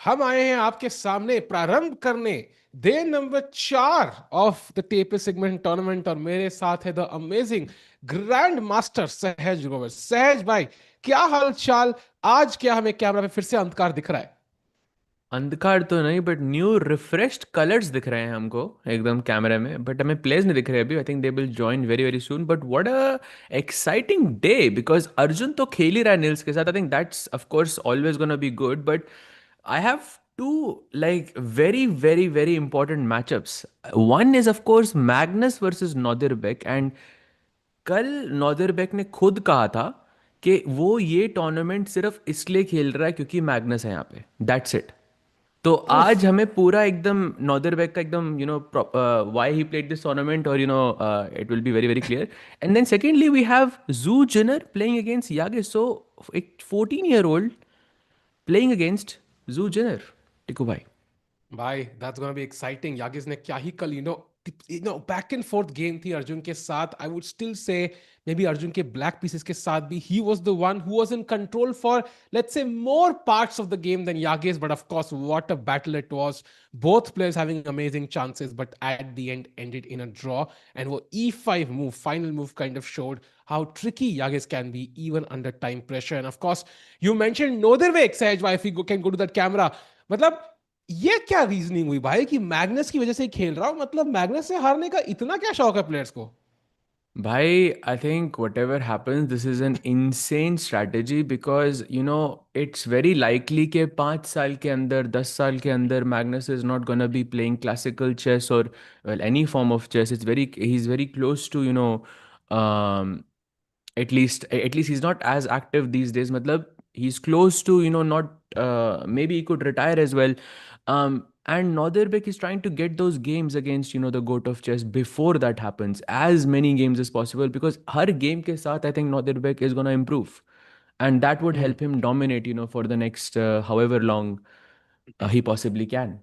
हम आए हैं आपके सामने प्रारंभ करने day number 4 of the Tepe Sigeman tournament और मेरे साथ है द अमेजिंग ग्रैंड मास्टर सहज ग्रोवर। सहज भाई, क्या हाल चाल? आज क्या हमें कैमरा पे फिर से अंधकार दिख रहा है? अंधकार तो नहीं, बट न्यू रिफ्रेश्ड कलर्स दिख रहे हैं हमको एकदम कैमरे में। बट हमें प्लेयर्स नहीं दिख रहे अभी। I think they will join very very soon. But what a exciting day, because Arjun तो खेल ही रहा है निल्स के साथ। I think that's of course always gonna be good, but I have to like very very very important matchups. One is of course Magnus versus Nodirbek, and कल नॉदरबेक ने खुद कहा था कि वो ये टूर्नामेंट सिर्फ इसलिए खेल रहा है क्योंकि मैग्नस है यहाँ पे। That's it. तो आज उफ। हमें पूरा एकदम नॉदरबैक का एकदम व्हाई ही प्लेड दिस टूर्नामेंट, और it will be very very clear. And then secondly we have Zhu Jiner playing against Yagiz. So एक 14 year old playing against Zhu Jiner. Tiku भाई। भाई that's gonna be exciting. Yagiz ने क्या ही कल back and fourth game थी अर्जुन के साथ। I would still say may be Arjun के ब्लैक पीसेस के साथ भी he was the one who was in control for let's say more parts of the game then Yagiz, but of course what a battle it was. Both players having amazing chances but at the end ended in a draw. And वो E5 move, final move kind of showed how tricky Yagiz can be even under time pressure. And of course, you mentioned Nodirbek, Sahaj, if we can go to that camera. मतलब ये क्या reasoning हुई भाई कि Magnus की वजह से ही खेल रहा हूं? मतलब मैग्नस से हारने का इतना क्या शौक है प्लेयर्स को? भाई, I think whatever happens this is an insane strategy, because it's very likely कि 5 साल के अंदर, 10 साल के अंदर Magnus is not gonna be playing classical chess और well any form of chess. It's very he is very close to at least he's not as active these days. Matlab, he's close to not maybe he could retire as well. And Nodirbek is trying to get those games against the goat of chess before that happens, as many games as possible, because her game ke sath I think Nodirbek is going to improve, and that would help him dominate for the next however long he possibly can.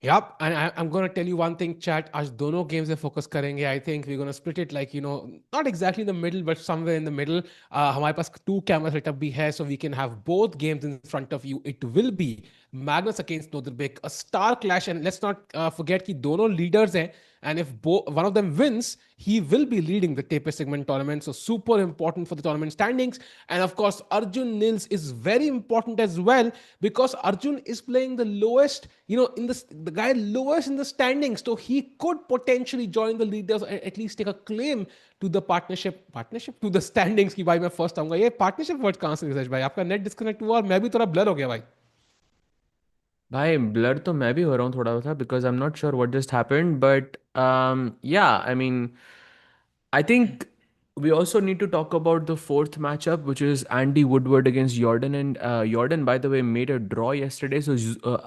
Yep, and I'm gonna tell you one thing, chat. आज दोनों games पे focus करेंगे. I think we're gonna split it like not exactly in the middle, but somewhere in the middle. हमारे पास two camera setup भी है, so we can have both games in front of you. It will be Magnus against Nodirbek, a star clash, and let's not forget कि दोनों leaders हैं. And if one of them wins, he will be leading the TePe segment tournament. So super important for the tournament standings. And of course, Arjun Nils is very important as well because Arjun is playing the lowest, in the guy lowest in the standings. So he could potentially join the leaders and at least take a claim to the partnership to the standings की भाई मैं first आऊंगा। ये partnership word कहां से research भाई? आपका net disconnect हुआ और मैं भी थोड़ा ब्लर हो गया भाई। भाई, ब्लर तो मैं भी हो रहा हूँ थोड़ा सा, because I am not sure what just happened, but yeah I mean I think we also need to talk about the fourth matchup, which is Andy Woodward against Jordan. And Jordan, by the way, made a draw yesterday, so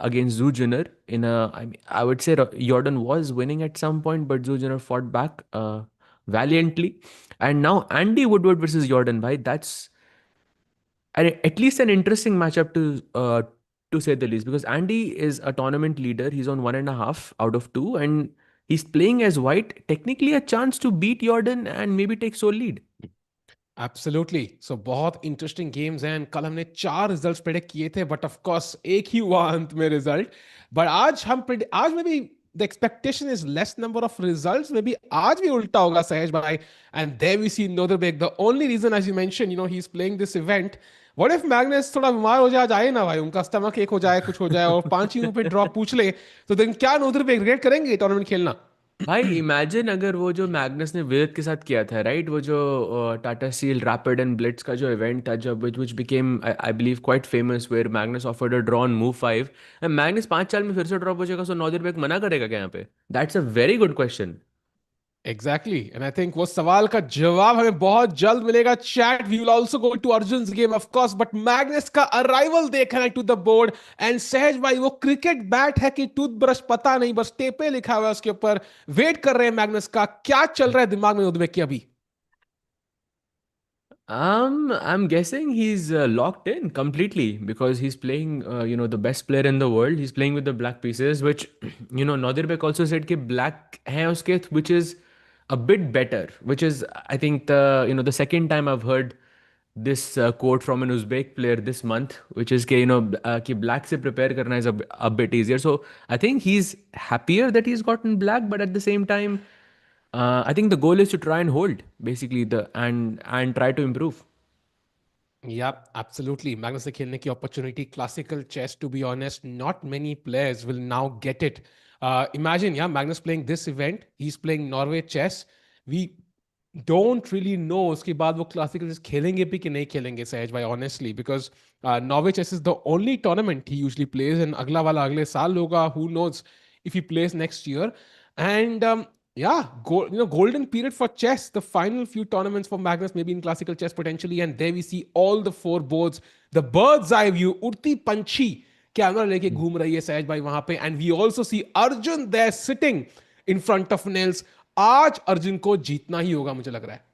against Zhu Jiner in a. I mean, I would say Jordan was winning at some point, but Zhu Jiner fought back valiantly. And now Andy Woodward versus Jordan, bhai, that's at least an interesting matchup to say the least, because Andy is a tournament leader. He's on 1.5 out of 2, and he's playing as white. Technically, a chance to beat Jordan and maybe take sole lead. Absolutely. So बहुत interesting games हैं। कल हमने 4 results predict किए थे, but of course एक ही हुआ अंत में रिजल्ट। बट आज में भी the expectation is less number of results में भी आज भी उल्टा होगा सहज भाई। And there we see Nodirbek, the only reason as you mention, he is playing this event. What if Magnus थोड़ा बीमार हो जाए, आज आए ना भाई, उनका स्टमक एक हो जाए, कुछ हो जाए और 5 ही पे ड्रॉप पूछ ले, तो देन क्या नोदरबेक रिग्रेट करेंगे टूर्नामेंट खेलना? भाई, इमेजिन अगर वो जो मैग्नस ने विद के साथ किया था, राइट, वो जो Tata Steel rapid and blitz का जो इवेंट था, जब which became I believe quite famous, where Magnus offered a draw on move 5, Magnus 5 साल में फिर से ड्रॉप हो जाएगा, सो नॉर्दरबैक मना करेगा क्या यहाँ पे? That's a very good question. Exactly, and I think वो सवाल का जवाब हमें बहुत जल्द मिलेगा। Chat, we will also go to Arjun's game of course, but Magnus का अराइवल देखना है टू द बोर्ड। एंड सहज भाई, वो क्रिकेट बैट है कि टूथब्रश पता नहीं, बस टेपे लिखा हुआ है उसके ऊपर। वेट कर रहे हैं मैग्नस का। क्या चल रहा है दिमाग में उद्वेग की अभी? I'm guessing he's locked in completely, because he's playing, the best player in the world. He's playing with the black pieces, which, Nodirbek also said कि black है उसके, which is a bit better, which is, I think, the second time I've heard this quote from an Uzbek player this month, which is कि कि black से prepare करना is a bit easier. So I think he's happier that he's gotten black, but at the same time, I think the goal is to try and hold basically the and try to improve. Yeah, absolutely. Magnus से खेलने की opportunity, classical chess, to be honest, not many players will now get it. Imagine, yeah, Magnus playing this event, he's playing Norway chess. We don't really know उसके बाद वो classical chess खेलेंगे भी कि नहीं खेलेंगे सहज भाई, honestly, because Norway chess is the only tournament he usually plays, and अगला वाला अगले साल होगा, who knows if he plays next year. And yeah, golden period for chess. The final few tournaments for Magnus, maybe in classical chess potentially, and there we see all the four boards, the bird's eye view, उड़ती पंछी camera लेके घूम रही है सहज भाई वहां पे, and we also see Arjun there sitting in front of Nils. आज अर्जुन को जीतना ही होगा मुझे लग रहा है.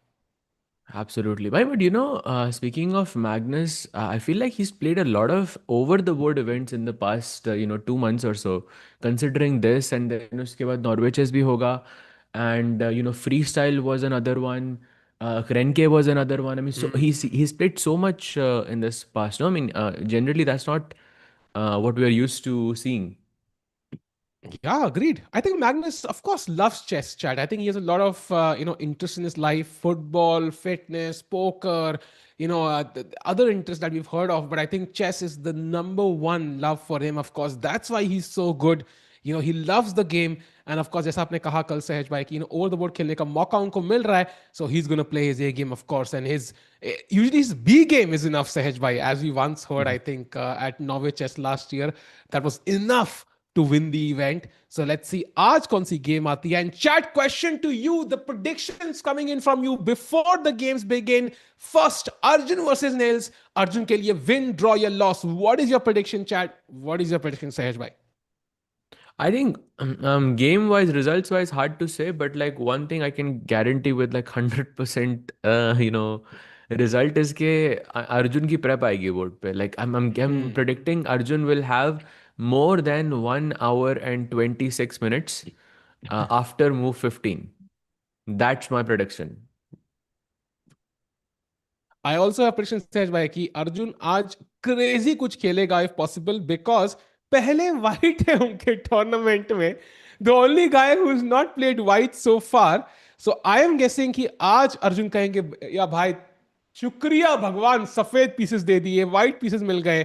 Absolutely. But speaking of Magnus, I feel like he's played a lot of over the board events in the past, 2 months or so. Considering this, and then उसके बाद Norway chess भी होगा, and freestyle was another one. Renke was another one. I mean, so he's played so much in this past. No, I mean, generally that's not what we are used to seeing. Yeah, agreed. I think Magnus, of course, loves chess, Chad. I think he has a lot of interest in his life: football, fitness, poker, the other interests that we've heard of. But I think chess is the number one love for him. Of course, that's why he's so good. He loves the game, and of course, जैसा आपने कहा कल सहज भाई कि over the board खेलने का मौका उनको मिल रहा है, so he's gonna play his A game, of course, and his usually his B game is enough, सहज भाई, as we once heard, I think at Norway Chess last year, that was enough to win the event. So let's see आज कौन सी game आती है. And chat, question to you, the predictions coming in from you before the games begin. First, Arjun versus Nils. Arjun के लिए win, draw या loss. What is your prediction, chat? What is your prediction, Sahej bhai? I think game wise, results wise, hard to say, but like one thing I can guarantee with like 100%, result is के Arjun की prep आएगी board पे. Like I'm predicting Arjun will have more than 1 hour and 26 minutes after move 15. That's my prediction. I also have prediction, सहज भाई, कि अर्जुन आज crazy कुछ खेलेगा if possible, because पहले white है उनके टूर्नामेंट में. The only guy who has not played white so far. So I am guessing कि आज अर्जुन कहेंगे या भाई शुक्रिया भगवान, सफेद पीसेस दे दिए, व्हाइट पीसेस मिल गए.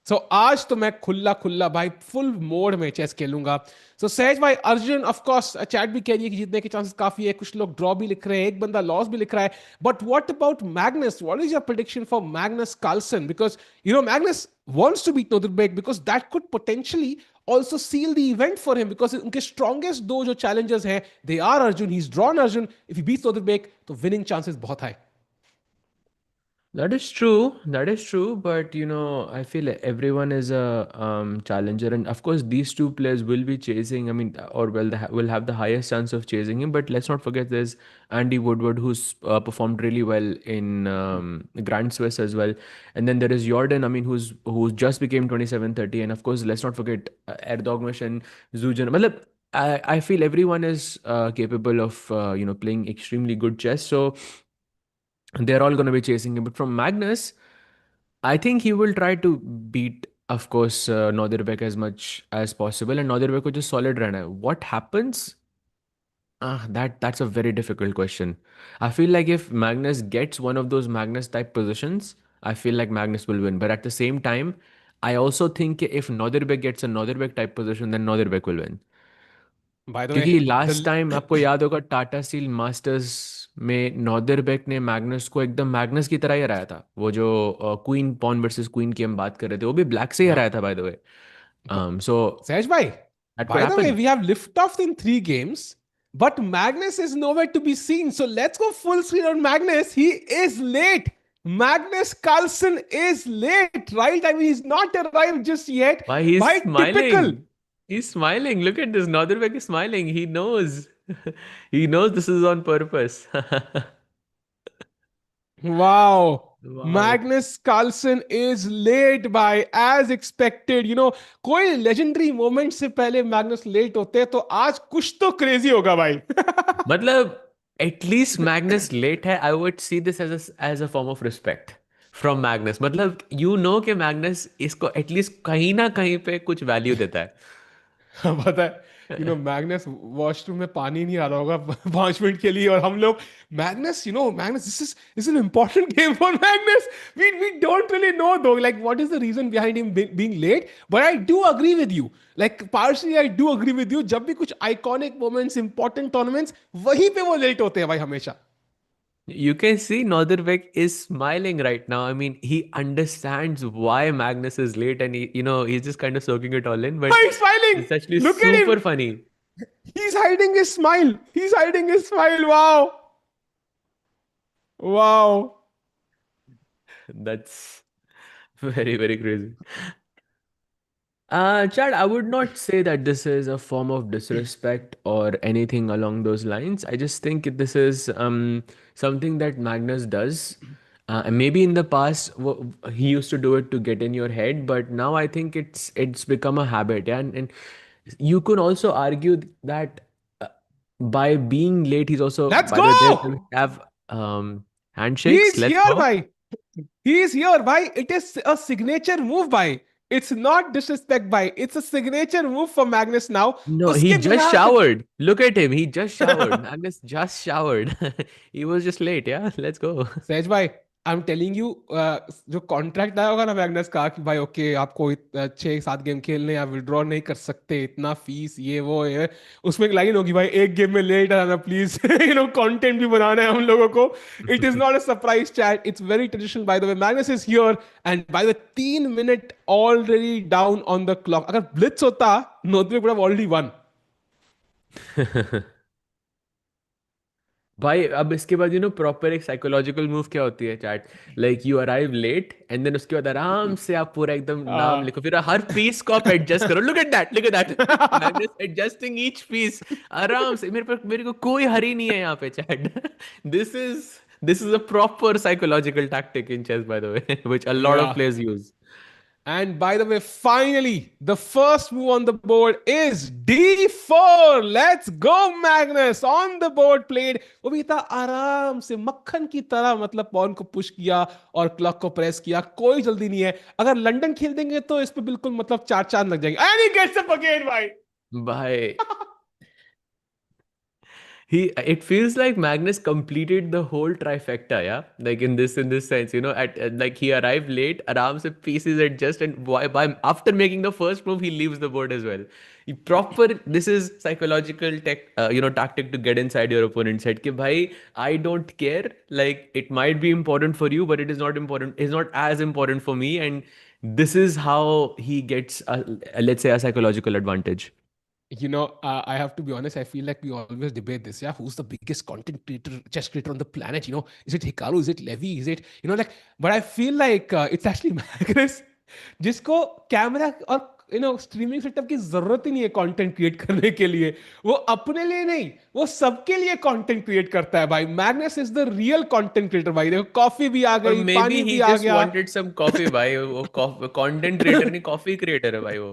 सो आज तो मैं खुल्ला खुल्ला भाई फुल मोड में चेस खेलूंगा. सो सहज भाई, अर्जुन ऑफ कोर्स, चैट भी कह रही है कि जीतने के चांसेस काफी है, कुछ लोग ड्रॉ भी लिख रहे हैं, एक बंदा लॉस भी लिख रहा है. But what about Magnus? What is your prediction for Magnus Carlsen? Because Magnus wants to beat Nodirbek, because that could potentially also seal the event for him, because उनके strongest दो जो challengers हैं, they are Arjun. He's drawn Arjun. If he beats Nodirbek, तो winning chances बहुत high. That is true. That is true. But I feel like everyone is a challenger, and of course, these two players will be chasing. I mean, or will have the highest chance of chasing him. But let's not forget there's Andy Woodward, who's performed really well in Grand Swiss as well, and then there is Jorden. I mean, who's just became 27-30, and of course, let's not forget Erdogmus and Zhu Jiner. Matlab, I feel everyone is capable of playing extremely good chess. So they're all going to be chasing him. But from Magnus, I think he will try to beat, of course, Nodirbek as much as possible, and Nodirbek will just solid run. What happens? That's a very difficult question. I feel like if Magnus gets one of those Magnus type positions, I feel like Magnus will win. But at the same time, I also think if Nodirbek gets a Nodirbek type position, then Nodirbek will win. By the क्योंकि way, last the time आपको याद होगा Tata steel masters में नॉदरबेक ने Magnus को एकदम Magnus की तरह ही हराया था. वो जो क्वीन पॉन वर्सेस क्वीन की हम बात कर रहे थे, वो भी ब्लैक से ही yeah. हराया था bye the way. So Sayesh bhai, that could by the way, happen. we have liftoff in 3 games, but Magnus is nowhere to be seen. So let's go full screen on Magnus. He is late. Magnus Carlsen is late, right? I mean, he's not arrived just yet. Why he's By typical. smiling? He's smiling. Look at this. Nodrbek is smiling. He knows. He knows this is on purpose. Wow. Wow. Magnus Carlsen is late by as expected. कोई legendary moment से पहले Magnus late होते हैं, तो आज कुछ तो crazy होगा भाई. मतलब At least Magnus late है. I would see this as a form of respect from Magnus. मतलब you know कि Magnus इसको at least कहीं ना कहीं पे कुछ value देता है. पता है, मैग्नस वॉशरूम में पानी नहीं आ रहा होगा 5 मिनट के लिए, और हम लोग, Magnus, Magnus, this is an important game for Magnus, we don't really know though like what is the reason behind him being late, but I do agree with you, like partially I do agree with you, जब भी कुछ iconic moments, important tournaments, वहीं पे वो late होते हैं भाई हमेशा. You can see Nodirbek is smiling right now. I mean, he understands why Magnus is late, and he's just kind of soaking it all in. But Why he's smiling? it's actually Look at him. super funny. He's hiding his smile. He's hiding his smile. Wow. Wow. That's very, very crazy. Chad, I would not say that this is a form of disrespect or anything along those lines. I just think this is something that Magnus does. And maybe in the past he used to do it to get in your head, but now I think it's become a habit. Yeah? And you could also argue that uh, by being late, he's also, Let's by the way, go. we have handshakes. He's Let's here, go. bhai. He's here, bhai. It is a signature move, bhai. It's not disrespect, bhai. It's a signature move for Magnus now. No, he उसके just बिना showered. Look at him. He just showered. Magnus just showered. He was just late. Yeah, let's go. सहज भाई, I am telling you, जो contract आया होगा ना Magnus का कि भाई ओके आपको 6-7 गेम खेलने, या विड्रॉ नहीं कर सकते, इतना फीस, ये वो ये, उसमें एक लाइन होगी भाई, एक गेम में लेट आना प्लीज, कंटेंट भी बनाना है हम लोगों को. It is not a surprise chat, it's very traditional. Bye the way, Magnus is here, and by the 3 minute already down on the clock. अगर ब्लिट्स होता, notebook would have already one. भाई अब इसके बाद प्रॉपर एक psychological move क्या होती है chat. Like you arrive late and then उसके बाद आराम से आप पूरा एकदम नाम लिखो, फिर हर पीस को आप एडजस्ट करो. Look at that, look at that. Magnus adjusting each piece आराम से. मेरे को कोई हरी नहीं है यहाँ पे chat. This is this is a proper psychological tactic in chess by the way which a lot of yeah. Players use. And by the way, finally, the first move on the board is D4. Let's go, Magnus. On the board played. वो भी था आराम से मक्खन की तरह, मतलब pawn को पुश किया और क्लॉक को प्रेस किया. कोई जल्दी नहीं है. अगर लंदन खेल देंगे तो इस पे बिल्कुल मतलब 4 चांद लग जाएंगे. And he gets up again, भाई. भाई it feels like Magnus completed the whole trifecta, yeah. Like in this sense, like he arrived late, aram se pieces adjust, and by after making the first move, he leaves the board as well. This is psychological tactic to get inside your opponent's head. Ki bhai, I don't care. Like it might be important for you, but it is not important. It's not as important for me, and this is how he gets, let's say, a psychological advantage. I have to be honest. I feel like we always debate this. Yeah, who's the biggest content creator, chess creator on the planet? Is it Hikaru? Is it Levy? Is it like? But I feel like it's actually Magnus, जिसको camera और streaming setup की जरूरत ही नहीं है content create करने के लिए. वो अपने लिए नहीं, वो सबके लिए कंटेंट क्रिएट करता है भाई. Magnus is the real content creator भाई. देखो, कॉफी भी आ और गई, मे बी पानी ही भी आ जस्ट गया वांटेड सम कॉफी भाई. वो कंटेंट क्रिएटर नहीं, कॉफी क्रिएटर है भाई वो.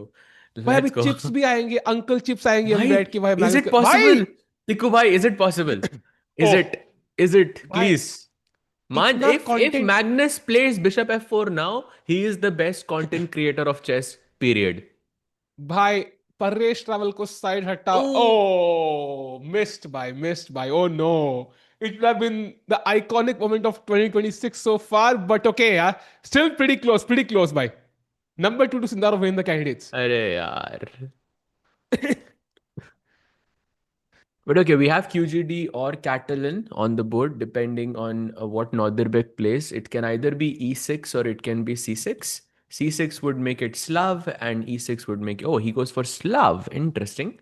भाई. अभी लेट्स गो. चिप्स भी आएंगे, अंकल चिप्स आएंगे, हम भाई बैठ के भाई इज मैग्नस इट भाई. पॉसिबल? टिकू भाई, is it possible? Is oh it is it भाई, प्लीज man, इतना if content. Magnus plays bishop f4 now, he is the best content creator of chess, period. भाई परेश ट्रैवल को side हटाओ. Oh, oh missed by oh no. It would have been the iconic moment of 2026 so far, but okay, yeah, still pretty close by. Number 2 to Sindar win the candidates. अरे यार. But okay, we have QGD or Catalan on the board, depending on what Nodirbek plays. It can either be E6 or it can be C6. C6 would make it Slav, and E6 would make... Oh, he goes for Slav. Interesting.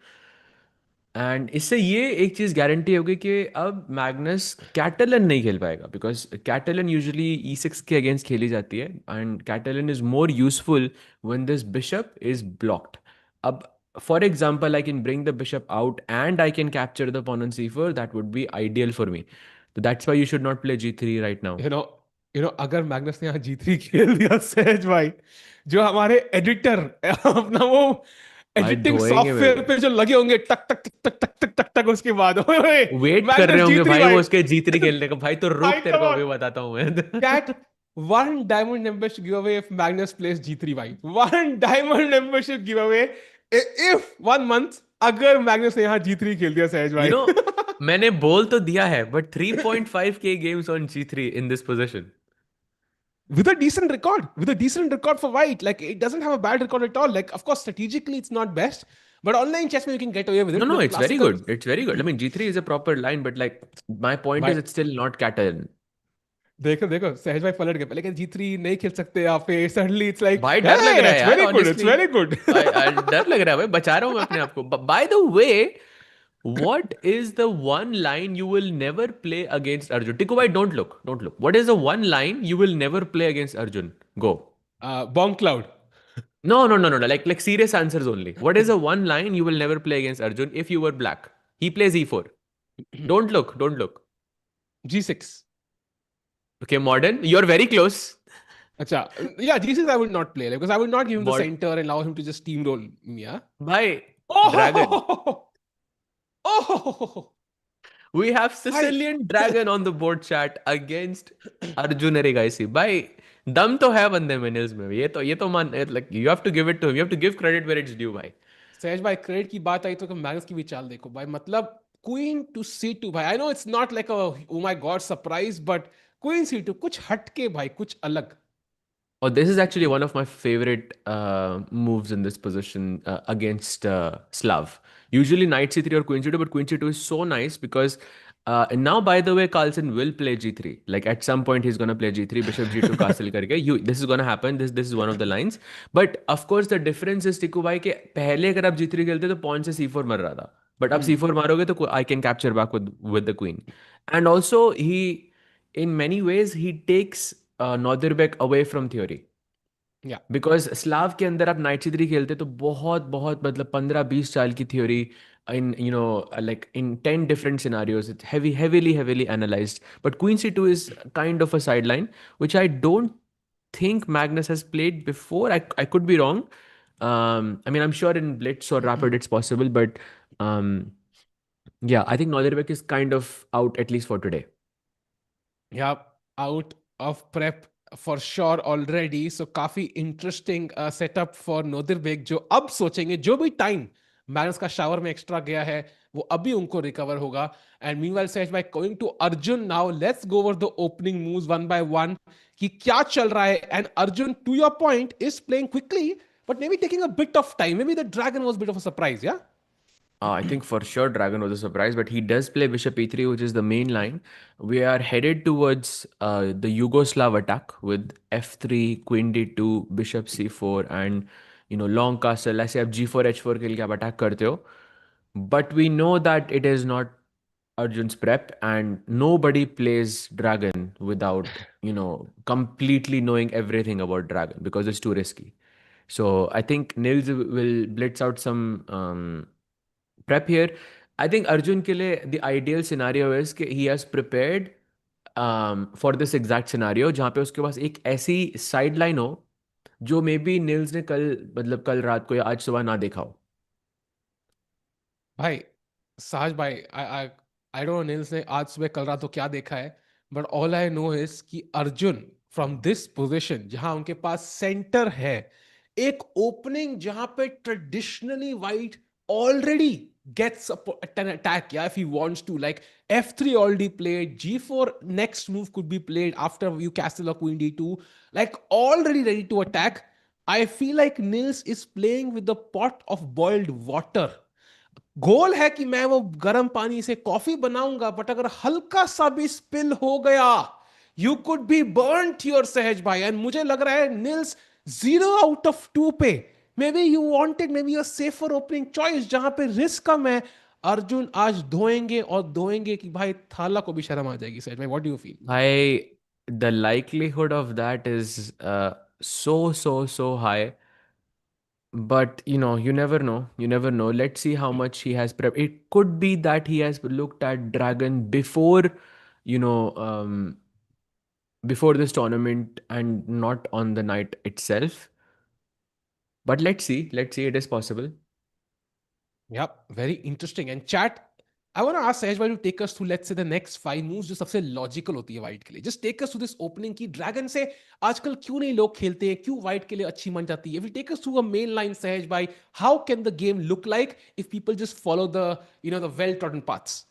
And इससे ये एक चीज़ guarantee होगी कि अब Magnus Catalan नहीं खेल पाएगा, because Catalan usually E6 के अगेंस्ट खेली जाती है, and Catalan is more useful when this bishop is blocked. अब for example, I can bring the bishop out and I can capture the pawn on c4. That would be ideal for me. So that's why you should not play g3 right now. अगर Magnus ने यहाँ G3 खेल दिया सहज भाई, जो हमारे editor अपना वो भाई एडिटिंग धोएंगे मेरे सॉफ्टवेयर को. पे जो लगे होंगे टक टक टक टक टक टक टक उसके बाद ओए वेट कर रहे मैग्नस होंगे G3 भाई वो भाई उसके G3 खेलने का। भाई तो भाई रुक, तेरे कम को ऑन अभी बताता हूँ मैं। cat one diamond membership giveaway if Magnus plays G3 भाई one diamond membership giveaway if 1 month अगर मैग्नस ने यहाँ G3 खेल दिया सहज यू भाई नो मैंने बोल तो दिया है, but 3.5K games on G3 in this position. with a decent record for white. Like it doesn't have a bad record at all. Like of course strategically it's not best, but online chess you can get away with No, it. no, But it's very classical, good. It's very good. I mean, G3 is a proper line, but like my point is भाई it's still not Catalan. देखो देखो सहज भाई पलट गए पहले कहते G3 नहीं खेल सकते आप फिर suddenly it's like भाई डर लग hey रहा है it's यार, very good it's honestly. very good डर लग रहा है भाई, बचा रहा हूँ मैं अपने आप को। Bye the way, what is the one line you will never play against Arjun? Tiku bhai, don't look, don't look. What is the one line you will never play against Arjun? Go. bomb cloud. No, no, no, no, no. Like serious answers only. What is the one line you will never play against Arjun if you were black? He plays E4. Don't look, don't look. G6. Okay, modern. You're very close. Acha, yeah, G6 I would not play like, because I would not give him the Mod. center and allow him to just steamroll me. Yeah. Bhai, Dragon. Oh, oh, We have भाई Sicilian Dragon on the board chat against Arjun Erigaisi. भाई दम तो है बंदे में, Nils में। ये तो मान, like you have to give it to him. You have to give credit where it's due, भाई। सहज भाई क्रेडिट की बात आई तो मैग्नस की भी चाल देखो भाई मतलब क्वीन टू C2 भाई आई know it's not like a oh my God surprise but queen C2 कुछ हटके भाई कुछ अलग. Oh, this is actually one of my favorite moves in this position against Slav. Usually knight c3 or queen c2, but queen c2 is so nice because and now, by the way, Carlsen will play g3. Like at some point, he's gonna play g3, bishop g2, castle करके. This is gonna happen. This is one of the lines. But of course, the difference is टिकू भाई के पहले अगर आप g3 खेलते तो pawn से c4 मर रहा था. But अब c4 मारोगे तो I can capture back with the queen. And also he, in many ways, he takes Nodirbek away from theory. या बिकॉज स्लाव के अंदर आप नाइट C3 खेलते तो बहुत बहुत मतलब 15-20 साल की theory in like in 10 different scenarios. It's heavily analyzed, but queen c2 is kind of a sideline which I don't think Magnus has played before. I could be wrong. I mean, I'm sure in blitz or rapid it's possible, but um, yeah, I think Nodirbek is kind of out at least for today. या out of prep for sure already so काफी interesting setup for नोदिरबेग जो अब सोचेंगे जो भी time Magnus का shower में extra गया है वो अभी उनको रिकवर होगा. And meanwhile says by going to Arjun now let's go over the opening moves one by one कि क्या चल रहा है. And Arjun to your point is playing quickly but maybe taking a bit of time. Maybe the dragon was a bit of a surprise, yeah? I think for sure Dragon was a surprise, but he does play Bishop E3, which is the main line. We are headed towards the Yugoslav attack with F3, Queen D2, Bishop C4, and long castle. ऐसे आप G4 H4 खेल के आप attack करते हो. But we know that it is not Arjun's prep, and nobody plays Dragon without completely knowing everything about Dragon because it's too risky. So I think Nils will blitz out some prep here. I think Arjun के लिए the ideal scenario is कि he has prepared for this exact scenario जहाँ पे उसके पास एक ऐसी sideline हो जो मे बी नील्स ने कल मतलब कल रात को या आज सुबह ना देखा हो. भाई साज भाई आई डोंट नो नील्स ने आज सुबह कल रात तो क्या देखा है but all I know is कि अर्जुन फ्रॉम दिस पोजीशन जहां उनके पास सेंटर है एक ओपनिंग जहां पे traditionally white already gets an attack yeah if he wants to like f3 already played g4 next move could be played after you castle or queen d2 like already ready to attack. I feel like Nils is playing with the pot of boiled water. गोल है कि मैं वो गर्म पानी से coffee बनाऊंगा but अगर हल्का सा भी स्पिल हो गया you could be burned your सहज भाई. एंड मुझे लग रहा है निल्स 0 out of 2 पे may be you wanted may be a safer opening choice जहां पे रिस्क कम है. अर्जुन आज धोएंगे और धोएंगे कि भाई थाला को भी शर्म आ जाएगी. सहज भाई what do you feel? I The likelihood of that is so high. But you never know. You never know. Let's see how much he has prepped. It could be that he has looked at Dragon you know, um, before this tournament and not on the night itself. But let's see. Let's see. It is possible. Yeah, very interesting. And chat, I want to ask Sahej to take us through, let's say, the next 5 moves जो सबसे logical होती है white के लिए. Just take us through this opening की dragon से आजकल क्यों नहीं लोग खेलते हैं, क्यों वाइट के लिए अच्छी मन जाती है. If you take us through a main line, Sahej bhai, how can the game look like if people just follow the, the well-trodden paths?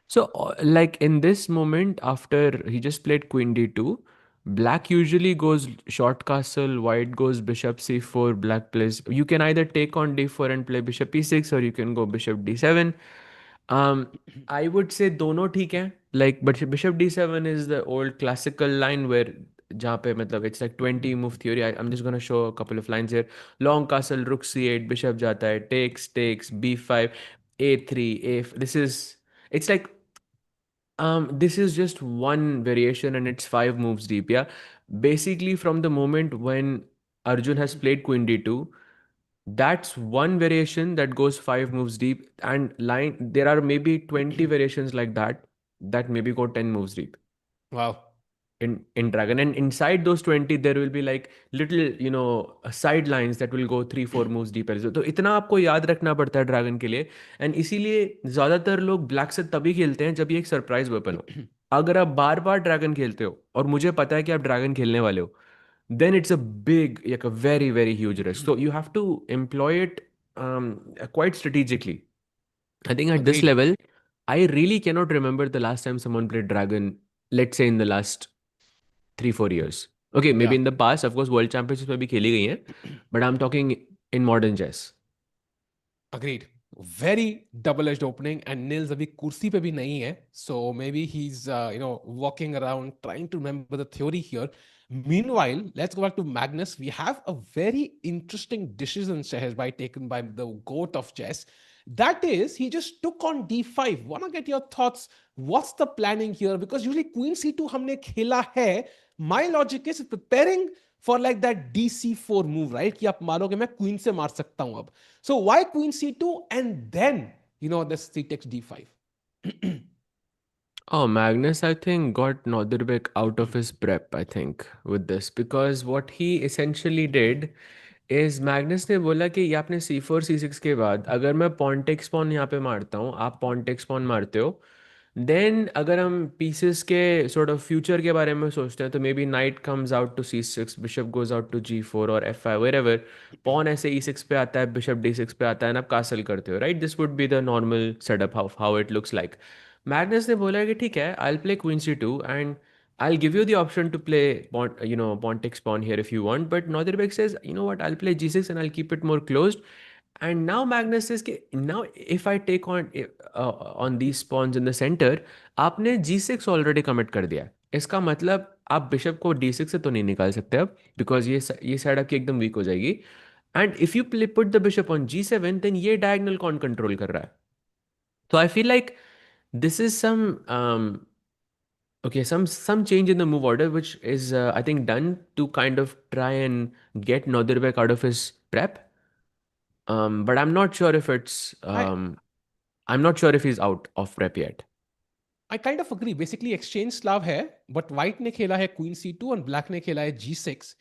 So, like in this moment, after he just played Queen D2, Black usually goes short castle, White goes Bishop C4, Black plays. You can either take on D4 and play Bishop E6, or you can go Bishop D7. Um, I would say दोनों ठीक हैं. Like, but Bishop D7 is the old classical line where जहाँ पे मतलब it's like 20 move theory. I'm just gonna show a couple of lines here. Long castle, Rook C8, Bishop जाता है, takes, B5, A3, A. This is it's like this is just one variation and it's 5 moves deep. Yeah. Basically, from the moment when Arjun has played Queen D2, that's one variation that goes 5 moves deep. And line there are maybe 20 variations like that that maybe go 10 moves deep Wow. in dragon, and inside those 20 there will be like little sidelines that will go 3-4 moves deeper. तो इतना आपको याद रखना पड़ता है dragon के लिए. And इसीलिए ज्यादातर लोग ब्लैक से तभी खेलते हैं जब ये एक सरप्राइज वेपन हो. अगर आप बार बार ड्रैगन खेलते हो और मुझे पता है कि आप ड्रैगन खेलने वाले हो, then it's a big, like a very, very huge risk. So you have to employ it quite strategically. I think at this Agreed. level, I really cannot remember the last time someone played dragon, let's say in the last 3-4 years. Okay, maybe Yeah. in the past, of course, World Championships में भी खेली गई हैं, but I'm talking in modern chess. Agreed. Very double-edged opening, and Nils अभी कुर्सी पे भी नहीं है, so maybe he's walking around trying to remember the theory here. Meanwhile, let's go back to Magnus. We have a very interesting decision, Sehez, by taken by the goat of chess. That is, he just took on d5. Wanna get your thoughts? What's the planning here? Because usually Queen c2 हमने खेला है. My logic is preparing for like that dc4 move, right? कि आप मारोगे मैं queen से मार सकता हूं अब. So why queen c2 and then this c takes d5? Oh, Magnus, I think, got Nodirbek out of his prep, I think, with this. Because what he essentially did is Magnus ने बोला कि ये आपने C4 C6 के बाद अगर मैं pawn takes pawn यहाँ पे मारता हूँ, आप pawn takes pawn मारते हो, देन अगर हम पीसेस के sort of फ्यूचर के बारे में सोचते हैं तो maybe knight comes out to C6, bishop goes out to G4 और F5, wherever, पॉन ऐसे E6 पे आता है, बिशप D6 पे आता है, and आप कासल करते हो, right? This would be the normal setup how it looks like. Magnus ने बोला कि ठीक है, I will play queen C2 and I'll give you the option to play pawn takes pawn here if you want. But Nodirbek says, you know what, I'll play G6 and I'll keep it more closed. And now Magnus says, now if I take on these pawns in the center, आपने G6 already commit कर दिया है. इसका मतलब आप bishop को D6 से तो नहीं निकाल सकते अब, बिकॉज ये साइड आपकी एकदम वीक हो जाएगी. And if you put the bishop on G7, then ये डायगोनल कौन कंट्रोल कर रहा है? तो I feel like this is some change in the move order, which is I think done to kind of try and get Nodirbek out of his prep. But I'm not sure if I I'm not sure if he's out of prep yet. I kind of agree. Basically, exchange Slav है, but white ने खेला है queen c2 and black ने खेला है g6.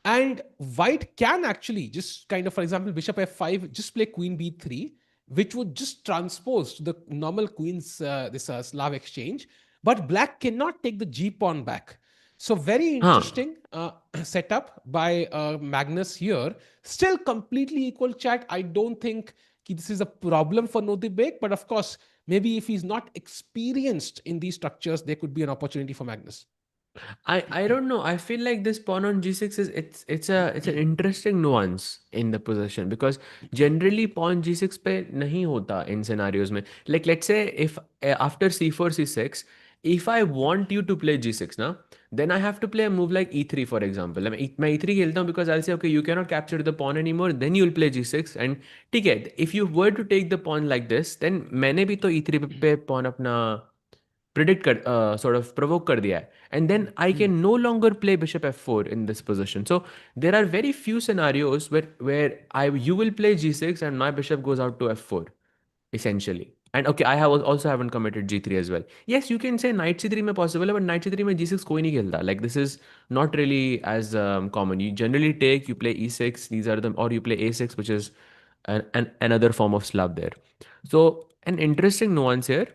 And white can actually just kind of, for example, bishop f5, just play queen b3, which would just transpose to the normal queen's this Slav exchange. But black cannot take the g pawn back. So very Huh. interesting setup by Magnus here. Still completely equal chat. I don't think this is a problem for Nodirbek, but of course, maybe if he's not experienced in these structures, there could be an opportunity for Magnus. I don't know. I feel like this pawn on G6 is it's an interesting nuance in the position, because generally pawn G6 पे नहीं होता in scenarios में. Like let's say if after C4 C6, if I want you to play G6 ना, then I have to play a move like E3 for example. मैं E3 खेलता हूँ because I'll say okay, you cannot capture the pawn anymore. Then you'll play G6 and ठीक है. If you were to take the pawn like this, then मैंने भी तो E3 पे pawn अपना predict sort of provoke कर दिया है, and then I can no longer play bishop f4 in this position. So there are very few scenarios where you will play g6 and my bishop goes out to f4 essentially. And okay, I have also haven't committed g3 as well. Yes, you can say knight c3 में possible है, but knight c3 में g6 कोई नहीं खेलता. Like this is not really as common. You generally take, you play e6, these are them, or you play a6, which is another form of Slav there. So an interesting nuance here.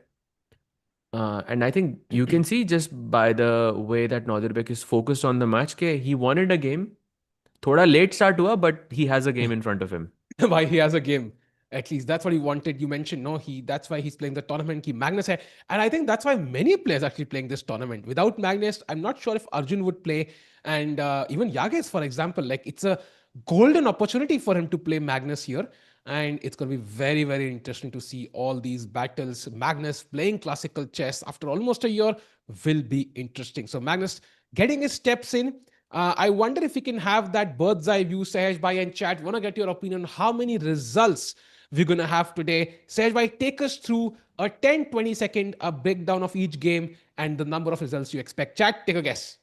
And I think you can see just by the way that Nodirbek is focused on the match, ke he wanted a game. थोड़ा late start हुआ, but he has a game in front of him. Why he has a game. At least that's what he wanted. You mentioned, no, that's why he's playing the tournament. He Magnus hai. And I think that's why many players actually playing this tournament. Without Magnus, I'm not sure if Arjun would play. And even Yagiz, for example, like it's a golden opportunity for him to play Magnus here. And it's going to be very, very interesting to see all these battles. Magnus playing classical chess after almost a year will be interesting. So Magnus getting his steps in. I wonder if we can have that bird's eye view, Sahej Bhai and chat. Want to get your opinion on how many results we're going to have today. Sahej Bhai, take us through a 10-20 second breakdown of each game and the number of results you expect. Chat, take a guess.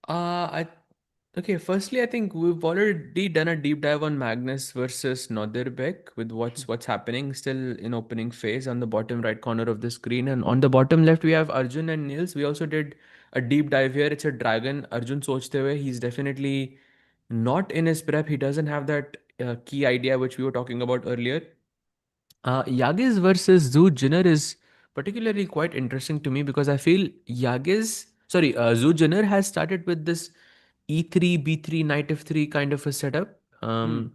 I Okay, firstly, I think we've already done a deep dive on Magnus versus Nodirbek with what's happening still in opening phase on the bottom right corner of the screen. And on the bottom left, we have Arjun and Nils. We also did a deep dive here. It's a dragon. Arjun sochte hue. He's definitely not in his prep. He doesn't have that key idea which we were talking about earlier. Yagiz versus Zhu Jiner is particularly quite interesting to me because I feel Zhu Jiner has started with this E3, B3, Knight F3 kind of a setup Hmm.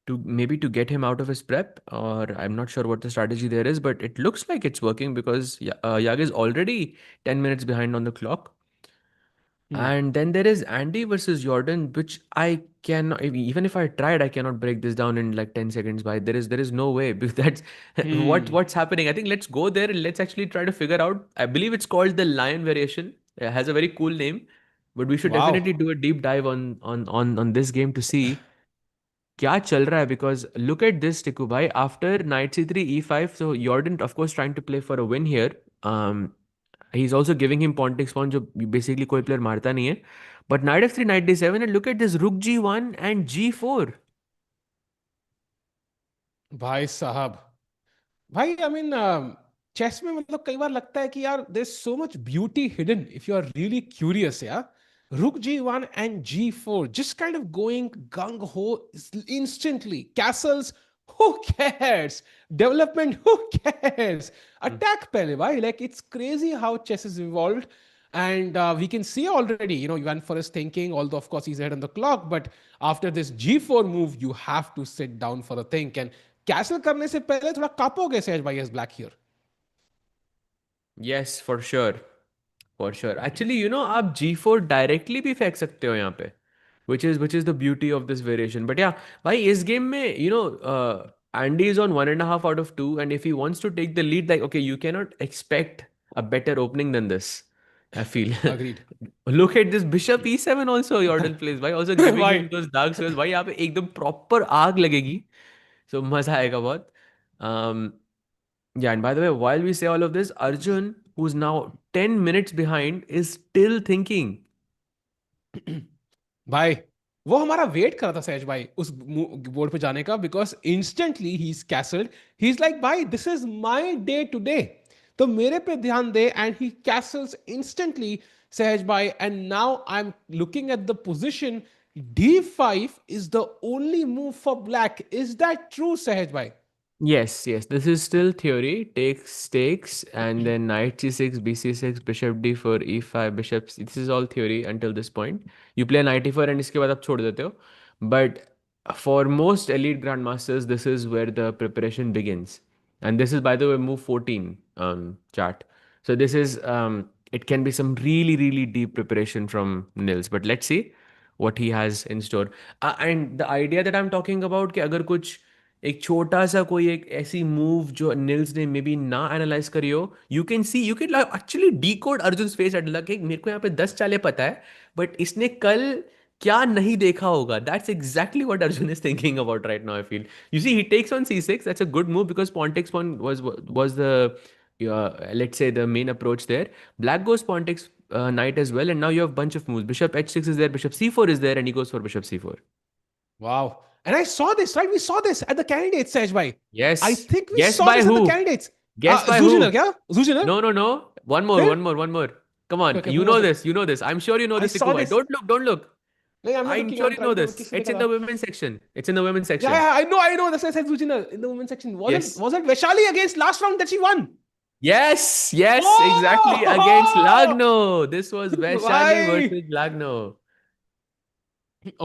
to get him out of his prep, or I'm not sure what the strategy there is, but it looks like it's working because Yagiz is already 10 minutes behind on the clock. Hmm. And then there is Andy versus Jordan, which I cannot, even if I tried, I cannot break this down in like 10 seconds by. There is no way because that's Hmm. what's happening. I think let's go there and let's actually try to figure out. I believe it's called the Lion variation. It has a very cool name, but we should definitely Wow. do a deep dive on this game to see क्या चल रहा है because look at this Tiku bhai after knight c3 e5 so Jordan of course trying to play for a win here um he's also giving him pawn takes pawn जो basically कोई player मारता नहीं है but knight f3 knight d7 and look at this rook g1 and g4 Bhai Sahab. भाई I mean chess में मतलब कई बार लगता है कि यार there so much beauty hidden if you are really curious यार rook g1 and g4 just kind of going gung ho instantly castles who cares development who cares attack pehle bhai like it's crazy how chess has evolved and we can see already Ivan Forrest thinking although of course he's ahead on the clock but after this g4 move you have to sit down for a think and castle करने से पहले थोड़ा कापोगे सहज भाई as black here yes for sure actually आप g4 directly भी फेंक सकते हो यहाँ पे which is the beauty of this variation. But yeah, भाई इस game में Andy is on 1.5 out of 2 and if he wants to take the lead like okay you cannot expect a better opening than this I feel. Agreed Look at this bishop e7 also Jordan plays भाई also giving भाई him those dark squares भाई यहाँ पे एकदम proper आग लगेगी so मजा आएगा बहुत um, yeah and by the way while we say all of this Arjun who's now 10 minutes behind is still thinking. भाई वो हमारा वेट कर रहा था सहज भाई उस बोर्ड पे जाने का because instantly he is castled he is like भाई this is my day today तो मेरे पे ध्यान दे and he castles instantly Sahaj भाई and now I am looking at the position d5 is the only move for black is that true सहज भाई Yes. This is still theory. Takes, and then knight c6, bc6, bishop d4, e5, bishops. This is all theory until this point. You play knight e4 and इसके बाद आप छोड़ देते हो. But for most elite grandmasters, this is where the preparation begins. And this is, by the way, move 14 chart. So this is it can be some really really deep preparation from Nils. But let's see what he has in store. And the idea that I'm talking about कि अगर कुछ एक छोटा सा कोई एक ऐसी move जो निल्स ने मे बी ना एनालाइज करी हो you can actually D code Arjun face at luck मेरे को यहाँ पे 10 चालें पता है बट इसने कल क्या नहीं देखा होगा that's exactly what Arjun is thinking about right now I feel you see he takes on c6 that's a good move because pawn takes pawn was the let's say the main approach there black goes pawn takes knight as well and now you have bunch of moves bishop h6 is there bishop c4 is there and he goes for bishop c4. Wow. And I saw this, right? We saw this at the candidates, Sejbhai. I Yes. think we Guess saw by this at the who? candidates. Guess by Zujiner, who? kya? Zujiner? No, no, no. One more, Then? one more, one more. Come on. Okay, You who was know it? this. You know this. I'm sure you know I this, saw Tiku bhai. this. Don't look. Don't look. No, I'm not I'm looking. sure I'm you know trying to this. किसी It's देखा in था. the women's section. It's in the women's Yeah, section. yeah, I know. That's why I said Zhu Jiner in the women's section. Was it Yes. was it Vaishali against last round that she won? Yes, yes, exactly. Against Oh, Lagno. This was Vaishali why? versus Lagno.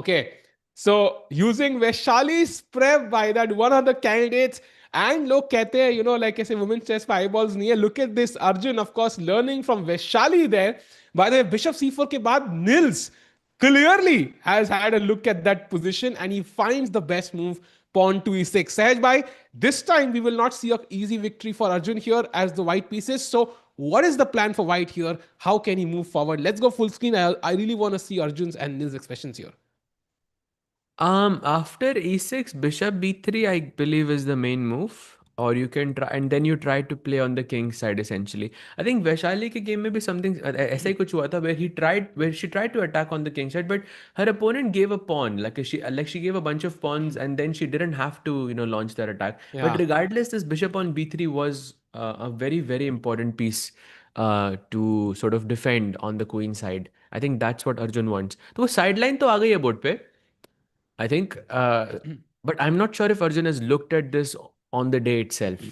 Okay, so using Vaishali's prep by that one of the candidates, and look कहते हैं, like I say, women's chess पे eyeballs नहीं है. Look at this, Arjun, of course, learning from Vaishali there. By the way, Bishop C4 के बाद Nils clearly has had a look at that position and he finds the best move, pawn to e6. Sahaj bhai, this time we will not see an easy victory for Arjun here as the white pieces. So what is the plan for white here? How can he move forward? Let's go full screen. I really want to see Arjun's and Nils' expressions here. After e6, bishop b3, I believe is the main move. Or you can try, and then you try to play on the king side essentially. I think Vaishali के game में भी something ऐसा ही कुछ हुआ था where she tried to attack on the king side, but her opponent gave a pawn. She gave a bunch of pawns, and then she didn't have to launch that attack. But Yeah. regardless, this bishop on b3 was a very very important piece to sort of defend on the queen side. I think that's what Arjun wants. तो वो sideline तो आ गई है board पे. I think, but I'm not sure if Arjun has looked at this on the day itself.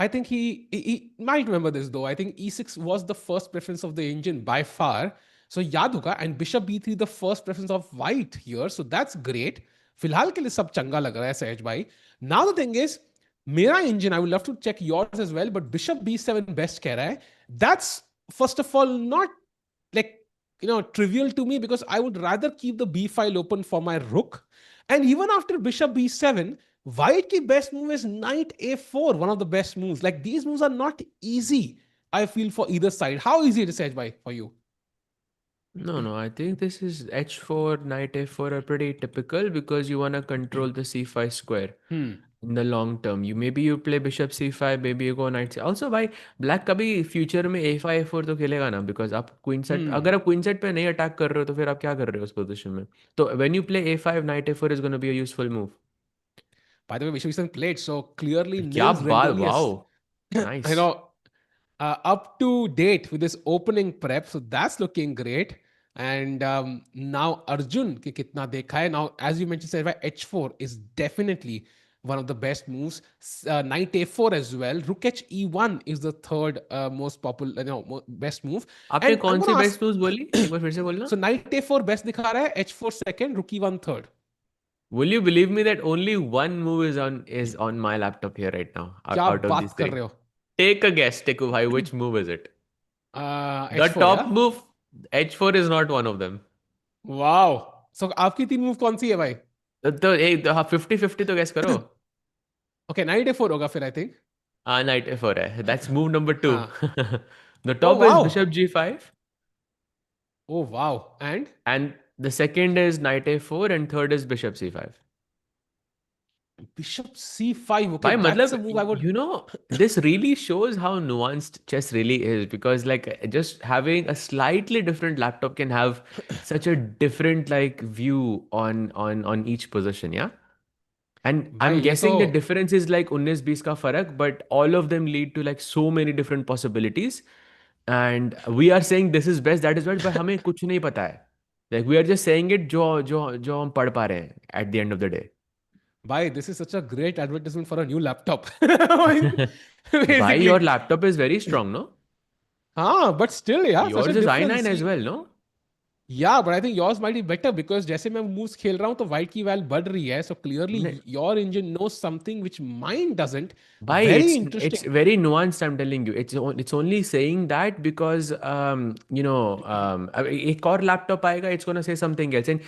I think he might remember this though. I think e6 was the first preference of the engine by far. So याद होगा, and bishop b3 the first preference of white here. So that's great. फिलहाल के लिए सब चंगा लग रहा है सहज भाई. Now the thing is, मेरा engine, I would love to check yours as well, but bishop b7 best कह रहा है. That's first of all not like trivial to me because I would rather keep the b file open for my rook. And even after bishop b7, white ki best move is knight a4, one of the best moves. Like these moves are not easy, I feel, for either side. How easy it is, Edge by for you? No, no, I think this is h4, knight f4 are pretty typical because you want to control the c5 square Hmm. in the long term. You play bishop c5, maybe you go knight c. Also, by black कभी future में a5 a4 तो खेलेगा ना, because आप queen set, Hmm. अगर आप queen set पे नहीं attack कर रहे हो तो फिर आप क्या कर रहे हो उस position में? तो when you play a5, knight a4 is going to be a useful move. By the way, Vishwishan played, so clearly क्या Nils बात, Grandelius, wow, you nice. know, up to date with this opening prep. So that's looking great. And now Arjun ki kitna dekha hai. Now, as you mentioned, Sarva, h4 is definitely one of the best moves. Knight a4 as well. Rook h e1 is the third most popular, best move. आपने And I'm कौन going सी to ask, best news बोली एक बार फिर से बोलना. so knight a4 best dikha raha hai, h4 second, rook e1 third. Will you believe me that only one move is on my laptop here right now क्या out of these बात कर three? रहे हो? Take a guess, Teku bhai, which move is it? The h4 top yeah. move, h4 is not one of them. Wow. So आपकी तीन move कौन सी है भाई? तो एक 50-50 तो guess करो. ओके, नाइट ए4 होगा फिर आई थिंक. Knight f4 है. That's move number two. हाँ. The oh top is wow. bishop g5, oh wow. And and the second is knight a4, and third is bishop c5. Bishop c5. Okay, By that's matlab, a move I would. this really shows how nuanced chess really is, because like just having a slightly different laptop can have such a different like view on each position, yeah. And I'm भाई ये तो guessing the difference is like 19-20 ka farak, but all of them lead to like so many different possibilities. And we are saying this is best, that is best, but हमें कुछ नहीं पता है. Like we are just saying it जो जो जो हम पढ़ पा रहे हैं at the end of the day. भाई this is such a great advertisement for a new laptop. Why basically. your laptop is very strong, no? हाँ, बट स्टिल यार सच अ Yours is difference. i9 as well, no? Yeah, but I think yours might be better because जैसे मैं moves खेल रहा हूँ तो white की value बढ़ रही है. So clearly Ne- your engine knows something which mine doesn't. Bhai, Very it's interesting. very nuanced. I'm telling you, it's only saying that because एक और laptop आएगा, it's gonna say something else. And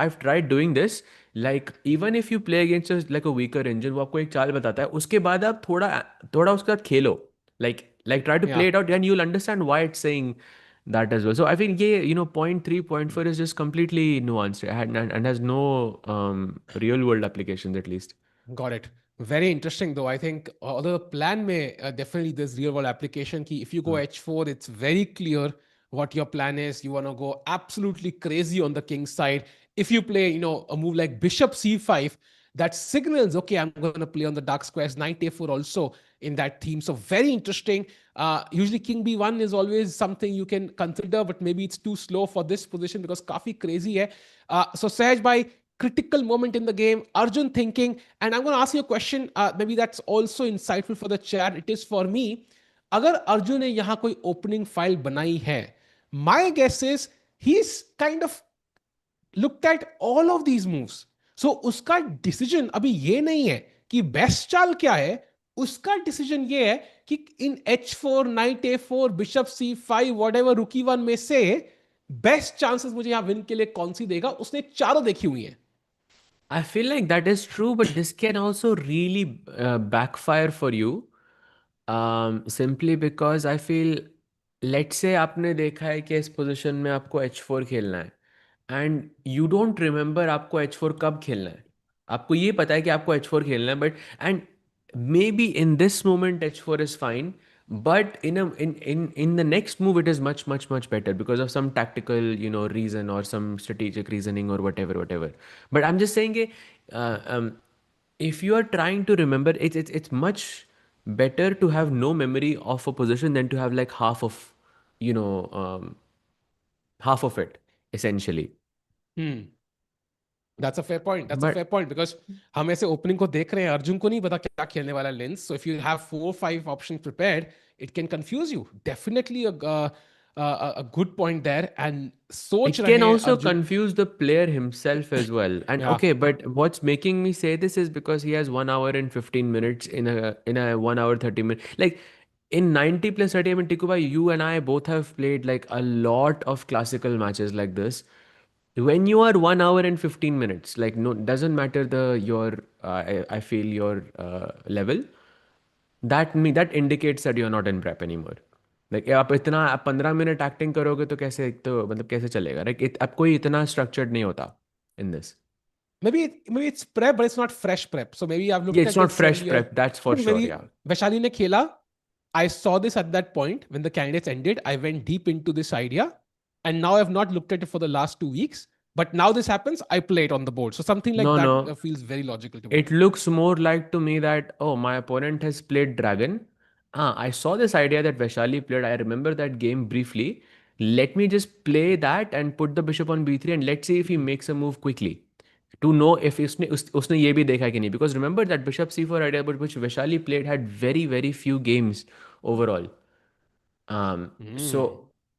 I've tried doing this. Like even if you play against like a weaker engine, वो आपको एक चाल बताता है. उसके बाद आप थोड़ा थोड़ा उसके साथ खेलो. Like try to Yeah. play it out, and you'll understand why it's saying that as well. So I think yeah, point 3, point 4 is just completely nuanced and has no real world applications at least. Got it. Very interesting though. I think although the plan may definitely this real world application key. If you go Hmm. h4, it's very clear what your plan is. You want to go absolutely crazy on the king side. If you play, a move like bishop c5, that signals okay, I'm going to play on the dark squares. Knight a4 also. in that theme. So very interesting. Usually king b1 is always something you can consider, but maybe it's too slow for this position because काफी crazy hai. So Sahaj bhai, critical moment in the game, Arjun thinking, and I'm going to ask you a question. Maybe that's also insightful for the chat. It is for me. अगर अर्जुन ने यहां कोई opening file बनाई है, my guess is he's kind of looked at all of these moves. So उसका decision अभी ये नहीं है कि बेस्ट चाल क्या है, उसका डिसीजन ये है कि इन H4, night A4, bishop C5, whatever रुकी वन में से बेस्ट चांसेस मुझे यहां विन के लिए कौन सी देगा, उसने चारों देखी हुई हैं. I feel like that is true, but this can also really backfire for you. Simply because I feel, let's say आपने देखा है कि इस पोजीशन में आपको H4 खेलना है, एंड यू डोंट रिमेंबर आपको H4 कब खेलना है. आपको ये पता है कि आपको H4 खेलना है, but and may be in this moment H4 is fine, but in the next move it is much better because of some tactical, reason, or some strategic reasoning, or whatever. But I'm just saying, uh, um, if you are trying to remember, it's much better to have no memory of a position than to have like you know half of it, essentially. That's a fair point. That's a fair But point because हम ऐसे opening को देख रहे हैं, अर्जुन को नहीं पता क्या खेलने वाला lens. So if you have 4 or 5 options prepared, it can confuse you. Definitely a good point there. And सोच it रहे can हैं also Arjun. confuse the player himself as well. And Yeah. okay, but what's making me say this is because he has 1 hour and 15 minutes in a 1 hour 30 minutes. Like in 90 plus 30, I mean, Tikuba, you and I both have played like a lot of classical matches like this. When you are 1 hour and 15 minutes, like, no, doesn't matter I feel your level, that indicates that you're not in prep anymore. Like आप 15 minute acting करोगे तो कैसे, तो मतलब कैसे चलेगा. Like अब कोई इतना स्ट्रक्चर्ड नहीं होता in this. Maybe it's prep, but it's not fresh prep. So maybe I've Yeah, looked it's at not this fresh earlier. prep, that's for sure. Maybe Yeah. Vaishali ने खेला. I saw this at that point when the candidates ended. I went deep into this idea, and now I've not looked at it for the last 2 weeks. But now this happens, I play it on the board. So something like No, that no. feels very logical to me. It looks more like to me that, oh, my opponent has played dragon. I saw this idea that Vaishali played. I remember that game briefly. Let me just play that and put the bishop on b3, and let's see if he makes a move quickly. To know if उसने ये भी देखा कि नहीं. Because remember that bishop c4 idea, but which Vaishali played, had very few games overall. So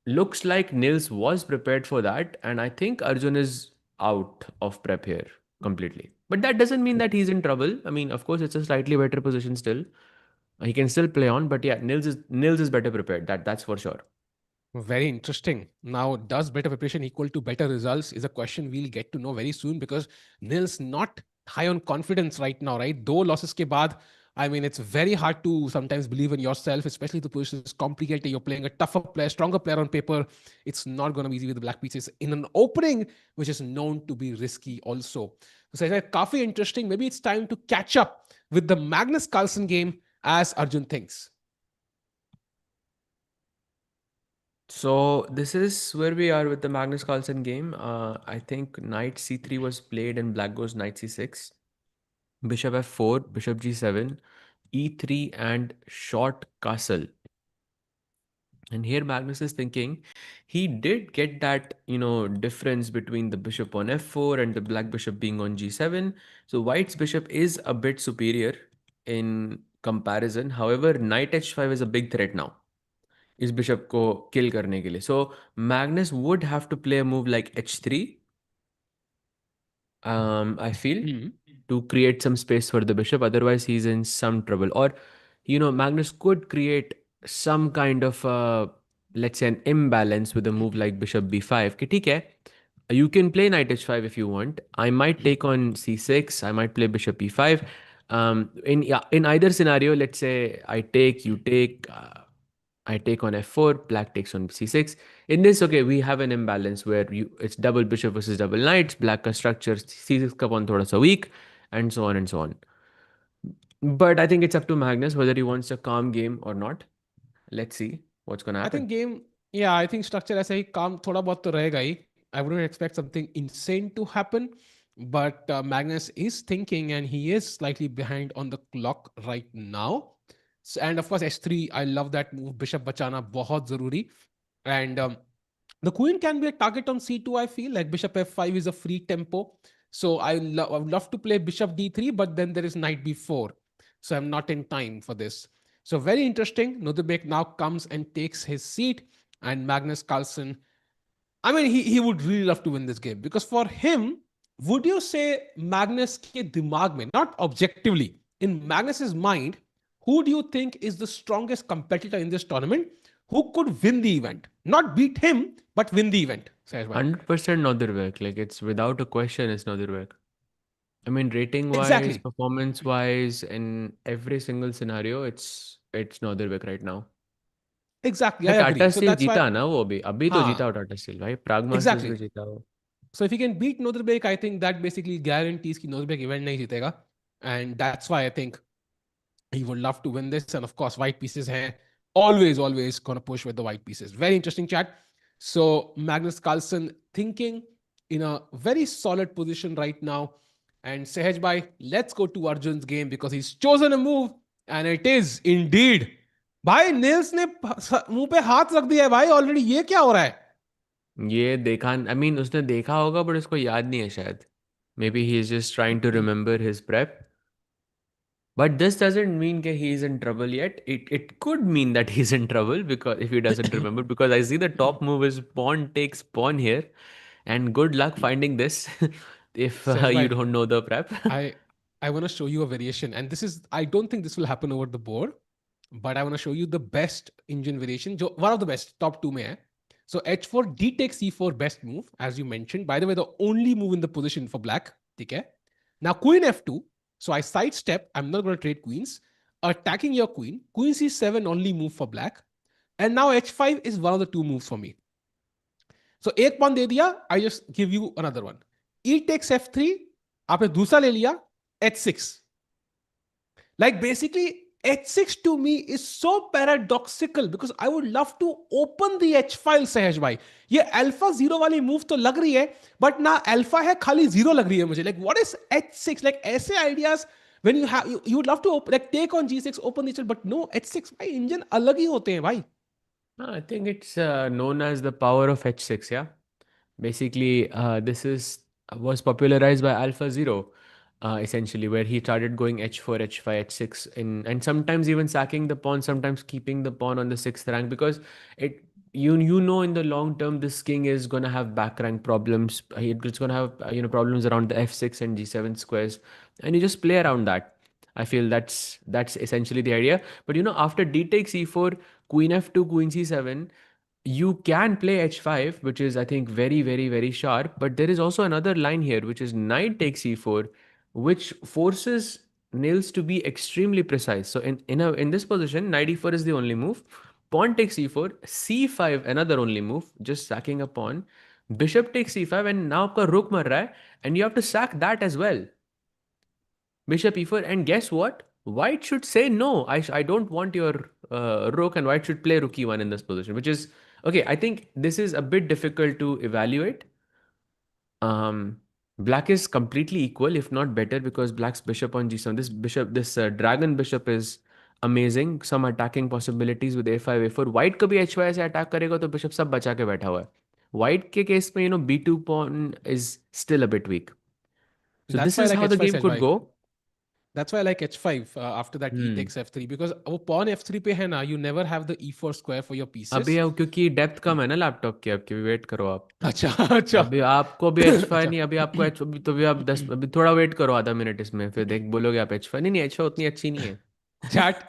looks like Nils was prepared for that, and I think Arjun is out of prep here completely. But that doesn't mean that he's in trouble. I mean, of course, it's a slightly better position still. He can still play on, but yeah, Nils is better prepared. That's for sure. Very interesting. Now, does better preparation equal to better results is a question we'll get to know very soon because Nils not high on confidence right now, right? Though losses ke baad, I mean, it's very hard to sometimes believe in yourself, especially the position is complicated. You're playing a tougher player, stronger player on paper. It's not going to be easy with the black pieces in an opening, which is known to be risky also. So it's काफी interesting. Maybe it's time to catch up with the Magnus Carlsen game as Arjun thinks. So this is where we are with the Magnus Carlsen game. I think knight c3 was played and black goes knight c6. Bishop f4, bishop g7, e3, and short castle. And here Magnus is thinking he did get that, difference between the bishop on f4 and the black bishop being on g7. So white's bishop is a bit superior in comparison. However, knight h5 is a big threat now. इस bishop को kill करने के लिए. So Magnus would have to play a move like h3. I feel, to create some space for the bishop. Otherwise, he's in some trouble. Or, Magnus could create some kind of, let's say, an imbalance with a move like bishop b5. कि ठीक है, you can play knight h5 if you want. I might take on c6. I might play bishop e5. In either scenario, let's say I take, you take. I take on f4, black takes on c6. In this, okay, we have an imbalance where it's double bishop versus double knights, black का structure c6 का pawn थोड़ा सा weak, and so on and so on. But I think it's up to Magnus whether he wants a calm game or not. Let's see what's gonna I happen. think game, yeah, I think structure ऐसे ही काम थोड़ा बहुत तो रहेगा ही. I wouldn't expect something insane to happen, but Magnus is thinking and he is slightly behind on the clock right now. And of course, h3, I love that move. Bishop bachana, bahut zaruri. And the queen can be a target on c2, I feel. Like bishop f5 is a free tempo. So I would love to play bishop d3, but then there is knight b4. So I'm not in time for this. So very interesting. Nodirbek now comes and takes his seat, and Magnus Carlsen, I mean, he would really love to win this game because for him, would you say Magnus ke dimag mein, not objectively, in Magnus's mind, who do you think is the strongest competitor in this tournament? Who could win the event? Not beat him, but win the event, Sahaj bhai. 100% Nodirbek. Like it's without a question, it's Nodirbek. I mean, rating wise, Exactly. performance wise, in every single scenario, it's Nodirbek right now. Exactly. भाई I Tata agree. So steel that's जीता why, ना वो अभी तो जीता ha, हो Tata steel भाई प्राग masters भी exactly. जीता हो. So if he can beat Nodirbek, I think that basically guarantees कि Nodirbek event नहीं जीतेगा. And that's why I think he would love to win this. And of course, white pieces hai. Always gonna push with the white pieces. Very interesting chat. So Magnus Carlsen thinking in a very solid position right now. And Sehaj bhai, let's go to Arjun's game because he's chosen a move, and it is indeed. भाई Nils ने मुंह पे हाथ रख दिया है भाई already. ये क्या हो रहा है? ये देखा आई मीन उसने देखा होगा बट उसको याद नहीं है शायद. Maybe he is just trying to remember his prep. But this doesn't mean that he is in trouble yet. It could mean that he's in trouble because if he doesn't remember, because I see the top move is pawn takes pawn here, and good luck finding this if Sehaj you bhai, don't know the prep. I I want to show you a variation, and this is, I don't think this will happen over the board, but I want to show you the best Indian variation. One of the best, top two mein hai. So h4, d takes e4, best move as you mentioned. By the way, the only move in the position for black. Okay. Now queen f2. So I sidestep. I'm not going to trade queens. Attacking your queen. Queen c7, only move for black. And now h5 is one of the two moves for me. So एक pawn दे दिया. I just give you another one. E takes f3. आपने दूसरा ले लिया. h6. Like basically, h6 to me is so paradoxical because I would love to open the h file, Sahaj bhai. ये alpha zero वाली move तो लग रही है, but ना alpha है, खाली zero लग रही है मुझे. Like what is h6? Like ऐसे ideas when you would love to open, like take on g6, open the h, but no, h6 भाई इंजन अलग ही होते हैं भाई. I think it's known as the power of h6. Yeah. Basically, this is was popularized by Alpha Zero, essentially, where he started going h4, h5, h6, and sometimes even sacking the pawn, sometimes keeping the pawn on the sixth rank because it you know in the long term this king is gonna have back rank problems. It's gonna have problems around the f6 and g7 squares, and you just play around that. I feel that's essentially the idea. But after d takes e4, queen f2, queen c7, you can play h5, which is I think very very very sharp, but there is also another line here which is knight takes e4, which forces Nils to be extremely precise. So in this position, knight e4 is the only move, pawn takes e4, c5 another only move, just sacking a pawn, bishop takes c5, and now आपका rook मर रहा है, and you have to sack that as well. Bishop e4, and guess what? White should say no. I don't want your rook, and white should play rook e1 in this position, which is okay. I think this is a bit difficult to evaluate. Black is completely equal, if not better, because black's bishop on g7. This dragon bishop is amazing. Some attacking possibilities with a5, a4. White कभी h5 से attack करेगा तो bishop सब बचा के बैठा हुआ है. White के case में b2 pawn is still a bit weak. So That's this why I is like how the h5, game Sahaj could bhai. go. That's why I like h5 after that e Hmm. takes f3 because वो pawn f3 पे है ना, you never have the e4 square for your अभी pieces. अब क्योंकि depth कम है ना laptop की, आपकी वेट करो आप. अच्छा अच्छा. अभी आपको भी एच फाइव अच्छा. नहीं, अभी आपको एच तो भी आप 10 अभी थोड़ा वेट करो आधा मिनट इसमें, फिर देख बोलोगे आप एच फाइव. नहीं नहीं, एच फाइव उतनी अच्छी नहीं है. Chat.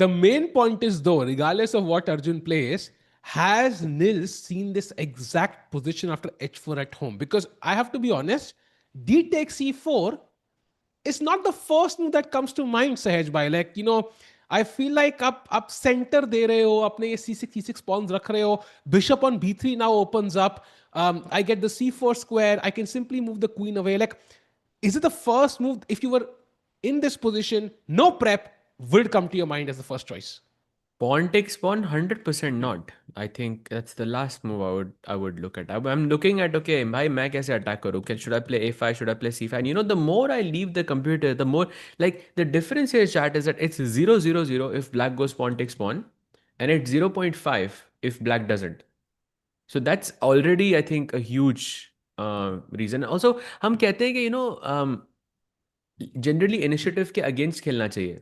The main point is though, regardless of what Arjun plays, has Nils seen this exact position after h4 at home? Because I have to be honest, d takes e4 is not the first move that comes to mind, Sahaj bhai. Like, I feel like up center de rahe ho, apne ye c6, c6 pawns rakh rahe ho. Bishop on b3 now opens up. I get the c4 square. I can simply move the queen away. Like, is it the first move? If you were in this position, no prep, would come to your mind as the first choice? Pawn takes pawn, 100% not. I think that's the last move I would look at. I'm looking at, okay, भाई मैं कैसे attack करूँ? Should I play a5? Should I play c5? And the more I leave the computer, the more, like, the difference here, chat, is that it's 0 0 0 if black goes pawn takes pawn, and it's 0.5 if black doesn't. So that's already, I think, a huge reason. Also, हम कहते हैं कि generally initiative के against खेलना चाहिए.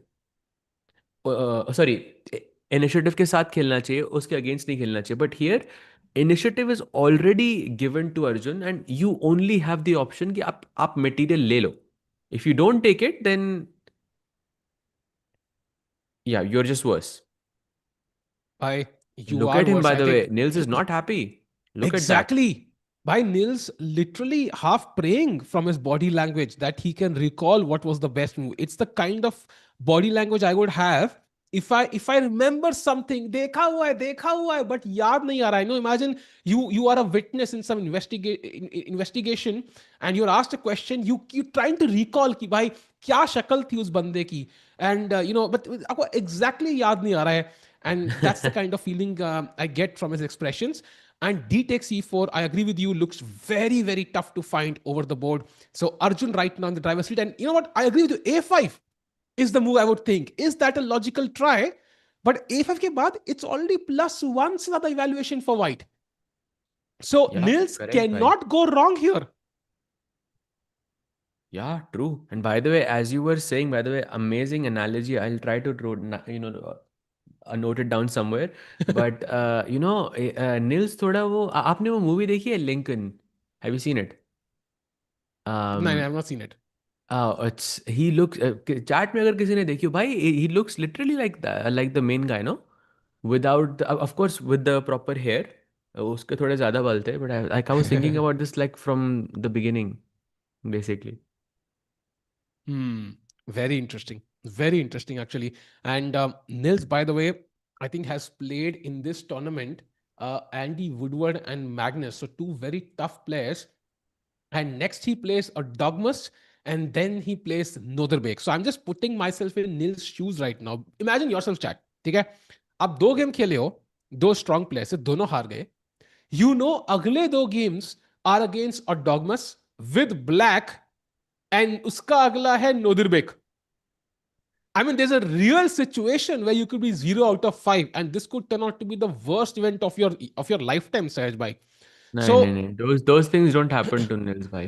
Sorry, initiative के साथ खेलना चाहिए, उसके अगेंस्ट नहीं खेलना चाहिए. But here initiative is already given to Arjun, and you only have the option कि आप मटेरियल ले लो. If you don't take it, then yeah you are just worse. You look are at him, worse, by I the way, think. Nils is not happy. Look at that. Exactly. By Nils literally half praying from his body language that he can recall what was the best move. It's the kind of body language I would have if I remember something. देखा हुआ है, but याद नहीं आ रहा. I know. Imagine you are a witness in some investigation, and you're asked a question. You trying to recall कि भाई क्या शक्ल थी उस बंदे की, and but आपको exactly याद नहीं आ रहा है. And that's the kind of feeling I get from his expressions. And D takes E4, I agree with you, looks very, very tough to find over the board. So Arjun right now in the driver's seat. And you know what? I agree with you. A5 is the move I would think. Is that a logical try? But A5 ke baad, it's already +1 se zyada evaluation for white. So या Nils correct भाई. cannot go wrong here. Yeah, true. And by the way, as you were saying, by the way, amazing analogy. I'll try to note it down somewhere. But Nils थोड़ा वो आपने वो movie देखी है, Lincoln? Have you seen it? No, I Um, have not seen it. it's he looks, chat में अगर किसी ने देखी हो भाई, he looks literally like the main guy, no? Without of course with the proper hair. उसके थोड़े ज़्यादा बाल थे, but I was thinking about this like from the beginning, basically. Hmm. Very interesting. Very interesting, actually. And Nils, by the way, I think has played in this tournament Andy Woodward and Magnus. So, two very tough players. And next, he plays Erdogmus, and then he plays Nodirbek. So, I'm just putting myself in Nils' shoes right now. Imagine yourself, chat. ठीक है आप दो game खेले हो दो strong player से दोनों हार गए अगले दो games are against Erdogmus with black and uska agla hai Nodirbek. I mean, there's a real situation where you could be 0 out of 5, and this could turn out to be the worst event of your lifetime, Sahaj bhai. नहीं नहीं So, नहीं, those things don't happen to Nils भाई.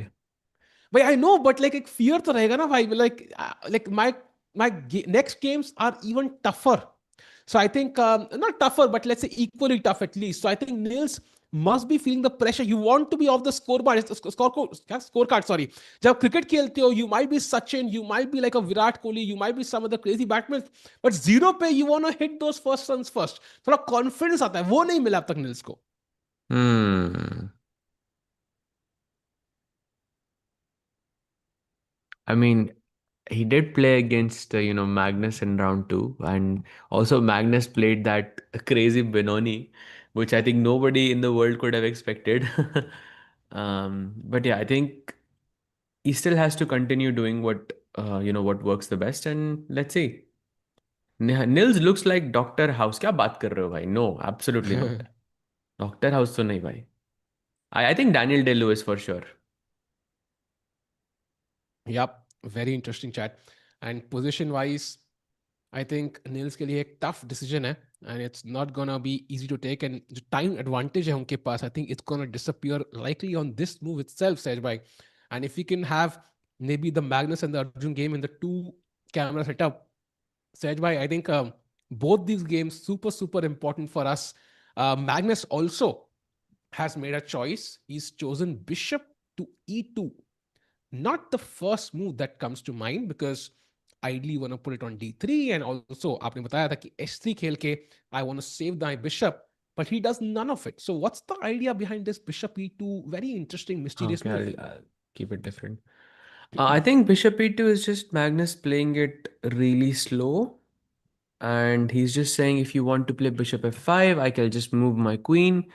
but I know, but like एक fear तो रहेगा ना भाई. Like my next games are even tougher. So I think not tougher, but let's say equally tough at least. So I think Nils must be feeling the pressure. You want to be off the scoreboard, scorecard. Sorry. जब cricket खेलते हो, you might be Sachin, you might be like a Virat Kohli, you might be some other crazy batsman, but zero पे you want to hit those first runs first. थोड़ा confidence आता है, वो नहीं मिला अब तक Nils को. Hmm. I mean, he did play against Magnus in round two, and also Magnus played that crazy Benoni, which I think nobody in the world could have expected. But yeah, I think he still has to continue doing what works the best, and let's see. Nils looks like Doctor House. क्या बात कर रहे हो भाई? No, absolutely not. Doctor House तो नहीं भाई. I think Daniel Day-Lewis for sure. Yep, very interesting chat. And position wise, I think Nils के लिए एक tough decision है, and it's not gonna be easy to take. And the time advantage है उनके पास, I think it's gonna disappear likely on this move itself, Sej bhai. And if we can have maybe the Magnus and the Arjun game in the two camera setup, Sej bhai, I think both these games super important for us. Magnus also has made a choice. He's chosen bishop to e2, not the first move that comes to mind because ideally you want to put it on d3, and also आपने बताया था कि h3 खेल के I want to save my bishop, but he does none of it. So what's the idea behind this bishop e2? Very interesting, mysterious Okay, move. I'll keep it different. I think Bishop E2 is just Magnus playing it really slow. And he's just saying, if you want to play Bishop F5, I can just move my queen.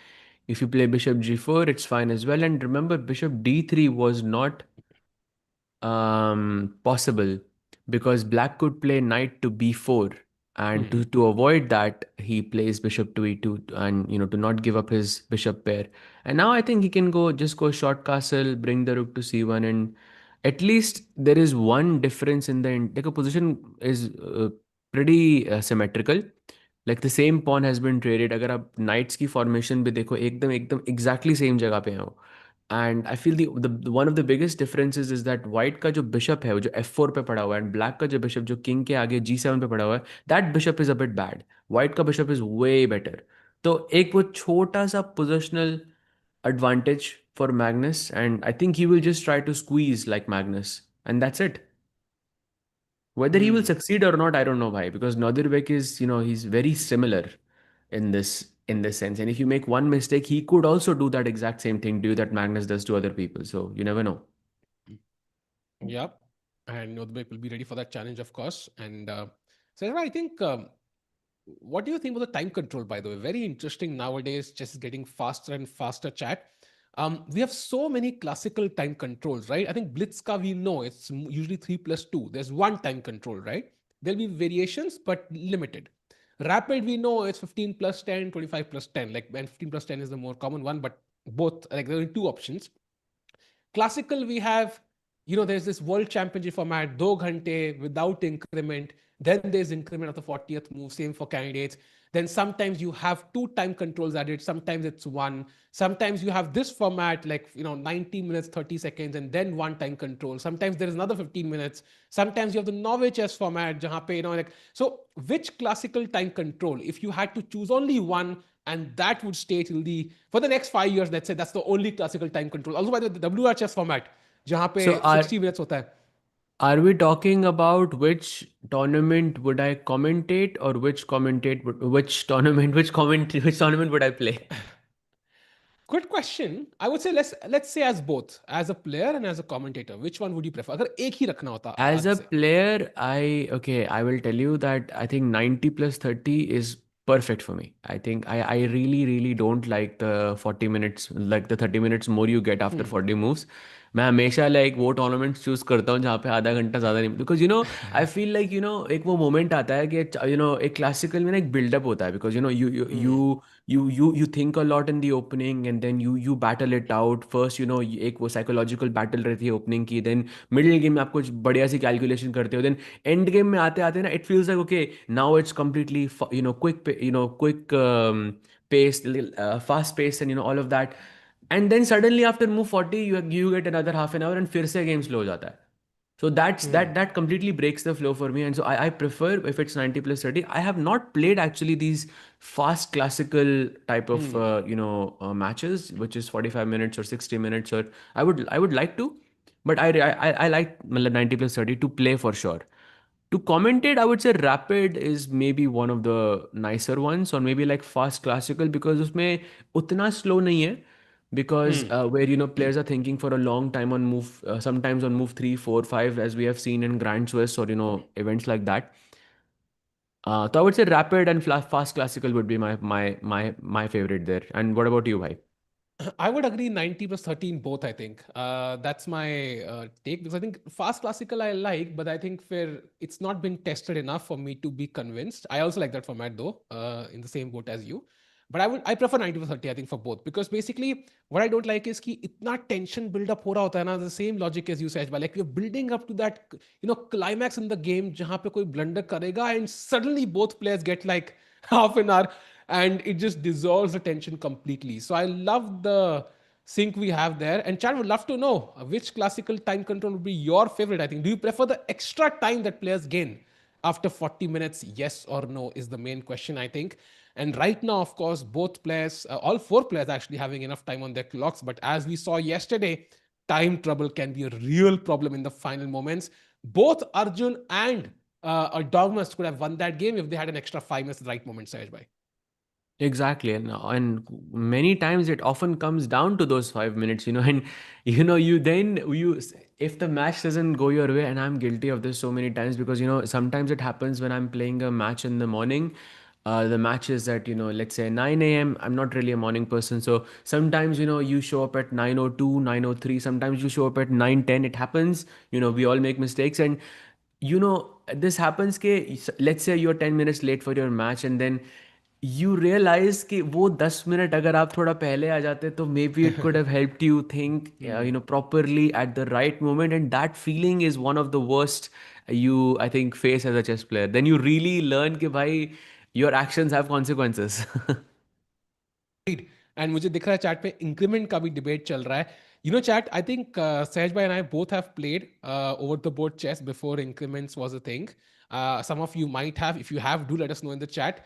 If you play Bishop G4, it's fine as well. And remember, Bishop D3 was not possible because Black could play knight to B4. and Hmm. to avoid that, he plays bishop to e2, and to not give up his bishop pair. And now I think he can go short castle, bring the rook to c1, and at least there is one difference in the position is pretty symmetrical. Like the same pawn has been traded. अगर आप knights की formation भी देखो, एकदम एकदम exactly same जगह पे हैं वो. And I feel the one of the biggest differences is that white का जो bishop है वो जो f4 पे पड़ा हुआ है, and black का जो bishop जो king के आगे g7 पे पड़ा हुआ है, that bishop is a bit bad. White का bishop is way better. तो एक वो छोटा सा positional advantage for Magnus, and I think he will just try to squeeze like Magnus, and that's it. Whether he will Hmm. succeed or not, I don't know, bhai, because Nodirbek is, he's very similar in this sense. And if you make one mistake, he could also do that exact same thing to you that Magnus does to other people. So you never know. Yep. And Nodirbek will be ready for that challenge, of course. And so I think, what do you think about the time control, by the way? Very interesting nowadays, chess is getting faster and faster, chat. We have so many classical time controls, right? I think Blitzka, we know it's usually 3 plus 2. There's one time control, right? There'll be variations, but limited. Rapid, we know it's 15 plus 10, 25 plus 10. Like, and 15 plus 10 is the more common one, but both, like, there are two options. Classical, we have, there's this world championship format, 2 ghante without increment. Then there's increment of the 40th move, same for candidates. Then sometimes you have two time controls added, sometimes it's one. Sometimes you have this format, like, 90 minutes, 30 seconds, and then one time control. Sometimes there is another 15 minutes. Sometimes you have the Norway chess format, jahan pe, like, so which classical time control, if you had to choose only one, and that would stay till the for the next 5 years, let's say that's the only classical time control. Also, by the WRHS format, जहाँ पे So 60 minutes होता है. are we talking about which tournament would I commentate, or which tournament which tournament would I play? Good question. I would say let's say as both, as a player and as a commentator, which one would you prefer? अगर एक ही रखना होता As आज a से. player, I will tell you that I think 90 plus 30 is perfect for me. I really, really don't like the 40 minutes, like the 30 minutes more you get after 40 moves. मैं हमेशा like वो tournaments choose करता हूँ जहाँ पे आधा घंटा ज़्यादा नहीं, because I feel like एक वो moment आता है कि एक classical में ना एक build up होता है, because Hmm. you think a lot in the opening, and then you battle it out first. एक वो psychological battle रहती है opening की, then मिडिल गेम में आप कुछ बढ़िया सी कैलकुलेशन करते हो, देन एंड गेम में आते आते ना it feels like okay, now it's completely quick pace, fast pace, and all of that. And then suddenly after move 40, you get another half an hour, and फिर से game slow हो जाता है. So Hmm. that completely breaks the flow for me. And so I prefer if it's 90 plus 30. I have not played actually these fast classical type of Hmm. matches, which is 45 minutes or 60 minutes, or I would like to, but I like मतलब 90 plus 30 to play for sure. To commentate, I would say Rapid is maybe one of the nicer ones, or maybe like Fast Classical, because उसमें उतना slow नहीं है, because Hmm. where players are thinking for a long time on move, sometimes on move 3, 4, 5, as we have seen in Grand Swiss, or events like that. So I would say Rapid and Fast Classical would be my favorite there. And what about you, bhai? I would agree 90 plus 13 both, I think. That's my take, because I think fast classical I like, but I think it's not been tested enough for me to be convinced. I also like that format though, in the same boat as you. But I prefer 90 plus 30, I think, for both. Because basically what I don't like is कि इतना tension build up हो रहा होता है ना, the same logic as you said, but like we're building up to that, climax in the game जहाँ पे कोई blunder करेगा, and suddenly both players get like half an hour, and it just dissolves the tension completely. So I love the sync we have there. And Chad would love to know which classical time control would be your favorite. I think. Do you prefer the extra time that players gain after 40 minutes? Yes or no is the main question, I think. And right now, of course, both players, all four players, actually having enough time on their clocks. But as we saw yesterday, time trouble can be a real problem in the final moments. Both Arjun and Erdogmus could have won that game if they had an extra 5 minutes at the right moment, Sahaj bhai. Exactly, and many times it often comes down to those 5 minutes, and if the match doesn't go your way, and I'm guilty of this so many times, because sometimes it happens when I'm playing a match in the morning. The match is at let's say 9 a.m. I'm not really a morning person, so sometimes you show up at 9:02, 9:03. Sometimes you show up at 9:10. It happens. We all make mistakes, and you know, this happens कि let's say you're 10 minutes late for your match, and then you realize कि वो 10 minute अगर आप थोड़ा पहले आ जाते तो maybe it could have helped you think you know, properly at the right moment, and that feeling is one of the worst you, I think, face as a chess player. Then you really learn कि भाई your actions have consequences. And मुझे दिख रहा है chat पे increment का भी debate चल रहा है. चैट, आई थिंक सहज भाई and I both have played over the board chess before increments was a thing. Some of you might have. If you have, do let us know in the chat.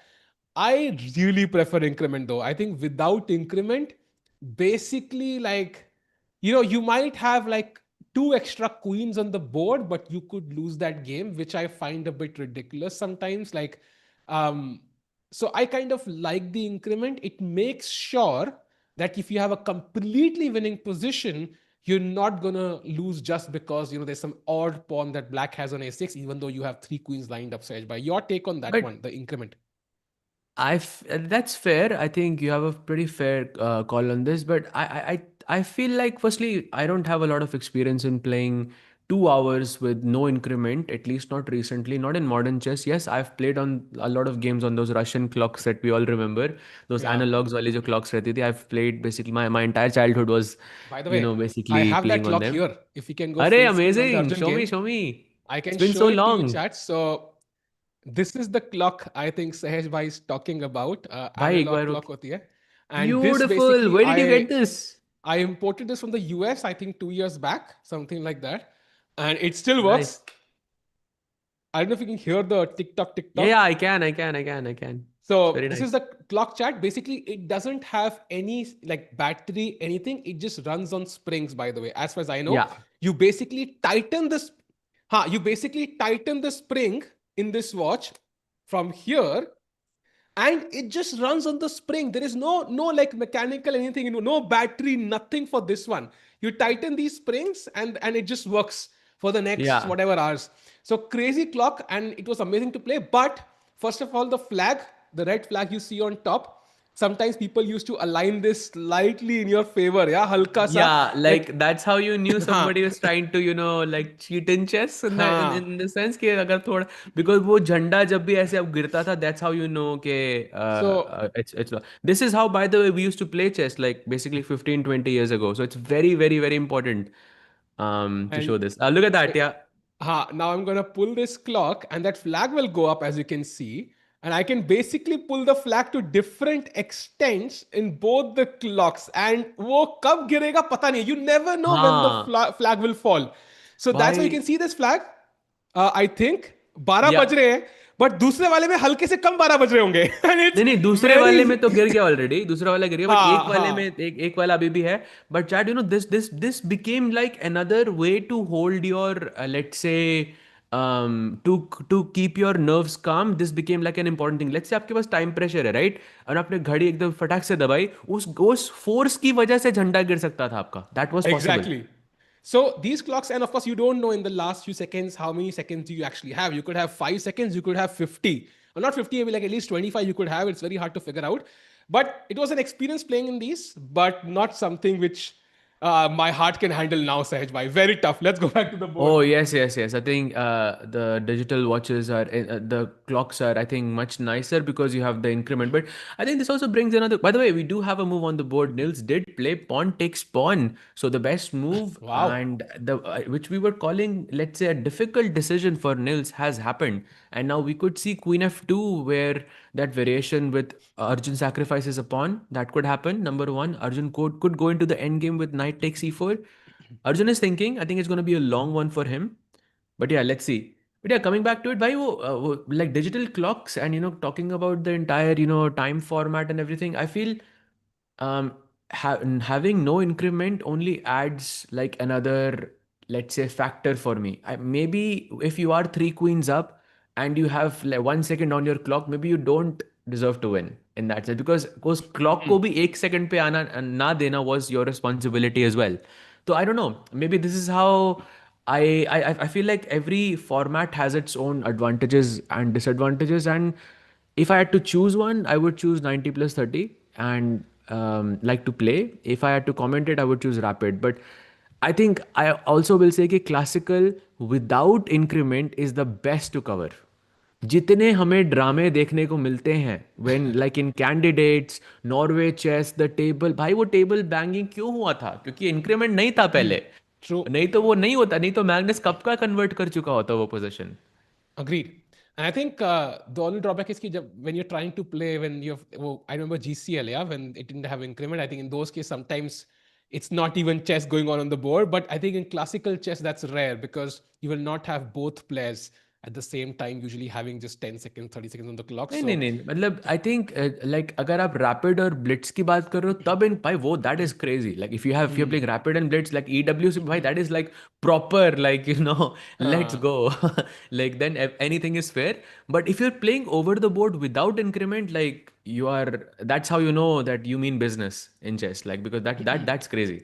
I really prefer increment though. I think without increment, basically, like, you might have like two extra queens on the board, but you could lose that game, which I find a bit ridiculous sometimes. Like, um, so I kind of like the increment. It makes sure that if you have a completely winning position, you're not gonna lose just because there's some odd pawn that black has on a6, even though you have three queens lined up. Sage, by your take on that But one, the increment. that's fair. I think you have a pretty fair call on this, but I feel like, firstly, I don't have a lot of experience in playing 2 hours with no increment, at least not recently, not in modern chess. Yes, I've played on a lot of games on those Russian clocks that we all remember, those Yeah. analogs wale jo clocks rehti thi. I've played basically my entire childhood was, By the you way, know, I basically have that playing on clock them. here. If we can go Arey, full screen on the amazing! Arjun Show me, game, show me. I It's can been show so it to you, long. chat. So this is the clock I think Sahej bhai is talking about. Bhai, ek Analog baar clock okay. hoti hai. And this Beautiful. basically Where did you get this? I imported this from the US, I think 2 years back, something like that. And it still Nice. works. I don't know if you can hear the tick tock, tick Yeah, yeah, tock. I can. It's So very this is nice. the clock chat. Basically, it doesn't have any like battery, anything. It just runs on springs, by the way. As far as I know, Yeah. you basically tighten this. You basically tighten the spring in this watch from here, and it just runs on the spring. There is no like mechanical anything, no battery, nothing for this one. You tighten these springs, and it just works for the next Yeah. whatever hours. So crazy clock, and it was amazing to play. But first of all, the flag, the red flag you see on top, sometimes people used to align this slightly in your favor. Yeah, halka sa, Yeah, like, like that's how you knew ha, somebody was trying to, you know, like cheat in chess in that ha. in the sense कि अगर थोड़ा, because वो झंडा जब भी ऐसे अब गिरता था, that's how you know कि So it's this is how, by the way, we used to play chess like basically 15-20 years ago. So it's very, very, very important to and show this. Look at so that, yeah. now I'm gonna pull this clock, and that flag will go up, as you can see. And I can basically pull the flag to different extents in both the clocks. And wo kab girega pata nahi. You never know when the हाँ flag will fall. So that's why you भाई can see this flag. I think 12 या बज रहे हैं, but दूसरे वाले में हल्के से कम 12 बज रहे होंगे. And it's नहीं नहीं, दूसरे very वाले में तो गिर गया ऑलरेडी, दूसरा वाला गिर गया, बट एक हाँ वाले में हाँ एक वाला अभी भी है. But chat, you know, this became like another way to hold your, let's say, to to keep your nerves calm. This became like an important thing. Let's say आपके पास टाइम प्रेशर है, राइट, और आपने घड़ी एकदम फटाक से दबाई, उस फोर्स की वजह से झंडा गिर सकता था आपका. That was possible. exactly. So these clocks, and of course, you don't know in the last few seconds how many seconds do you actually have. You could have 5 seconds, you could have 50, or not 50, maybe like at least 25. You could have. It's very hard to figure out. But it was an experience playing in these, but not something which my heart can handle now, Sahaj bhai. Very tough. Let's go back to the board. Oh, yes, yes, yes. I think the digital watches are, the clocks are, I think, much nicer because you have the increment. But I think this also brings another. By the way, we do have a move on the board. Nils did play pawn takes pawn. So the best move, Wow. and the which we were calling, let's say, a difficult decision for Nils has happened. And now we could see Queen F2, where that variation with Arjun sacrifices a pawn, that could happen. Number one, Arjun could go into the end game with knight takes e4. Arjun is thinking, I think it's going to be a long one for him. But yeah, let's see. But yeah, coming back to it, like digital clocks and, you know, talking about the entire, you know, time format and everything, I feel having no increment only adds like another, let's say, factor for me. Maybe if you are three queens up and you have like 1 second on your clock, maybe you don't deserve to win in that sense, because clock ko bhi 1 second pe आना ना देना was your responsibility as well. So I don't know. Maybe this is how I feel like every format has its own advantages and disadvantages, and if I had to choose one, I would choose 90 plus 30 and like to play. If I had to comment it, I would choose rapid. But I think I also will say कि classical without increment is the best to cover. जितने हमें ड्रामे देखने को मिलते हैं when like in candidates, Norway chess, the table, भाई वो टेबल बैंगिंग क्यों हुआ था? क्योंकि इंक्रीमेंट नहीं था पहले। True. नहीं तो वो नहीं होता, नहीं तो मैग्नस कब का कन्वर्ट कर चुका होता वो position. Agreed. And I think the only drawback is that when you're trying to play, when you have, well, I remember GCL, yeah, when it didn't have increment, I think in those cases, sometimes it's not even chess going on the board. But I think in classical chess, that's rare because you will not have both players at the same time, usually having just 10 seconds, 30 seconds on the clock. नहीं नहीं So, नहीं, मतलब I think like अगर आप rapid और Blitz की बात कर रहे हो तब इन भाई वो that is crazy, like if you playing rapid and blitz like ईडब्ल्यू से भाई that is like proper, like let's uh, go like then anything is fair. But if you are playing over the board without increment, like you are, that's how you know that you mean business in chess, like because that's crazy.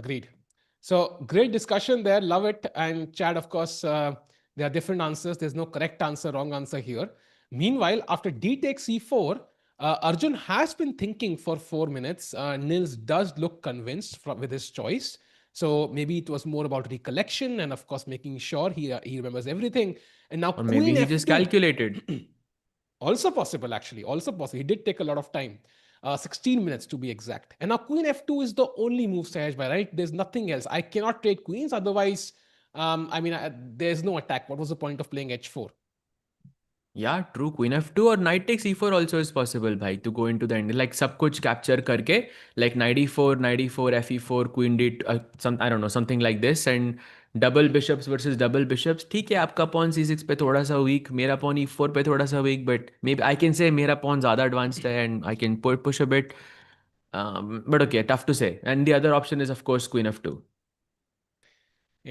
agreed. So great discussion there. Love it. And Chad, of course, there are different answers. There's no correct answer, wrong answer here. Meanwhile, after D takes C4, Arjun has been thinking for 4 minutes. Nils does look convinced with his choice. So maybe it was more about recollection and, of course, making sure he remembers everything. And now और may be Queen he just F2. Calculated. Also possible, actually. Also possible. He did take a lot of time. 16 minutes to be exact. And now Queen F2 is the only move, Sahaj, right? There's nothing else. I cannot trade queens. Otherwise, there's no attack. What was the point of playing H4? Yeah true, queen F two और knight take C four also is possible भाई to go in to the end, like सब कुछ capture करके, like knight E four F E four queen D, some I don't know something like this, and double bishops versus double bishops. ठीक है, आपका pawn C six पे थोड़ा सा week, मेरा पॉन ई फोर पे थोड़ा सा weak, but maybe I can say मेरा पॉन ज़्यादा एडवांस्ड है and I can push a bit, but okay tough to say, and the other option is of course queen F two.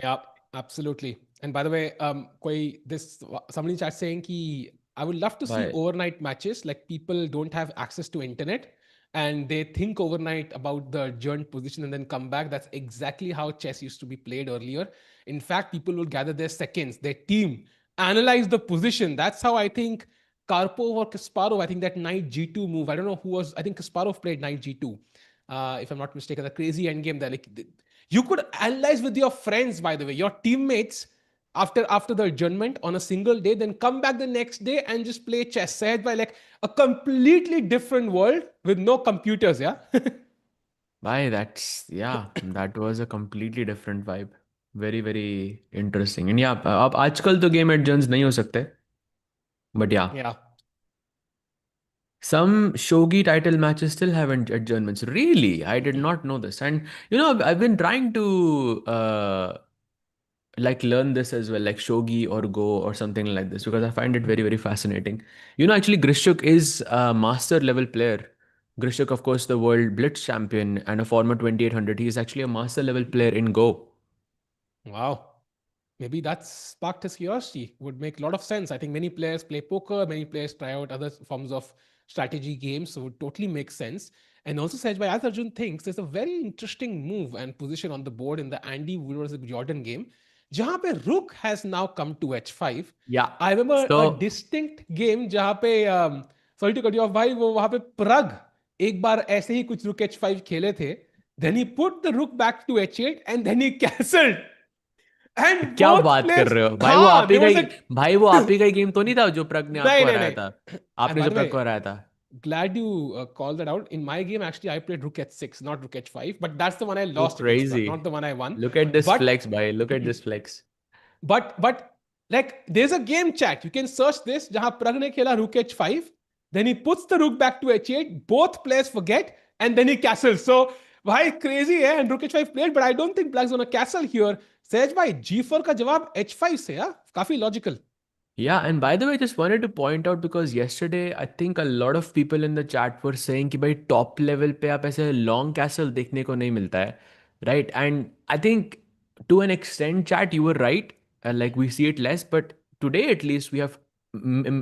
Yeah, absolutely. And by the way, somebody in chat saying ki I would love to see भाई overnight matches. Like people don't have access to internet and they think overnight about the adjourned position and then come back. That's exactly how chess used to be played earlier. In fact, people will gather their seconds, their team, analyze the position. That's how I think Karpov or Kasparov, I think that knight G2 move. I don't know who was, I think Kasparov played knight G2. If I'm not mistaken, the crazy endgame there. Like you could analyze with your friends, by the way, your teammates after the adjournment on a single day, then come back the next day and just play chess. Said by like a completely different world with no computers, yeah. भाई that's या that was a completely different vibe, very very interesting. And या अब आजकल तो game एडजन्स नहीं हो सकते, but या Yeah. some shogi title matches still have adjournments. Really, I did not know this. And I've been trying to like learn this as well, like shogi or go or something like this, because I find it very very fascinating. Actually Grishuk is a master level player. Grishuk, of course, the world blitz champion and a former 2800. He is actually a master level player in go. Wow. Maybe that sparked his curiosity. Would make a lot of sense. I think many players play poker, many players try out other forms of strategy games, so it would totally make sense. And also, Sajbhai, as Arjun thinks, there's a very interesting move and position on the board in the Andy Woodward versus Jordan game, जहाँ पे Rook has now come to H5. Yeah. I remember a So distinct game जहाँ पे sorry to cut you off भाई, वो वहाँ पे Prag एक बार ऐसे ही कुछ Rook H5 खेले थे. Then he put the Rook back to H8 and then he castled. And क्या both बात कर players, रहे हो भाई? वो हाँ, आप ही there का was ही, a भाई वो आप ही का ही गेम तो नहीं था जो प्रग ने नहीं आपको नहीं हराया नहीं. था? And आपने by जो the प्रग को way, हराया था? glad you called that out. In my game, actually, I played Rook H6, not Rook H5, but that's the one I So lost against Prag, crazy. not the one I won. Look at this But flex, bhai. Look at this flex. but like there's a game chat. You can search this. जहाँ Prag ने खेला Rook H5, then he puts the Rook back to H8. Both players forget, and then he castles. So भाई crazy है, and Rook H5 played, but I don't think Black's gonna castle here. सहज भाई G4 का जवाब H5 से, yeah, काफी logical. Yeah, and by the way, just wanted to point out because yesterday I think a lot of people in the chat were saying कि भाई top level पे आप ऐसे long castle देखने को नहीं मिलता है, right? And I think to an extent, chat, you were right. Like we see it less, but today at least we have,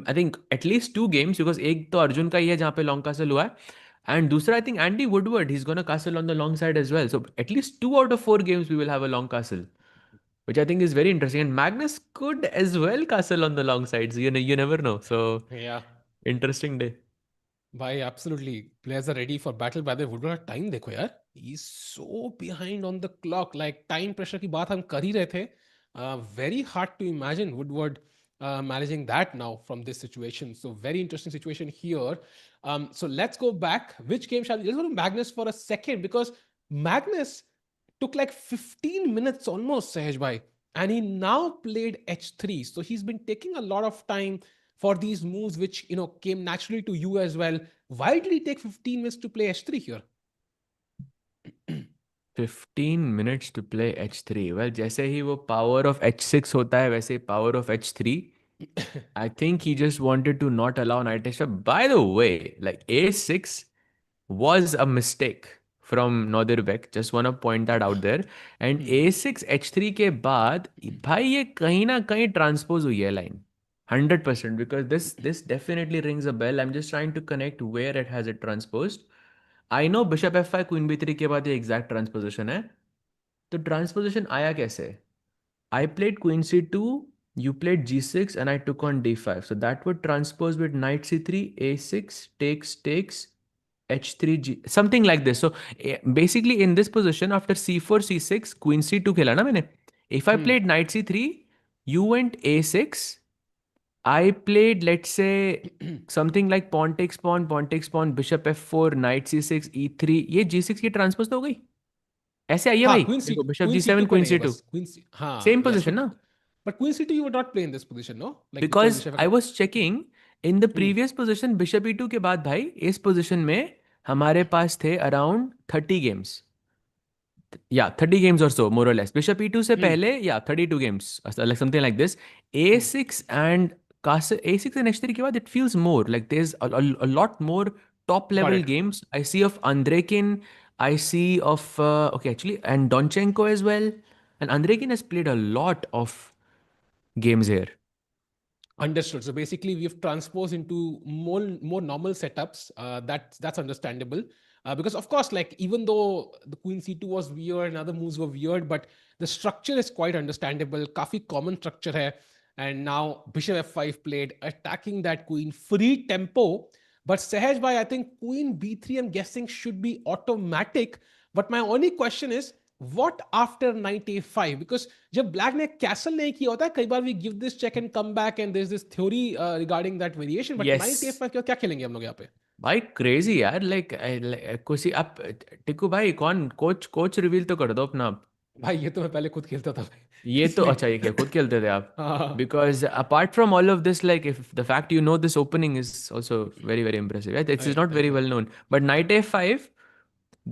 I think at least two games, because एक तो अर्जुन का ही है जहाँ पे long castle हुआ है, and दूसरा I think Andy Woodward, he's gonna castle on the long side as well. So at least 2 out of 4 games we will have a long castle, which I think is very interesting. And Magnus could as well castle on the long sides. You never know. So Yeah. interesting day. भाई absolutely players are ready for battle. By the way Woodward time देखो यार, He's so behind on the clock. Like time pressure की बात हम कर ही रहे थे. Very hard to imagine Woodward managing that now from this situation. So very interesting situation here. So let's go back. Which game shall we? Let's go to Magnus for a second because Magnus took like 15 minutes almost, Sahej bhai, and he now played h3. So he's been taking a lot of time for these moves, which came naturally to you as well. Why did he take 15 minutes to play h3 here? 15 minutes to play h3. Well, जैसे ही वो power of h6 होता है वैसे ही power of h3. I think he just wanted to not allow knight h5. By the way, like a6 was a mistake from Nodirbek. Just want to point that out there. And Hmm. a6 h3 के बाद भाई ये कहीं ना कहीं transpose हुई है line. 100% because this definitely rings a bell. I'm just trying to connect where it has it transposed. I know bishop f5 queen b3 के बाद ये exact transposition है. तो ट्रांसपोजिशन आया कैसे? I played queen c2, you played g6, and I took on d5. So that would transpose with knight c3, a6, takes, h3, something like this. So basically in this position, after c4, c6, queen c2 खेला ना मैंने. If I Hmm. played knight c3, you went a6. I played, let's say, something like pawn takes pawn, bishop f4, knight c6, e3. ये g6 की transpose तो हो गई. ऐसे आइए हाँ, भाई, क्वीन सी देखो bishop queen C to g7, पे queen नहीं है c2. बस क्वीन सी. हाँ Same यस, position ना. but queen c2 you would not play in this position, no? Like because Because bishop. I was checking in the Hmm. previous position bishop e2 के बाद भाई इस position में हमारे पास थे around 30 games. Yeah, 30 games or so, more or less. Bishop e2 से Hmm. पहले, yeah, 32 games, like something like this. Hmm. A6 and castle, A6 and h3 के बाद it feels more like there's a lot more top Got level it. games. I see of Andrekin, I see of okay actually, and Donchenko as well. And Andrekin has played a lot of games here. Understood. So basically, we've transposed into more normal setups. That's understandable. Because of course, like even though the queen c2 was weird and other moves were weird, but the structure is quite understandable. काफी common structure hai. And now bishop f5 played, attacking that queen, free tempo. But Sahaj bhai, I think queen b3, I'm guessing, should be automatic. But my only question is, what after knight a5? Because जब black ने castle नहीं किया होता है कई बार we give this check and come back and there is this theory regarding that variation, but knight Yes. F क्या क्या खेलेंगे हम लोग यहाँ पे? भाई क्रेजी यार लाइक कुछ आप टिकू भाई कौन कोच कोच रिवील तो कर दो अपना आप. भाई ये तो मैं पहले खुद खेलता था भाई. ये तो इसलिए अच्छा ये क्या खुद खेलते थे आप. हाँ. Because apart from all of this, like if the fact you know this opening is also very very impressive. Right? It's not very well known. But knight a5,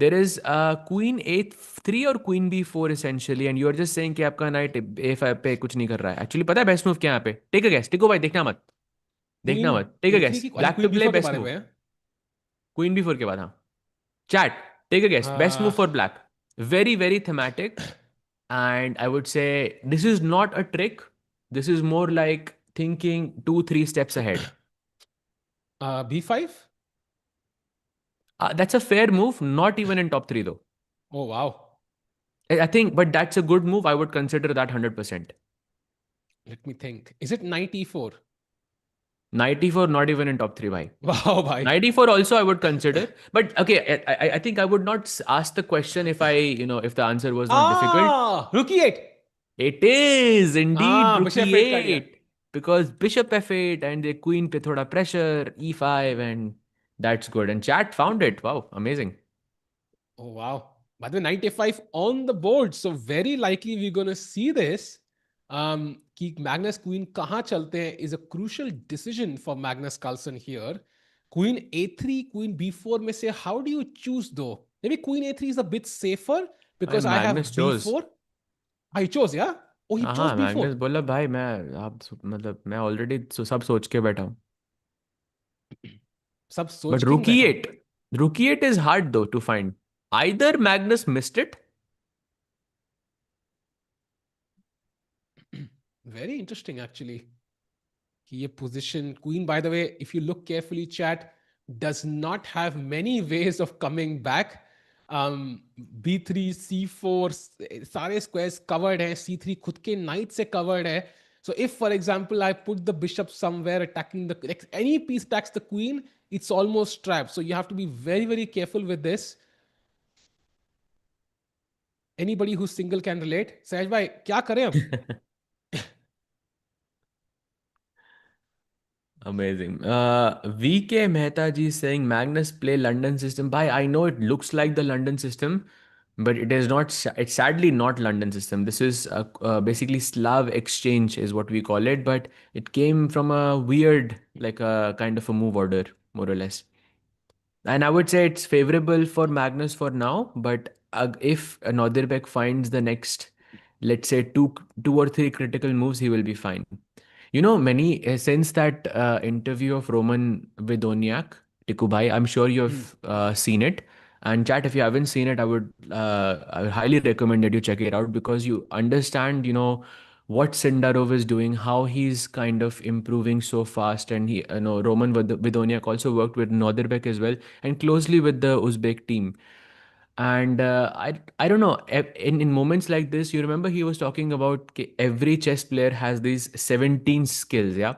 there is queen a3 or queen b4 essentially, and you are just saying कि आपका knight a5 पे कुछ नहीं कर रहा है. Actually पता है best move क्या है यहाँ पे? Take a guess. टिको भाई देखना मत. देखना क्वीन मत. Take a a3 guess. की अच्छा Black queen to play b4 के best बारे move. में है. Queen b4 के बाद हाँ. Chat, take a guess. Best move Uh, for black. Very, very thematic. And I would say this is not a trick. This is more like thinking 2, 3 steps ahead. b5. That's a fair move, not even in top three though. Oh wow. I think, but that's a good move. I would consider that 100%. Let me think. Is it knight e4? 94, not even in top three, bhai. Wow भाई. 94 also I would consider. But okay, I think I would not ask the question if if the answer was not difficult. Rookie 8. It is indeed Bishop rookie 8 कर दिया. 8 because bishop f8 and the queen pe thoda pressure e5 and that's good and chat found it. Wow, amazing. Oh wow. By the way, knight a5 on the board. So very likely we're gonna see this. कि Magnus Queen कहाँ चलते हैं is a crucial decision for Magnus Carlsen here. Queen a3, Queen b4 में से how do you choose though? Maybe Queen a3 is a bit safer भाई because I have Magnus chose. b4. Oh, he chose, yeah? Oh, he chose हाँ b4. Magnus बोला भाई मैं आप मतलब मैं ऑलरेडी सब सोच के बैठा हूँ. सब But सोच के rookie 8 is hard though to find. Either Magnus missed it. very interesting actually. कि ये position queen, by the way, if you look carefully chat, does not have many ways of coming back. b3 c4 सारे squares covered है, c3 खुद के knight से covered है. So if for example I put the bishop somewhere attacking the like, any piece attacks the queen, it's almost trapped. So you have to be very very careful with this. Anybody who's single can relate. सहज भाई क्या करें अब? Amazing. VK Mehta ji is saying Magnus play London system. Bhai, I know it looks like the London system, but it is not. It's sadly not London system. This is basically Slav exchange is what we call it, but it came from a weird, like a kind of a move order, more or less. And I would say it's favorable for Magnus for now, but if Nodirbek finds the next, let's say two or three critical moves, he will be fine. You know, many since that interview of Roman with Oniak, Tikubai, I'm sure Hmm. you've seen it. And chat, if you haven't seen it, I would highly recommend that you check it out because you understand, what Sindarov is doing, how he's kind of improving so fast. And Roman Vidoniak also worked with Nodirbek as well and closely with the Uzbek team. And I don't know, in moments like this, you remember he was talking about every chess player has these 17 skills, yeah?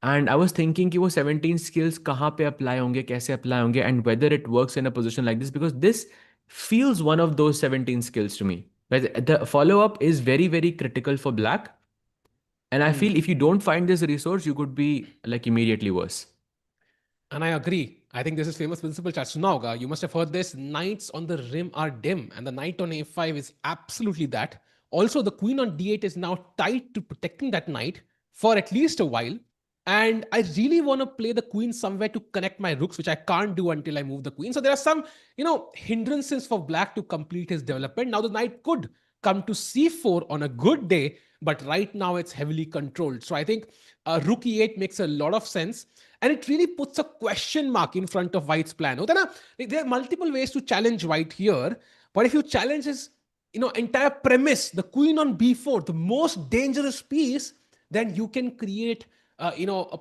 And I was thinking कि वो 17 skills कहाँ पे apply होंगे, कैसे apply होंगे, and whether it works in a position like this, because this feels one of those 17 skills to me. But the follow-up is very, very critical for black. And I Hmm. feel if you don't find this resource, you could be like immediately worse. And I agree. I think this is famous principle chat. Sunauga, you must have heard this. Knights on the rim are dim, and the knight on a5 is absolutely that. Also, the queen on d8 is now tied to protecting that knight for at least a while. And I really want to play the queen somewhere to connect my rooks, which I can't do until I move the queen. So there are some, hindrances for black to complete his development. Now the knight could come to c4 on a good day, but right now it's heavily controlled. So I think rook e8 makes a lot of sense, and it really puts a question mark in front of white's plan. होता है ना? Like, there are multiple ways to challenge white here, but if you challenge his entire premise, the queen on b4, the most dangerous piece, then you can create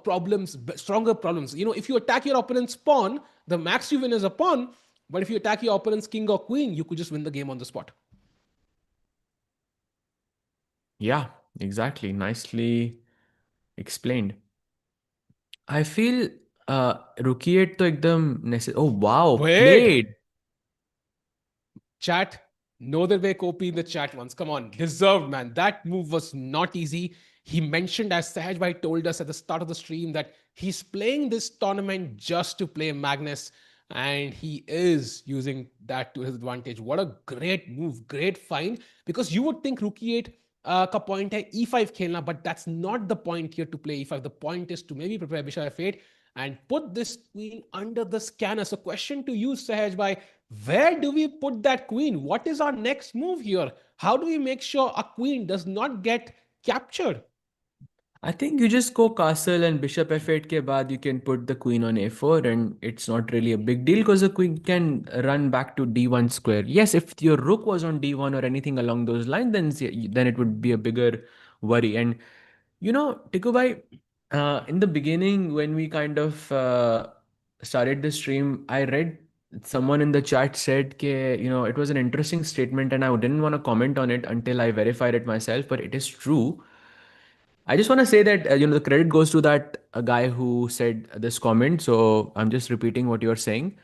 problems, stronger problems. If you attack your opponent's pawn, the max you win is a pawn, but if you attack your opponent's king or queen, you could just win the game on the spot. Yeah, exactly. Nicely explained. I feel Rukiet तो एकदम necessary. Oh wow, Wait, played. chat. Nodirbek OP in the chat once. Come on. Deserved, man. That move was not easy. He mentioned, as Sahaj Bhai told us at the start of the stream, that he's playing this tournament just to play Magnus, and he is using that to his advantage. What a great move. Great find. Because you would think Rook E8 का point है e5 खेलना, but that's not the point here to play e5. The point is to maybe prepare bishop f8 and put this queen under the scanner. So question to you, Sahaj Bhai, where do we put that queen? What is our next move here? How do we make sure a queen does not get captured? I think you just go castle and bishop f8 ke baad you can put the queen on a4 and it's not really a big deal because the queen can run back to d1 square. Yes, if your rook was on d1 or anything along those lines, then it would be a bigger worry. And Tikubai, in the beginning when we kind of started the stream, I read someone in the chat said ke, it was an interesting statement and I didn't want to comment on it until I verified it myself, but it is true. I just want to say that the credit goes to that guy who said this comment. So I'm just repeating what you're saying.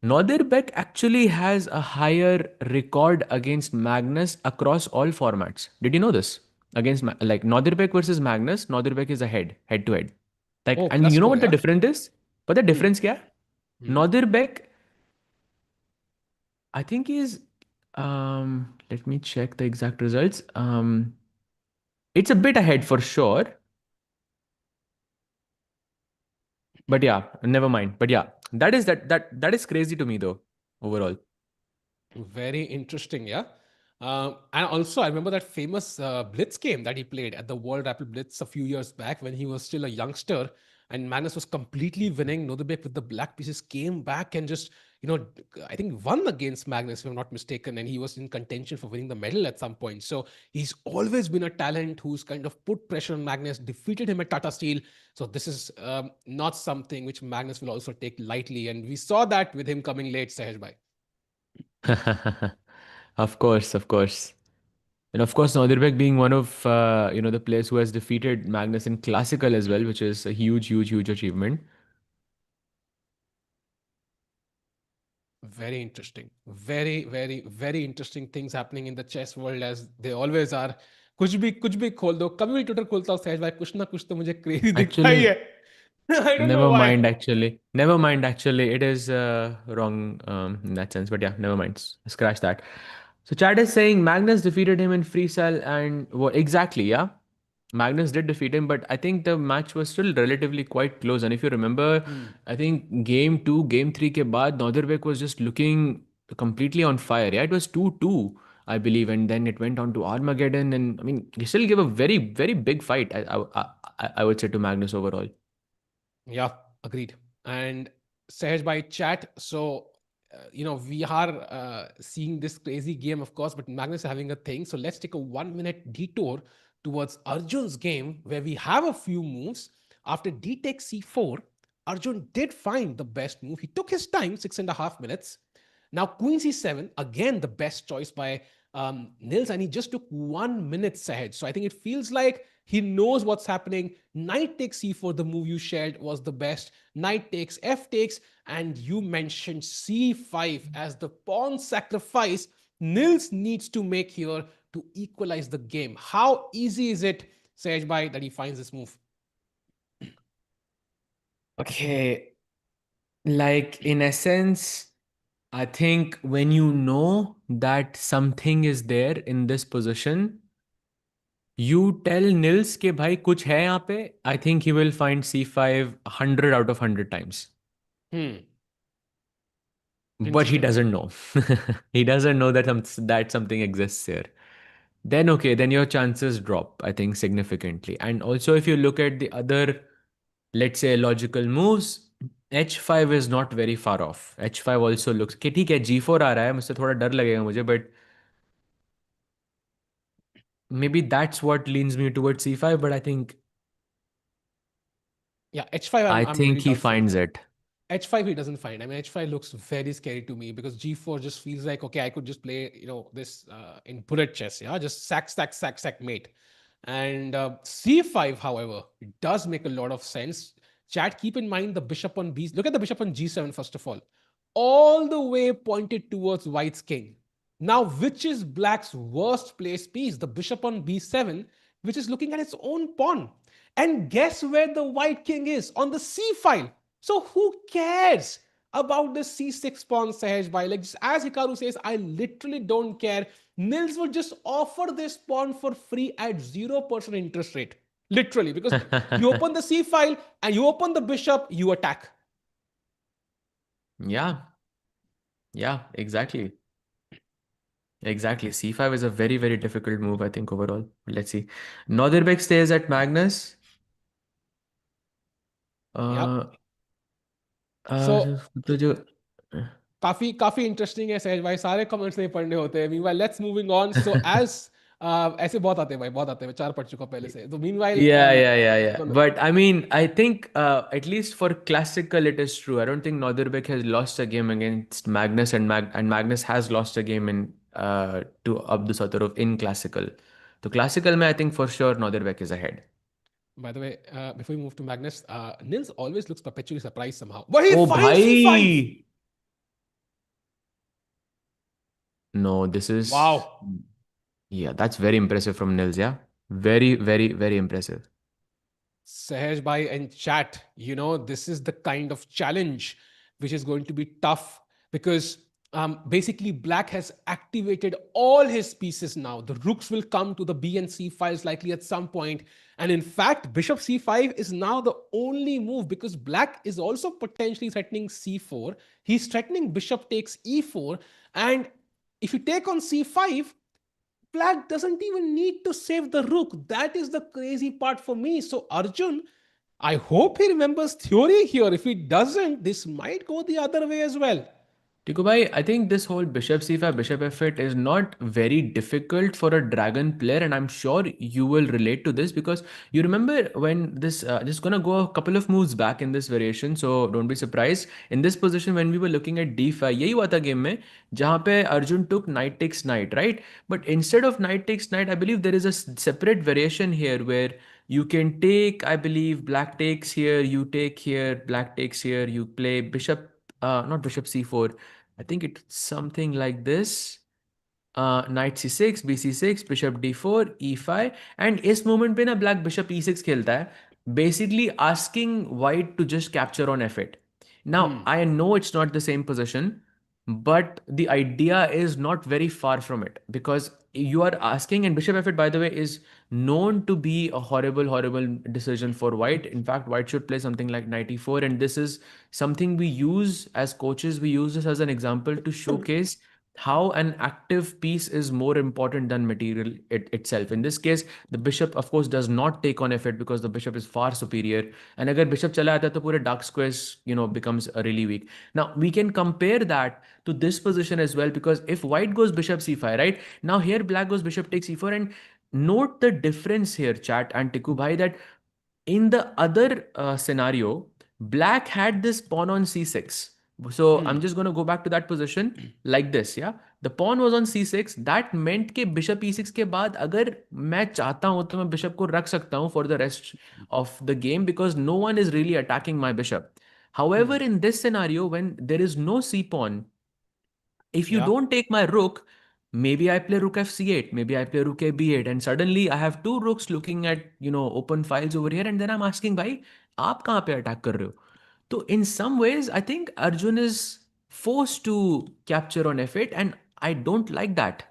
Nodirbek actually has a higher record against Magnus across all formats. Did you know this? Against like Nodirbek versus Magnus, Nodirbek is ahead, head to head. Like, Oh, and plus you know four, what the yeah? difference is? But the Hmm. difference, kya? Hmm. Nodirbek, I think is, let me check the exact results. It's a bit ahead for sure. But yeah, never mind. But yeah, that is crazy to me though, overall. Very interesting, yeah. And also, I remember that famous Blitz game that he played at the World Rapid Blitz a few years back when he was still a youngster, and Magnus was completely winning. Nodebek with the black pieces came back and just, I think won against Magnus, if I'm not mistaken, and he was in contention for winning the medal at some point. So he's always been a talent who's kind of put pressure on Magnus, defeated him at Tata Steel. So this is not something which Magnus will also take lightly, and we saw that with him coming late, Sahaj Bhai. Of course, of course. And of course, Nodirbek being one of the players who has defeated Magnus in classical as well, which is a huge, huge, huge achievement. Very interesting. Very, very, very interesting things happening in the chess world as they always are. कुछ भी खोल दो, कभी भी Twitter खोलता हूँ सहज भाई, कुछ ना कुछ तो मुझे क्रेजी दिखता ही है. Actually, I don't know never why. mind. Actually, never mind. Actually, it is wrong in that sense. But yeah, never mind. Scratch that. So Chad is saying Magnus defeated him in free cell, and what exactly? Yeah, Magnus did defeat him, but I think the match was still relatively quite close. And if you remember, Hmm. I think game two, game three ke baad, Nodirbek was just looking completely on fire. Yeah, it was 2-2, I believe, and then it went on to Armageddon. And I mean, he still gave a very, very big fight. I would say to Magnus overall. Yeah, agreed. And Sahaj by chat. So, we are seeing this crazy game, of course, but Magnus is having a thing. So, let's take a 1 minute detour towards Arjun's game where we have a few moves. After d takes c4, Arjun did find the best move. He took his time, 6.5 minutes. Now, Queen c7, again, the best choice by Nils, and he just took 1 minute ahead. So I think it feels like he knows what's happening. Knight takes c4, the move you shared was the best. Knight takes, f takes, and you mentioned c5 as the pawn sacrifice Nils needs to make here to equalize the game. How easy is it, Sej Bhai, that he finds this move? Okay, like in essence, I think when you know that something is there in this position, you tell Nils ke bhai kuch hai yahan pe, I think he will find C5 100 out of 100 times. Hmm, But he interesting. doesn't know. He doesn't know that, that something exists here. Then okay, then your chances drop, I think, significantly. And also if you look at the other, let's say, logical moves, h5 is not very far off. h5 also looks कि ठीक है g4 आ रहा है मुझसे थोड़ा डर लगेगा मुझे, but maybe that's what leans me towards c5. But Yeah, h5, I I'm think very he doubtful. finds it. H5 he doesn't find. I mean, H5 looks very scary to me because G4 just feels like, okay, I could just play, this in bullet chess. Yeah, just sack, sack, sack, sack, mate. And C5, however, it does make a lot of sense. Chat, keep in mind the bishop on B. Look at the bishop on G7, first of all the way pointed towards White's king. Now, which is Black's worst placed piece? The bishop on B7, which is looking at its own pawn. And guess where the White king is? On the C file. So who cares about the C6 pawn, Sahaj Bhai? Like, just as Hikaru says, I literally don't care. Nils would just offer this pawn for free at 0% interest rate. Literally, because you open the C file and you open the bishop, you attack. Yeah, yeah, exactly. Exactly. C5 is a very, very difficult move, I think, overall. Let's see. Nodirbek stays at Magnus. Yep. Uh, So तो जो काफी काफी interesting है सहज भाई, सारे comments नहीं पढ़ने होते हैं. Meanwhile let's moving on. So as ऐसे बहुत आते हैं भाई, बहुत आते हैं, मैं चार पढ़ चुका हूं पहले से. तो meanwhile Yeah. But I mean, I think at least for classical, it is true. I don't think Nodirbek has lost a game against Magnus, and Magnus has lost a game in to Abdusattorov in classical. So classical, mein, I think for sure Nodirbek is ahead. By the way before we move to Magnus, Nils always looks perpetually surprise somehow, but he Oh, finds C5. bhai! No, this wow. is yeah, that's very impressive from Nils. Yeah, very, very, very impressive. Sahaj Bhai and chat, this is the kind of challenge which is going to be tough because basically Black has activated all his pieces now. The rooks will come to the B and C files likely at some point. And in fact, Bishop C5 is now the only move because Black is also potentially threatening C4. He's threatening Bishop takes E4. And if you take on C5, Black doesn't even need to save the rook. That is the crazy part for me. So, Arjun, I hope he remembers theory here. If he doesn't, this might go the other way as well. Tiku bhai, I think this whole bishop c5, bishop f8 is not very difficult for a dragon player, and I'm sure you will relate to this because you remember when this gonna go a couple of moves back in this variation, so don't be surprised. In this position, when we were looking at d5, यही हुआ था game में, जहाँ पे Arjun took knight takes knight, right? But instead of knight takes knight, I believe there is a separate variation here where you can take, I believe, black takes here, you take here, black takes here, you play bishop, not bishop c4. I think it's something like this. Knight c6, bc6, bishop d4, e5, and इस moment पे ना black bishop e6 खेलता है, basically asking white to just capture on f8. Now Hmm. I know it's not the same position, but the idea is not very far from it, because you are asking, and bishop f8, by the way, is known to be a horrible, horrible decision for white. In fact, white should play something like knight e4, and this is something we use as coaches. We use this as an example to showcase how an active piece is more important than material itself. In this case, the bishop, of course, does not take on f8 because the bishop is far superior. And agar bishop chala aata hai, to pure dark squares, becomes really weak. Now, we can compare that to this position as well, because if white goes bishop c5, right? Now here black goes bishop takes e4, and note the difference here, chat and Tiku bhai, that in the other scenario, black had this pawn on c6. So I'm Hmm. just going to go back to that position like this. Yeah, the pawn was on c6. That meant कि bishop e6 के बाद अगर मैं चाहता हूं तो मैं bishop को रख सकता हूं for the rest of the game, because no one is really attacking my bishop. However, Hmm. in this scenario, when there is no c pawn, if you Yeah. don't take my rook, maybe I play rook f c8, maybe I play rook a b8, and suddenly I have two rooks looking at open files over here, and then I'm asking, भाई आप कहाँ पे attack कर रहे हो? So in some ways, I think Arjun is forced to capture on f8, and I don't like that.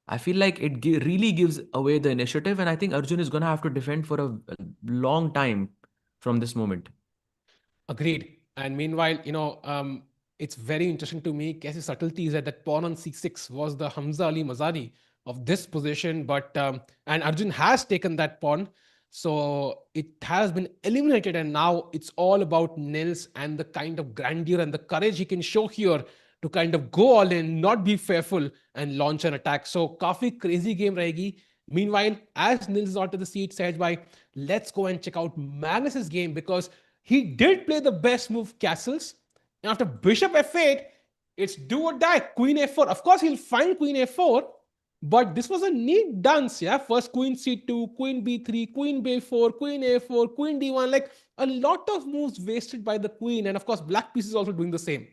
I feel like it really gives away the initiative, and I think Arjun is gonna have to defend for a long time from this moment. Agreed. And meanwhile, it's very interesting to me. Kaisi subtlety is that pawn on c6 was the Hamza Ali Mazari of this position, but and Arjun has taken that pawn, so it has been eliminated, and now it's all about Nils and the kind of grandeur and the courage he can show here to kind of go all in, not be fearful, and launch an attack. So, काफी crazy game रहेगी. Meanwhile, as Nils is onto the seat, said by, let's go and check out Magnus's game because he did play the best move, castles. And after bishop f8, it's do or die. Queen a4. Of course, he'll find queen a4, but this was a neat dance. Yeah, first queen c2, queen b3, queen b4, queen a4, queen d1. Like a lot of moves wasted by the queen, and of course, black piece is also doing the same.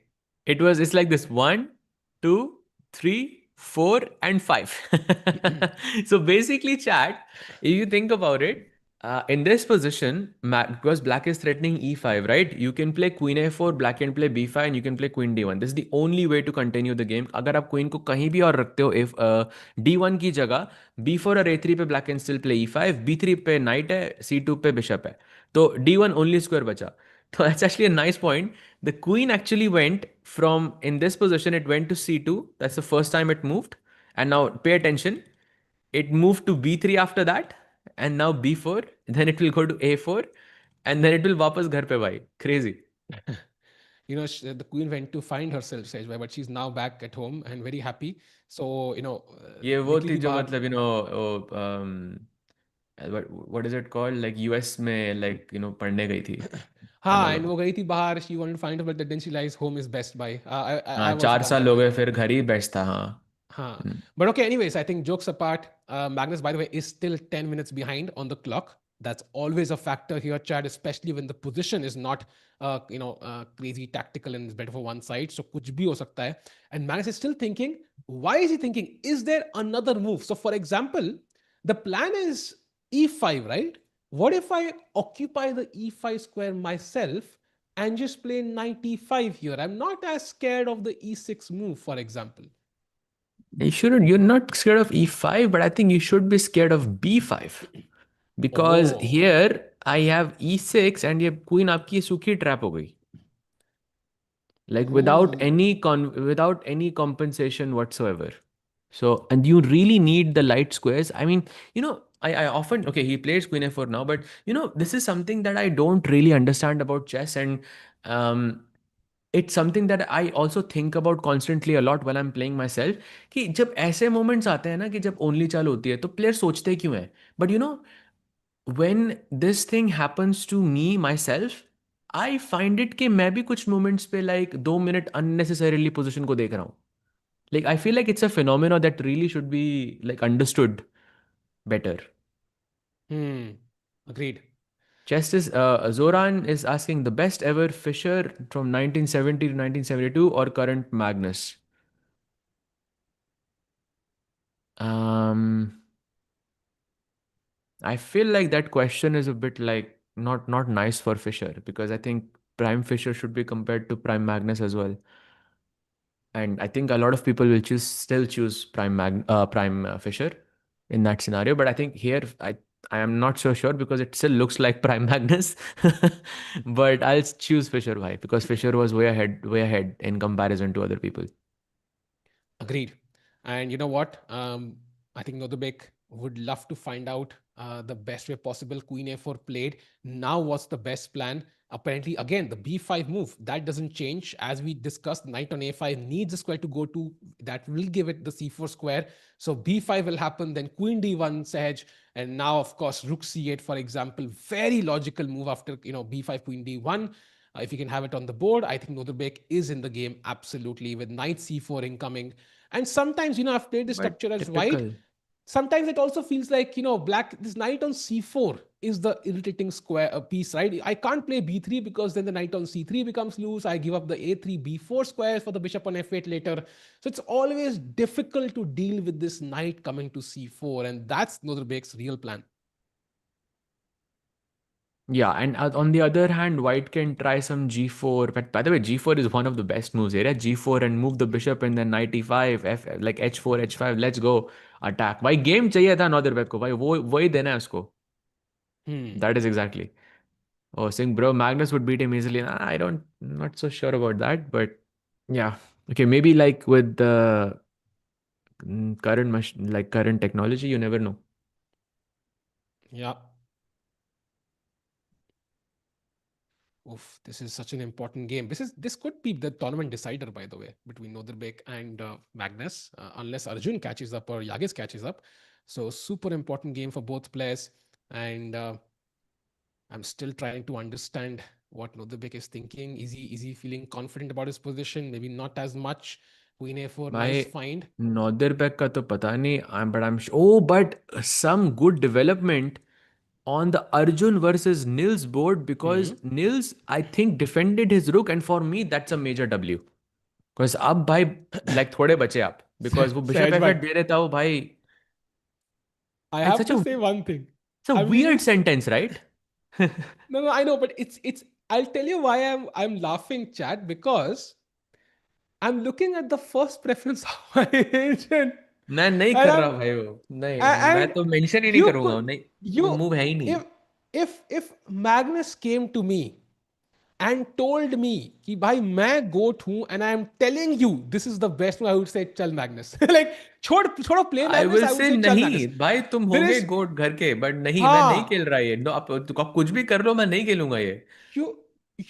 It's like this: one, two, three, four, and five. So basically, chat, if you think about it, in this position, because black is threatening e5, right? You can play queen a4, black can play b5, and you can play queen d1. This is the only way to continue the game. अगर आप queen को कहीं भी और रखते हो, if d1 की जगह b4 और a3 पे black can still play e5, b3 पे knight है, c2 पे bishop है, तो d1 only square बचा. So that's actually a nice point. The queen actually went from, in this position, it went to c2. That's the first time it moved. And now pay attention. It moved to b3 after that. And now b4. Then it will go to a4. And then it will wapas ghar pe bhai. Crazy. The queen went to find herself, Sejbai, but she's now back at home and very happy. So, ये वो निकली थी थी जो बाहर. मतलब what is it called, like US में, like पढ़ने गई थी. I don't हाँ, and know. वो गई थी बाहर. She wanted to find her, but then she realized home is best by. हाँ, I've also चार done साल that हो by. गए फिर घर ही बेस्ट था. हाँ. Huh. Hmm. But okay, anyways, I think jokes apart, Magnus, by the way, is still 10 minutes behind on the clock. That's always a factor here, Chad, especially when the position is not, crazy tactical and is better for one side. So, kuch bhi ho sakta hai. And Magnus is still thinking, why is he thinking? Is there another move? So, for example, the plan is e5, right? What if I occupy the e5 square myself and just play knight e5 here? I'm not as scared of the e6 move, for example. You're not scared of e5, but I think you should be scared of b5. Because Oh. here I have e6, and ये queen आपकी सूखी trap हो गई. Like Ooh. without any compensation whatsoever. So, and you really need the light squares. I mean, I often, okay, he plays queen f4 now, but this is something that I don't really understand about chess, and um, it's something that I also think about constantly a lot while I'm playing myself. कि जब ऐसे moments आते हैं ना कि जब only चाल होती है तो player सोचते क्यों हैं? But when this thing happens to me myself, I find it कि मैं भी कुछ moments पे like 2 minute unnecessarily position को देख रहा हूँ. Like I feel like it's a phenomenon that really should be like understood better. Hmm. Agreed. Zoran is asking the best ever Fischer from 1970 to 1972 or current Magnus. Um, I feel like that question is a bit like not nice for Fischer because I think Prime Fischer should be compared to Prime Magnus as well. And I think a lot of people will still choose Prime Fisher in that scenario. But I think here I am not so sure because it still looks like Prime Magnus. But I'll choose Fisher. Why? Because Fisher was way ahead in comparison to other people. Agreed. And you know what? I think Nodebek would love to find out the best way possible. Queen a4 played. Now, what's the best plan? Apparently, again, the b5 move that doesn't change. As we discussed, knight on a5 needs a square to go to. That will give it the c4 square. So b5 will happen. Then queen d1 Sahaj, and now of course rook c8, for example. Very logical move after b5 queen d1. If you can have it on the board, I think Nodebek is in the game absolutely with knight c4 incoming. And sometimes, I've played the But structure as white. typical. Sometimes it also feels like, black, this knight on c4 is the irritating square piece, right? I can't play b3 because then the knight on c3 becomes loose. I give up the a3, b4 squares for the bishop on f8 later. So it's always difficult to deal with this knight coming to c4. And that's Nodebek's real plan. Yeah, and on the other hand, White can try some g4. But by the way, g4 is one of the best moves here. G4 and move the bishop and then knight e5, like h4, h5. Let's go attack. भाई game चाहिए था नॉदरबैक को भाई वो वही देना है उसको. Hmm. That is exactly. Oh, saying bro, Magnus would beat him easily. I don't, not so sure about that, but yeah. Okay, maybe like with the current technology, you never know. Yeah. Oof, this is such an important game. This could be the tournament decider, by the way, between Nodirbek and Magnus, unless Arjun catches up or Yagiz catches up. So super important game for both players, and I'm still trying to understand what Nodirbek is thinking. Is he feeling confident about his position? Maybe not as much. Queen a4, nice My find. Nodirbek का तो पता नहीं, but I'm sure. Oh, but some good development on the Arjun versus Nils board because Hmm. Nils, I think, defended his rook, and for me, that's a major W. Because अब भाई like थोड़े बचे आप because वो bishop Sahaj bhai, f8 दे रहे था वो भाई I and have to say one thing. it's a I weird mean, sentence, right? no, I know, but it's. I'll tell you why I'm laughing, chat, because I'm looking at the first preference of my agent, मैं नहीं and कर रहा भाई वो नहीं मैं and तो mention ही नहीं you करूंगा could नहीं वो you मूव है ही नहीं if Magnus came to me and told me कि भाई मैं goat हूँ and I am telling you this is the best one, I would say चल Magnus. Like छोड़ो play I Magnus, will I would से say चल नहीं Magnus. भाई तुम There होगे is गोट घर के बट नहीं मैं नहीं हाँ खेल रहा ये नो आप कुछ भी कर लो मैं नहीं खेलूंगा ये you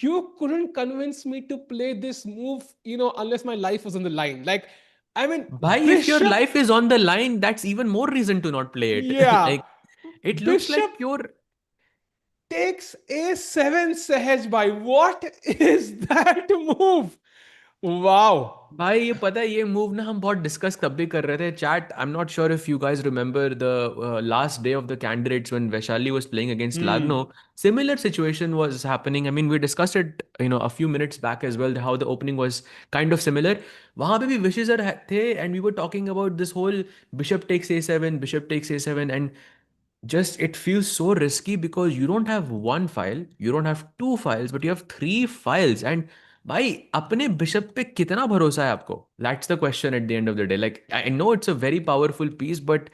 you couldn't convince me to play this move, unless my life was on the line. Like, I mean, भाई if your bishop, life is on the line that's even more reason to not play it yeah, like it looks bishop like pure takes a7 Sahaj by. What is that move? Wow. भाई ये पता है ये move ना हम बहुत discuss तब भी कर रहे थे chat I am not sure if you guys remember the last day of the candidates when Vaishali was playing against Lagno Hmm. similar situation was happening I mean we discussed it a few minutes back as well how the opening was kind of similar वहां पे भी wishes थे and we were talking about this whole bishop takes a7 bishop takes a7 and just it feels so risky because you don't have one file you don't have two files but you have three files and भाई अपने bishop पे कितना भरोसा है आपको that's the question at the end of the day like I know it's a very powerful piece but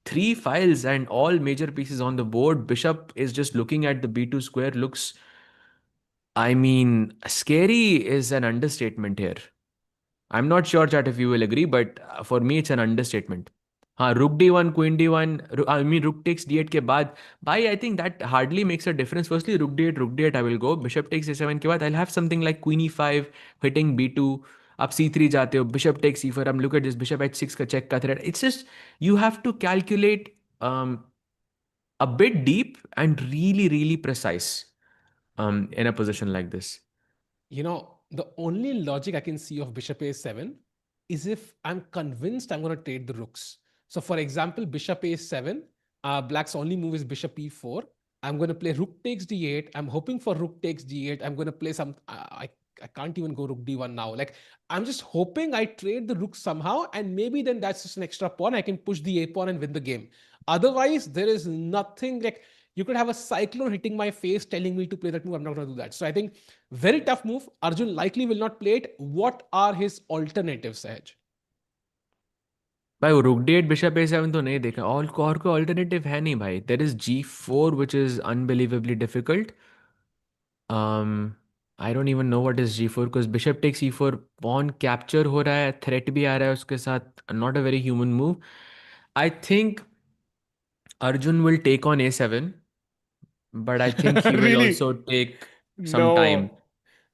three files and all major pieces on the board bishop is just looking at the b2 square looks I mean scary is an understatement here I'm not sure, chat, if you will agree, but for me, it's an understatement. हाँ rook d1 queen d1 I mean rook takes d8 के बाद भाई I think that hardly makes a difference. Firstly rook d8 I will go bishop takes a7 के बाद I'll have something like queen e5 hitting b2 आप c3 जाते हो bishop takes e4 I'm look at this bishop h6 का check का threat it's just you have to calculate a bit deep and really precise in a position like this. The only logic I can see of bishop a7 is if I'm convinced I'm going to trade the rooks. So, for example, bishop a7, black's only move is bishop e4. I'm going to play rook takes d8. I'm hoping for rook takes g8. I'm going to play some. I can't even go rook d1 now. Like, I'm just hoping I trade the rook somehow, and maybe then that's just an extra pawn. I can push the a pawn and win the game. Otherwise, there is nothing like you could have a cyclone hitting my face telling me to play that move. I'm not going to do that. So I think very tough move. Arjun likely will not play it. What are his alternatives, Sahaj? भाई वो रुक date bishop ए7 तो नहीं देखा और कोई alternative है नहीं भाई there is G4 which is unbelievably difficult. um I don't even know what is G4 because bishop takes E4 pawn capture हो रहा है threat भी आ रहा है उसके साथ not a very human move. I think Arjun will take on A7 but I think he will Really? also take some time.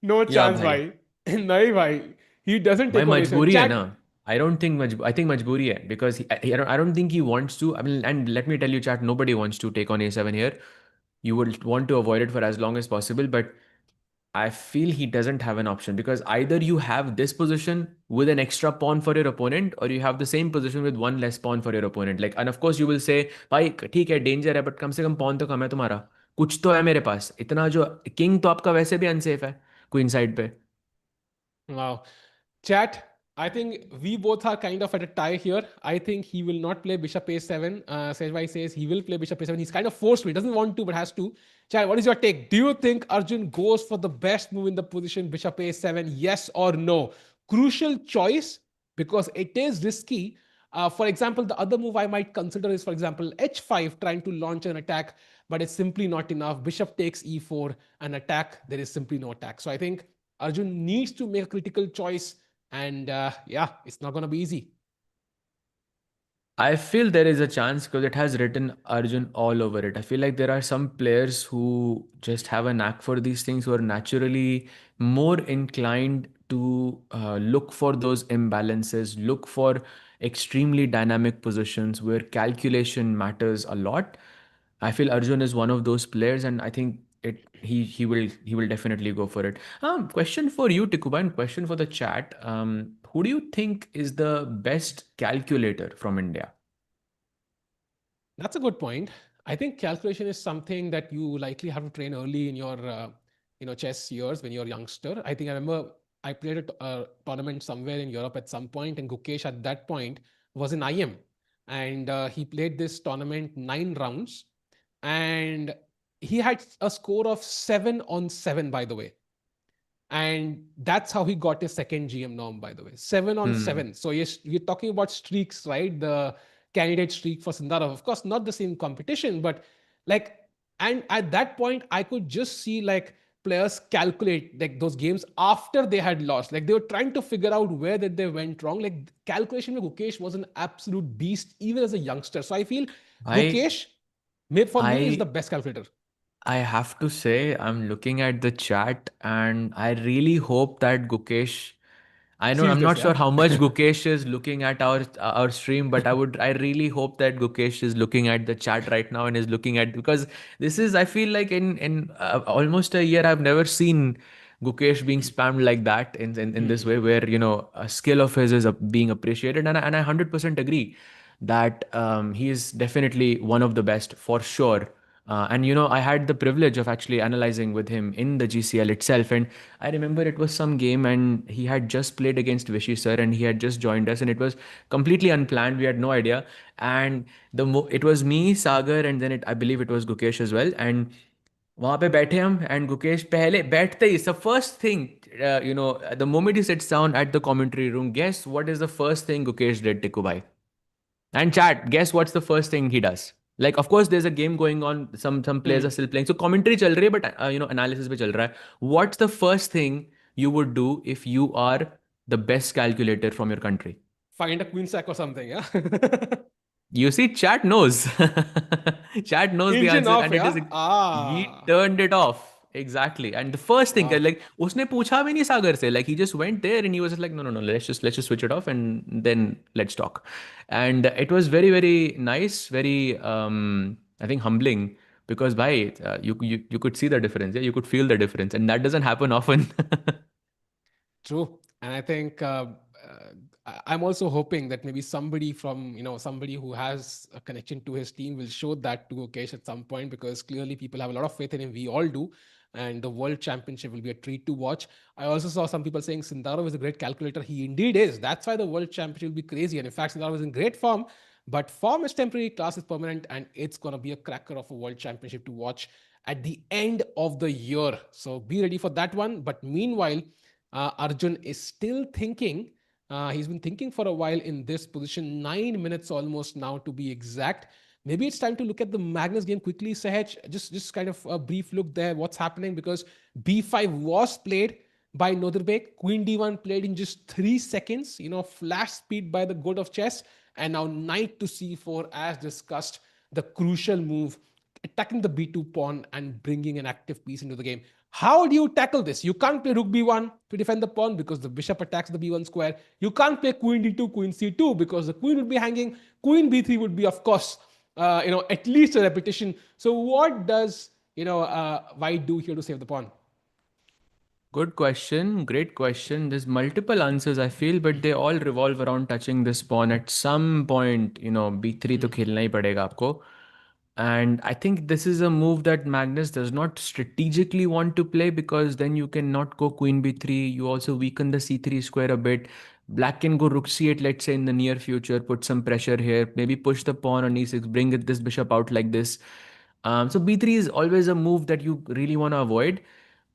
No. No Yeah chance, भाई. bhai. नहीं भाई. He doesn't भाई take on a7. मजबूरी है ना. Chat. I don't think I think मजबूरी है because I don't think he wants to. I mean, and let me tell you, chat, nobody wants to take on A7 here. You would want to avoid it for as long as possible, but I feel he doesn't have an option because either you have this position with an extra pawn for your opponent, or you have the same position with one less pawn for your opponent. Like, and of course you will say, भाई ठीक है danger है, but कम से कम pawn तो कम है तुम्हारा. कुछ तो है मेरे पास. इतना जो king तो आपका वैसे भी unsafe है queen side पे. Wow. Chat, I think we both are kind of at a tie here. I think he will not play bishop a7. Sejvai says he will play bishop a7. He's kind of forced to. He doesn't want to, but has to. Chat, what is your take? Do you think Arjun goes for the best move in the position, bishop a7? Yes or no? Crucial choice because it is risky. For example, the other move I might consider is, for example, h5, trying to launch an attack, but it's simply not enough. Bishop takes e4, an attack. There is simply no attack. So I think Arjun needs to make a critical choice, and yeah, it's not going to be easy. I feel there is a chance because it has written Arjun all over it. I feel like there are some players who just have a knack for these things, who are naturally more inclined to look for those imbalances, look for extremely dynamic positions where calculation matters a lot. I feel Arjun is one of those players, and I think he will definitely go for it. Question for you, Tikuba, and question for the chat. Who do you think is the best calculator from India? That's a good point. I think calculation is something that you likely have to train early in your chess years when you're a youngster. I think I remember I played a tournament somewhere in Europe at some point, and Gukesh at that point was in IM, and he played this tournament 9 rounds, and he had a score of 7 on 7, by the way. And that's how he got his second GM norm, by the way. 7 on 7. So yes, we're talking about streaks, right? The candidate streak for Sundarov. Of course, not the same competition, but like, and at that point, I could just see like players calculate like those games after they had lost. Like they were trying to figure out where that they went wrong. Like calculation with Gukesh was an absolute beast, even as a youngster. So I feel I Gukesh, for me, is the I best calculator. I have to say I'm looking at the chat and I really hope that Gukesh. I know Sees I'm this, not yeah. sure how much Gukesh is looking at our stream, but I really hope that Gukesh is looking at the chat right now and is looking at because this is I feel like in almost a year I've never seen Gukesh being spammed like that in this way where a skill of his is being appreciated and I 100% agree that he is definitely one of the best for sure. And I had the privilege of actually analyzing with him in the GCL itself. And I remember it was some game, and he had just played against Vishy sir, and he had just joined us, and it was completely unplanned. We had no idea. And it was me, Sagar, and then I believe it was Gukesh as well. And वहाँ पे बैठे हम and Gukesh पहले बैठते ही the first thing the moment he sits down at the commentary room, guess what is the first thing Gukesh did, Tikku bhai? And chat, guess what's the first thing he does? Like, of course, there's a game going on. Some players are still playing. So commentary chal rahi hai, but analysis bhi chal raha hai. What's the first thing you would do if you are the best calculator from your country? Find a queen sack or something, yeah. You see, chat knows. Chat knows the Engine answer, off, and it is yeah. he Ah, turned it off. Exactly. And the first thing, wow. like, उसने पूछा भी नहीं सागर से. Like, he just went there and he was just like, no, no, no, let's just switch it off and then let's talk. And it was very, very nice, very, I think, humbling because by you could see the difference. Yeah, you could feel the difference, and that doesn't happen often. True. And I think I'm also hoping that maybe somebody from, somebody who has a connection to his team will show that to Gukesh at some point, because clearly people have a lot of faith in him. We all do. And the World Championship will be a treat to watch. I also saw some people saying Sindarov is a great calculator. He indeed is. That's why the World Championship will be crazy. And in fact, Sindarov is in great form, but form is temporary, class is permanent, and it's going to be a cracker of a World Championship to watch at the end of the year. So be ready for that one. But meanwhile, Arjun is still thinking. He's been thinking for a while in this position, 9 minutes almost now to be exact. Maybe it's time to look at the Magnus game quickly, Sahaj. Just kind of a brief look there, what's happening, because b5 was played by Nodirbek. Queen d1 played in just 3 seconds, flash speed by the god of chess. And now knight to c4, as discussed, the crucial move, attacking the b2 pawn and bringing an active piece into the game. How do you tackle this? You can't play rook b1 to defend the pawn because the bishop attacks the b1 square. You can't play queen d2, queen c2 because the queen would be hanging. Queen b3 would be, of course, at least a repetition. So what does white do here to save the pawn? Good question. Great question. There's multiple answers, I feel, but they all revolve around touching this pawn at some point. B3 to खेलना ही पड़ेगा आपको. And I think this is a move that Magnus does not strategically want to play, because then you cannot go queen b3. You also weaken the c3 square a bit. Black can go rook c8, let's say, in the near future, put some pressure here, maybe push the pawn on e6, bring this bishop out like this. So b3 is always a move that you really want to avoid.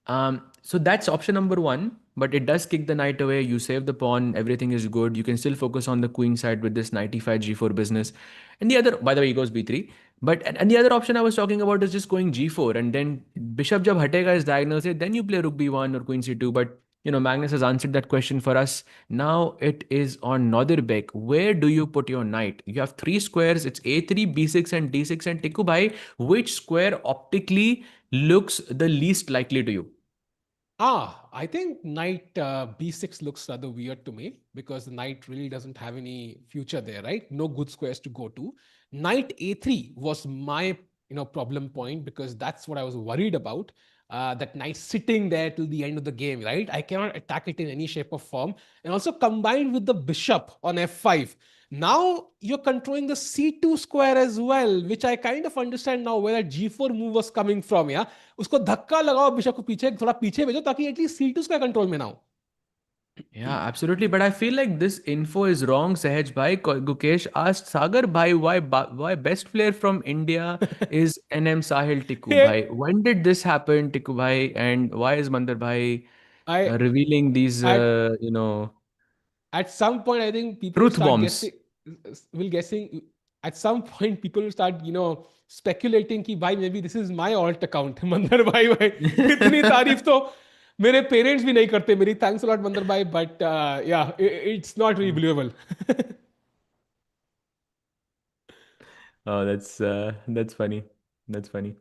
So that's option number one, but it does kick the knight away. You save the pawn, everything is good. You can still focus on the queen side with this knight e5 g4 business. And the other, by the way, he goes b3. But and the other option I was talking about is just going g4, and then bishop jab hatega is diagonal se, then you play rook b1 or queen c2. But Magnus has answered that question for us. Now it is on Nodirbek. Where do you put your knight? You have three squares. It's a3, b6, and d6. And Tikku bhai, which square optically looks the least likely to you? I think knight b6 looks rather weird to me, because the knight really doesn't have any future there, right? No good squares to go to. Knight a3 was my problem point, because that's what I was worried about. That knight sitting there till the end of the game, right? I cannot attack it in any shape or form. And also combined with the bishop on f5. Now you're controlling the c2 square as well, which I kind of understand now where that g4 move was coming from. Yeah, उसको धक्का लगाओ bishop को पीछे, थोड़ा पीछे भेजो, ताकि at least c2 square control में ना हो. Yeah, absolutely. But I feel like this info is wrong, Sahaj bhai. Gukesh asked Sagar bhai why best player from India is NM Sahil Tikku bhai. When did this happen, Tikku bhai? And why is Mandar bhai I revealing these, at at some point, I think people will truth start bombs? guessing. Will guessing at some point, people will start speculating कि भाई maybe this is my alt account. मंदर भाई भाई इतनी तारीफ तो मेरे parents भी नहीं करते मेरी. Thanks a lot मंदर भाई, but yeah, it's not really believable. Oh, that's funny. That's funny.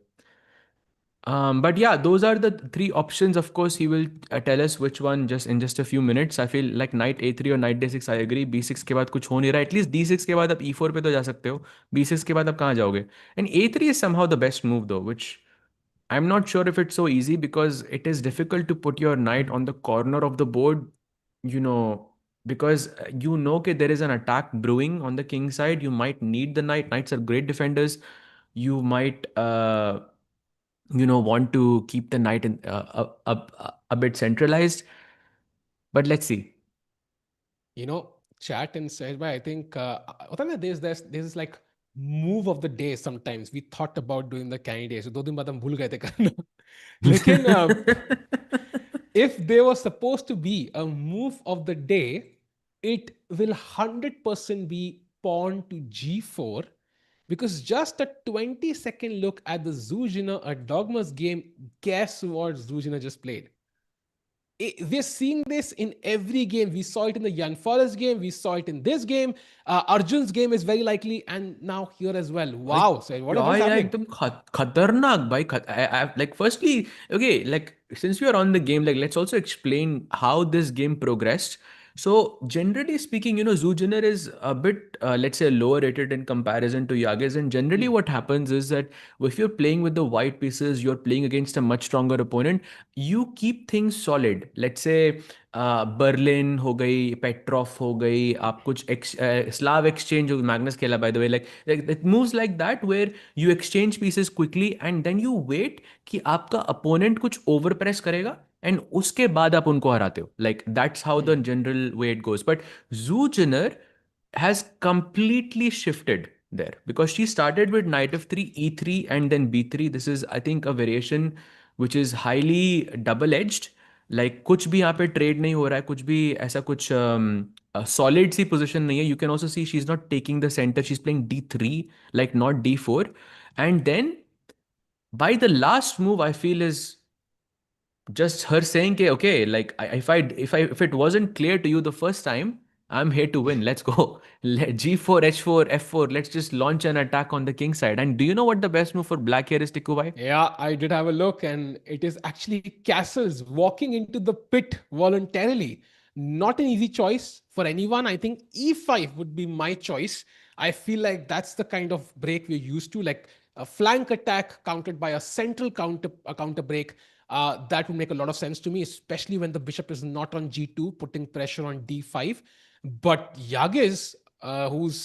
But yeah, those are the three options. Of course, he will tell us which one just in just a few minutes. I feel like knight a3 or knight d6. I agree. b6 के बाद कुछ हो नहीं रहा. At least d6 के बाद आप e4 पे तो जा सकते हो. b6 के बाद आप कहाँ जाओगे? And a3 is somehow the best move though, which I'm not sure if it's so easy, because it is difficult to put your knight on the corner of the board. You know, because okay, there is an attack brewing on the king side. You might need the knight. Knights are great defenders. You might want to keep the knight in a bit centralized, but let's see. Chat and said, but I think होता है ना, there's this like move of the day. Sometimes we thought about doing the candidates, so 2 दिन बाद हम भूल गए थे करना. लेकिन if there was supposed to be a move of the day, it will 100% be pawn to g4, because just a 20-second look at the Zhu Jiner Erdogmus game, guess what Zhu Jiner just played? We're seeing this in every game. We saw it in the Jan Forest game. We saw it in this game. Arjun's game is very likely, and now here as well. भाई Wow! So what क्या is यार happening? एकदम खतरनाक भाई like firstly, okay, like since we are on the game, like let's also explain how this game progressed. So generally speaking, Zhu Jiner is a bit, let's say, lower rated in comparison to Yagiz. And generally, Hmm. what happens is that if you're playing with the white pieces, you're playing against a much stronger opponent. You keep things solid. Let's say Berlin हो गई, Petrov हो गई, आप कुछ Slav exchange जो Magnus खेला by the way, like it moves like that where you exchange pieces quickly and then you wait कि आपका opponent कुछ over press करेगा एंड उसके बाद आप उनको हराते हो like that's how the Hmm. General way it goes but जू zener has completely shifted there because she started with knight f3 e3 and then b3. This is I think a variation which is highly double edged. Like कुछ भी यहाँ पे trade नहीं हो रहा है कुछ भी ऐसा कुछ सॉलिड सी पोजीशन नहीं है. You can also see she is not taking the centre she is playing d3 like not d4. And then by the last move I feel is just her saying okay, okay like if it wasn't clear to you the first time, I'm here to win, let's go. G4 h4 f4, let's just launch an attack on the king side. And do you know what the best move for black here is, Tikubai? Yeah, I did have a look, and it is actually castles walking into the pit voluntarily. Not an easy choice for anyone. I think e5 would be my choice. I feel like that's the kind of break we're used to, like a flank attack countered by a central counter break. That would make a lot of sense to me, especially when the bishop is not on g2, putting pressure on d5. But Yagiz, who's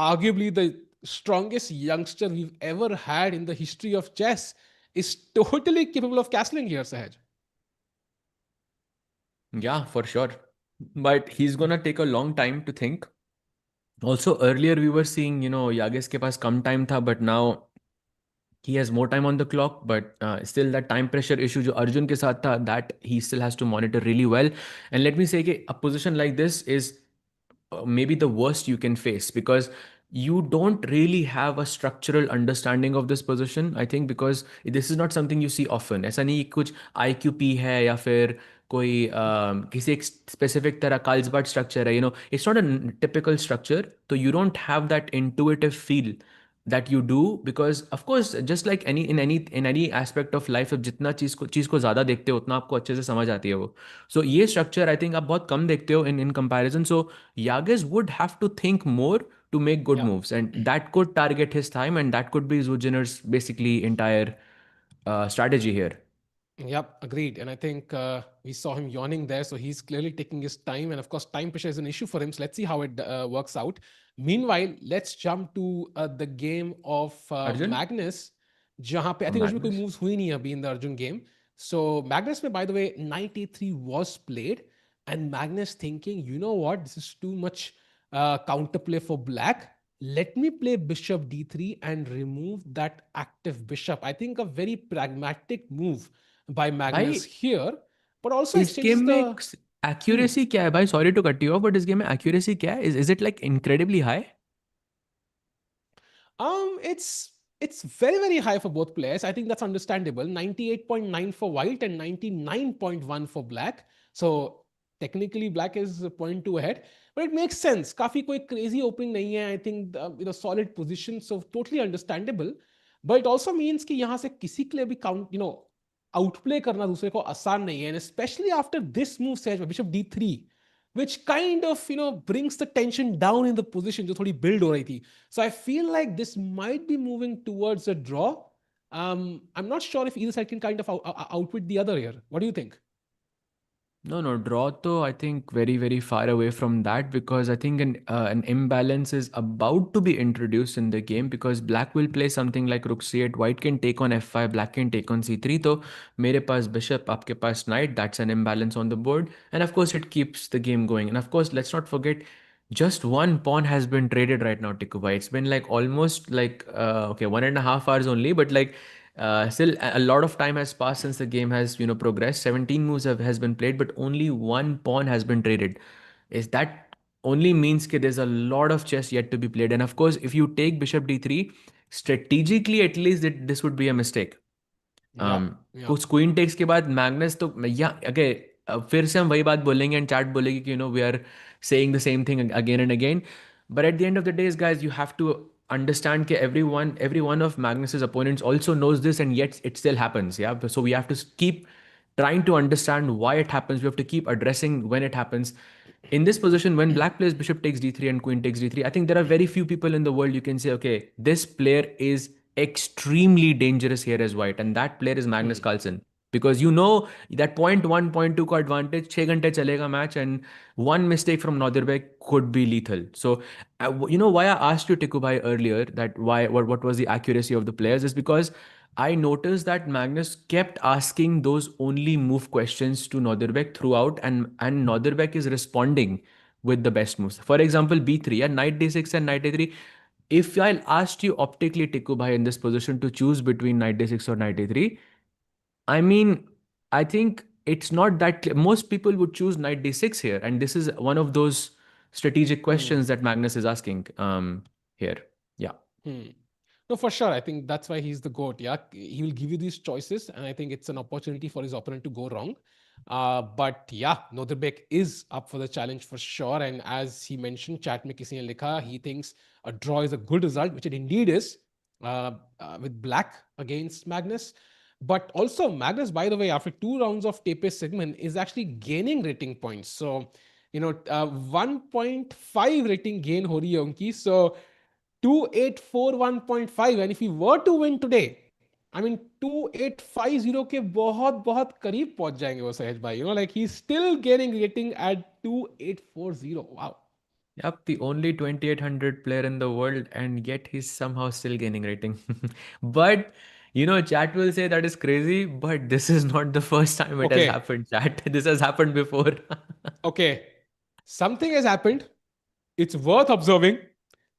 arguably the strongest youngster we've ever had in the history of chess, is totally capable of castling here, Sahaj. Yeah, for sure, but he's gonna take a long time to think. Also earlier we were seeing Yages ke paas kam time tha, but now he has more time on the clock, but still that time pressure issue जो अर्जुन के साथ था, that he still has to monitor really well. And let me say कि a position like this is maybe the worst you can face because you don't really have a structural understanding of this position, I think, because this is not something you see often. ऐसा नहीं कि कुछ IQP है या फिर कोई किसी एक specific तरह Carlsbad structure है, it's not a typical structure, so you don't have that intuitive feel that you do because of course just like any aspect of life अब जितना चीज को ज्यादा देखते हो उतना आपको अच्छे से समझ आती है वो. So ये structure I think आप बहुत कम देखते हो in comparison. So Yagiz would have to think more to make good Yeah. moves, and that could target his time, and that could be Zujiner's basically entire strategy here. Yep, agreed. And I think we saw him yawning there. So he's clearly taking his time. And of course, time pressure is an issue for him. So let's see how it works out. Meanwhile, let's jump to the game of Arjun Magnus, जहाँ पे I or think उसमें कोई Magnus? moves हुई नहीं अभी in the Arjun game. So Magnus में, by the way, knight a3 was played. And Magnus thinking, you know what, this is too much counterplay for black. Let me play bishop d3 and remove that active bishop. I think a very pragmatic move by Magnus भाई here, but also इस game exchanges में the. Hmm. Accuracy क्या है भाई? Sorry to cut you off, but इस game में accuracy क्या है? Is it like incredibly high? It's very very high for both players. I think that's understandable. 98.9 for white and 99.1 for black. So technically black is a point two ahead, but it makes sense. काफी कोई crazy opening नहीं है. I think solid position, so totally understandable. But it also means कि यहाँ से किसी के लिए भी count outplay करना दूसरे को आसान नहीं है, and especially after this move says bishop d3, which kind of brings the tension down in the position जो थोड़ी build हो रही थी. So I feel like this might be moving towards a draw. I'm not sure if either side can kind of outwit the other here. What do you think? No, no, draw though I think very, very far away from that because I think an imbalance is about to be introduced in the game because black will play something like rook c8, white can take on f5, black can take on c3. So मेरे पास bishop, आपके पास knight, that's an imbalance on the board, and of course it keeps the game going. And of course, let's not forget, just one pawn has been traded right now, Tikubai. It's been like almost like okay, 1.5 hours only, but like still a lot of time has passed since the game has progressed. 17 moves has been played, but only one pawn has been traded. Is that only means that there's a lot of chess yet to be played. And of course, if you take bishop d3, strategically at least this would be a mistake. Yeah, yeah. कुछ queen takes के बाद Magnus तो या अगे फिर से हम वही बात बोलेंगे एंड चैट बोलेगी कि we are saying the same thing again and again. But at the end of the day, guys, you have to understand that every one of Magnus's opponents also knows this, and yet it still happens. Yeah, so we have to keep trying to understand why it happens. We have to keep addressing when it happens. in this position, when black plays bishop takes d3 and queen takes d3, I think there are very few people in the world you can say, okay, this player is extremely dangerous here as white, and that player is Magnus Hmm. Carlsen. Because you know that point one, point two का advantage, 6 घंटे चलेगा match, and one mistake from Nodirbek could be lethal. So, you know why I asked you, Tikubai, earlier that what was the accuracy of the players is because I noticed that Magnus kept asking those only move questions to Nodirbek throughout, and Nodirbek is responding with the best moves. For example, b3, yeah, knight d6 and knight a3. If I asked you optically, Tikubhai, in this position to choose between knight d6 or knight a3, I mean, I think it's not that clear. Most people would choose knight d6 here, and this is one of those strategic Hmm. questions that Magnus is asking here. Yeah. Hmm. No, for sure. I think that's why he's the GOAT. Yeah. He will give you these choices, and I think it's an opportunity for his opponent to go wrong. But yeah, Nodirbek is up for the challenge for sure. And as he mentioned, chat में किसी ने लिखा, he thinks a draw is a good result, which it indeed is, with black against Magnus. But also, Magnus, by the way, after 2 rounds of TePe Sigeman, is actually gaining rating points. So, 1.5 rating gain हो रही है उनकी. So, 2841.5, and if he were to win today, I mean 2850 के बहुत बहुत करीब पहुंच जाएंगे वो सहज भाई. Like he's still getting rating at 2840. Wow. Yep, the only 2800 player in the world, and yet he's somehow still gaining rating. But chat will say that is crazy, but this is not the first time it has Okay. happened, chat. This has happened before. Okay. Something has happened. It's worth observing.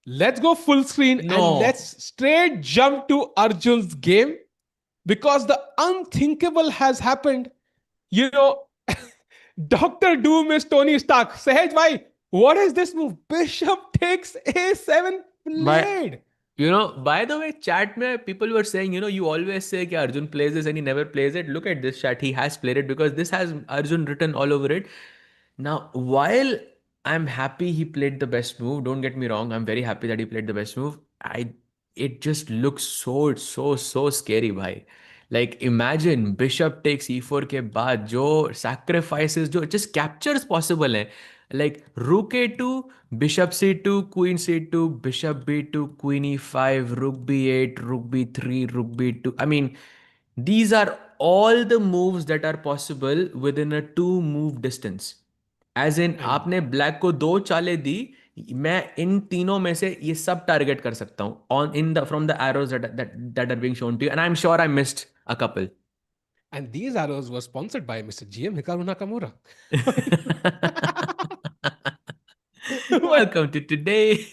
Let's go full screen and No. let's straight jump to Arjun's game because the unthinkable has happened. You know, Dr. Doom is Tony Stark. Sahej bhai, what is this move? Bishop takes A7 By played. by the way, chat mein people were saying, you always say that Arjun plays this and he never plays it. Look at this chat. He has played it because this has Arjun written all over it. Now, while I'm happy he played the best move, don't get me wrong, I'm very happy that he played the best move. It just looks so scary, bhai. Like imagine bishop takes e4 के बाद जो sacrifices जो just captures possible है. Like rook a2, bishop c2, queen c2, bishop b2, queen e5, rook b8, rook b3, rook b2. I mean, these are all the moves that are possible within a two move distance. As in And आपने black को दो चालें दी, मैं इन तीनों में से ये सब target कर सकता हूं on in the from the arrows that are being shown to you, and I am sure I missed a couple. and these arrows were sponsored by Mr. GM Hikaru Nakamura. Welcome to today.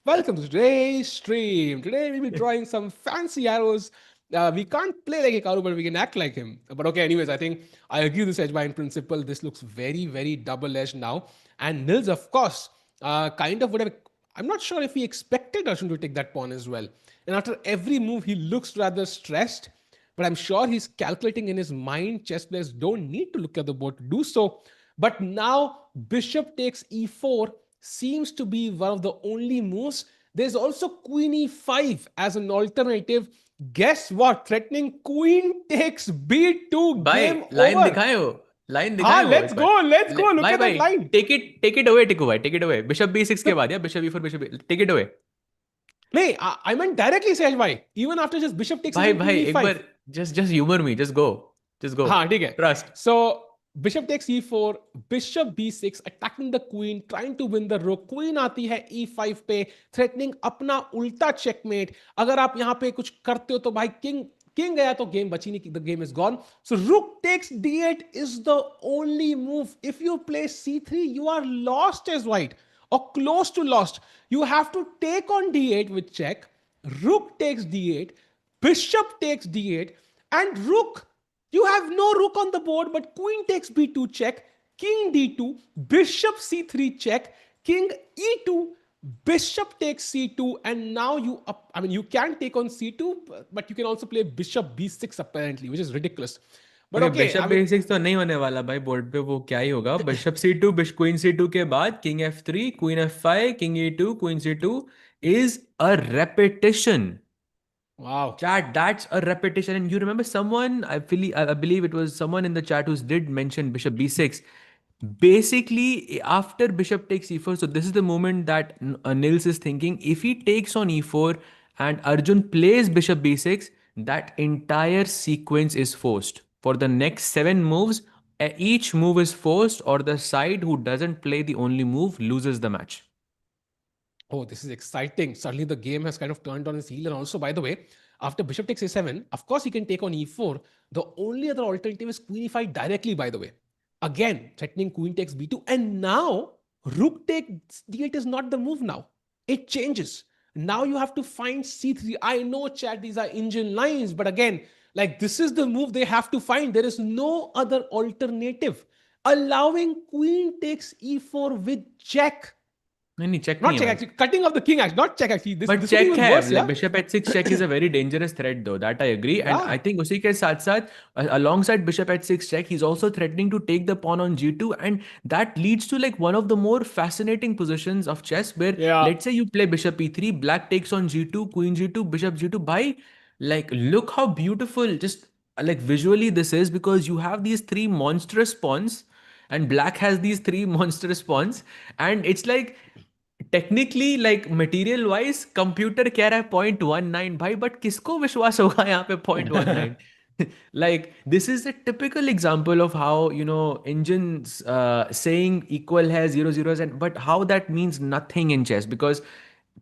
Welcome to today's stream. Today we'll be drawing some fancy arrows. We can't play like Hikaru, but we can act like him. But okay, anyways, I think I agree with this edge by in principle. This looks very, very double-edged now. And Nils, of course, kind of would have. I'm not sure if he expected Arjun to take that pawn as well. And after every move, he looks rather stressed. But I'm sure he's calculating in his mind. Chess players don't need to look at the board to do so. But now bishop takes e4 seems to be one of the only moves. There's also queen e5 as an alternative. Guess what? Threatening queen takes b2. भाई Game line over. दिखाए हो, line Ah, दिखाए हो let's एक go. Let's bar. go. Look भाई at that भाई line. Take it away टिको भाई, take it away. Bishop b6 के बाद, या bishop e4, bishop, take it away. Nay, I meant directly, Sehaj bhai. Even after just bishop takes भाई even भाई queen एक e5. बार just humor me, just go हाँ ठीक है. trust. So bishop takes e4, bishop b6, attacking the queen, trying to win the rook. Queen आती है e5 पे, threatening अपना उल्टा checkmate. अगर आप यहाँ पे कुछ करते हो तो भाई king गया तो game बची नहीं, the game is gone. So rook takes d8 is the only move. If you play c3, you are lost as white or close to lost. You have to take on d8 with check. Rook takes d8, bishop takes d8, and rook. You have no rook on the board, but queen takes b2 check, king d2, bishop c3 check, king e2, bishop takes c2, and now you up. I mean, you can take on c2, but you can also play bishop b6 apparently, which is ridiculous. But okay, okay, bishop I mean, b6 तो नहीं होने वाला भाई board पे. वो क्या ही होगा, bishop c2, queen c2 के बाद king f3, queen f5, king e2, queen c2 is a repetition. wow. Chat, that's a repetition. And you remember someone, I believe it was someone in the chat who did mention bishop b6. Basically, after bishop takes e4, so this is the moment that Nils is thinking. If he takes on e4 and Arjun plays bishop b6, that entire sequence is forced. For the next seven moves, each move is forced, or the side who doesn't play the only move loses the match. Oh, this is exciting. Suddenly the game has kind of turned on its heel. And also, by the way, after bishop takes a7, of course he can take on e4. The only other alternative is queen e5 directly, by the way. Again, threatening queen takes b2. And now, rook takes d8 is not the move now. It changes. Now you have to find c3. I know, chat, these are engine lines, but again, like this is the move they have to find. There is no other alternative. Allowing queen takes e4 with check. नहीं नहीं check नहीं Not है check भाई. actually. Cutting off the king actually. Not check actually. This But this would be check even है, worse, like yeah? bishop h6 check is a very dangerous threat though. That I agree. And I Yeah. think उसी के साथ साथ alongside bishop h6 check, he's also threatening to take the pawn on g2, and that leads to like one of the more fascinating positions of chess where Yeah. let's say you play bishop e3, black takes on g2, queen g2, bishop g2. By like look how beautiful just like visually this is, because you have these three monstrous pawns and black has these three monstrous pawns, and it's like technically like material wise computer कह रहा है 0.19 भाई, but किसको विश्वास होगा यहाँ पे 0.19. Like this is a typical example of how engines saying equal has zero zeros, and but how that means nothing in chess, because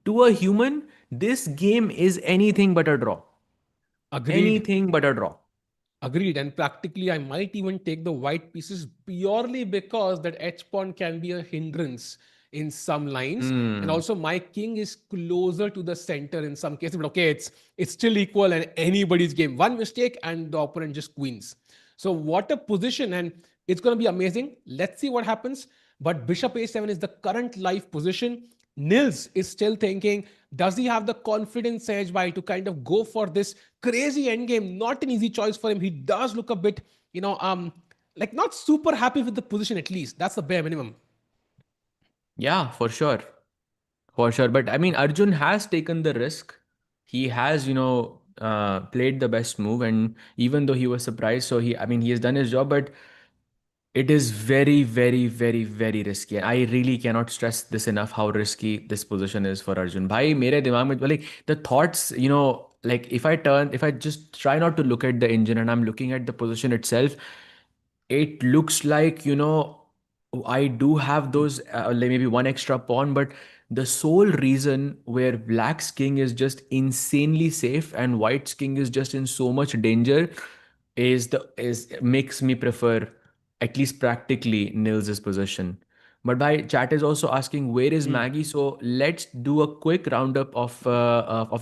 to a human this game is anything but a draw. Agreed. Anything but a draw. Agreed. And practically, I might even take the white pieces purely because that H pawn can be a hindrance in some lines. And Hmm. also, my king is closer to the center in some cases. But okay, it's still equal and anybody's game. One mistake and the opponent just wins. So what a position, and it's going to be amazing. Let's see what happens. But bishop a7 is the current live position. Nils is still thinking, does he have the confidence edge by to kind of go for this crazy endgame? Not an easy choice for him. He does look a bit, like not super happy with the position at least. That's the bare minimum. Yeah, for sure. For sure. But I mean, Arjun has taken the risk. He has, played the best move. And even though he was surprised, so I mean, he has done his job, but it is very, very, very, very risky. And I really cannot stress this enough how risky this position is for Arjun. Bhai, mere dimag mein, like the thoughts, like if I just try not to look at the engine and I'm looking at the position itself, it looks like I do have those like maybe one extra pawn, but the sole reason where black's king is just insanely safe and white's king is just in so much danger is makes me prefer, at least practically, Nils's position. But by chat is also asking where is Hmm. Maggie. So let's do a quick roundup of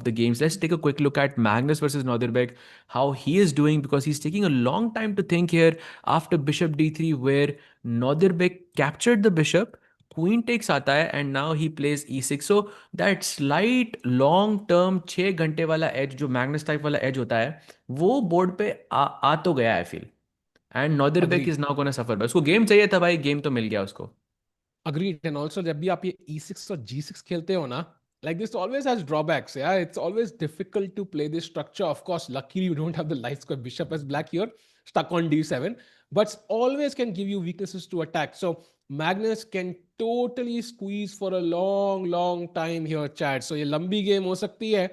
the games. Let's take a quick look at Magnus versus Nodirbek, how he is doing, because he's taking a long time to think here after bishop d3, where Nodirbek captured the bishop, queen takes आता है, and now he plays e6. So that slight long term 6 घंटे वाला edge जो Magnus type वाला edge होता है, वो board पे आ तो गया है feel. And Nodirbek is Agreed. Now gonna suffer. उसको गेम चाहिए था भाई, गेम तो मिल गया उसको. Agreed. And also, जब भी आप ये e6 और g6 खेलते हो ना, like this always has drawbacks. Yeah, it's always difficult to play this structure. Of course, luckily you don't have the light square bishop as black here, stuck on d7, but always can give you weaknesses to attack. So Magnus can totally squeeze for a long, long time here, Chad. So ये लंबी game हो सकती है,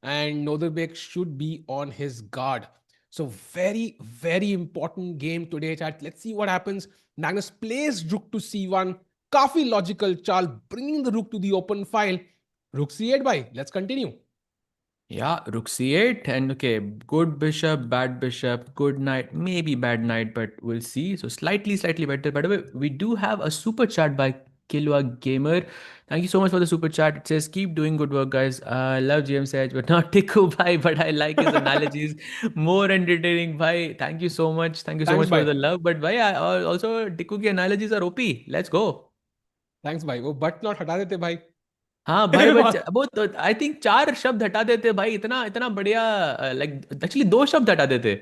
and Nodrbek should be on his guard. So very, very important game today, Chad. Let's see what happens. Magnus plays rook to c1. काफी logical चाल, bringing the rook to the open file. Rook c8 by. Let's continue. Yeah, rook c8, and okay, good bishop, good knight, maybe bad knight, but we'll see. So slightly better. By the way, we do have a super chat by Kilwa Gamer. Thank you so much for the super chat. It says, keep doing good work, guys. I love GM Edge, but not Tiku Bhai, but I like his analogies. More entertaining, Bhai. Thank you so much. Thank you so Thanks much for भाई. the love. But Bhai, also Tiku ki analogies are OP. Let's go. Thanks भाई, वो but not हटा देते भाई. हाँ भाई, but वो तो आई थिंक चार शब्द हटा देते भाई, इतना इतना बढ़िया. लाइक एक्चुअली दो शब्द हटा देते,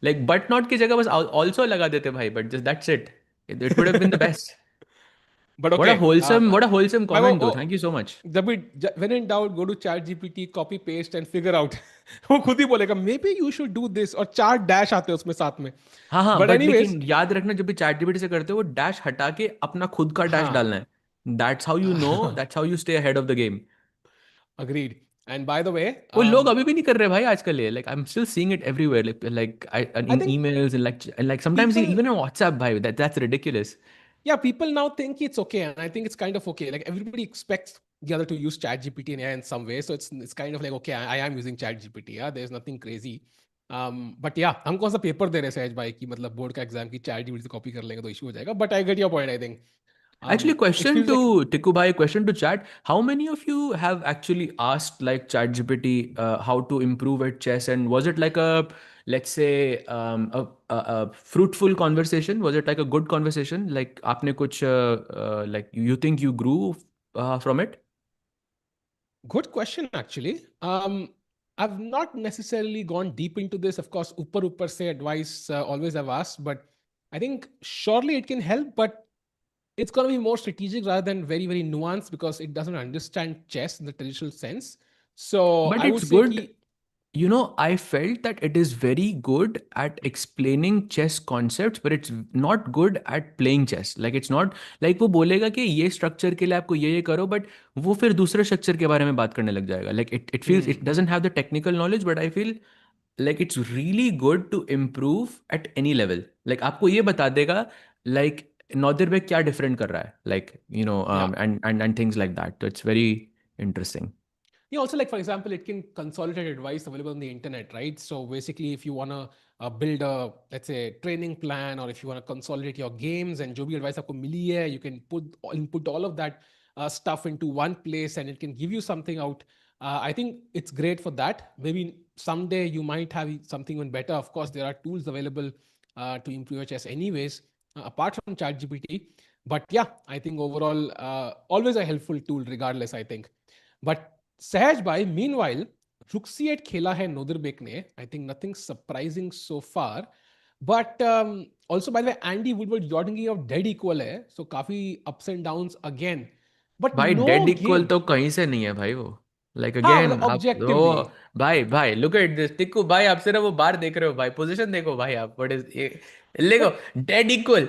लाइक बट नॉट की जगह बस ऑल्सो लगा देते भाई, but just that's it. It would have been the best. But okay, what a wholesome भाई comment though. Thank you so much. जब भी when in doubt go to chat gpt copy paste and figure out वो खुद ही बोलेगा maybe you should do this और चार dash आते हैं उसमें साथ में. हाँ हाँ, But बट anyways, लेकिन याद रखना जब भी चैट जीपीटी से करते हो वो डैश हटा के अपना खुद का डैश हाँ. डालना है. That's how you no, that's how you stay ahead of the game. Agreed. And by the way, वो लोग अभी भी नहीं कर रहे भाई आजकल ये. Like I am still seeing it everywhere, like I in think emails and like sometimes people, even in WhatsApp भाई. That's ridiculous. yeah, people now think it's okay, and I think it's kind of okay. Like everybody expects the other to use chat gpt and AI in some way, so it's kind of like okay, I am using chat gpt. Yeah, there's nothing crazy. But yeah, हम कौन सा paper दे रहे हैं सहज भाई की मतलब board का एग्जाम की चैट जीपीटी से कॉपी कर लेंगे तो इशू हो जाएगा. But I get your point. I think Actually, it question feels to like Tiku Bhai, question to chat. How many of you have actually asked like ChatGPT how to improve at chess? And was it like a, let's say, a fruitful conversation? Was it like a good conversation? Like, आपने कुछ like you think you grew from it? good question actually. I've not necessarily gone deep into this. Of course, upper say advice always I've asked, but I think surely it can help, but it's going to be more strategic rather than very very nuanced because it doesn't understand chess in the traditional sense. So But I it's would say good. ki, You know, I felt that it is very good at explaining chess concepts, but it's not good at playing chess. Like it's not like वो बोलेगा कि ये structure के लिए आपको ये करो, but वो फिर दूसरे स्ट्रक्चर के बारे में बात करने लग जाएगा. Like it feels it doesn't have the technical knowledge, but I feel like it's really good to improve at any level. Like आपको ये बता देगा like नॉदिरबेक क्या डिफरेंट कर रहा है, like you know yeah. and things like that. So it's very interesting. Yeah, also like for example, it can consolidate advice available on the internet, right? So basically, if you want to build a let's say training plan, or if you want to consolidate your games and जो भी advice आपको मिली है, you can input all of that stuff into one place, and it can give you something out. I think it's great for that. Maybe someday you might have something even better. Of course, there are tools available to improve your chess, anyways, apart from ChatGPT. But yeah, I think overall, always a helpful tool, regardless. I think, but सहज भाई meanwhile रुक्सीएट खेला है नोदरबेक ने. I think nothing surprising so far, but also bye the way Andy Woodward Jordan की of dead equal है, सो काफी ups and downs again, but भाई no dead equal game. तो कहीं से नहीं है भाई वो. लाइक हाँ अगेन मतलब आप वो ऑब्जेक्टिवली. भाई भाई लुक एट दिस टिक्कू भाई. आप सिर्फ वो बार देख रहे हो भाई. पोजीशन देखो भाई आप. व्हाट इज ये. देखो बट डेड इक्वल.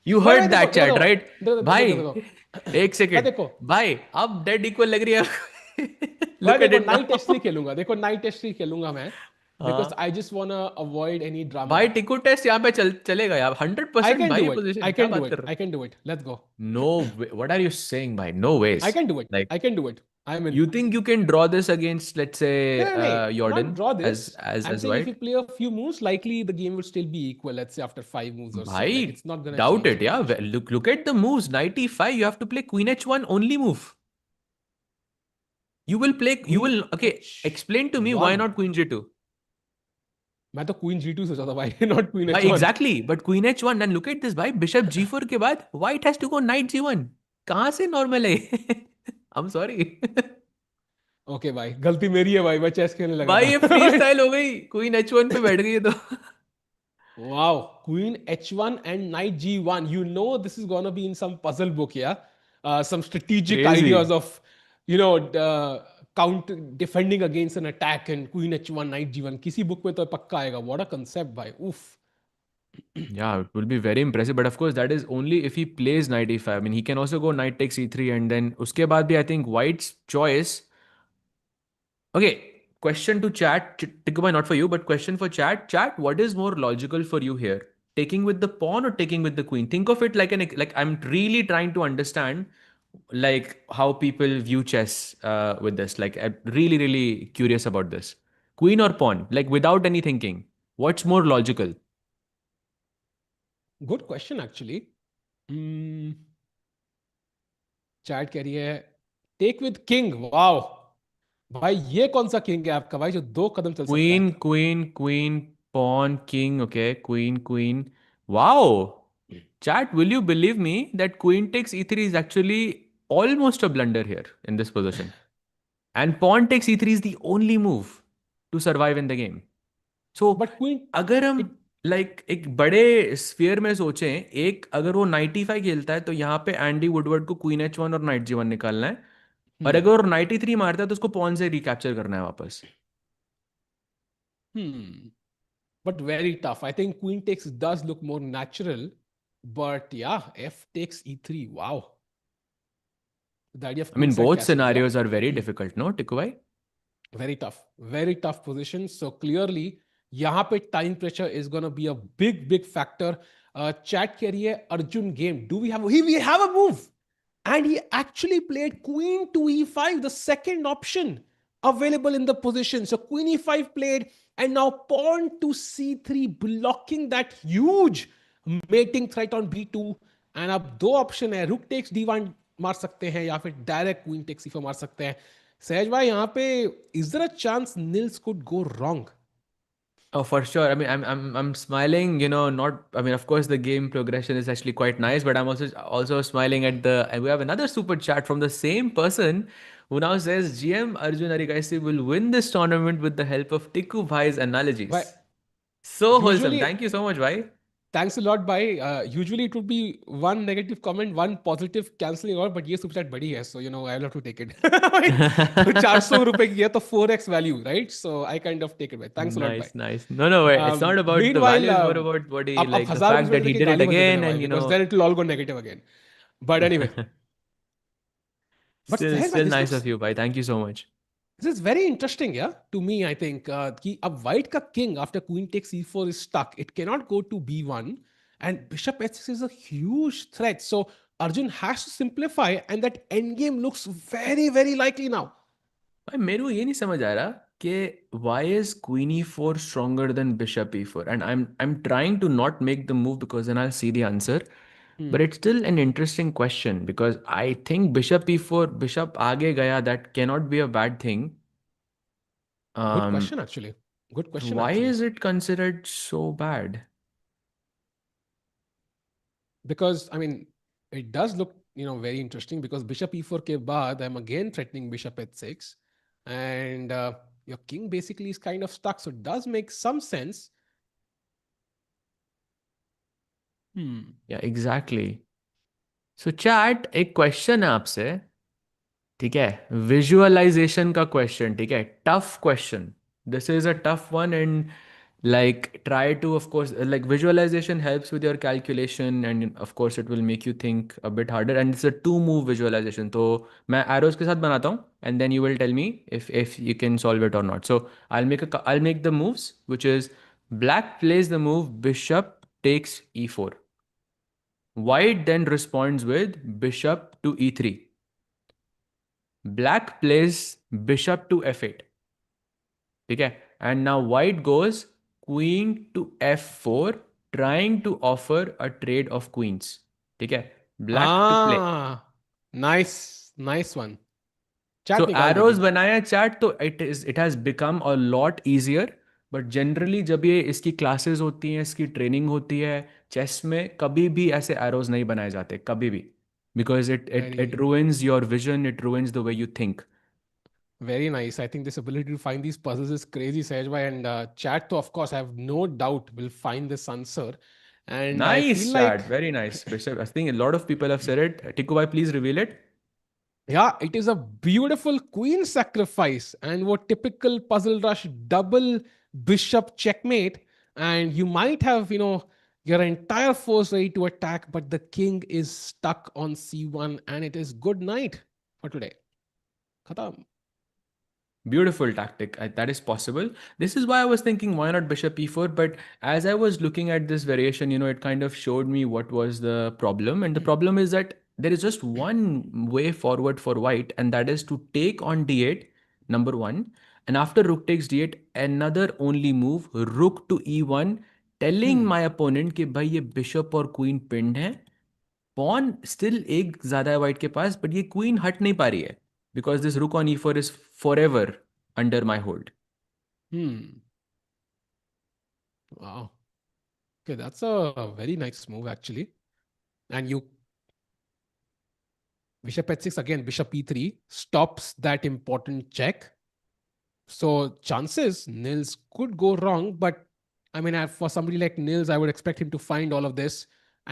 यू भाई हर्ड भाई देखो दैट देखो चैट देखो राइट. देखो देखो भाई देखो देखो एक भाई सेकेंड. देखो भाई अब डेड इक्वल लग रही है. भाई लुक एट देखो इट नाइट टेस्ट नाउ. नहीं खेलूंगा. देखो नाइट टेस्ट नहीं खेलूंगा मैं, बिकॉज हाँ I just want avoid any drama. भाई टिक्कू टेस्ट यहाँ पे चलेगा यार. हंड्रेड आई परसेंट कैन भाई. डू ये इट. पोजीशन आई क्या कैन डू बात इट. कर रहे I can do it. Let's go. हो. No. What are you saying भाई. No I was. Can do it. I can do it. I am in. You think you can draw this against, let's No, say, no, no, not Jordan draw as this. as I'm as saying if you white? play a few moves, likely the game would still be equal. Let's say after 5 moves or so. Like Bhai, it's not gonna doubt change it. too Yeah, much. look at the moves. 95. You have to play Queen H1 only move. You will play. You Queen will. Okay. Explain to me why H1. not Queen G2. मैं तो Queen G2 सोचा था भाई, not Queen Why H1. exactly? But Queen H1. And look at this. Bhai, Bishop G4 के बाद White has to go Knight G1. कहाँ से normal है? I'm sorry. Okay भाई, गलती मेरी है भाई, मैं चेस खेलने लगा भाई ये फ्री था. स्टाइल हो गई. Queen H1 पे बैठ गई है तो. Wow, Queen H1 and Knight G1. You know this is gonna be in some puzzle book, yeah. Some strategic ideas Crazy. of, count defending against an attack and Queen H1, Knight G1. किसी book में तो पक्का आएगा. What a concept, भाई. Oof. Yeah, it will be very impressive. But of course, that is only if he plays knight e5. I mean, he can also go knight takes e3 and then uske baad bhi I think white's choice. Okay, question to chat. Tikkubai, not for you, but question for chat. Chat, what is more logical for you here? Taking with the pawn or taking with the queen? Think of it like like I'm really trying to understand like how people view chess with this. Like I'm really, really curious about this. Queen or pawn? Like without any thinking. What's more logical? Good question actually. Hmm. Chat कह रही है take with king. Wow भाई, ये कौन सा king है आपका भाई जो 2 कदम चल सकता है? Queen, queen, queen, pawn, king. Okay, queen, queen. Wow. Chat, will you believe me that queen takes e3 is actually almost a blunder here in this position? And pawn takes e3 is the only move to survive in the game. So, but queen अगर हम it like एक बड़े sphere में सोचें, एक अगर वो 95 खेलता है तो यहाँ पे एंडी वुडवर्ड को क्वीन H1 और नाइट G1 निकालना है, और Hmm. अगर वो 93 मारता है तो उसको पॉन से रिकैप्चर करना है वापस. Hmm. But very tough. I think queen takes does look more natural. But yeah, F takes E3. Wow. The idea of I mean, queenside both castle. Yeah. scenarios are very difficult, no, Tikubai? Very tough position. So clearly, यहाँ पे time pressure is gonna be a big factor. Chat करिए Arjun game. Do we have? We have a move, and he actually played Queen to E5, the second option available in the position. So Queen E5 played, and now Pawn to C3, blocking that huge mating threat on B2. And अब दो option है, rook takes D1 मार सकते हैं या फिर direct queen takes E4 मार सकते हैं. सहज भाई यहाँ पे is there a chance Nils could go wrong? Oh, for sure. I mean, I'm smiling. Not. I mean, of course, the game progression is actually quite nice, but I'm also smiling at the. And we have another super chat from the same person, who now says GM Arjun Erigaisi will win this tournament with the help of Tiku Bhai's भाई analogies. So wholesome. Usually Thank you so much, Bhai. Thanks a lot भाई. Usually it would be one negative comment one positive cancelling out, but ये super chat बड़ी है, so you know I have to take it. 400 रुपए की है तो 4x value, right? So I kind of take it भाई. Thanks a lot Nice, भाई. nice. No, no, wait. It's not about the Meanwhile, value. It's more about what he अब like, the 1000 rupees fact में that से he देखिए did it गाली मत दे देना again, भाई, and because then it will all go negative again. But anyway, but still, Sahaj भाई still this nice looks, of you, Bhai. Thank you so much. this is very interesting, yeah, to me. I think कि अब white का king after queen takes e4 is stuck. It cannot go to b1, and bishop h6 is a huge threat. So Arjun has to simplify, and that endgame looks very likely now. भाई मेरे को ये नहीं समझ आ रहा कि why is queen e4 stronger than bishop e4, and I'm trying to not make the move because then I'll see the answer, Hmm. but it's still an interesting question because I think bishop e4, bishop आगे गया, that cannot be a bad thing. Good um question, actually. Good question, why actually. is it considered so bad? Because I mean, it does look, very interesting, because bishop e4 के बाद I'm again threatening bishop h6, and your king basically is kind of stuck. So it does make some sense. Hmm. Yeah, exactly. So chat, एक question है आपसे, ठीक है? Visualisation का question, ठीक है? Tough question. This is a tough one, and like try to, of course, like visualization helps with your calculation, and of course it will make you think a bit harder, and it's a two move visualization. तो मैं arrows के साथ बनाता हूँ, and then you will tell me if you can solve it or not. So I'll make the moves, which is black plays the move bishop takes e4. White then responds with bishop to e3. Black plays bishop to f8. Okay, and now white goes queen to f4, trying to offer a trade of queens. Okay, black to play. Ah, nice one. So Chat निकाल arrows देगी. बनाया chat, तो it has become a lot easier. But generally जब ये इसकी classes होती हैं, इसकी training होती है, chess में कभी भी ऐसे arrows नहीं बनाए जाते, कभी भी, because it Very, ruins your vision, it ruins the way you think. very nice. I think this ability to find these puzzles is crazy, Sehjbhai. And chat, to of course, I have no doubt will find this answer. And I feel Nice like, chat, very nice. Bishop, I think a lot of people have said it. Tikubai, please reveal it. yeah, it is a beautiful queen sacrifice. And what typical puzzle rush double bishop checkmate. And you might have, your entire force ready to attack, but the king is stuck on c1, and it is good night for today. Khatam. Beautiful tactic. That is possible. This is why I was thinking, why not bishop e4? But as I was looking at this variation, it kind of showed me what was the problem. And the problem is that there is just one way forward for white, and that is to take on d8, number one. And after rook takes d8, another only move, rook to e1, telling Hmm. my opponent कि भाई ये bishop और queen pinned है. Pawn still एक ज्यादा है white के पास, but ये क्वीन हट नहीं पा रही है बिकॉज दिस रुक on e4 is for ever under my hold. Hmm. Wow. Okay, that's a very nice move, actually. And you, bishop h6 again, bishop e3 stops that important check. So chances Nils could go wrong, but I mean, for somebody like Nils, I would expect him to find all of this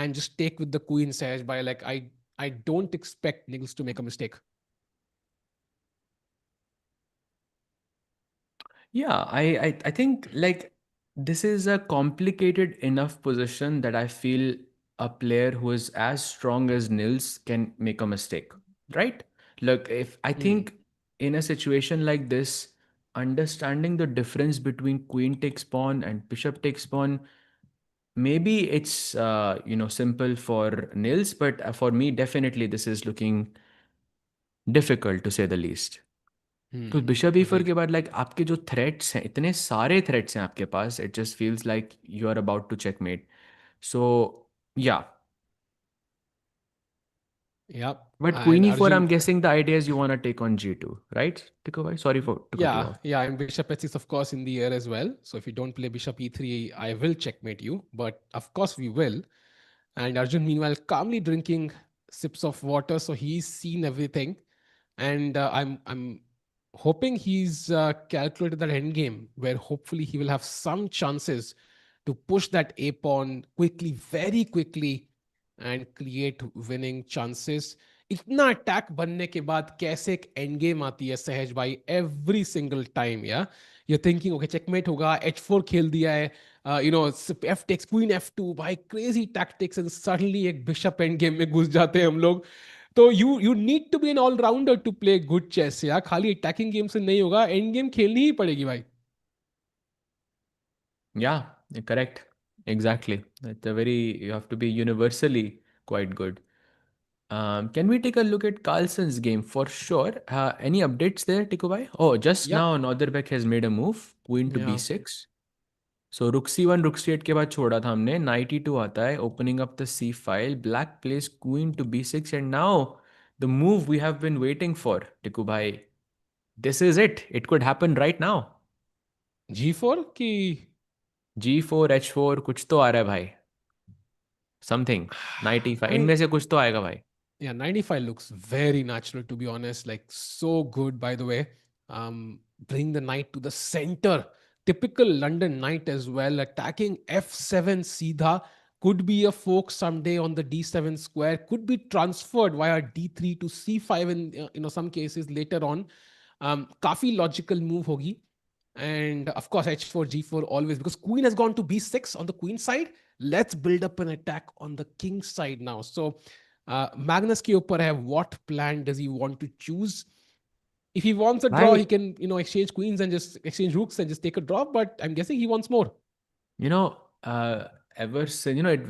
and just take with the queen Sahaj by like I don't expect Nils to make a mistake. Yeah, I think like this is a complicated enough position that I feel a player who is as strong as Nils can make a mistake, right? Look, if I Hmm. think in a situation like this, understanding the difference between queen takes pawn and bishop takes pawn, maybe it's simple for Nils, but for me, definitely this is looking difficult to say the least. तो Hmm. Bishop ई4 Agreed. के बाद like आपके जो threats हैं इतने सारे threats हैं आपके पास it just feels like you are about to checkmate so yeah Yep. But queen And ई4 I am Arjun, guessing the ideas you want to take on g2 right Tiku भाई sorry for to cut you yeah, off yeah, and bishop h6, of course, in the air as well. So if you don't play bishop e3, I will checkmate you. But of course, we will. And Arjun, meanwhile, calmly drinking sips of water, so he's seen everything. And I'm hoping he's calculated that end game where hopefully he will have some chances to push that a pawn quickly, very quickly, and create winning chances. इतना attack बनने के बाद कैसे एक end game आती है सहज भाई एवरी सिंगल टाइम या यू थिंकिंग ओके चेकमेट होगा h4 खेल दिया है एफ टेक्स क्वीन f2 भाई क्रेजी टैक्टिक्स एंड सडनली एक बिशप एंड गेम में घुस जाते हैं हम लोग तो you need to be an allrounder to play good chess या खाली अटैकिंग गेम से नहीं होगा एंड गेम खेलनी ही पड़ेगी भाई या correct exactly it's a very you have to be universally quite good can we take a look at Carlsen's game for sure? Any updates there, Tiku bhai? Oh, just now yep Nodirbek has made a move, queen to या b6. सो रुक c1 रुक c8 के बाद छोड़ा था हमने night e2 आता है opening up the c file black place queen to b6 and now the move we have been waiting for Tiku भाई this is it it could happen right now g4 की g4 h4 कुछ तो आ रहा है भाई something night e5 I mean इनमें से कुछ तो आएगा भाई Yeah, 95 looks very natural, to be honest. Like, so good, by the way. Bring the knight to the center. Typical London knight as well. Attacking f7 Seedha. Could be a fork someday on the d7 square. Could be transferred via d3 to c5 in some cases later on. Kafi logical move hogi. And of course, h4, g4 always because queen has gone to b6 on the queen side. Let's build up an attack on the king side now. So Magnus के ऊपर है what plan does he want to choose. If he wants a draw, भाई he can exchange queens and just exchange rooks and just take a draw. But I'm guessing he wants more. you know ever since it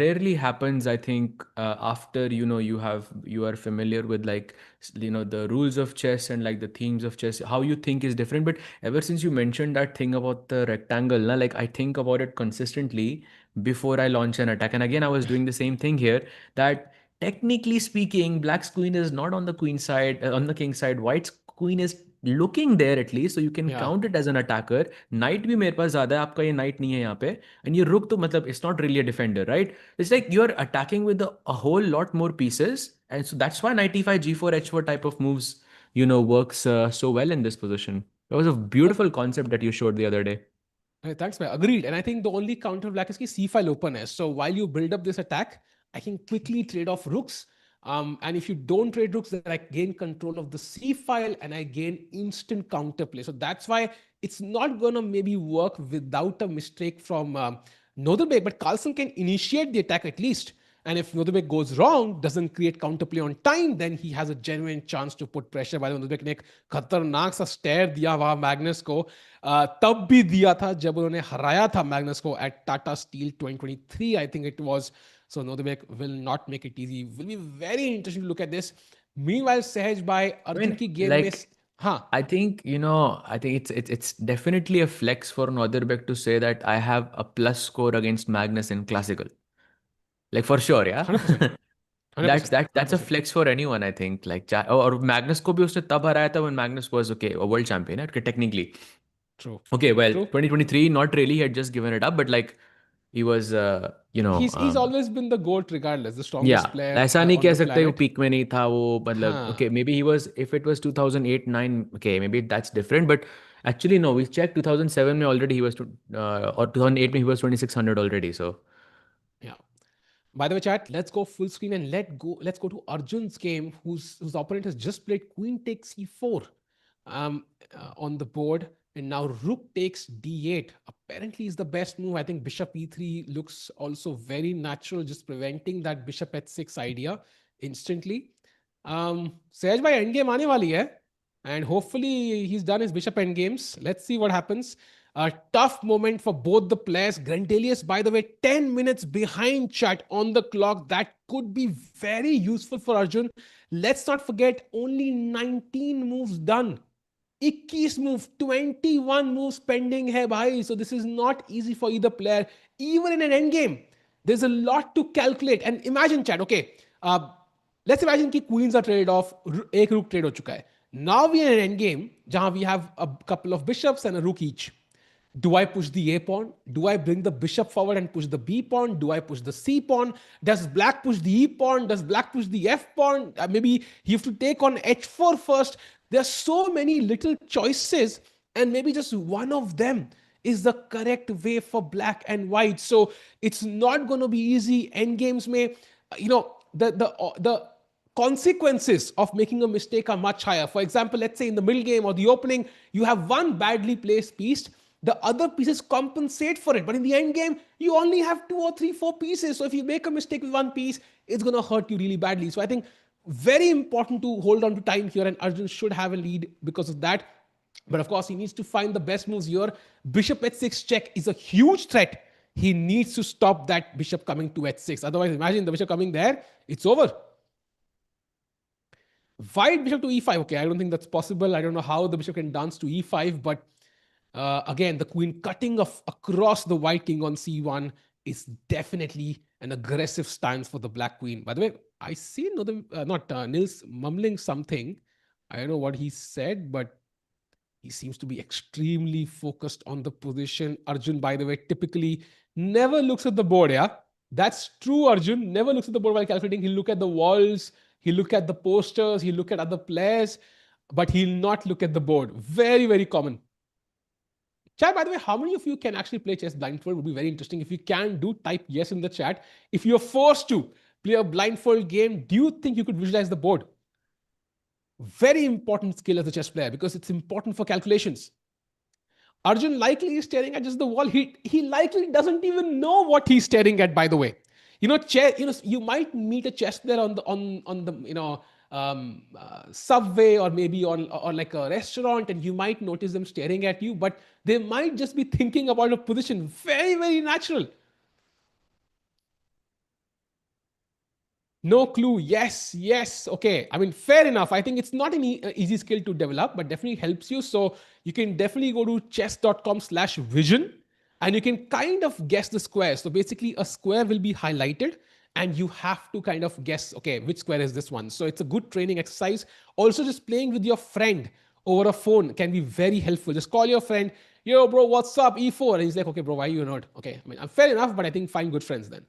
rarely happens I think after you are familiar with like the rules of chess and like the themes of chess how you think is different but ever since you mentioned that thing about the rectangle na, like I think about it consistently before I launch an attack and again I was doing the same thing here that technically speaking black's queen is not on the queen side on the king side white's queen is looking there at least so you can Yeah. count it as an attacker night भी मेरे पास ज्यादा है आपका ये night नहीं है यहाँ पे एंड ये रुक तो मतलब it's not really a defender right it's like you are attacking with a whole lot more pieces and so that's why 95 g4 h4 type of moves works so well in this position that was a Uh, beautiful concept that you showed the other day. Thanks, man. Agreed. And I think the only counter black is ki c file open है. So while you build up this attack, I can quickly trade off rooks. And if you don't trade rooks, then I gain control of the c file and I gain instant counterplay. So that's why it's not gonna maybe work without a mistake from Nodirbek, but Carlsen can initiate the attack at least. And if Nodirbek goes wrong, doesn't create counterplay on time, then he has a genuine chance to put pressure. By the way, Nodirbek ने एक खतरनाक सा stair दिया वहां Magnus को तब भी दिया था जब उन्होंने हराया था मैग्नस को at Tata Steel 2023 I think it was so Nodirbek will not make it easy will be very interesting to look at this meanwhile Sahaj भाई I अर्जुन mean, की गेम में like, हाँ I think I think it's definitely a flex for Nodirbek to say that I have a plus score against Magnus in classical. Like for sure, yeah. 100% That's 100% that's a 100% flex for anyone, I think. Like और Magnus को भी उसने तब हराया था when Magnus was okay a world champion, okay, technically. true Okay, well, true 2023, not really. He had just given it up, but like he was, he's always been the goat regardless the या strongest player ऐसा नहीं on कह the सकते वो planet peak में नहीं था वो मतलब हाँ okay may be he was if it was 2008 9 okay may be that's different but Actually, no, we checked 2007 में already he was or 2008 में he was 2600 already. So Yeah. By the way, chat, let's go full screen and let's go to Arjun's game, whose opponent has just played queen takes e4 on the board, and now rook takes d8. Apparently, is the best move. I think bishop e3 looks also very natural, just preventing that bishop h6 idea instantly. Sehaj bhai endgame aane wali hai, and hopefully he's done his bishop endgames. Let's see what happens. A tough moment for both the players. Grandelius, by the way, 10 minutes behind chat on the clock. That could be very useful for Arjun. Let's not forget, only 19 moves done. 21 move, 21 moves pending hai bhai. So this is not easy for either player. Even in an endgame, there's a lot to calculate. And imagine chat, okay, let's imagine कि queens are traded off, एक rook trade हो चुका है. Now we are in an endgame जहां we have a couple of bishops and a rook each. Do I push the A pawn? Do I bring the bishop forward and push the B pawn? Do I push the C pawn? Does black push the E pawn? Does black push the F pawn? Maybe you have to take on H4 first. There are so many little choices, and maybe just one of them is the correct way for black and white. So it's not going to be easy. Endgames may, the consequences of making a mistake are much higher. For example, let's say in the middle game or the opening, you have one badly placed piece, the other pieces compensate for it. But in the end game, you only have 2 or 3, 4 pieces. So if you make a mistake with one piece, it's going to hurt you really badly. So I think very important to hold on to time here, and Arjun should have a lead because of that. But of course, he needs to find the best moves here. Bishop h6 check is a huge threat. He needs to stop that bishop coming to h6. Otherwise, imagine the bishop coming there, it's over. White bishop to e5. Okay, I don't think that's possible. I don't know how the bishop can dance to e5, but again, the queen cutting across the white king on c1 is definitely an aggressive stance for the black queen. By the way, I see Nils mumbling something. I don't know what he said, but he seems to be extremely focused on the position. Arjun, by the way, typically never looks at the board. Yeah, that's true. Arjun never looks at the board while calculating. He'll look at the walls, he'll look at the posters, he'll look at other players, but he'll not look at the board. Very, very common. Chat, by the way, how many of you can actually play chess blindfold? Would be very interesting. If you can, do type yes in the chat. If you're forced to play a blindfold game, do you think you could visualize the board? Very important skill as a chess player because it's important for calculations. Arjun likely is staring at just the wall. He likely doesn't even know what he's staring at, by the way. You might meet a chess player on the subway or maybe on like a restaurant, and you might notice them staring at you, but they might just be thinking about a position. Very, very natural. No clue. Yes, yes. Okay. I mean, fair enough. I think it's not an easy skill to develop, but definitely helps you. So you can definitely go to chess.com/vision and you can kind of guess the square. So basically, a square will be highlighted and you have to kind of guess, okay, which square is this one? So it's a good training exercise. Also, just playing with your friend over a phone can be very helpful. Just call your friend, yo, bro, what's up? E4. And he's like, okay, bro, why are you not? Okay. I mean, fair enough, but I think find good friends then.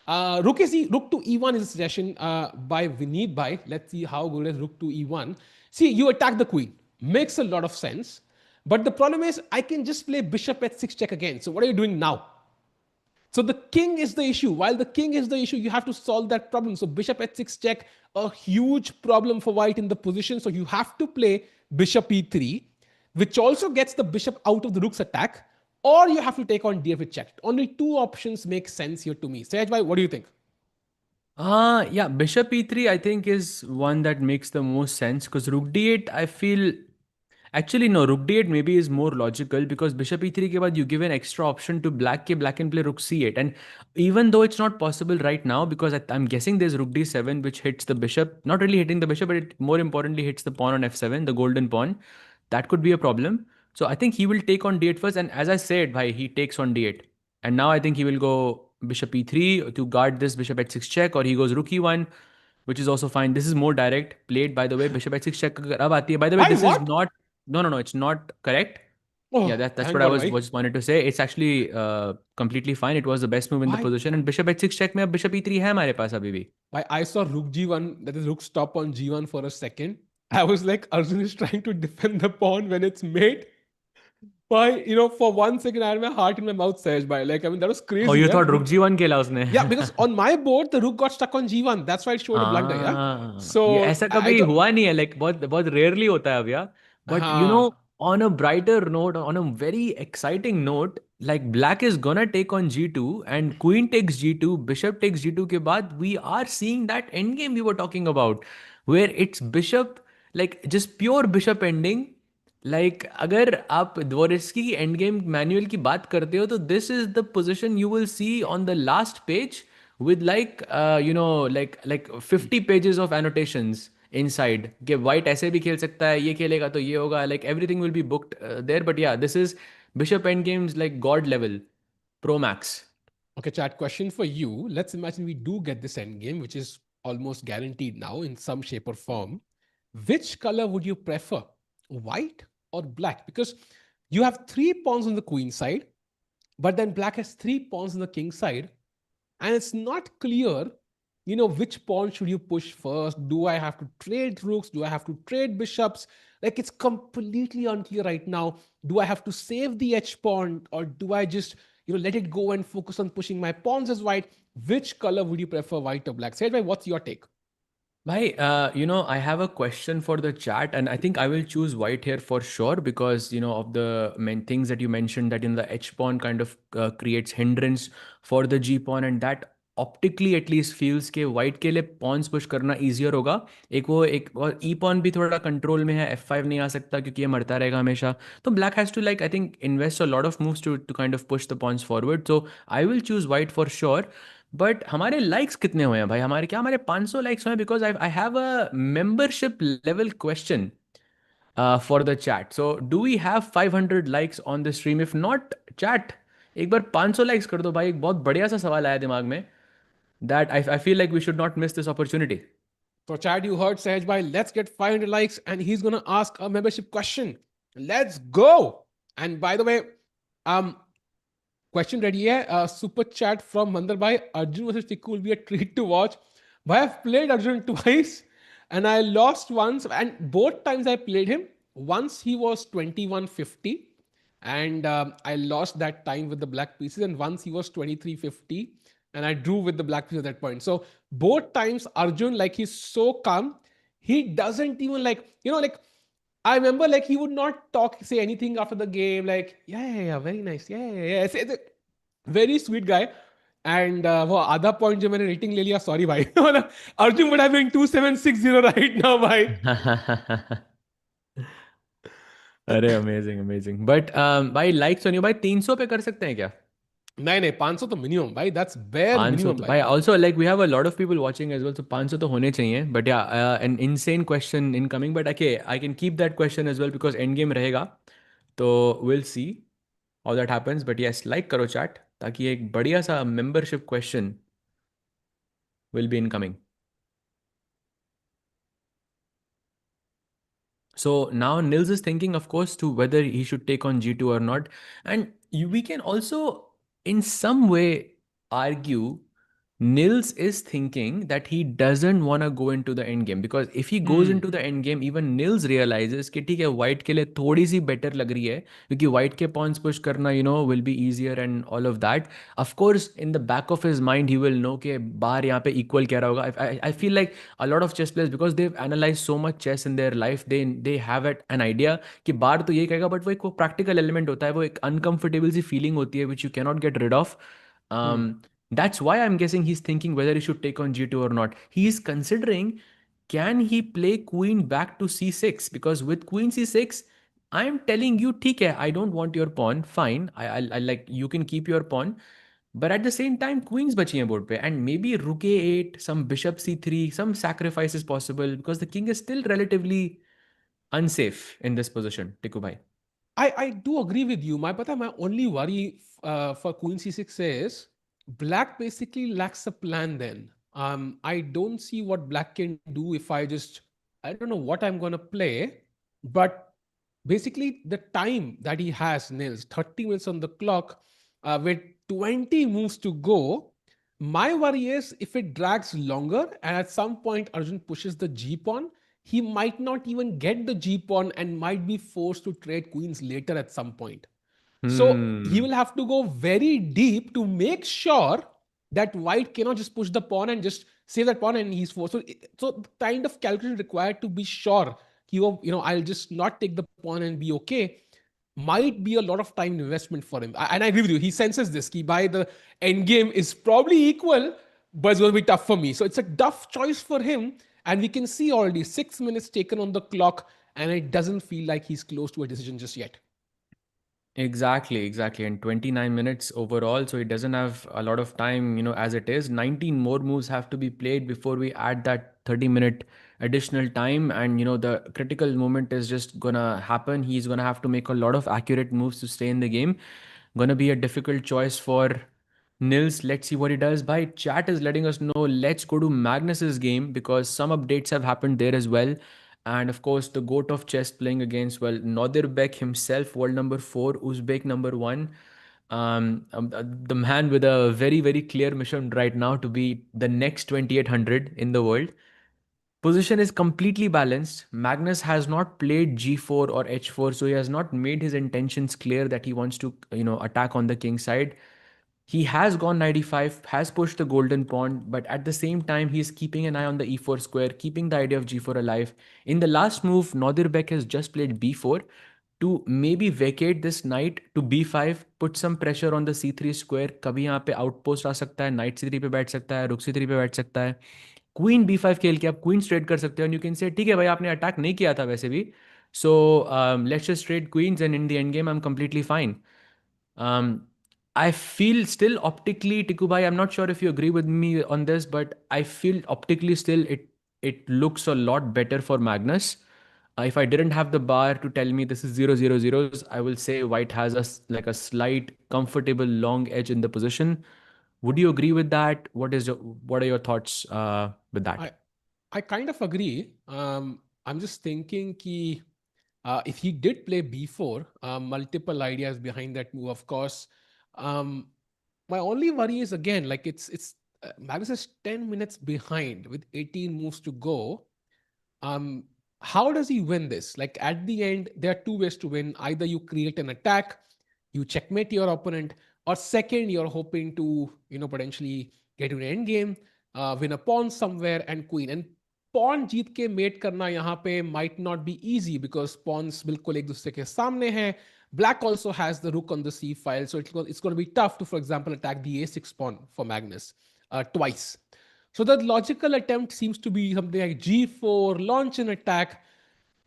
Rook to e1 is a suggestion by Vineet Bhai. Let's see how good is rook to e1. See, you attack the queen. Makes a lot of sense. But the problem is, I can just play bishop h6 check again. So what are you doing now? So the king is the issue. While the king is the issue, you have to solve that problem. So bishop h6 check, a huge problem for white in the position. So you have to play bishop e3, which also gets the bishop out of the rook's attack, or you have to take on d8 with check. Only two options make sense here to me. Sehaj bhai, what do you think? Yeah, bishop e3 I think is one that makes the most sense because rook d8 I feel actually no, rook d8 maybe is more logical because bishop e3 ke baad you give an extra option to black can play rook c8, and even though it's not possible right now because I'm guessing there's rook d7 which hits the bishop, not really hitting the bishop but it more importantly hits the pawn on f7, the golden pawn. That could be a problem. So I think he will take on d8 first, and as I said, bhai, he takes on d8. And now I think he will go bishop e3 to guard this bishop h6 check, or he goes rook e1, which is also fine. This is more direct played, by the way. Bishop h6 check अगर अब आती है. By the way, Bhai, this is what? not, no, it's not correct. Yeah, Oh, that's thank what I God, was bhai. just wanted to say. It's actually completely fine. It was the best move in the Bhai, position. And bishop h6 check में अब bishop e3 है हमारे पास अभी भी. I saw rook g1, that is rook stop on g1 for a second. I was like, Arjun is trying to defend the pawn when it's mate. Why, for 1 second I had my heart in my mouth, Sahaj bhai. Like, I mean, that was Oh, crazy, you yeah. thought रुक जीवन खेला उसने? Yeah, because on my board the rook got stuck on g1. That's why it showed a blunder, yeah. हाँ, ये So ऐसा I कभी thought, हुआ नहीं है, लाइक बहुत बहुत रेयरली होता है अब यार. बट यू नो, हाँ. on a brighter note, on a very exciting note, like black is gonna take on g2 and queen takes g2, bishop takes g2 के बाद we are seeing that end game we were talking about, where it's bishop, like just pure bishop ending. Like अगर आप द्वोरेस्की की end game manual की बात करते हो तो this is the position you will see on the last page with like 50 pages of annotations inside कि white ऐसे भी खेल सकता है, ये खेलेगा तो ये होगा, like everything will be booked there. But yeah, this is bishop end games like god level, pro max. Okay, chat, question for you. Let's imagine we do get this end game, which is almost guaranteed now in some shape or form. Which color would you prefer, white or black? Because you have 3 pawns on the queen side, but then black has 3 pawns on the king side, and it's not clear, which pawn should you push first. Do I have to trade rooks? Do I have to trade bishops? Like, it's completely unclear right now. Do I have to save the h pawn, or do I just let it go and focus on pushing my pawns as white? Which color would you prefer, white or black? Say it, what's your take? Bhai, I have a question for the chat, and I think I will choose white here for sure because, of the main things that you mentioned, that in the H pawn kind of creates hindrance for the G pawn, and that optically at least feels के white के लिए pawns push करना easier होगा. एक और E pawn भी थोड़ा control में है, F5 नहीं आ सकता क्योंकि ये मरता रहेगा हमेशा. तो black has to, like, I think invest a lot of moves to kind of push the pawns forward. So I will choose white for sure. But हमारे लाइक्स कितने हुए हैं भाई? हमारे 500 लाइक्स हुए हैं, because I have a membership level question for the chat. So do we have 500 likes on the stream? If not, chat एक बार 500 लाइक्स कर दो भाई. एक बहुत बढ़िया सा सवाल आया दिमाग में, that I feel like we should not miss this opportunity. So, Chad, you heard Sahaj Bhai. Let's get 500 likes, and he's gonna ask a membership question. Let's go! And by the way, um, question ready है. Super chat from Mandar Bhai. Arjun versus Tikku will be a treat to watch. Bhai, I've played Arjun twice, and I lost once. And both times I played him, once he was 2150, and I lost that time with the black pieces. And once he was 2350, and I drew with the black pieces at that point. So both times Arjun, like, he's so calm. He doesn't even, like, I remember, like, he would not say anything after the game, like, yeah, very nice, yeah. It's a very sweet guy. And वो आधा point जो मैंने rating ले लिया, sorry भाई. मतलब Arjun would have been 2760 right now, भाई. अरे अमेजिंग अमेजिंग. बट भाई लाइक्स सुनियो भाई, 300 पे कर सकते हैं क्या? नहीं, 500 तो मिनिमम भाई. दैट्स बेयर 500 मिनिमम तो भाई. भाई, also like we have a lot of people watching as well, so 500 तो होने चाहिए. But yeah, an insane question incoming, but I can keep that question as well because endgame रहेगा. तो will see how that happens. But yes, like करो chat ताकि एक बढ़िया सा membership question will be incoming. So now Nils is thinking, of course, to whether he should take on G2 or not. And we can also, in some way, argue Nils is thinking that he doesn't want to go into the end game, because if he goes into the end game, even Nils realizes कि ठीक है, white के लिए थोड़ी सी better लग रही है क्योंकि white के pawns push करना, will be easier and all of that. Of course, in the back of his mind, he will know कि बाहर यहाँ पे equal क्या रहा होगा. I feel like a lot of chess players, because they've analyzed so much chess in their life, they have an idea कि बाहर तो यही कहेगा, but वो एक practical element होता है, वो एक uncomfortable सी feeling होती है which you cannot get rid of. Hmm. That's why I'm guessing he's thinking whether he should take on G2 or not. He's considering, can he play queen back to C6? Because with queen C6, I'm telling you, ठीक है, I don't want your pawn. Fine, I like, you can keep your pawn. But at the same time, queens बची हैं board पे, and maybe rook a8, some bishop c3, some sacrifice is possible because the king is still relatively unsafe in this position. Tikku bhai. I do agree with you. My only worry for Queen C6 is Black basically lacks a plan then. I don't see what Black can do if I don't know what I'm going to play, but basically the time that he has, Nils, 30 minutes on the clock, with 20 moves to go. My worry is if it drags longer and at some point Arjun pushes the G pawn, he might not even get the G pawn and might be forced to trade queens later at some point. So he Hmm. will have to go very deep to make sure that white cannot just push the pawn and just save that pawn and he's forced. So the kind of calculation required to be sure, I'll just not take the pawn and be okay, might be a lot of time investment for him. And I agree with you. He senses this. Ki by the end game is probably equal, but it's going to be tough for me. So it's a tough choice for him. And we can see already 6 minutes taken on the clock, and it doesn't feel like he's close to a decision just yet. Exactly, exactly. And 29 minutes overall, so he doesn't have a lot of time, as it is. 19 more moves have to be played before we add that 30-minute additional time. And, the critical moment is just gonna happen. He's gonna have to make a lot of accurate moves to stay in the game. Gonna be a difficult choice for Nils. Let's see what he does. By chat is letting us know, let's go to Magnus's game because some updates have happened there as well. And of course, the GOAT of chess playing against, well, Nodirbek himself, world number 4, Uzbek number 1. The man with a very, very clear mission right now to be the next 2800 in the world. Position is completely balanced. Magnus has not played g4 or h4, so he has not made his intentions clear that he wants to, attack on the king side. He has gone 95, has pushed the golden pawn, but at the same time, he's keeping an eye on the e4 square, keeping the idea of g4 alive. In the last move, Nodirbek has just played b4 to maybe vacate this knight to b5, put some pressure on the c3 square. कभी यहाँ पे outpost आ सकता है, knight c3 पे बैठ सकता है, rook c3 पे बैठ सकता है, क्वीन b5 खेल के आप क्वीन स्ट्रेट कर सकते हो, एंड यू कैन से ठीक है भाई आपने अटैक नहीं किया था वैसे भी, so let's just trade queen's and in the end game I am completely fine. um, I feel still optically, Tikubai, I'm not sure if you agree with me on this, but I feel optically still it looks a lot better for Magnus. If I didn't have the bar to tell me this is 0 0 0s, I will say White has like a slight, comfortable long edge in the position. Would you agree with that? What are your thoughts with that? I I kind of agree. I'm just thinking ki, if he did play b4, multiple ideas behind that move, of course. Um, my only worry is again, like it's Magnus is 10 minutes behind with 18 moves to go. um, how does he win this? Like at the end, there are two ways to win. Either you create an attack, you checkmate your opponent, or second, you're hoping to, potentially get to an end game, win a pawn somewhere and queen. And pawn जीत के mate करना यहाँ पे might not be easy because pawns बिल्कुल एक दूसरे के सामने हैं. Black also has the rook on the c file, so it's going to be tough to, for example, attack the a6 pawn for Magnus twice. So the logical attempt seems to be something like g4, launch an attack,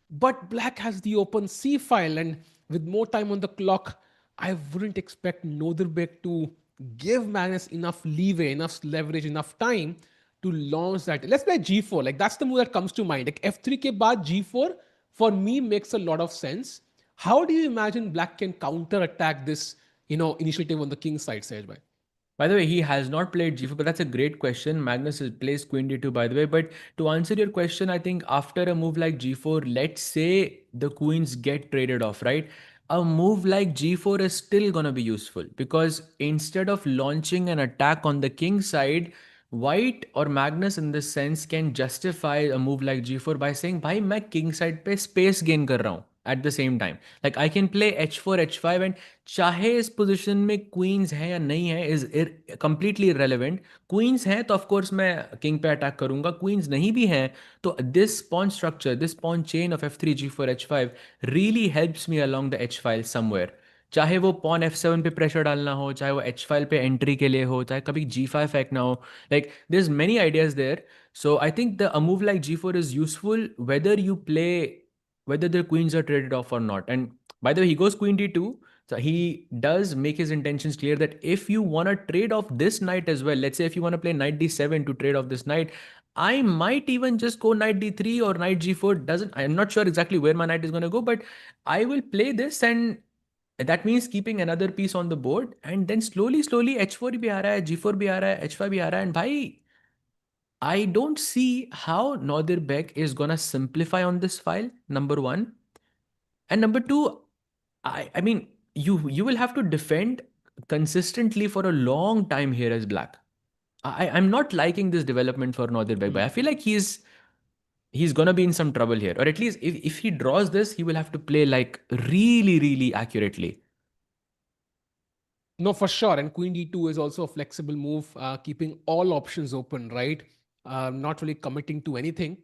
but black has the open c file, and with more time on the clock, I wouldn't expect Nodirbek to give Magnus enough leeway, enough leverage, enough time to launch that. Let's play g4. Like that's the move that comes to mind. Like f3 ke baad g4 for me makes a lot of sense. How do you imagine black can counter attack this, initiative on the king side, Sahej bhai? By the way, he has not played g4, but that's a great question. Magnus plays queen d2, by the way. But to answer your question, I think after a move like g4, let's say the queens get traded off, right? A move like g4 is still going to be useful because instead of launching an attack on the king side, White or Magnus in this sense can justify a move like g4 by saying, भाई मैं king side पे space gain कर रहा हूँ at the same time. Like I can play h4, h5 and चाहे इस position में queen's है या नहीं है इज कंप्लीटली इररेलेवेंट. क्वींस हैं तो ऑफ कोर्स मैं किंग पे अटैक करूंगा, क्वींस नहीं भी हैं तो this pawn structure, this pawn chain of f3 g4 h5 really helps me along the h file somewhere. चाहे वो पॉन f7 पे प्रेशर डालना हो, चाहे वो h फाइल पे एंट्री के लिए हो, चाहे कभी g5 फेंकना हो, like there is many ideas there. So I think the a move like g4 is useful whether you play, whether the queens are traded off or not. And by the way, he goes queen d2. So he does make his intentions clear that if you want to trade off this knight as well, let's say if you want to play knight d7 to trade off this knight, I might even just go knight d3 or knight g4. Doesn't, I'm not sure exactly where my knight is going to go, but I will play this, and that means keeping another piece on the board, and then slowly, slowly h4 bhi aa raha hai, g4 bhi aa raha hai, h5 bhi aa raha hai, and bhai, I don't see how Nodirbek is gonna simplify on this file, number one. And number two, I mean, you will have to defend consistently for a long time here as black. I'm not liking this development for Nodirbek, but I feel like he's gonna be in some trouble here. Or at least if he draws this, he will have to play like really, really accurately. No, for sure. And Queen D2 is also a flexible move, keeping all options open, right? Not really committing to anything.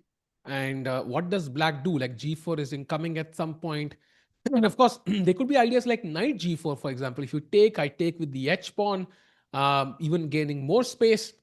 And what does black do? Like G4 is incoming at some point. And of course, there could be ideas like knight G4, for example. If you take, I take with the H pawn, even gaining more space.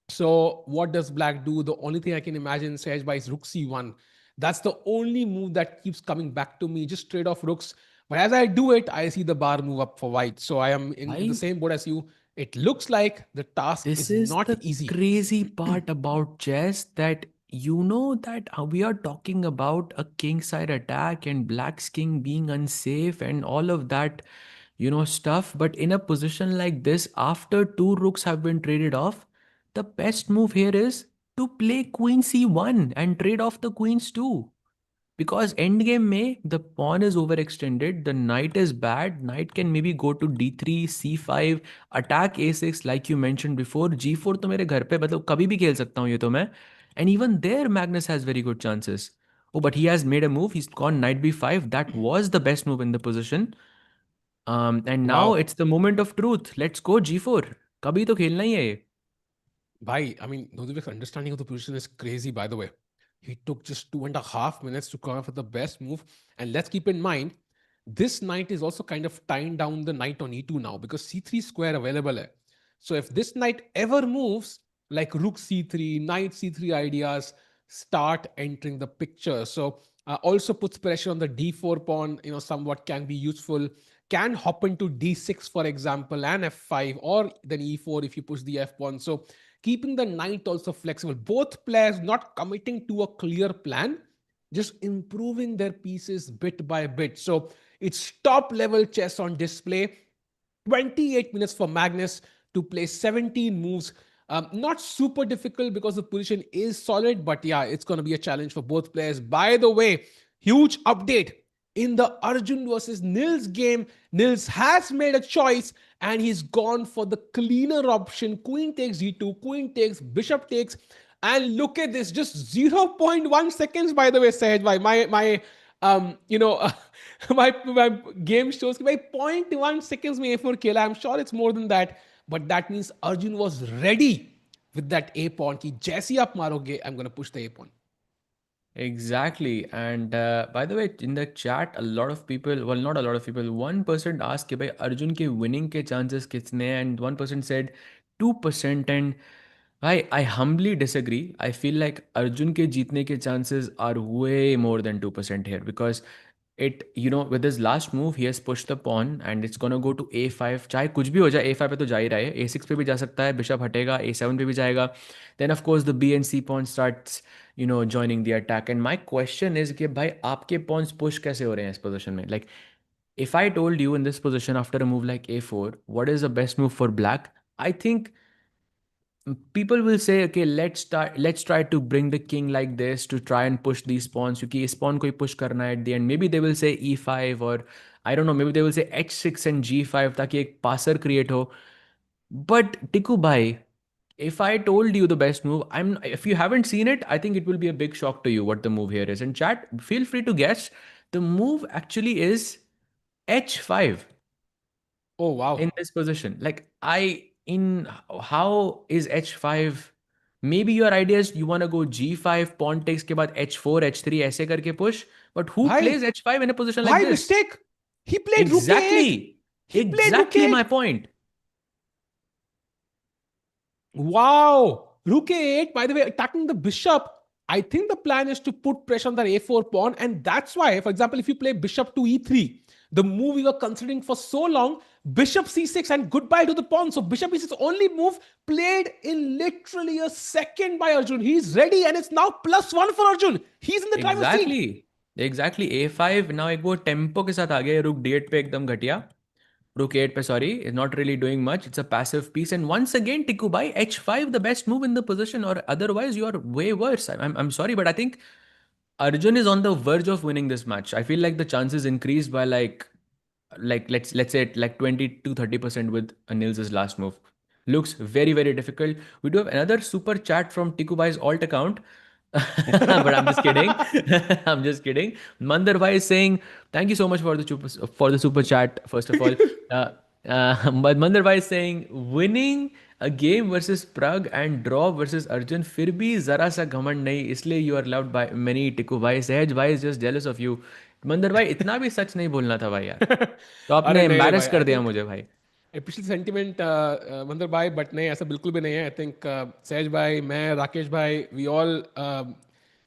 So what does black do? The only thing I can imagine Sahaj by is rook c1. That's the only move that keeps coming back to me. Just trade off rooks. But as I do it, I see the bar move up for white. So I am in the Why? same boat as you. It looks like the task This is is not the easy. crazy part about chess, that you know that we are talking about a king side attack and black's king being unsafe and all of that, stuff. But in a position like this, after two rooks have been traded off, the best move here is to play queen c1 and trade off the queens too. Because endgame में the pawn is overextended, the knight is bad, knight can maybe go to d3, c5, attack a6 like you mentioned before, g4 तो मेरे घर पे मतलब कभी भी खेल सकता हूँ ये तो मैं. And even there Magnus has very good chances. Oh, but he has made a move. He's gone knight b5. That was the best move in the position. And now Wow. it's the moment of truth. Let's go g4. कभी तो खेलना ही है ये. Bhai, I mean, Nodibek's understanding of the position is crazy, by the way. He took just 2.5 minutes to come up with the best move. And let's keep in mind, this knight is also kind of tying down the knight on e2 now because c3 square available hai. So if this knight ever moves, like rook c3, knight c3 ideas start entering the picture. So also puts pressure on the d4 pawn, somewhat can be useful. Can hop into d6, for example, and f5, or then e4 if you push the f pawn. So keeping the knight also flexible. Both players not committing to a clear plan, just improving their pieces bit by bit. So it's top level chess on display. 28 minutes for Magnus to play 17 moves. Not super difficult because the position is solid, but yeah, it's going to be a challenge for both players. By the way, huge update in the Arjun versus Nils game. Nils has made a choice and he's gone for the cleaner option. Queen takes g2, queen takes, bishop takes. And look at this, just zero point 0.1 seconds, by the way, Sahaj, my my game shows कि भाई 0.1 seconds में A4 खेला. I'm sure it's more than that, but that means Arjun was ready with that A pawn कि जैसे ही आप मारोगे, I'm gonna push the A pawn. Exactly. And by the way, in the chat, a lot of people, well, not a lot of people, one person asked कि भाई अर्जुन के winning के chances कितने हैं, and one person said 2%. And I humbly disagree. I feel like Arjun के जीतने के chances are way more than 2% here, because with his last move he has pushed the pawn and it's gonna go to a5. चाहे कुछ भी हो जाए, a5 पे तो जा ही रहा है, a6 पे भी जा सकता है, बिशप हटेगा, a7 पे भी जाएगा. Then of course the b and c pawn starts joining the attack. And my question is कि भाई आपके pawns push कैसे हो रहे हैं इस position में? Like, if I told you in this position after a move like a4, what is the best move for black? I think people will say, okay, let's try to bring the king like this to try and push these pawns, क्योंकि इस pawn को ही push करना है at the end. Maybe they will say e5, or I don't know, maybe they will say h6 and g5 ताकि एक passer create हो. But Tiku bhai, if I told you the best move, if you haven't seen it, I think it will be a big shock to you what the move here is. And chat, feel free to guess. The move actually is h5 Oh in wow. this position. Like, in how is h5? Maybe your idea is you want to go g5, pawn takes के बाद h4, h3 ऐसे करके push. But who Bhai, plays h5 in a position like bhai, this? mistake. He played rook a8. Exactly. He played rook Exactly my a8. point. Wow. Rook a8, by the way, attacking the bishop. I think the plan is to put pressure on that a4 pawn. And that's why, for example, if you play bishop to e3, the move we were considering for so long, bishop c6 and goodbye to the pawn. So bishop e6 only move played in literally a second by Arjun. He's ready and it's now +1 for Arjun. He's in the driver's seat. Exactly A5 now एक वो tempo के साथ आ गया, रुक D8 पे एकदम घटिया. रुक A8 पे, sorry, is not really doing much, it's a passive piece. And once again Tiku भाई, H5 the best move in the position, और otherwise you are way worse. I'm sorry, but I think Arjun is on the verge of winning this match. I feel like the chances increased by let's say like 20 to 30% with Nils's last move. Looks very, very difficult. We do have another super chat from Tikubai's alt account. But I'm just kidding. I'm just kidding. Mandar Bhai is saying, thank you so much for the super chat, first of all. But Mandar Bhai is saying winning a game versus Prague and draw versus Arjun फिर भी जरा सा घमंड नहीं इसलिए you are loved by many टिकू भाई सहज भाई is just jealous of you. मंदर भाई इतना भी सच नहीं बोलना था भाई यार. तो अरे आपने नहीं रे एम्बैरस भाई, कर आई दिया थिंक मुझे भाई. एप्रिशिएट सेंटिमेंट मंदर भाई, बट नहीं, ऐसा बिल्कुल भी नहीं है. आई थिंक सहज भाई, मैं, राकेश भाई, we all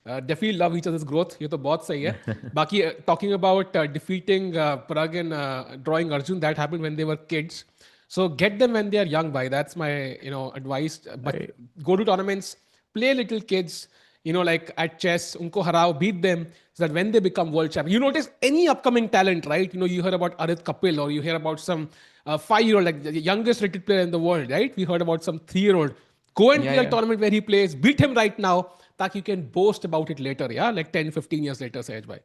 definitely love each others growth. ये तो बहुत सही है. बाकी talking about defeating Parag and drawing Arjun, that happened when they were kids. So get them when they are young, bhai. That's my advice. But भाई go to tournaments, play little kids. Like at chess, unko harao, beat them, so that when they become world champion, you notice any upcoming talent, right? You hear about Arit Kapil, or you hear about some 5-year-old, like the youngest rated player in the world, right? We heard about some 3-year-old. Go and या play a या tournament where he plays, beat him right now, that you can boast about it later, yeah? Like 10, 15 years later, Sahaj bhai.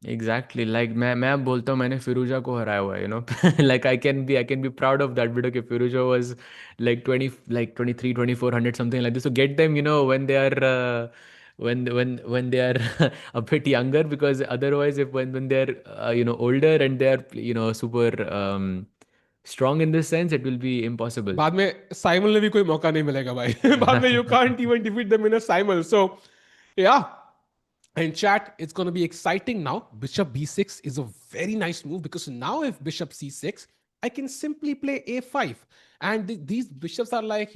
Exactly like मैं अब बोलता हूँ मैंने फिरोजा को हराया हुआ है like I can be proud of that bit. Okay Firouzja was like 20 like 23 2400 something like this. So get them when they are when they are a bit younger, because otherwise if when they are older and they are super strong in this sense, it will be impossible. बाद में साइमल ने भी कोई मौका नहीं मिलेगा भाई. बाद में you can't even defeat them in a simul. So yeah. And chat, it's going to be exciting now. Bishop b6 is a very nice move, because now if bishop c6, I can simply play a5. And these bishops are like,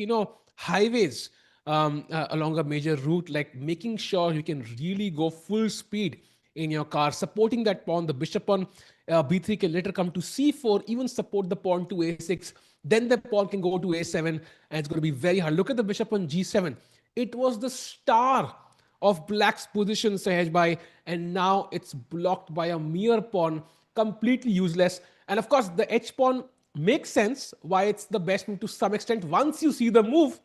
highways along a major route, like making sure you can really go full speed in your car, supporting that pawn. The bishop on b3 can later come to c4, even support the pawn to a6. Then the pawn can go to a7, and it's going to be very hard. Look at the bishop on g7. It was the star of black's position, Sahaj Bhai, and now it's blocked by a mere pawn, completely useless. And of course, the h pawn makes sense why it's the best move to some extent. Once you see the move,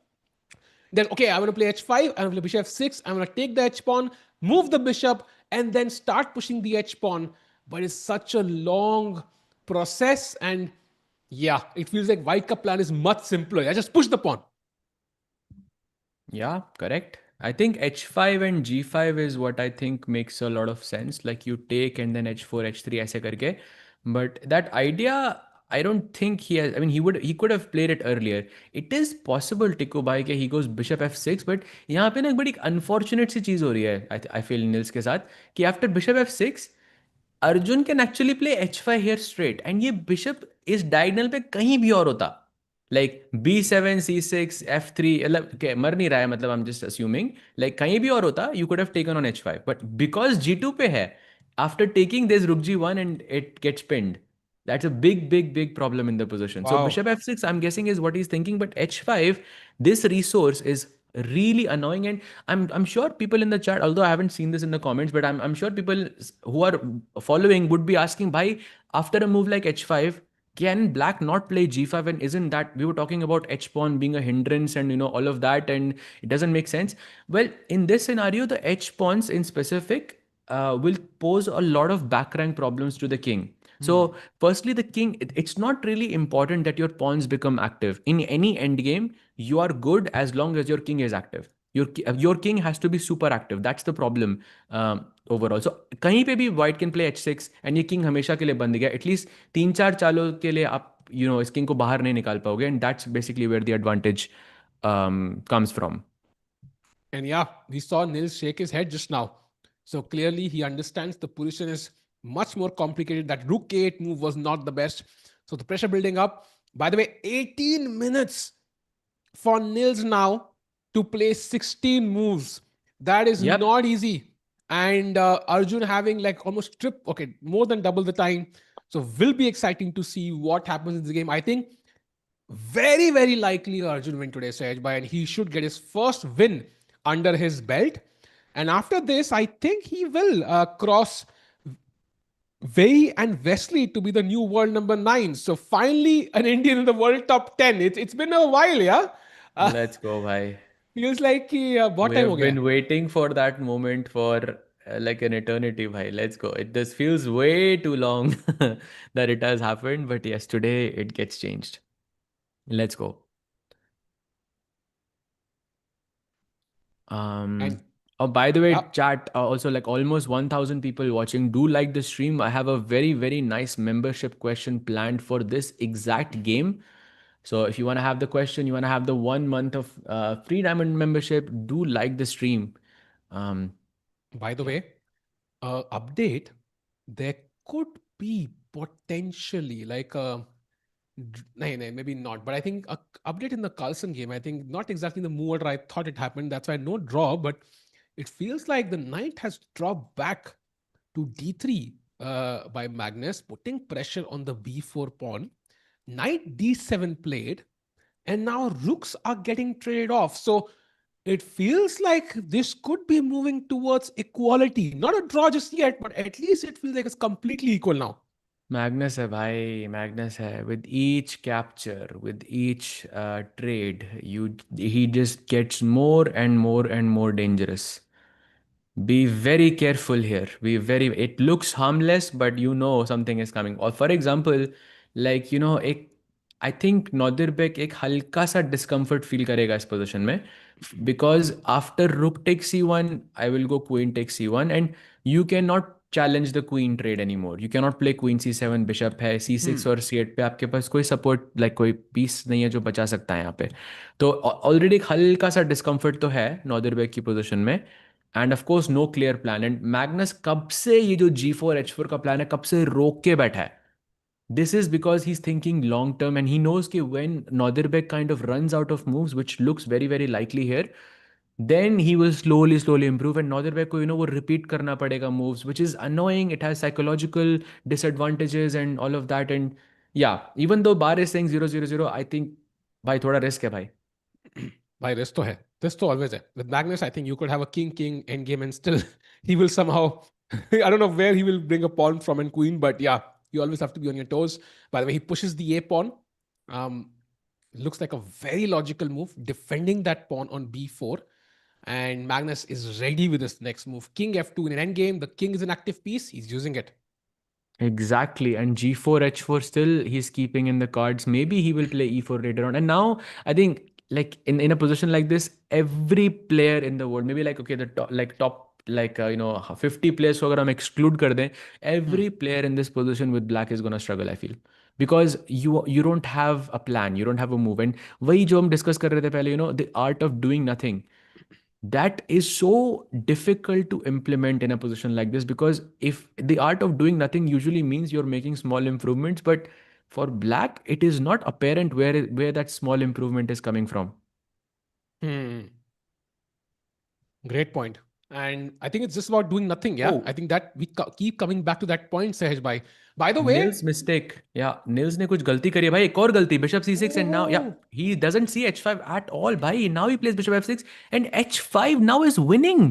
then okay, I'm going to play h5, I'm going to play bishop f6, I'm going to take the h pawn, move the bishop, and then start pushing the h pawn. But it's such a long process, and yeah, it feels like white ka plan is much simpler. I just push the pawn. Yeah, correct. I think h5 and g5 is what I think makes a lot of sense. Like you take and then h4, h3 ऐसे करके. But that idea, I don't think he has. I mean, he could have played it earlier. It is possible Tikku bhai के he goes bishop f6, but यहाँ पे ना एक बड़ी unfortunate सी चीज़ हो रही है. I feel Nils के साथ कि after bishop f6, Arjun can actually play h5 here straight, and ये बिशप इस डायगोनल पे कहीं भी और होता. लाइक b7 c6 f3, मतलब मर नहीं रहा है, मतलब I am just assuming like कहीं भी और होता you could have taken on h5, but because g2 पे है, after taking this rook g1 and it gets pinned. That's a big problem in the position. So Wow. bishop f6, I'm guessing, is what he's thinking. But h5, this resource is really annoying, and I'm sure people in the chat, although I haven't seen this in the comments, but I'm sure people who are following would be asking, "Bhai, after a move like h5, can black not play g5? And isn't that we were talking about h pawn being a hindrance and all of that, and it doesn't make sense." Well, in this scenario, the h pawns in specific will pose a lot of back rank problems to the king. Hmm. So, firstly, the king, it's not really important that your pawns become active. In any endgame, you are good as long as your king is active. Your king has to be super active. That's the problem overall. So, कहीं पे भी white can play h6 and ये king हमेशा के लिए बंद गया. At least 3-4 चालों के लिए आप इस king को बाहर नहीं निकाल पाओगे, and that's basically where the advantage comes from. And yeah, we saw Nils shake his head just now. So clearly he understands the position is much more complicated. That rook a8 move was not the best. So the pressure building up. By the way, 18 minutes for Nils now to play 16 moves. That is Yep. not easy. And Arjun having like almost more than double the time. So will be exciting to see what happens in the game. I think very, very likely Arjun win today, Sahaj Bhai, and he should get his first win under his belt. And after this, I think he will cross Vei and Wesley to be the new world number 9. So finally, an Indian in the world top 10. It's been a while, yeah? Uh, Let's go, bhai. feels like कि बहुत We time हो have गया been है. waiting for that moment for like an eternity, bhai. Let's go. This feels way too long that it has happened, but yes, today it gets changed. Let's go. And Um, Oh, by the way, Yep. chat, also like almost 1,000 people watching. Do like the stream. I have a very, very nice membership question planned for this exact game. So if you want to have the question, you want to have the 1 month of free diamond membership, do like the stream. Um, By the yeah. way, update, there could be potentially like a no, no, maybe not. But I think a update in the Carlsen game. I think not exactly the move order I thought it happened. That's why no draw. But it feels like the knight has dropped back to d3 by Magnus, putting pressure on the b4 pawn. Knight d7 played, and now rooks are getting traded off. So it feels like this could be moving towards equality. Not a draw just yet, but at least it feels like it's completely equal now. Magnus hai bhai, Magnus hai. With each capture, with each trade, he just gets more and more and more dangerous. Be very careful here. Be very, it looks harmless, but you know something is coming. Or for example, like एक I think Nodirbek एक हल्का सा discomfort feel करेगा इस position में, because after rook takes c1, I will go queen takes c1, and you cannot challenge the queen trade anymore. You cannot play queen c7, bishop है c6 Hmm. और c8 पे आपके पास कोई support, like कोई piece नहीं है जो बचा सकता है यहाँ पे. तो ऑलरेडी एक हल्का सा डिस्कम्फर्ट तो है नॉदरबेक की पोजीशन में. And of course no clear plan. And Magnus कब से ये जो G4 H4 का प्लान है कब से रोक के बैठा है. This is because he's thinking long term, and he knows that when Nodirbek kind of runs out of moves, which looks very, very likely here, then he will slowly, slowly improve. And Nodirbek को वो repeat करना पड़ेगा moves, which is annoying. It has psychological disadvantages and all of that. And yeah, even though Bar is saying 0-0-0, I think भाई थोड़ा risk है भाई. By resto hai. Resto always hai. With Magnus, I think you could have a king endgame and still he will somehow, I don't know where he will bring a pawn from and queen, but yeah, you always have to be on your toes. By the way, he pushes the a pawn. Um, looks like a very logical move, defending that pawn on b4. And Magnus is ready with his next move. King f2 in an endgame. The king is an active piece. He's using it. Exactly. And G4 H4 still he's keeping in the cards. Maybe he will play E4 later on. And now I think like in a position like this, every player in the world, maybe like okay, the top 50 players को अगर हम exclude कर दें, Hmm. every player in this position with black is gonna struggle, I feel. Because you don't have a plan, you don't have a move. And वही जो हम discuss कर रहे थे पहले, the art of doing nothing, that is so difficult to implement in a position like this, because if the art of doing nothing usually means you're making small improvements, but for black it is not apparent where that small improvement is coming from. Hmm. Great point. And I think it's just about doing nothing. Yeah. I Oh, think that we keep coming back to that point, Sahej bhai. By the way, Nils mistake. Yeah, Nils ने कुछ गलती करी है भाई. एक और गलती. Bishop C6, and now yeah, oh, he doesn't see H5 at all भाई. Now he plays Bishop F6 and H5 now is winning.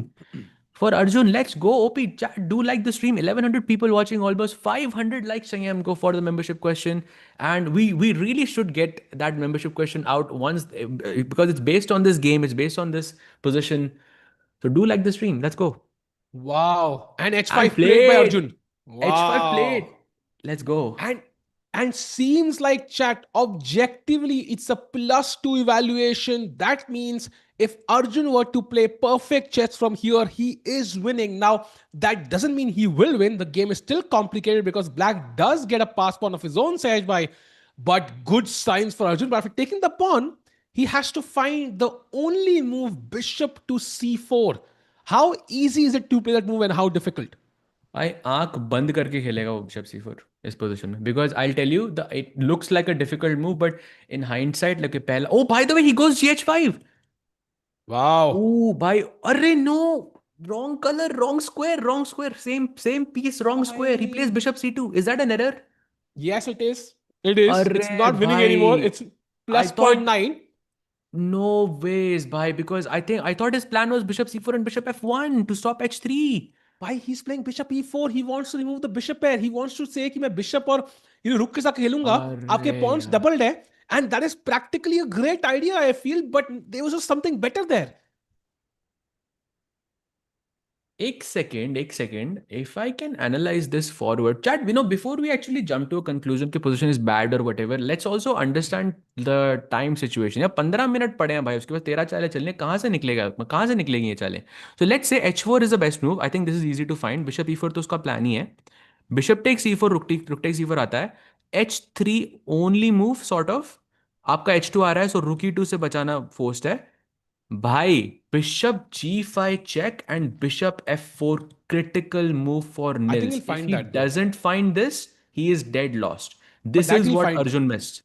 For Arjun, let's go. OP, chat, do like the stream. 1,100 people watching, almost 500 likes. Sangam, go for the membership question. And we really should get that membership question out once, because it's based on this game, it's based on this position. So do like the stream. Let's go. wow. And And H5 played by played. Arjun. H5 Wow. played. Let's go. And and seems like chat objectively it's a +2 evaluation. That means if Arjun were to play perfect chess from here, he is winning. Now, that doesn't mean he will win. The game is still complicated because Black does get a pass pawn of his own, Sahaj by, but good signs for Arjun. But after taking the pawn, he has to find the only move, bishop to c4. How easy is it to play that move and how difficult? भाई आंख बंद करके खेलेगा वो bishop C4 इस position में, because I tell you the it looks like a difficult move, but in hindsight like पहला, oh by the way he goes GH5. Wow. Oh भाई, अरे no, wrong color, wrong square, same piece, wrong square. He plays Bhai. bishop C2. Is that an error? Yes, it is. It is. It's अरे not winning anymore. भाई, It's I plus point thought 0.9. no ways भाई, because I thought his plan was bishop C4 and bishop F1 to stop H3. Why he's playing bishop e4? He wants to remove the bishop pair. He wants to say कि मैं bishop और रुक के साथ खेलूंगा. आपके अरे pawns यार, doubled है. And that is practically a great idea, I feel. But there was just something better there. एक second. If I can analyze this forward, chat, before we actually jump to a conclusion कि position is bad or whatever, let's also understand the time situation. या 15 minute पड़े हैं भाई, उसके बाद 13 चालें चलने, कहाँ से निकलेगी ये चालें? So let's say h4 is the best move. I think this is easy to find. Bishop e4 तो उसका प्लान ही है. Bishop takes e4, rook takes e4 आता है. h3 only move sort of. आपका h2 आ रहा है, so rook e2 से बचाना forced है. भाई bishop g5 check and bishop f4 critical move for I think Nils. he'll If find he that though. doesn't find this, he is dead lost. But This that is he'll what find. Arjun missed.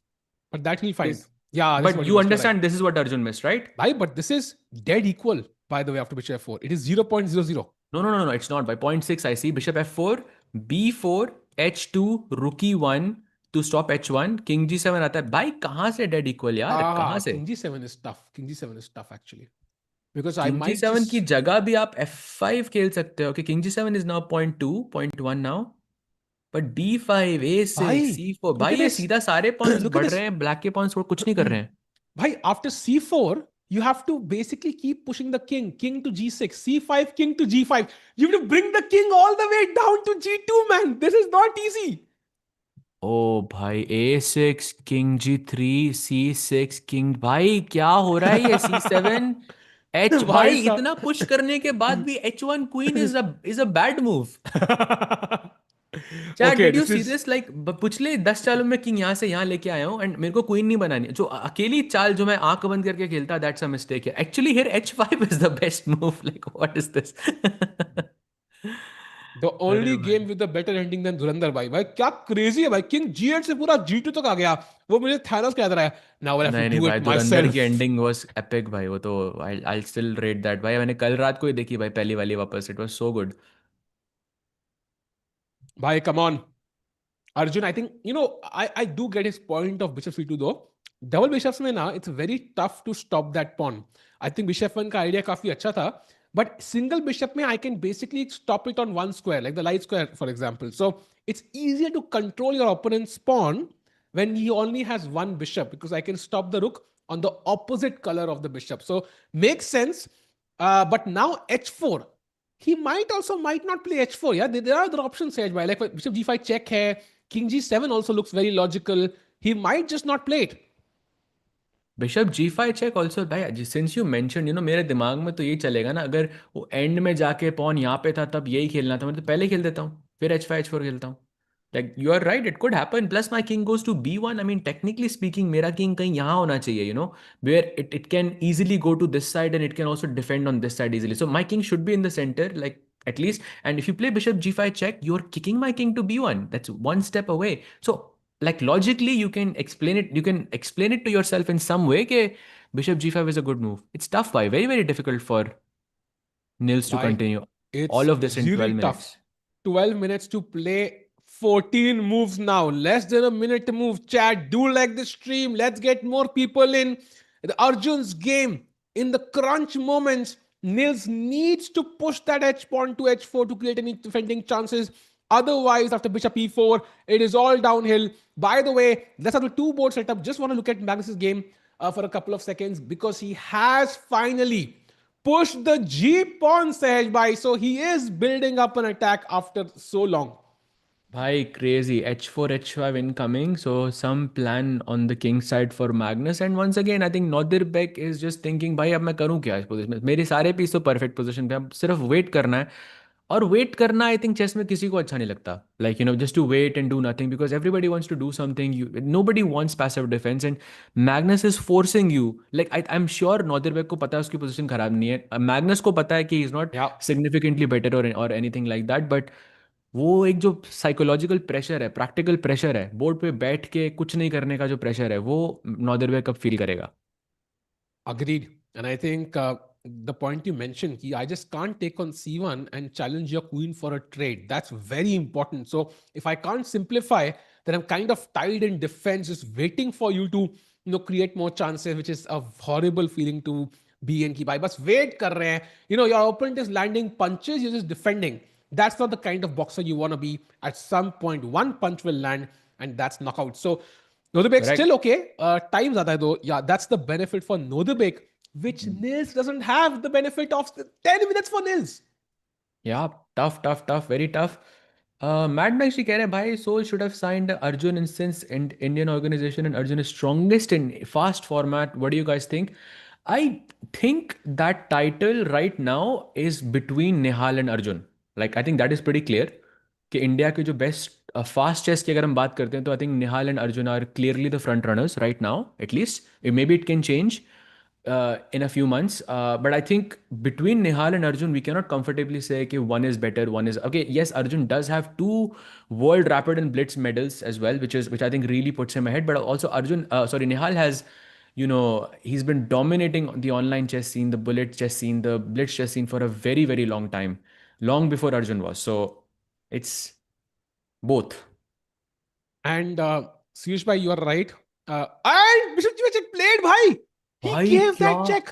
But that he'll find. This, Yeah, this is but what he you missed. You're right. understand this is what Arjun missed, right? Bhai, but this is dead equal, by the way, after bishop f4. It is 0.00. No, it's not. By 0.6, I see bishop f4, b4, h2, rook e1 to stop h1, king g7 आता है. भाई कहाँ से dead equal यार? कहाँ से? King g7 is tough. King g7 is tough actually. Because I king g might seven की just... जगह भी आप f5 खेल सकते हो कि king g seven is now 0.2 0.1 now. But d5 a6 Bhai, c4, look भाई at ये this. सीधा सारे पॉइंट्स Look at बढ़ this. रहे हैं, ब्लैक के पॉइंट्स कुछ नहीं कर रहे हैं. Bhai, after c4, you have to basically keep pushing the king. King to g6, c5, king to g5. You have to bring the king all the way down to g2, man. This is not easy. ओ भाई a6 king g3 c6 king, भाई क्या हो रहा है ये c7 h, Bhai भाई sahab. इतना push करने के बाद भी h1 queen is a bad move. Chat, Okay, did you this see is... this? Like पिछले 10 चालों में किंग यहाँ से यहाँ लेके आया हूँ एंड मेरे को क्वीन नहीं बनानी. जो अकेली चाल जो मैं आंख बंद करके खेलता, दैट्स अ मिस्टेक है. Actually here h5 is the best move. Like what is this? The अरे only भाई, game with a better ending than धुरंधर भाई. भाई क्या crazy है भाई. King g8 से पूरा g2 तक आ गया. वो मुझे Thanos कह रहा है. Now I have to नहीं do भाई, it धुरंधर की myself. एंडिंग वाज एपिक भाई. वो तो आई स्टिल रेट दैट भाई. मैंने कल रात को ही देखी भाई, पहली वाली वापस. It was so good. भाई come on. Arjun, I think, I do get his point of bishop c2 though. Double bishops में ना, it's very tough to stop that pawn. I think bishop 1 का idea काफी अच्छा था. But single bishop में, I can basically stop it on one square, like the light square, for example. So it's easier to control your opponent's pawn when he only has one bishop because I can stop the rook on the opposite color of the bishop. So makes sense. But now h4. He might not play h4. Yeah, there are other options here. Like bishop g5 check hai. King g7 also looks very logical. He might just not play it. Bishop g5 check also भाई. Since you mention, मेरे दिमाग में तो यही चलेगा ना, अगर वो एंड में जाके पॉन यहाँ पे था तब यही खेलना था, मैं तो पहले खेल देता हूँ, फिर h5 h4 खेलता हूँ. Like you are right, it could happen. Plus my king goes to b1. I mean technically speaking मेरा किंग कहीं यहाँ होना चाहिए, where it can easily go to this side and it can also defend on this side easily. So my king should be in the center, like at least. And if you play bishop g5 check, you're kicking my king to b1. That's one step away. So like logically you can explain it to yourself in some way ke bishop g5 is a good move. It's tough, by very very difficult for Nils to Bhai, continue it's all of this in really 12 tough. minutes. 12 minutes to play 14 moves now. Less than a minute to move. Chat, do like the stream. Let's get more people in. The Arjun's game. In the crunch moments, Nils needs to push that h pawn to h4 to create any defending chances. Otherwise, after bishop e4, it is all downhill. By the way, let's have the two board setup. Just want to look at Magnus's game for a couple of seconds because he has finally push the G pawn, Sahej bhai. So he is building up an attack after so long. Bhai, crazy. h4 h5 incoming. So some plan on the king side for Magnus. And once again, I think Nodirbek is just thinking, भाई अब मैं करूँ क्या इस position में? मेरे सारे piece तो परफेक्ट पोजीशन पे, अब सिर्फ वेट करना है. और वेट करना आई थिंक चेस में किसी को अच्छा नहीं लगता. Like just to wait and do nothing, because everybody wants to do something. Nobody wants passive defence and Magnus is forcing you. Like I am sure Nodirbek को पता है उसकी पोजीशन खराब नहीं है. मैग्नस को पता है कि he is not Yeah, significantly better और एनीथिंग लाइक दैट. बट वो एक जो साइकोलॉजिकल प्रेशर है, प्रैक्टिकल प्रेशर है, बोर्ड पे बैठ के कुछ नहीं करने का जो प्रेशर है, वो नॉदिरबेक कब फील करेगा. agreed. And I think the point you mentioned, I just can't take on c1 and challenge your queen for a trade. That's very important. So if I can't simplify, then I'm kind of tied in defense, just waiting for you to create more chances, which is a horrible feeling to be in. Ki bhai bas wait kar rahe hain. Your opponent is landing punches, you're just defending. That's not the kind of boxer you want to be. At some point, one punch will land, and that's knockout. So Nodirbek still correct. okay. Time ज़्यादा है though. Yeah, that's the benefit for Nodirbek, which Nils doesn't have the benefit of. 10 minutes for Nils. Yeah, tough, tough, tough, very tough. Mad Max जी कह रहे हैं भाई Soul should have signed Arjun and since Indian organization and Arjun is strongest in fast format. What do you guys think? I think that title right now is between Nihal and Arjun. Like I think that is pretty clear कि India के जो best fast chess की अगर हम बात करते हैं तो I think Nihal and Arjun are clearly the front runners right now at least maybe it can change in a few months. But I think between Nihal and Arjun, we cannot comfortably say okay, one is better, one is okay. Yes, Arjun does have two World Rapid and Blitz medals as well, which I think really puts him ahead. But also Nihal has, he's been dominating the online chess scene, the bullet chess scene, the Blitz chess scene for a very very long time, long before Arjun was. So it's both. And Suresh bhai, you are right. And Bishop G played bhai. He भाई gave क्या that check.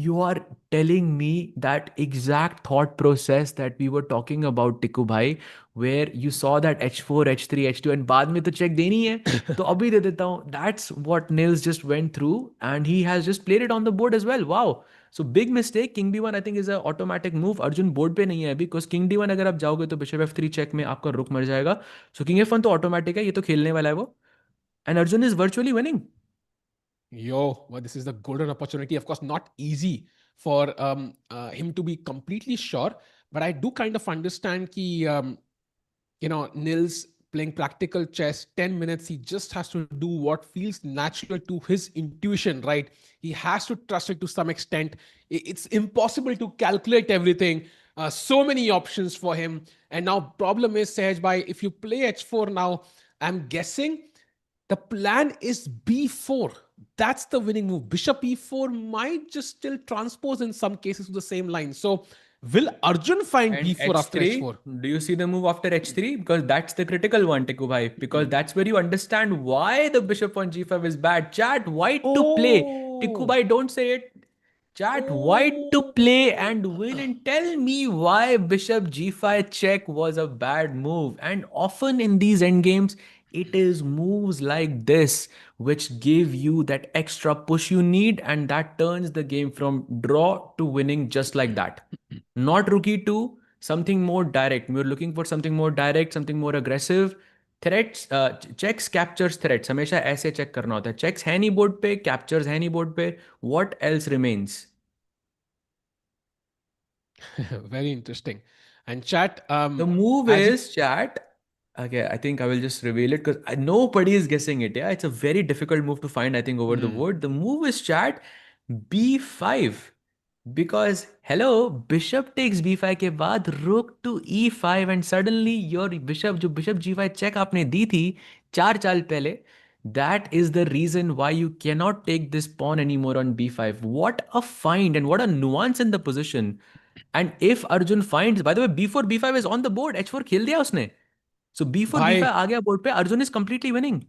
you are telling me that exact thought process that we were talking about टिकू भाई where you saw that h4 h3 h2 and बाद में तो check देनी है तो अभी दे देता हूँ that's what Nils just went through and he has just played it on the board as well wow so big mistake king b1 I think is a automatic move Arjun board पे नहीं है अभी because king d1 अगर आप जाओगे तो bishop f3 check में आपका रुक मर जाएगा so king f1 तो ऑटोमेटिक है ये तो खेलने वाला है वो and Arjun is virtually winning. Yo, well, this is the golden opportunity. Of course, not easy for him to be completely sure, but I do kind of understand ki, Nils playing practical chess, 10 minutes, he just has to do what feels natural to his intuition, right? He has to trust it to some extent. It's impossible to calculate everything. So many options for him. And now problem is, Sehaj bhai, if you play h4 now, I'm guessing the plan is b4. That's the winning move. Bishop e4 might just still transpose in some cases to the same line. So will Arjun find And b4 after h3, h4? do you see the move after h3? Because that's the critical one, Tiku bhai. Because that's where you understand why the bishop on g5 is bad. Chat white to play. Tiku Oh, bhai, don't say it. Chat white to oh. play and win and tell me why bishop g5 check was a bad move. And often in these endgames, it is moves like this which give you that extra push you need and that turns the game from draw to winning just like that. Not rookie 2, something more direct. We're looking for something more direct, something more aggressive. Threats checks captures threats हमेशा ऐसे check करना होता है checks है नहीं board पे captures है नहीं बोर्ड पे what else remains Very interesting. And chat, the move as you, is chat okay I think I will just reveal it because nobody is guessing it yeah it's a very difficult move to find I think over the hmm, board the move is chat b5 because hello bishop takes b5 के बाद rook to e5 and suddenly your bishop जो bishop g5 check आपने दी थी चार चाल पहले that is the reason why you cannot take this pawn anymore on b5 what a find and what a nuance in the position and if Arjun finds by the way b4 b5 is on the board h4 खेल दिया उसने so b4 b5 bhai, आ गया board पे Arjun is completely winning.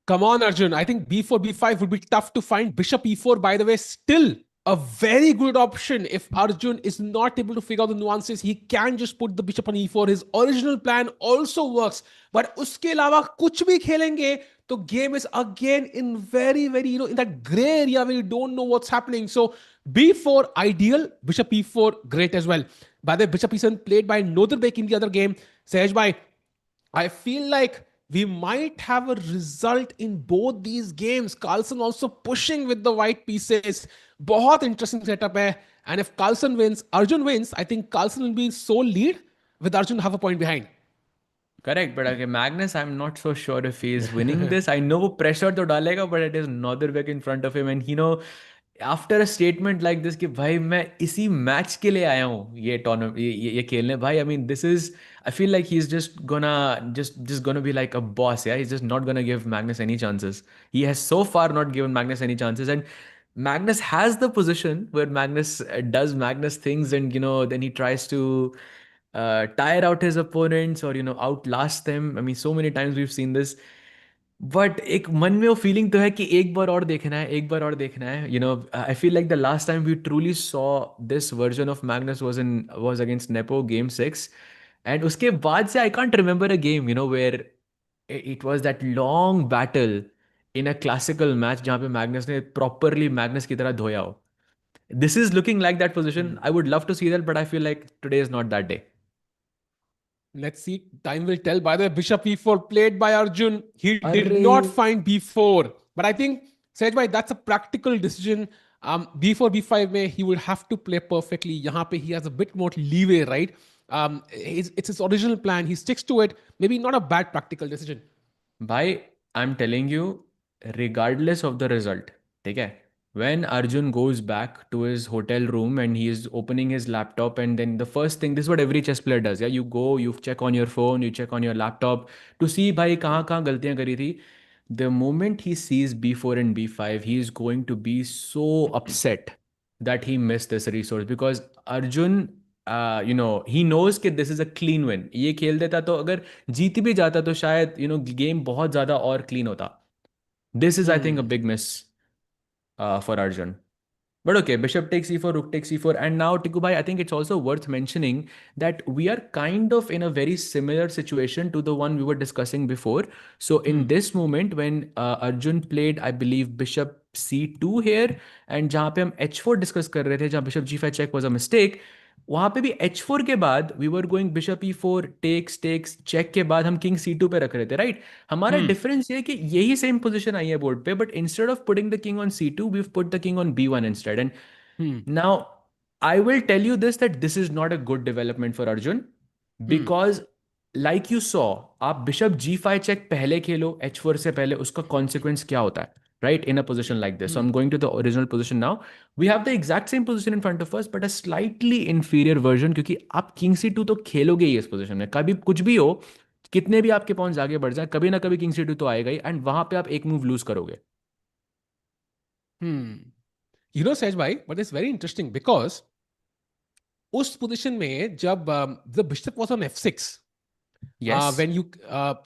come on, Arjun. I think b4, b5 would be tough to find. Bishop e4, by the way, still a very good option. If Arjun is not able to figure out the nuances, he can just put the bishop on e4. His original plan also works. But uske alawa kuch bhi khelenge, the game is again in very, very, in that gray area where you don't know what's happening. So b4, ideal. Bishop e4, great as well. By the way, Bishop e7 played by Nodirbek in the other game. Sehaj bhai, I feel like we might have a result in both these games. Carlsen also pushing with the white pieces. बहुत interesting setup hai. And if Carlsen wins, Arjun wins, I think Carlsen will be in sole lead with Arjun half a point behind. Correct, but okay, Magnus, I'm not so sure if he's winning this. I know वो pressure तो डालेगा, but it is Nodirbek in front of him, and after a statement like this कि भाई मैं इसी match के लिए आया हूँ ये टूर्नामेंट ये खेलने भाई I mean this is I feel like he's just gonna be like a boss yeah he's just not gonna give Magnus any chances he has so far not given Magnus any chances and Magnus has the position where Magnus does Magnus things and then he tries to tire out his opponents or outlast them I mean so many times we've seen this but एक मन में वो feeling तो है कि एक बार और देखना है एक बार और देखना है I feel like the last time we truly saw this version of Magnus was against Nepo game 6 and उसके बाद से I can't remember a game where it was that long battle in a classical match जहाँ पे Magnus ने properly Magnus की तरह धोया हो This is looking like that position. Hmm. I would love to see that, but I feel like today is not that day. Let's see. Time will tell. By the way, Bishop e4 played by Arjun. He did Arre. not find b4. But I think, Sejbhai, that's a practical decision. B4, b5 may he would have to play perfectly. Yahan pe he has a bit more leeway, right? It's his original plan. He sticks to it. Maybe not a bad practical decision. Bhai, I'm telling you, regardless of the result, okay? When Arjun goes back to his hotel room and he is opening his laptop, and then the first thing, this is what every chess player does, yeah? You go, you check on your phone, you check on your laptop to see bhai kahan kahan galtiyan kari thi. The moment he sees b4 and b5, he is going to be so upset that he missed this resource because Arjun, he knows कि this is a clean win. ये खेल देता तो अगर जीत भी जाता तो शायद गेम बहुत ज्यादा और क्लीन होता. This is, I think, a Hmm. big miss for Arjun. But okay, bishop takes e4, rook takes e4, and now Tikubai, I think it's also worth mentioning that we are kind of in a very similar situation to the one we were discussing before. So in Hmm. this moment, when Arjun played, I believe bishop c2 here, and जहाँ पे हम h4 discuss कर रहे थे, जहाँ bishop g5 check was a mistake, वहाँ पे भी h4 के बाद we were going bishop e4 takes check के बाद हम king c2 पे रख रहे थे, right? हमारा Hmm. डिफरेंस ये है कि यही सेम पोजीशन आई है बोर्ड पे, but instead of putting the king on c two we put the king on b1 instead. And Hmm. Now I will tell you this that this is not a good development for Arjun Hmm. Because like you saw, आप bishop g5 check पहले खेलो h4 से पहले, उसका consequence क्या होता है, right? In a position like this. So Hmm. I'm going to the original position now. We have the exact same position in front of us, but a slightly inferior version क्योंकि आप king C to तो खेलोगे ही इस position में, कभी कुछ भी हो, कितने भी आपके पॉइंट्स आगे बढ़ जाए, कभी ना कभी किंग सी टू तो आएगा ही, एंड वहां पे आप एक मूव लूज करोगे. Hmm. Sej bhai, but it's very interesting because उस पोजीशन में जब the bishop was on f6 Yes. when you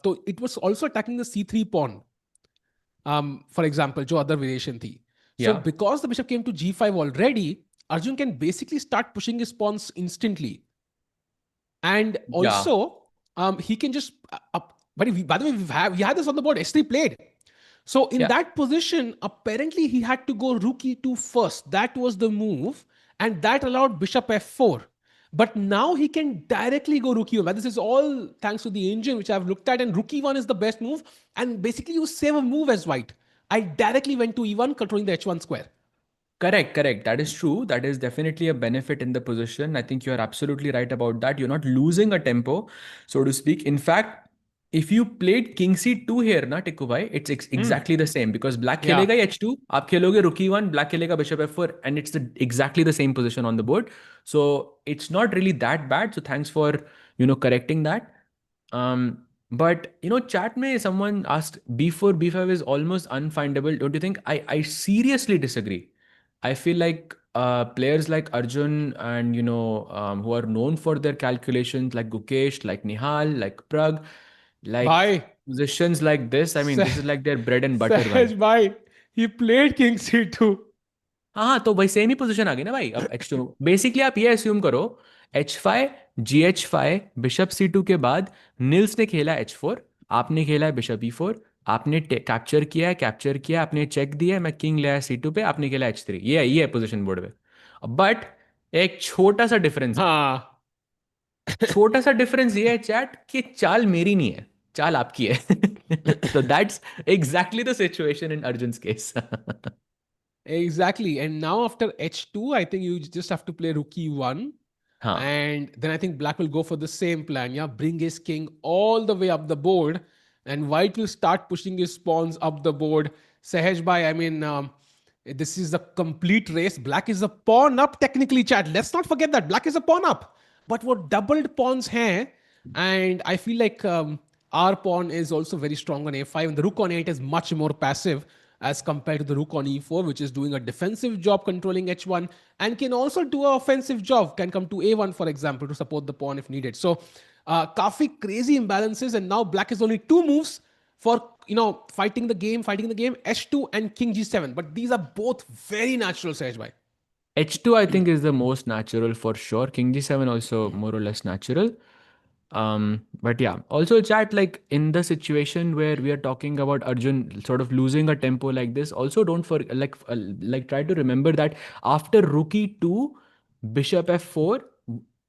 तो it was also attacking the c3 pawn, for example, जो other variation थी. So Yeah. because the bishop came to g5 already, Arjun can basically start pushing his pawns instantly. And Yeah. also, he can just up. But by the way, we had this on the board. S3 played. So in Yeah. that position, apparently he had to go rook e2 first. That was the move, and that allowed bishop f4. But now he can directly go rook e1. But this is all thanks to the engine which I've looked at, and rook e1 is the best move. And basically, you save a move as white. I directly went to e1, controlling the h1 square. Correct, correct. That is true. That is definitely a benefit in the position. I think you are absolutely right about that. You're not losing a tempo, so to speak. In fact, if you played king c2 here, na Tikku bhai, it's Hmm. exactly the same because black Yeah. खेलेगा ही h2, आप खेलोगे rook e1, black खेलेगा bishop f4, and it's exactly the same position on the board. So it's not really that bad. So thanks for correcting that. But chat में someone asked b4 b5 is almost unfindable. Don't you think? I seriously disagree. I feel like players like Arjun and who are known for their calculations, like Gukesh, like Nihal, like Prag, like Bye. positions like this. I mean, this is like their bread and butter, bhai. Sahaj bhai, he played king c2. हाँ हाँ, तो भाई same ही position आ गई ना भाई. अब H2 basically आप ये अस्यूम करो, H5 GH5 बिशप C2 के बाद निल्स ने खेला H4, आपने खेला है बिशप E4, आपने कैप्चर किया, आपने चेक दिया, मैं किंग लिया C2 पे, आपने खेला H3. ये है पोजीशन बोर्ड पे. बट एक हाँ. छोटा सा डिफरेंस ये है चैट कि चाल मेरी नहीं है, चाल आपकी है. तो that's exactly the situation in Arjun case. Exactly. And now after h2, I think you just have to play rook e1. हाँ. And then I think black will go for the same plan. Yeah, bring his king all the way up the board. And white will start pushing his pawns up the board. Sahaj bhai, I mean, this is a complete race. Black is a pawn up technically, chat. Let's not forget that. Black is a pawn up. But what doubled pawns hai? And I feel like our pawn is also very strong on a5. And the rook on a8 is much more passive as compared to the rook on e4, which is doing a defensive job controlling h1 and can also do an offensive job, can come to a1, for example, to support the pawn if needed. So, काफी crazy imbalances, and now black is only two moves for fighting the game, h2 and king g7. But these are both very natural, Sahaj bhai. H2, I think, is the most natural for sure. King G7 also more or less natural. But yeah, also chat, like in the situation where we are talking about Arjun sort of losing a tempo like this, also don't forget, like try to remember that after rookie 2, bishop f4,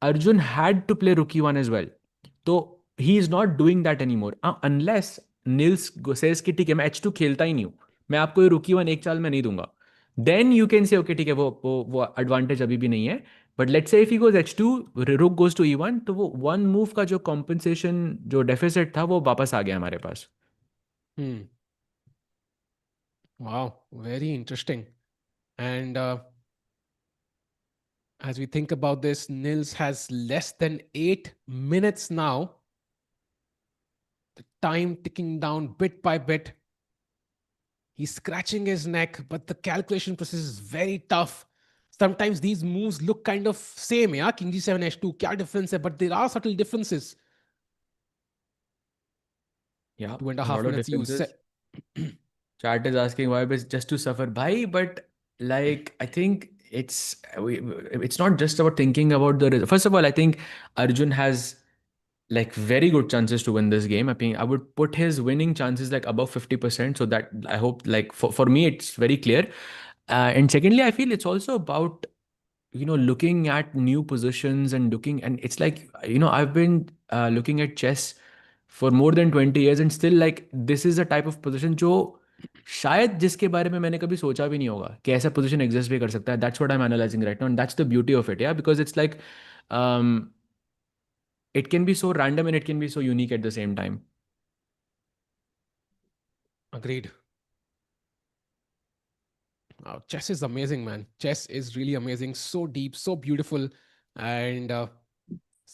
Arjun had to play rookie 1 as well. So he is not doing that anymore, unless Nils says कि ठीक है मैं h2 खेलता ही नहीं हूँ, मैं आपको ये rookie 1 एक चाल में नहीं दूंगा, then you can say okay ठीक है वो advantage अभी भी नहीं है. But let's say if he goes h2, रुक गोज टू e1, तो वो वन मूव का जो कॉम्पनसेशन, जो डेफिसिट था, वो वापस आ गया हमारे पास. Hmm. Wow, very interesting. And as we think about this, Nils has less than 8 minutes now. The time ticking down bit by bit. He's scratching his neck, but the calculation process is very tough. Sometimes these moves look kind of same, yeah? King g7, h2, kya difference hai? But there are subtle differences. Yeah, Two and a a half lot of minutes you differences. set. Chat is asking why it's just to suffer. Bhai, but like I think it's not just about thinking about the first of all, I think Arjun has like very good chances to win this game. I think I would put his winning chances like above 50%. So that I hope, like for me it's very clear. And secondly, I feel it's also about looking at new positions and looking, and it's like I've been looking at chess for more than 20 years, and still like this is a type of position जो शायद जिसके बारे में मैंने कभी सोचा भी नहीं होगा कि ऐसा पोजीशन एग्जिस्ट भी कर सकता है. That's what I am analysing right now, and that's the beauty of it. Yeah, because it's like it can be so random and it can be so unique at the same time. Agreed. Wow, chess is amazing, man. Chess is really amazing. So deep, so beautiful. And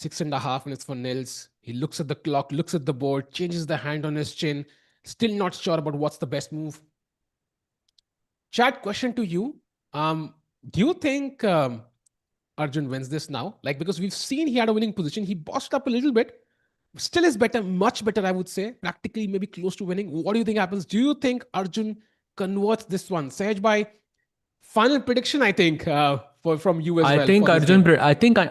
6.5 minutes for Nils. He looks at the clock, looks at the board, changes the hand on his chin. Still not sure about what's the best move. Chat, question to you. Do you think Arjun wins this now? Like, because we've seen he had a winning position. He bossed up a little bit. Still is better, much better, I would say. Practically, maybe close to winning. What do you think happens? Do you think Arjun converts this one? Sahaj by final prediction, I think, from you as I well think for this Arjun, game.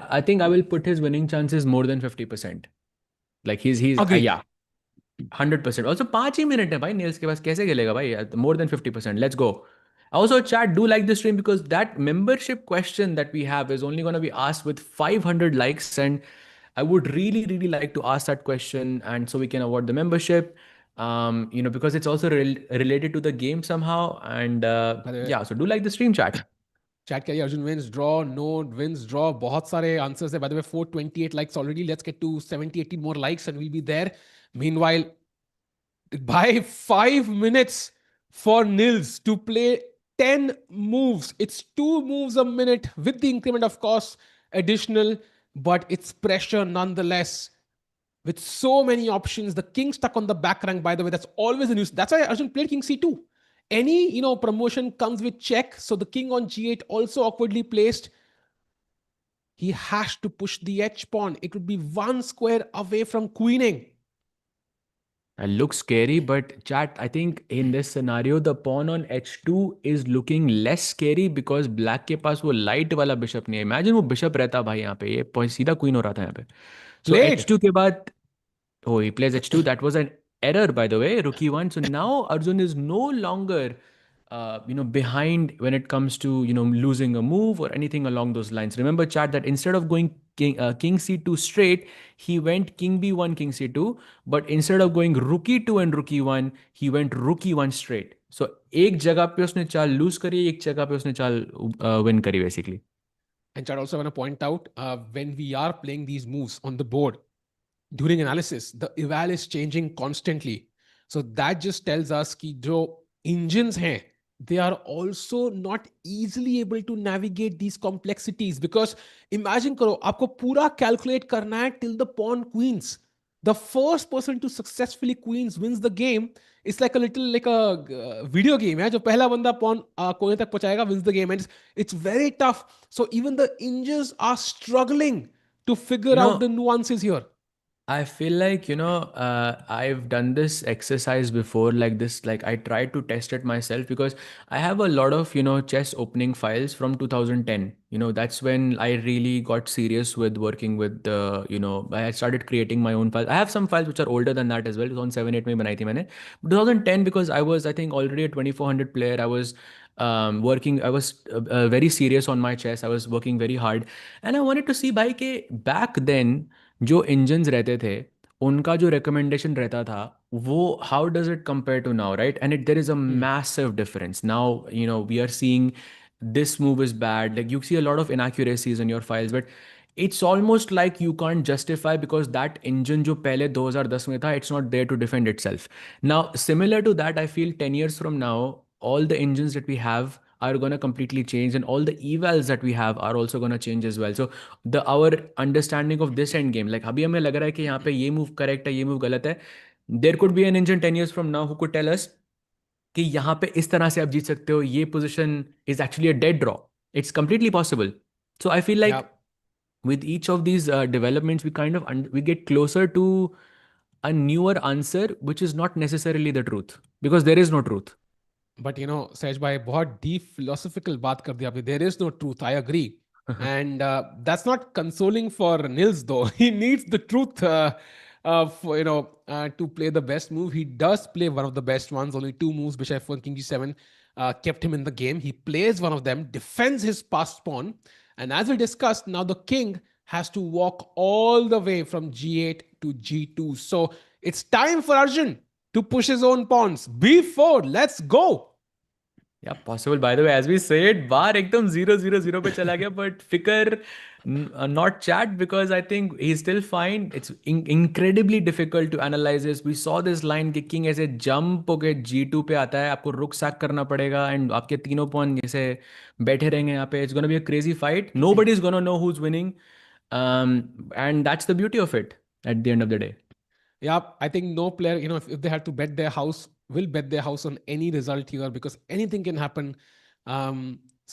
I think I will put his winning chances more than 50%. Like he's Agreed. yeah, 100%. Also 5 he minute है भाई nails के पास, कैसे खेलेगा भाई? More than 50%. Let's go. Also, chat, do like the stream because that membership question that we have is only going to be asked with 500 likes, and I would really, really like to ask that question, and so we can award the membership. Because it's also related to the game somehow, and By the way, yeah, so do like the stream, chat. chat kariye Arjun wins, draw, no wins, draw. बहुत सारे answers है. By the way, 428 likes already. Let's get to 70, 80 more likes and we'll be there. Meanwhile, by 5 minutes for Nils to play 10 moves. It's 2 moves a minute with the increment, of course, additional, but it's pressure nonetheless. With so many options, the king stuck on the back rank, by the way, that's always a news. That's why Arjun played king c2. Any promotion comes with check, so the king on g8 also awkwardly placed. He has to push the h pawn. It would be 1 square away from queening. It looks scary, but chat, I think in this scenario, the pawn on h2 is looking less scary because black के पास वो light वाला bishop नहीं है. Imagine वो bishop रहता भाई यहाँ पे, ये सीधा queen हो रहा था यहाँ पे. So Played. h2 के बाद, oh, he plays h2. That was an error, by the way, rookie 1. So now Arjun is no longer behind when it comes to losing a move or anything along those lines. Remember, chat, that instead of going king c2 straight, he went king b1, king c2. But instead of going rookie 2 and rookie 1, he went rookie 1 straight. So एक जगह पे उसने चाल lose करी, एक जगह पे उसने चाल win करी basically. And Chad, also want to point out, when we are playing these moves on the board during analysis, the eval is changing constantly. So that just tells us कि जो engines हैं, they are also not easily able to navigate these complexities. Because imagine करो, आपको पूरा calculate करना है till the pawn queens. The first person to successfully queens wins the game. It's like a little like a video game है, जो पहला बंदा pawn कोने तक पहुंचाएगा wins the game, and it's very tough. So even the engines are struggling to figure You out know, the nuances here. I feel like, I've done this exercise before, like this, like I tried to test it myself because I have a lot of, chess opening files from 2010. That's when I really got serious with working with I started creating my own files. I have some files which are older than that as well. 2007, 8 में बनाई थी मैंने. 2010 because I was, I think, already a 2400 player. I was working, I was very serious on my chess. I was working very hard. And I wanted to see, bhai, ke back then, जो engines रहते थे उनका जो recommendation रहता था वो how does it compare to now right and it there is a Hmm. Massive difference now we are seeing this move is bad, like you see a lot of inaccuracies in your files, but it's almost like you can't justify because that engine जो पहले 2010 में था it's not there to defend itself. Now similar to that I feel 10 years from now all the engines that we have are going to completely change and all the evals that we have are also going to change as well. So the our understanding of this end game, like अभी हमें लग रहा है कि यहाँ पे ये move correct है ये move गलत है, there could be an engine 10 years from now who could tell us कि यहाँ पे इस तरह से आप जीत सकते हो, ये position is actually a dead draw. It's completely possible. So I feel Yeah. Like with each of these developments we kind of we get closer to a newer answer which is not necessarily the truth because there is no truth. But Sahaj भाई बहुत deep philosophical बात कर दी आपने. There is no truth, I agree. And that's not consoling for Nils though. He needs the truth to play the best move. He does play one of the best ones. Only two moves bishop f1 king g7 kept him in the game. He plays one of them, defends his passed pawn, and as we discussed, now the king has to walk all the way from g8 to g2. So it's time for Arjun to push his own pawns. b4, let's go. Yeah possible by the way as we said बार एकदम 0-0-0 पे चला गया but फिकर not chat because I think he still fine. It's incredibly difficult to analyse this. We saw this line kicking ऐसे jump होके G2 पे आता है, आपको रुक सैक करना पड़ेगा एंड आपके तीनों पॉन जैसे बैठे रहेंगे यहाँ पे. It's gonna be a crazy fight. Nobody is gonna know who is winning and that's the beauty of it at the end of the day. Yeah, I think no player, if they had to bet their house, will bet their house on any result here because anything can happen.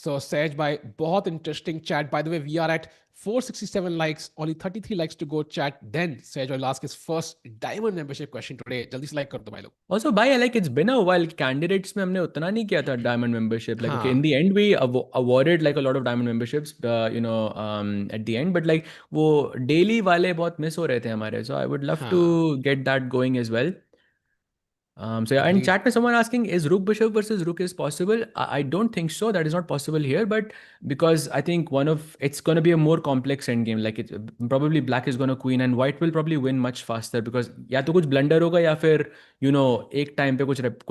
So, Sej, by बहुत interesting chat. By the way, we are at 467 likes, only 33 likes to go chat. Then Sej will ask his first diamond membership question today. जल्दी से like कर दो भाई लोग. Also, by like it's been a while. Candidates में हमने उतना नहीं किया था diamond membership. Like okay, in हाँ. the end we awarded like a lot of diamond memberships. At the end, but like वो daily वाले बहुत miss हो रहे थे हमारे. So I would love to हाँ. get that going as well. So yeah, and Agreed. chat में someone asking is Rook Bishop versus Rook is possible? I don't think so. That is not possible here, but because I think one of it's going to be a more complex endgame. Like it probably Black is going to queen and White will probably win much faster because या तो कुछ blunder होगा या फिर एक time पे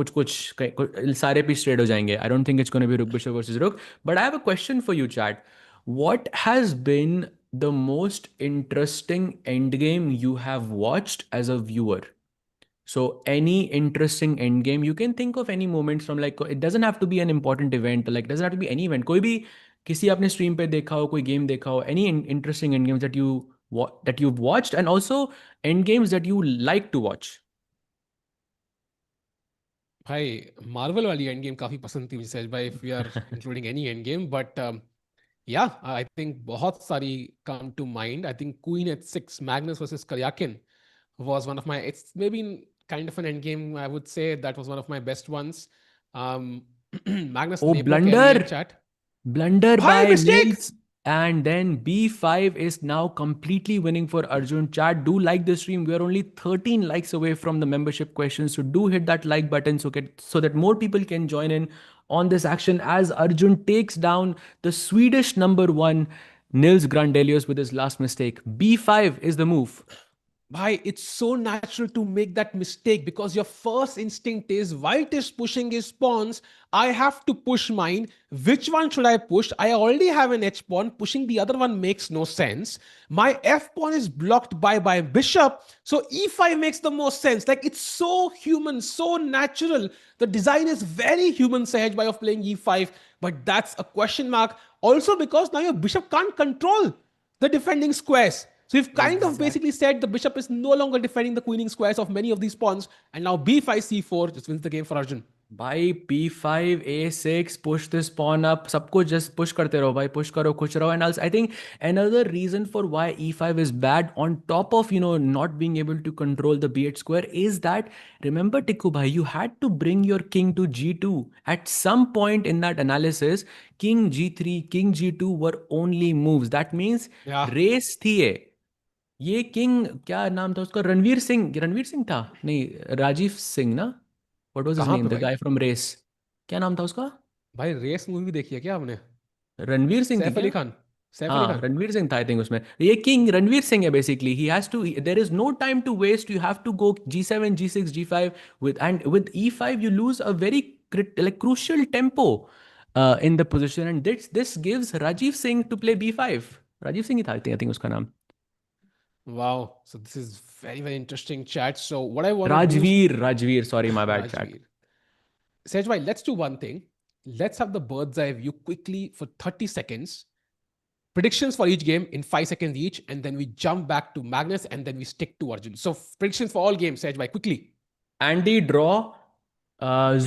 कुछ सारे पीस straight हो जाएंगे. I don't think it's going to be Rook Bishop versus Rook. But I have a question for you, chat. What has been the most interesting endgame you have watched as a viewer? So any interesting end game, you can think of any moments from like it doesn't have to be an important event, like doesn't have to be any event. कोई भी किसी आपने stream पे देखा हो, कोई game देखा हो, any interesting end games that that you've watched, and also end games that you like to watch. भाई मार्वल वाली एंड गेम काफी पसंद थी मुझे सहज भाई. If we are including any endgame, but yeah, I think बहुत सारी come to mind. I think Queen at 6, Magnus versus Karyakin was one of my, it's maybe kind of an end game. I would say that was one of my best ones. Um, Magnus Oh, ने वो कह दिया blunder! chat. Blunder भाई by mistake. Nils. And then B5 is now completely winning for Arjun. Chat, do like the stream. We are only 13 likes away from the membership questions. So do hit that like button so that more people can join in on this action as Arjun takes down the Swedish number one, Nils Grandelius, with his last mistake. B5 is the move. Bhai, it's so natural to make that mistake because your first instinct is white is pushing his pawns. I have to push mine. Which one should I push? I already have an H pawn. Pushing the other one makes no sense. My F pawn is blocked by my bishop. So E5 makes the most sense. Like it's so human, so natural. The design is very human, Sahaj, by of playing E5. But that's a question mark. Also because now your bishop can't control the defending squares. So we've kind of Exactly. basically said the bishop is no longer defending the queening squares of many of these pawns. And now b5, c4 just wins the game for Arjun. भाई p5 a6 push this pawn up, सबको just push करते रहो भाई, push करो, खुश रहो. And also I think another reason for why e5 is bad on top of not being able to control the b8 square is that, remember Tikku bhai, you had to bring your king to g2 at some point in that analysis. King g3, king g2 were only moves. That means Yeah. Race थी ये king, क्या नाम था उसका, रणवीर सिंह, रणवीर सिंह था नहीं, राजीव सिंह ना, what was his कहाँ नेम, पे द भाई? गाय फ्रॉम रेस, क्या नाम था उसका? भाई रेस मूवी देखी है क्या आपने? रणवीर सिंह थी सैफ क्या? अली खान। सैफ अली हाँ, खान। रणवीर सिंह था आई थिंक उसमें. ये किंग रणवीर सिंह है basically. He has to, there is no time to waste, you have to go g7 g6 g5 with e5 you lose a very like crucial tempo in the position, and this gives Rajiv Singh to play b5. Rajeev Singh ही था I think उसका नाम. Wow. So this is very, very interesting chat. So what I want to do, Rajveer, sorry, my bad, chat. Rajveer. Sejbhai, let's do one thing. Let's have the bird's eye view quickly for 30 seconds. Predictions for each game in 5 seconds each, and then we jump back to Magnus, and then we stick to Arjun. So predictions for all games, Sejbhai, quickly. Andy draw.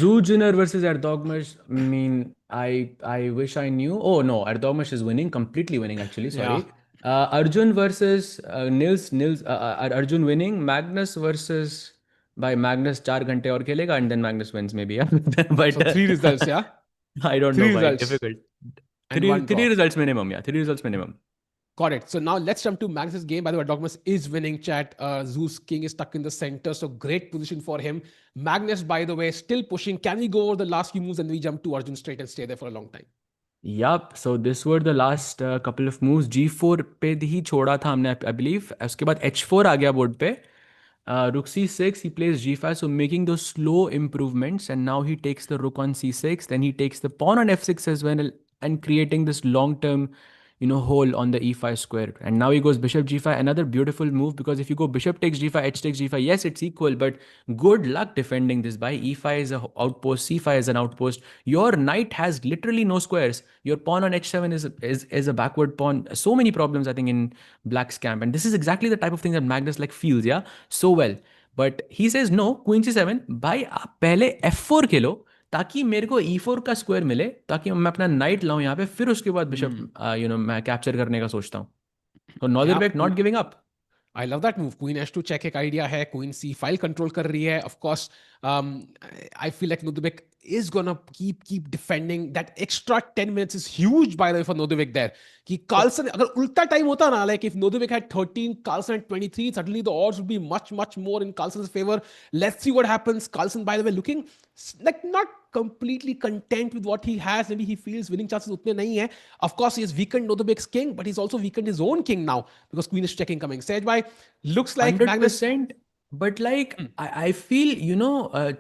Zhu Jiner versus Erdogmus. I mean, I wish I knew. Oh no, Erdogmus is winning, completely winning actually. Yeah. Sorry. Arjun versus Nils. Arjun winning. Magnus versus, by Magnus 4 घंटे और खेलेगा and then Magnus wins maybe. Yeah. So But three results, yeah? I don't know. Three By results difficult. and Three one three draw. results minimum. Yeah, 3 results minimum. Got it. So now let's jump to Magnus's game. By the way, Dogmas is winning chat. Zeus King is stuck in the center. So great position for him. Magnus, by the way, still pushing. Can we go over the last few moves and we jump to Arjun straight and stay there for a long time? Yup, so this were the last couple of moves. G4 पे ही छोड़ा था हमने, I believe. उसके बाद H4 आ गया board पे. Rook C6, he plays G5, so making those slow improvements, and now he takes the rook on C6, then he takes the pawn on F6 as well, and creating this long-term, hole on the E5 square. And now he goes bishop G5, another beautiful move, because if you go bishop takes G5, H takes G5, yes, it's equal, but good luck defending this by E5 is an outpost, C5 is an outpost. Your knight has literally no squares. Your pawn on H7 is a backward pawn. So many problems, I think, in black's camp, and this is exactly the type of thing that Magnus like feels, yeah, so well. But he says no, queen c7, भाई आप पहले f4 खेलो ताकि मेरे को e4 का square मिले, ताकि मैं अपना नाइट लाऊं यहाँ पे, फिर उसके बाद बिशप मैं कैप्चर करने का सोचता हूँ. तो Yeah, Nodirbek not giving up. I love that move. Queen H2 check एक idea है. Queen C file control कर रही है. Of course, um, I feel like Nodirbek is gonna keep defending. That extra 10 minutes is huge, by the way, for Nodirbek there. कि Carlsen, अगर उल्टा time होता ना, like if Nodirbek had 13, Carlsen had 23, suddenly the odds would be much more in Carlsen's favor. Let's see what happens. Carlsen, by the way, looking like not completely content with what he has. Maybe he feels winning chances उतने नहीं है. Of course, he has weakened Nodirbek's king, but he's also weakened his own king now because Queen is checking coming. Sage by looks like Magnus. 100%. But like I feel,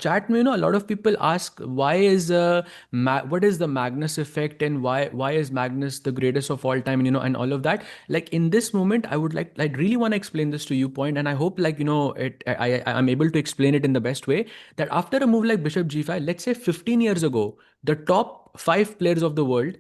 chat में, a lot of people ask why is what is the Magnus effect, and why is Magnus the greatest of all time, and all of that. Like in this moment, I would like, I really want to explain this to you, point, and I hope like I'm able to explain it in the best way. That after a move like Bishop G5, let's say 15 years ago, the top 5 players of the world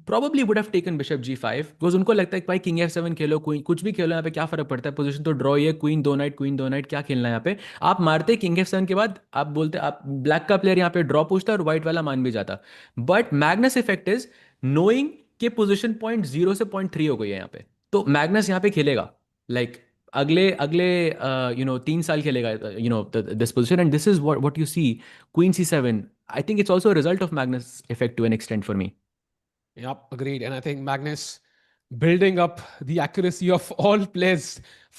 probably would have taken bishop g5, because उनको लगता है कि भाई king f7 खेलो, queen कुछ भी खेलो, यहाँ पे क्या फर्क पड़ता है, पोजीशन तो ड्रॉ ही है, क्वीन दो नाइट क्या खेलना है यहाँ पे. आप मारते किंग f7 के बाद, आप बोलते, आप ब्लैक का प्लेयर यहाँ पे ड्रॉ पूछता और व्हाइट वाला मान भी जाता. But Magnus effect is knowing कि पोजीशन .0 से .3 हो गई है यहाँ पे, तो मैग्नस यहाँ पे खेलेगा लाइक अगले अगले 3 साल खेलेगा this position, and this is what you see. Queen c7, I think it's also result of Magnus effect to an extent for me. Yep, agreed. And I think Magnus building up the accuracy of all players,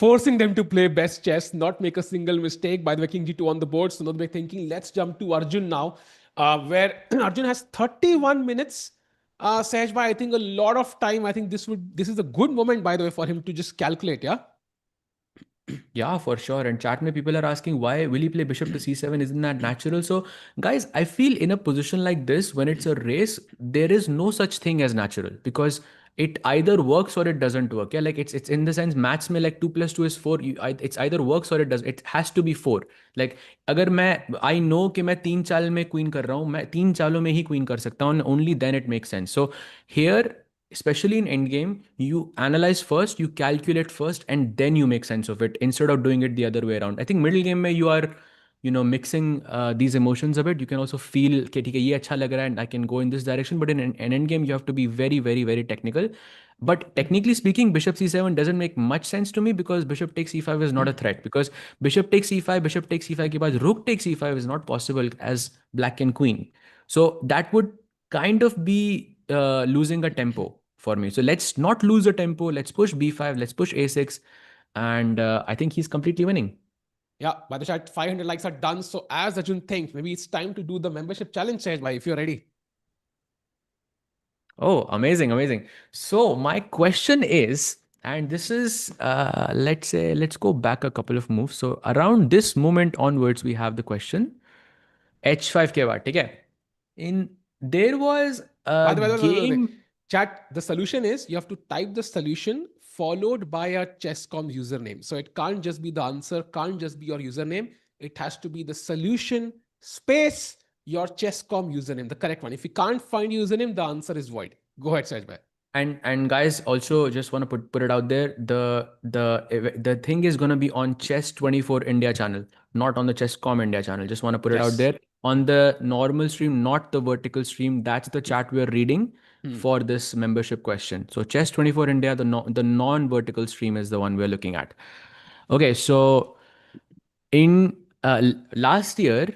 forcing them to play best chess, not make a single mistake. By the way, King G2 on the board. So Nodbe thinking, let's jump to Arjun now, where Arjun has 31 minutes. Sehaj bhai, I think a lot of time. I think this is a good moment, by the way, for him to just calculate. Yeah. Yeah, for sure. And chat me, people are asking why will he play bishop to c7? Isn't that natural? So, guys, I feel in a position like this, when it's a race, there is no such thing as natural, because it either works or it doesn't work. Yeah, like it's in the sense maths में like 2 + 2 is 4. It's either works or it does. It has to be 4. Like अगर मैं I know कि मैं 3 चाल में queen कर रहा हूँ, मैं 3 चालों में ही queen कर सकता हूँ, and only then it makes sense. So here, especially in endgame, you analyze first, you calculate first, and then you make sense of it, instead of doing it the other way around. I think middle game mein you are mixing these emotions a bit. You can also feel कि ठीक है ये अच्छा लग रहा है and I can go in this direction. But in an end game, you have to be very, very, very technical. But technically speaking, bishop c7 doesn't make much sense to me because bishop takes e5 is not a threat. Because bishop takes e5 के बाद rook takes e5 is not possible as black and queen. So that would kind of be losing a tempo for me. So let's not lose a tempo. Let's push b5. Let's push a6. And I think he's completely winning. Yeah, by the chat, 500 likes are done. So as Arjun thinks, maybe it's time to do the membership challenge, Sahej bhai, if you're ready. Oh, amazing, amazing. So my question is, and this is, let's say, let's go back a couple of moves. So around this moment onwards, we have the question h5 के बाद, ठीक है? In there was By a the way, game. chat, the solution is you have to type the solution followed by a chesscom username. So it can't just be the answer, can't just be your username. It has to be the solution space your chesscom username, the correct one. If you can't find username, the answer is void. Go ahead, Sajbhai. And guys, also just want to put it out there. The thing is gonna be on Chess 24 India channel, not on the Chesscom India channel. Just want to put it out Yes. there on the normal stream, not the vertical stream. That's the chat we're reading Hmm. for this membership question. So Chess 24 India, the non-vertical stream is the one we're looking at. Okay, so in last year,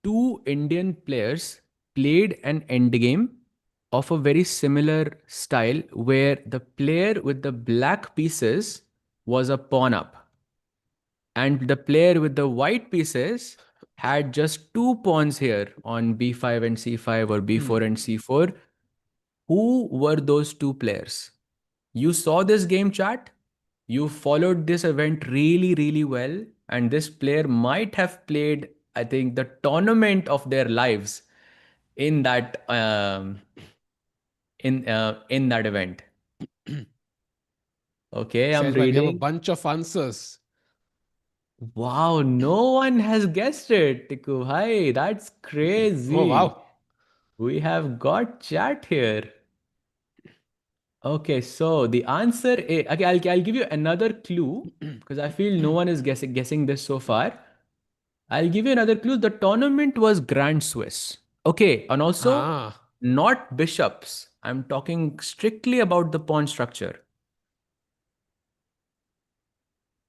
two Indian players played an endgame of a very similar style where the player with the black pieces was a pawn up and the player with the white pieces had just two pawns here on b5 and c5 or Hmm. b4 and c4. Who were those two players? You saw this game, chat. You followed this event really, really well. And this player might have played, I think, the tournament of their lives in that in that event. Okay, I'm Sajbhai, we have a reading. bunch of answers. Wow, no one has guessed it, Tiku. Hi, that's Oh, crazy. wow. We have got chat here. Okay, so the answer is okay. I'll give you another clue because I feel no one is guessing this so far. I'll give you another clue. The tournament was Grand Swiss. Okay, and also Ah, not bishops. I'm talking strictly about the pawn structure,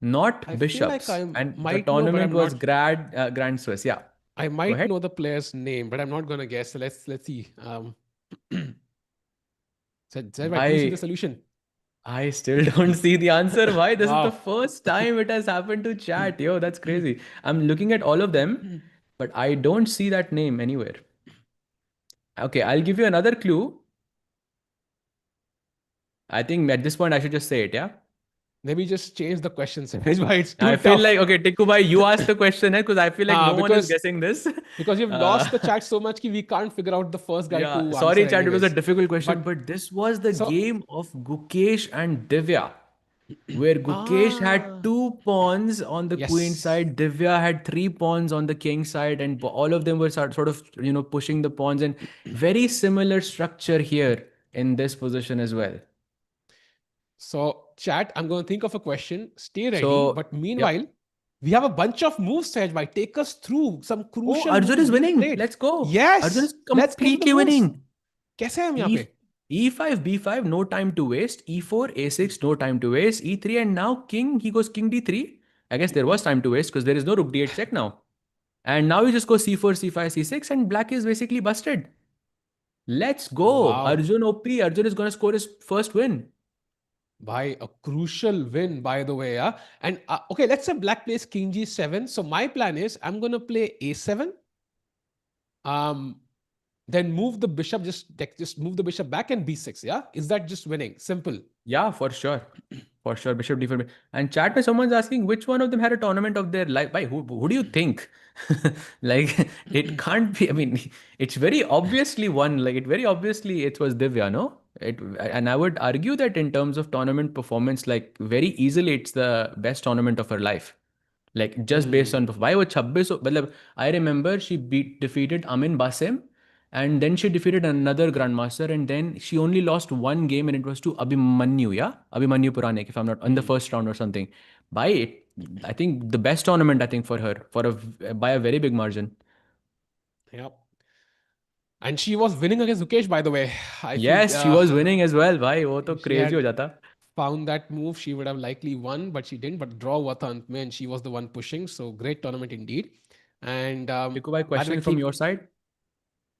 I not feel like bishops. I And the might know, but tournament I'm was not. Grand Swiss. Yeah, I go might ahead. know the player's name, but I'm not gonna guess. So let's see. Sajbhai, do you see the I solution? I still don't see the answer. Why? This is the Wow. first time it has happened to chat. Yo, that's crazy. I'm looking at all of them, but I don't see that name anywhere. Okay, I'll give you another clue. I think at this point I should just say it, yeah? Maybe just change the question, Sajbhai. It's too I feel like, tough. okay, Tikku bhai, you ask the question, because I feel like no one is Because guessing this. you've Uh, lost the chat so much that we can't figure out the first guy yeah, to sorry, answer chat, it was a anyways. difficult question, But but this was the so game of Gukesh and Divya, where Gukesh had ah two pawns on the queen yes. side, Divya had three pawns on the king side, and all of them were sort of, pushing the pawns, and very similar structure here in this position as well. So chat, I'm going to think of a question. Stay ready. So, But yep. meanwhile, we have a bunch of moves, Sajbhai. Take us through some Oh, crucial Arjun moves is being winning. played. Let's go. Arjun Yes, is let's go to the completely moves. winning. कैसे हैं हम यहाँ E पे? E5, B5, no time to waste. E4, A6, no time to waste. E3, and now king, he goes king D3. I guess there was time to waste because there is no rook D8 check now. And now we just go C4, C5, C6, and black is basically busted. Let's go. Wow. Arjun OP. Arjun is going to score his first win. By a crucial win, by the way. Yeah. And okay, let's say black plays king g7. So my plan is I'm going to play a7. Um, then move the bishop, just move the bishop back and b6. Yeah. Is that just winning? Simple. Yeah, for sure. For sure, Bishop D4. And chat में someone's asking which one of them had a tournament of their life. By who do you think? Like it can't be. I mean, it's very obviously one. Like it very obviously it was Divya, no? And I would argue that in terms of tournament performance, like very easily it's the best tournament of her life. Like just based Hmm. on why वो 26 मतलब I remember she defeated Amin Basim and then she defeated another grandmaster and then she only lost one game and it was to Abhimanyu, yeah? Abhimanyu Puranik, if I'm not in the Hmm. first round or something. By I think the best tournament, I think, for her, by a very big margin. Yeah. And she was winning against Mukesh, by the way. I feel Yes, she was winning as well. भाई वो तो she crazy had हो जाता. found that move, she would have likely won, but she didn't. But draw हुआ था अंत में, and she was the one pushing. So great tournament indeed. And Chiku भाई, by the way, question from your side.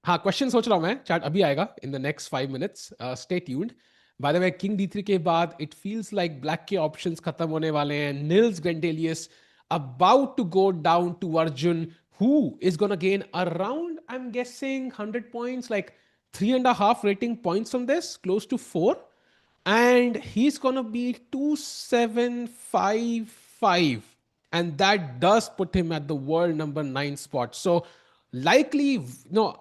हाँ question सोच रहा हूँ मैं, चैट अभी आएगा in the next 5 minutes, stay tuned. By the way king D3 के बाद इट फील्स लाइक ब्लैक के ऑप्शंस खत्म होने वाले हैं. Nils Grandelius about to go down to Arjun, who is going to gain around, I'm guessing, 100 points, like 3.5 rating points from this, close to 4. And he's going to be 2755. And that does put him at the world number 9 spot. So, likely, no,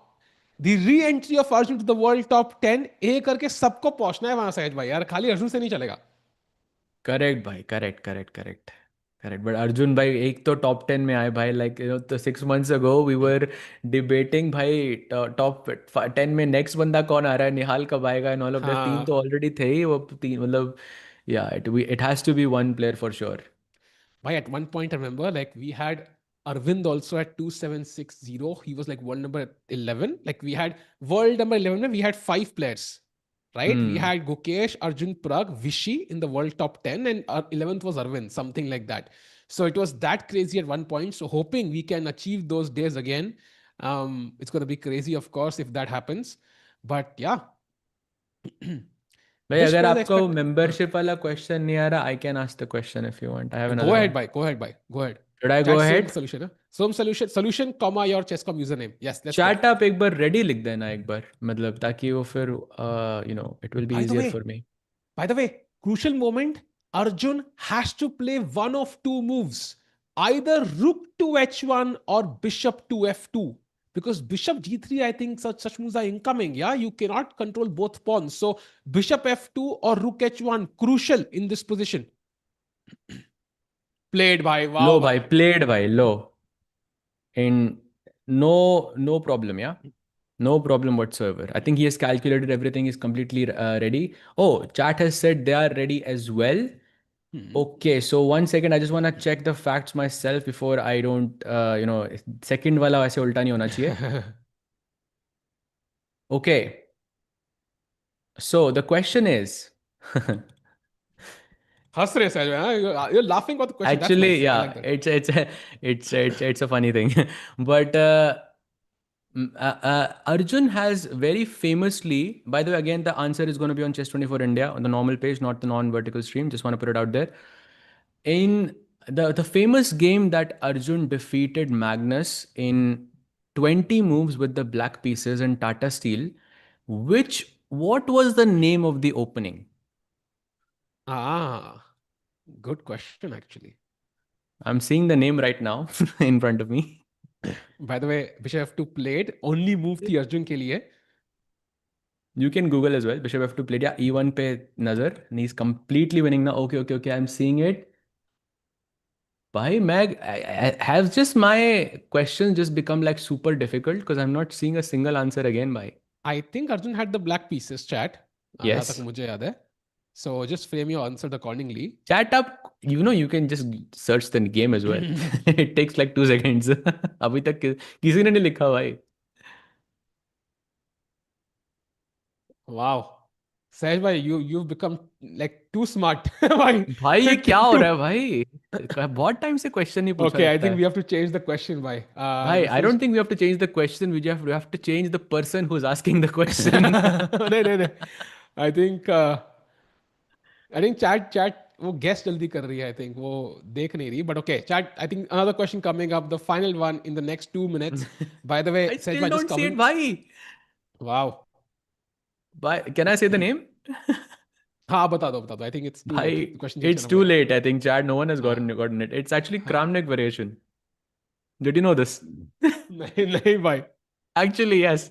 the re-entry of Arjun to the world top 10 ए करके सबको पहुंचना है वहां सहज भाई यार, खाली अर्जुन से नहीं चलेगा. करेक्ट भाई, correct correct correct correct. But Arjun भाई एक तो टॉप 10 में आए भाई. लाइक तो 6 months ago we were debating भाई टॉप 10 में नेक्स्ट बंदा कौन आ रहा है, निहाल कब आएगा एंड ऑल ऑफ दैट. तीन तो हाँ ऑलरेडी थे ही वो तीन, मतलब या it has to be one player for sure. भाई, at one point I remember like we had Arvind also at 2760. He was like world number 11. Like we had world number 11 mein we had 5 players, right? We Hmm. had Gukesh, Arjun, Prag, Vishy in the world top 10, and our 11th was Arvind, something like that. So it was that crazy at one point. So hoping we can achieve those days again. It's going to be crazy, of course, if that happens. But yeah, भाई this अगर was आपको expect. Membership वाला question नहीं आ रहा, I can ask the question if you want. I have Go another ahead, one. bye. Go ahead, bye. Go ahead. Should I go Chat same ahead? solution. Huh? Same solution. Solution, comma your chess.com username. Yes, let's go. Chat आप एक बार ready लिख देना एक बार, मतलब ताकि वो फिर it will B By the easier way, for me. by the way, crucial moment. Arjun has to play one of two moves, either rook to h1 or bishop to f2. Because bishop g3, I think such moves are incoming. Yeah, you cannot control both pawns. So bishop f2 or rook h1, crucial in this position. Played by low wow, भाई, bhai. Played भाई, लो. In no problem, या no problem whatsoever. I think he has calculated everything is completely ready. Oh, chat has said they are ready as well. Hmm. Okay, so 1 second, I just want to check the facts myself before I don't, second वाला वैसे उल्टा नहीं होना चाहिए. Okay, so the question is, हंस रहे सहज भाई, हाँ? You're laughing about the question. That's actually, nice. I like yeah, that. it's a funny thing, but Arjun has very famously, by the way, again, the answer is going to be on Chess 24 India on the normal page, not the non-vertical stream. Just want to put it out there. In the famous game that Arjun defeated Magnus in 20 moves with the black pieces and Tata Steel, what was the name of the opening? Ah, good question actually. I'm seeing the name right now in front of me. By the way, Bishop F2 played only move थी अर्जुन के लिए. You can Google as well. Bishop F2 played. Yeah, E1 pe nazar. And he's completely winning now. Okay, okay, okay. I'm seeing it. Bhai, Mag, has just my question just become like super difficult because I'm not seeing a single answer again, bhai. I think Arjun had the black pieces, chat. जहाँ तक Yes. मुझे याद है. So just frame your answer accordingly. Chat up, you can just search the game as well. It takes like 2 seconds. अभी तक किसी ने नहीं लिखा भाई. Wow. Sahej bhai, you've become like too smart. भाई. भाई ये क्या हो Too- रहा है भाई? बहुत टाइम से क्वेश्चन नहीं पूछा Okay, I लगता think है. we have to change the question, bhai. भाई, This I is don't think we have to change the question. We have to change the person who's asking the question. नहीं नहीं नहीं. I think I think chat वो guess जल्दी कर रही है. आई think वो देख नहीं रही. But okay chat, I think another question coming up, the final one in the next 2 minutes. By the way I says still भाई just don't see it. Coming. Why? Wow. Why? Can I say the name? हाँ बता दो. I think it's too late, Bhai, question it's generation हो too गया. late. I think, Chad, no one has हाँ gotten it. It's actually हाँ. Kramnik variation. Did you know this? नहीं नहीं भाई. Actually, yes.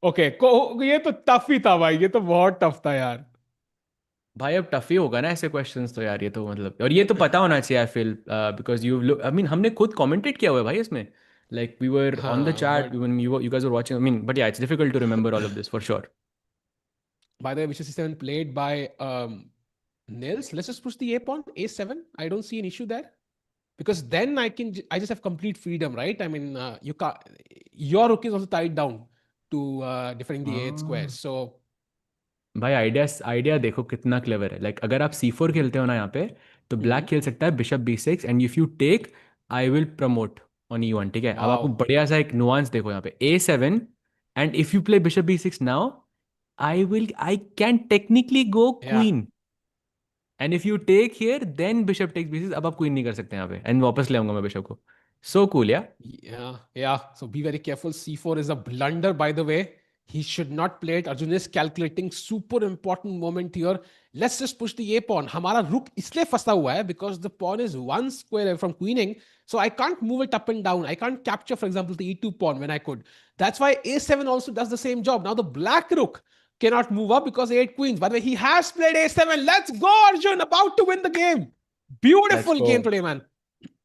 ओके को ये तो टफ ही था भाई, ये तो बहुत टफ था यार. भाई अब टफ ही होगा ना ऐसे क्वेश्चंस तो यार. ये तो मतलब, और ये तो पता होना चाहिए I feel, because you look, I mean हमने खुद कमेंटेट किया हुआ है भाई इसमें. Like we were on the हाँ chat but when you guys were watching. I mean, but yeah, it's difficult to remember all of this for sure. Bye the way which 7 played by Nils. Let's just push the a pawn a7. I don't see an issue there. because then I just have complete freedom, right? I mean, you can't, your rook is also tied down to defending the a8 square. हाँ So भाई idea idea देखो कितना clever है like अगर आप C4 खेलते हो ना यहाँ पे तो ब्लैक mhm. खेल सकता है bishop B6 and if you take I will promote on E1 ठीक है अब आपको Wow. बढ़िया सा एक नुआंस देखो यहाँ पे A7 and if you play bishop B6 now I can technically go Yeah. Queen and if you take here then bishop takes B6 अब आप क्वीन नहीं कर सकते यहाँ पे एंड वापस ले आऊंगा मैं बिशप को सो कूल या Yeah, yeah. So be very careful. C4 is a blunder, by the way. He should not play it. Arjun is calculating super important moment here. Let's just push the A pawn. हमारा रुक इसलिए फंसा हुआ है because the pawn is one square away from queening. So I can't move it up and down. I can't capture, for example, the E2 pawn when I could. That's why A7 also does the same job. Now the black rook cannot move up because A8 queens. By the way, he has played A7. Let's go, Arjun. About to win the game. Let's Beautiful go game today, man.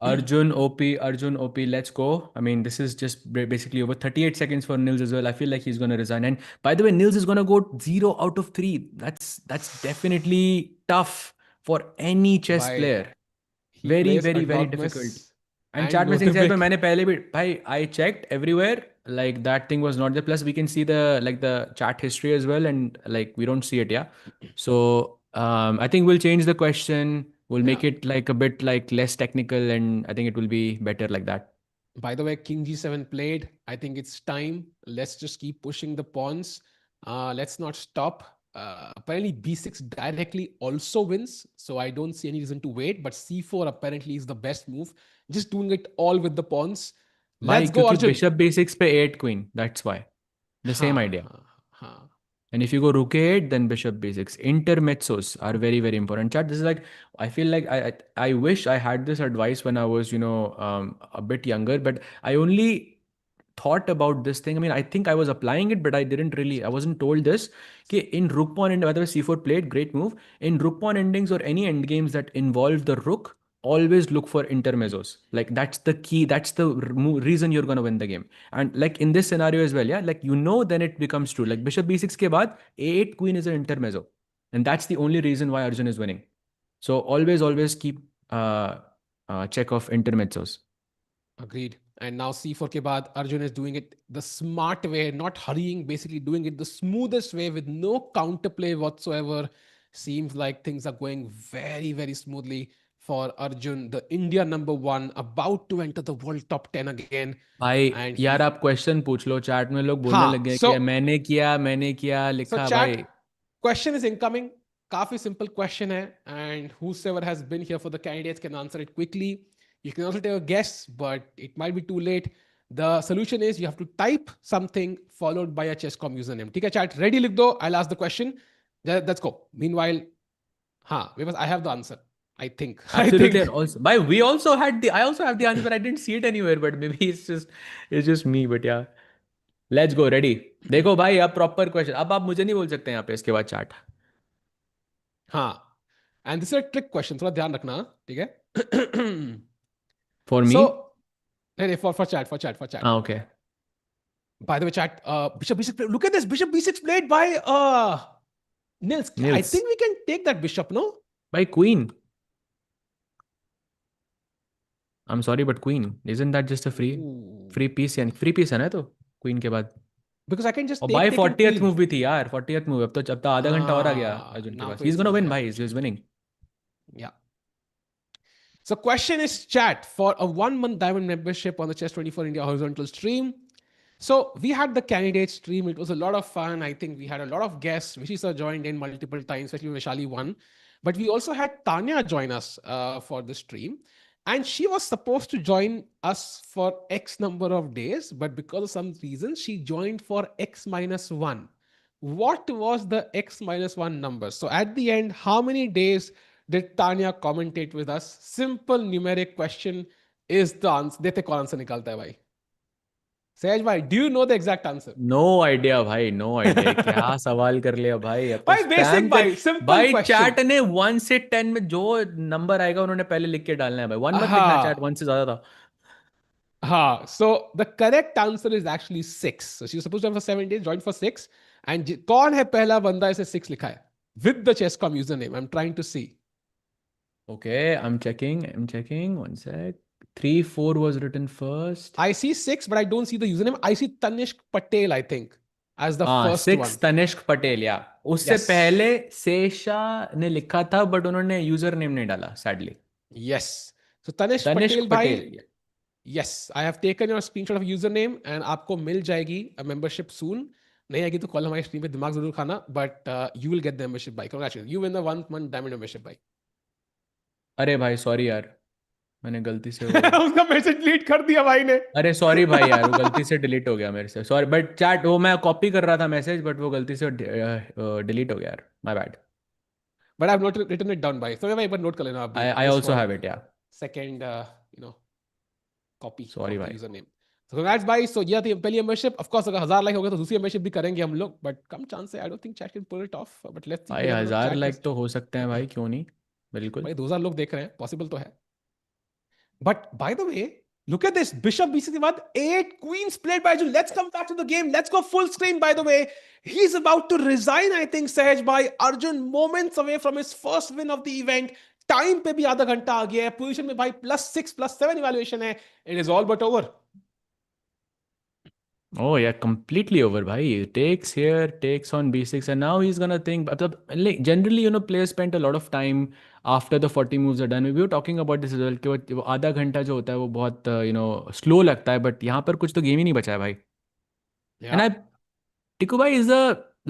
Arjun OP, let's go. I mean, this is just basically over 38 seconds for Nils as well. I feel like he's going to resign. And by the way, Nils is going to go 0 out of 3. That's definitely tough for any chess By player. he Very, plays very, very difficult. Erdogmus And and chat में सिंह पे Nodirbek. मैंने पहले भी भाई I checked everywhere like that thing was not there. Plus we can see the chat history as well and like we don't see it, yeah. So I think we'll change the question. We'll Yeah. make it like a bit like less technical and I think it will be better like that. By the way, King G7 played. I think it's time. Let's just keep pushing the pawns. Let's not stop. Apparently, B6 directly also wins. So I don't see any reason to wait. But C4 apparently is the best move. Just doing it all with the pawns. भाई Let's go, क्योंकि Arjun. Bishop B6 पे 8 queen, that's why. The same Ha, idea. ha, ha. And if you go rook a8, then bishop b6. Intermezzos are very, very important. Chat, this is like, I feel like I wish I had this advice when I was, a bit younger, but I only thought about this thing. I mean, I think I was applying it, but I wasn't told this. Okay, in rook pawn, and by the way, c4 played, great move. In rook pawn endings or any end games that involve the rook, always look for intermezzos. Like, that's the key. That's the reason you're going to win the game. And like in this scenario as well, yeah, like then it becomes true. Like bishop b6 ke baad, a8 queen is an intermezzo. And that's the only reason why Arjun is winning. So always keep check of intermezzos. Agreed. And now C4 ke baad, Arjun is doing it the smart way, not hurrying, basically doing it the smoothest way with no counterplay whatsoever. Seems like things are going very, very smoothly for Arjun, the India number one, about to enter the world top 10 again. भाई And यार he, आप question पूछ लो chat में लोग बोलने ha, लग गए कि so मैंने किया So लिखा भाई chat, question is incoming. काफी simple question है, and whosoever has been here for the candidates can answer it quickly. You can also take a guess, but it might be too late. The solution is you have to type something followed by a chess.com username. ठीक है chat, ready लिख दो. I'll ask the question. Let's go. Meanwhile, because I have the answer. I think. I absolutely and think. also भाई we also had the I also have the answer I didn't see it anywhere but maybe it's just me but yeah let's go ready देखो भाई अब proper question अब आप मुझे नहीं बोल सकते यहाँ पे इसके बाद चैट हाँ. And this is a trick question. थोड़ा ध्यान रखना. ठीक है. फॉर मी So, नहीं, for chat. हाँ okay By the way, chat, Bishop B6, look at this. Bishop B6 played by Nils. I Niels think we can take that bishop, no? भाई queen I am sorry but queen isn't that just a free Ooh. free piece यानी free piece है ना तो queen के बाद Because I can just और take, भाई take and 40th queen. Move भी थी यार 40th मूव अब तो आधा घंटा और आ गया अर्जुन के Now pass to he is gonna it's win yeah. भाई he is winning Yeah. So question is chat for a 1 month diamond membership on the Chess 24 India horizontal stream. So we had the candidate stream. It was a lot of fun. I think we had a lot of guests. Vishi sir joined in multiple times, especially Vishali won. But we also had Tanya join us for the stream. And she was supposed to join us for X number of days. But because of some reason, she joined for X minus one. What was the X minus one number? So at the end, how many days did Tanya commentate with us? Simple numeric question is the answer. देखते कौन answer निकालता है भाई. सहज भाई, do you know the exact answer? No idea भाई no idea क्या सवाल कर लिया भाई अब तो भाई स्पैम बेसिक कर भाई, simple भाई question. चैट ने 1 से 10 में जो नंबर आएगा उन्होंने पहले लिख के डालना है भाई 1 मत लिखना चैट हाँ 1 से ज्यादा था हाँ. So the correct answer is actually 6. So she was supposed to have for 7 days, joined for 6. And कौन है पहला बंदा इसे 6 लिखा है? With the chess.com username. I'm trying to see. Okay I am checking 1 sec 3-4 was written first. I see 6, but I don't see the username. I see Tanishq Patel, I think, as the first 6 one. Tanishq Patel या उससे Yes. पहले सेशा ने लिखा था but उन्होंने user name नहीं डाला sadly. Yes. So Tanishq Tanishq Patel Patel. bhai, yes, I have taken your screenshot of username and आपको मिल जाएगी a membership soon. नहीं आएगी तो कल हमारी स्ट्रीम पे दिमाग जरूर खाना, but you will get the membership by. Congratulations. You win the 1 month diamond membership by. अरे भाई सॉरी यार, मैंने गलती से वो. उसका मैसेज डिलीट कर दिया भाई ने. अरे सॉरी भाई यार, वो गलती से डिलीट हो गया मेरे से. सॉरी बट चैट वो मैं कॉपी कर रहा था मैसेज, बट वो गलती से डिलीट हो गया यार. My bad. But I've not written it down by. So मैं एक बार note कर लेना आप भी, आई just also for have it या. second, copy sorry of the भाई. username. So congrats भाई. So ये थी पहली membership. Of course अगर 1000 like हो गया तो दूसरी membership भी करेंगे हम लोग. But कम chance है. I don't think chat can pull it off. But let's see. भाई मेरा मतलब 1000 chat लाइक में तो हो सकते हैं भाई, क्यों नहीं. बिल्कुल. भाई 2000 लोग देख रहे हैं. Possible तो है. But by the way, look at this. Bishop BC के बाद 8 queens played by Arjun. Let's come back to the game. Let's go full screen, by the way. He's about to resign, I think, Sahaj, by Arjun, moments away from his first win of the event. Time पे भी आधा घंटा आ गया है. Position में भाई +6, +7 evaluation है. It is all but over. Oh yeah, completely over, bhai. Takes here, takes on b6, and now he's gonna think. Like, generally, players spend a lot of time after the 40 moves are done. We were talking about this as well. कि वो आधा घंटा जो होता है वो बहुत slow लगता है, but यहाँ पर कुछ तो game ही नहीं बचा है भाई. And Yeah. Tiku bhai, is a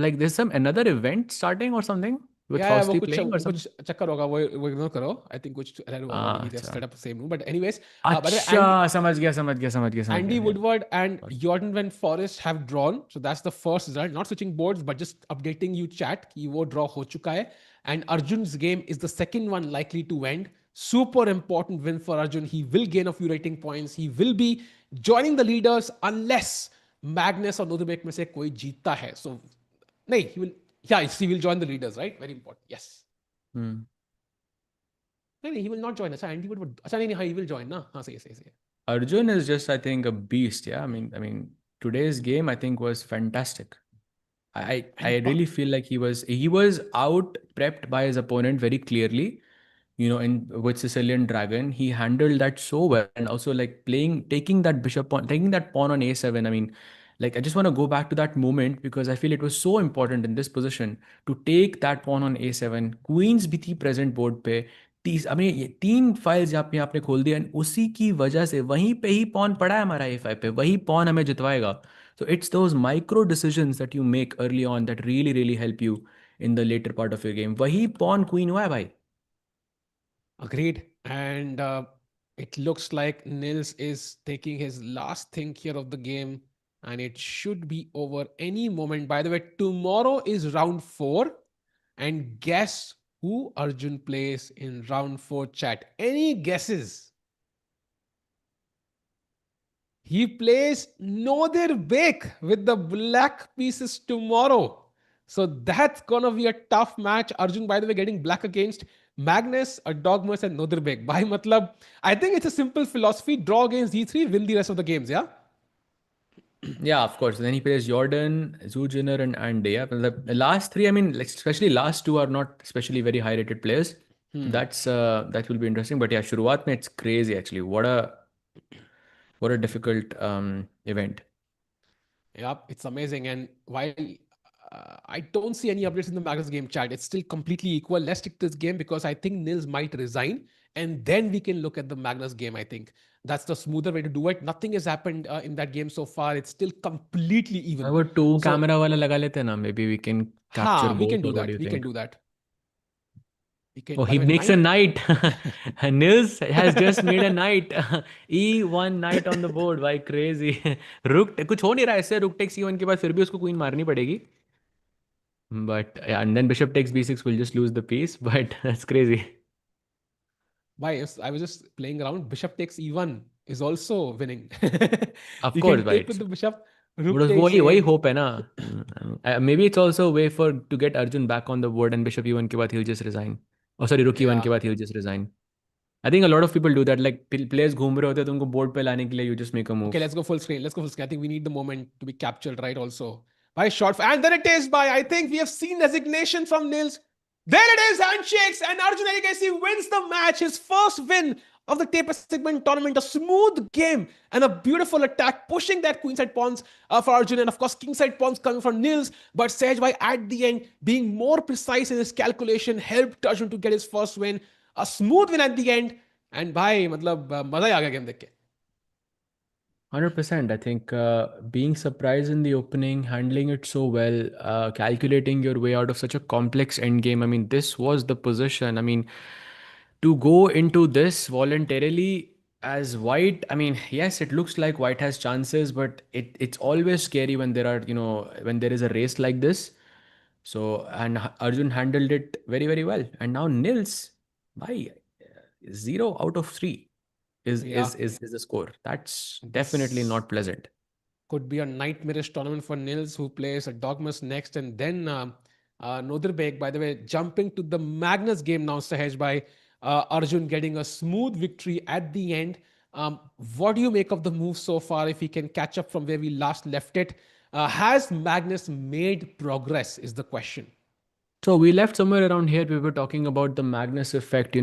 like there's some another event starting or something with Yeah, Fausty playing or वो something. कुछ चक्कर होगा. वो इग्नोर करो. I think कुछ error हुआ होगा. Maybe they have अच्छा set up the same room. But anyways, by the way, अच्छा, समझ Andy गया. Woodward and Jorden van Foreest have drawn. So that's the first result. Not switching boards, but just updating you chat. कि वो draw हो चुका है. And Arjun's game is the second one likely to end. Super important win for Arjun. He will gain a few rating points. He will be joining the leaders unless Magnus or Nodirbek में से कोई जीतता है. So, नहीं, he will, yeah, he will join the leaders, right? Very important. Yes. Hmm. नहीं, he will not join. अच्छा, Andy Woodward. अच्छा, नहीं, हाँ, he will join ना. हाँ, सही. Arjun is just, I think, a beast. Yeah, I mean, today's game I think was fantastic. I And really feel like he was out prepped by his opponent very clearly. In with Sicilian Dragon, he handled that so well, and also like taking that pawn on a7. I mean, like I just want to go back to that moment because I feel it was so important in this position to take that pawn on a7. Queens भी थी present board पे. I mean, ये 3 files यहाँ पे आपने खोल दिया, and उसी की वजह से वहीं पे ही pawn पड़ा है हमारा a5 पे, वही pawn हमें जितवाएगा. So it's those micro decisions that you make early on that really really help you in the later part of your game. वही pawn queen हुआ है भाई. agreed. And it looks like Nils is taking his last thing here of the game, and it should be over any moment. By the way, tomorrow is round 4. And guess who Arjun plays in round 4, chat? Any guesses? He plays Nodirbek with the black pieces tomorrow. So that's gonna be a tough match. Arjun, by the way, getting black against Magnus, Erdogmus, and Nodirbek. By matlab, I think it's a simple philosophy. Draw against D3, win the rest of the games, yeah? Yeah, of course. Then he plays Jordan, Zhu Jiner, and Andy. Yeah, but the last three, I mean, like, especially last two are not especially very high rated players. That will be interesting. But yeah, Shuruat mein, it's crazy actually. What a difficult event. Yeah, it's amazing. And while I don't see any updates in the Magnus game chat, it's still completely equal. Let's stick to this game because I think Nils might resign and then we can look at the Magnus game. I think that's the smoother way to do it. Nothing has happened in that game so far. It's still completely even. वो two So, camera वाला लगा लेते हैं ना. Maybe we can capture we can both. do Or what do that. you We can think? do that. We Oh, can, by he the way, makes a knight. knight. Nils has just made a knight. E1 knight on the board. Why crazy? रुक कुछ हो नहीं रहा है इससे. Rook takes E1 के बाद फिर भी उसको क्वीन मारनी पड़ेगी. But yeah, and then bishop takes b6 will just lose the piece. But that's crazy. Why? I was just playing around. Bishop takes e1 is also winning. Of You course, can भाई. take with the bishop. वो Rook takes वही a. hope है ना. Maybe it's also a way for to get Arjun back on the board and bishop e1 के बाद he'll just resign. Oh sorry, rook e1 Yeah. के बाद he'll just resign. I think a lot of people do that. Like players घूम रहे होते हैं तो उनको board पे लाने के लिए you just make a Okay, move. let's go full screen. Let's go full screen. I think we need the moment to be captured, right? Also, by short. And then it is by, I think we have seen resignation from Nils. There it is, handshakes, and Arjun Erigaisi wins the match. His first win of the TePe Sigeman Tournament. A smooth game and a beautiful attack, pushing that queenside pawns for Arjun, and of course kingside pawns coming from Nils. But Sehajbhai at the end, being more precise in his calculation, helped Arjun to get his first win. A smooth win at the end. And भाई मतलब मजा ही आ गया game देख के. 100%. I think being surprised in the opening, handling it so well, calculating your way out of such a complex end game. I mean, this was the position. I mean, to go into this voluntarily as white, I mean, yes, it looks like white has chances, but it's always scary when there are, when there is a race like this. So, and Arjun handled it very, very well. And now Nils, by 0 out of 3 Yeah, is the score. That's definitely this not pleasant. could be a nightmarish tournament for Nils, who plays Erdogmus next, and then Nodirbek. By the way, jumping to the Magnus game now, Sahej, by Arjun getting a smooth victory at the end. What do you make of the move so far? If he can catch up from where we last left it, has Magnus made progress? Is the question. So we left somewhere around here. We were talking about the Magnus effect,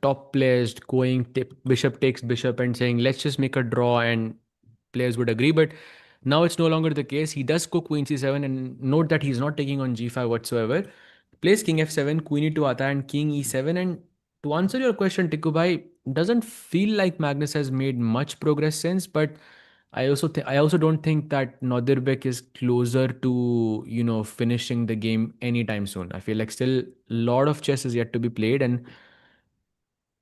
top players going bishop takes bishop and saying, let's just make a draw, and players would agree. But now it's no longer the case. He does go queen c7, and note that he's not taking on g5 whatsoever. Plays king f7, queen e2 aata, and king e7. And to answer your question, Tikubai, doesn't feel like Magnus has made much progress since, but I also don't think that Nodirbek is closer to finishing the game anytime soon. I feel like still a lot of chess is yet to be played, and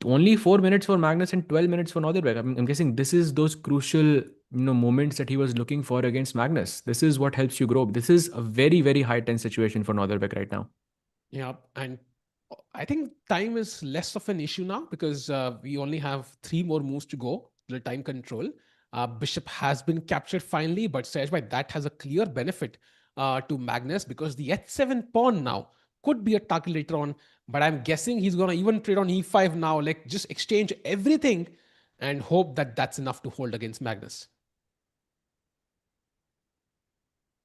only 4 minutes for Magnus and 12 minutes for Nodirbek. I'm guessing this is those crucial moments that he was looking for against Magnus. This is what helps you grow. This is a very, very high tense situation for Nodirbek right now. Yeah, and I think time is less of an issue now because we only have 3 more moves to go. The time control. Bishop has been captured finally, but Sehajbhai, that has a clear benefit to Magnus because the h7 pawn now could be a target later on. But I'm guessing he's gonna even trade on e5 now, like just exchange everything and hope that that's enough to hold against Magnus.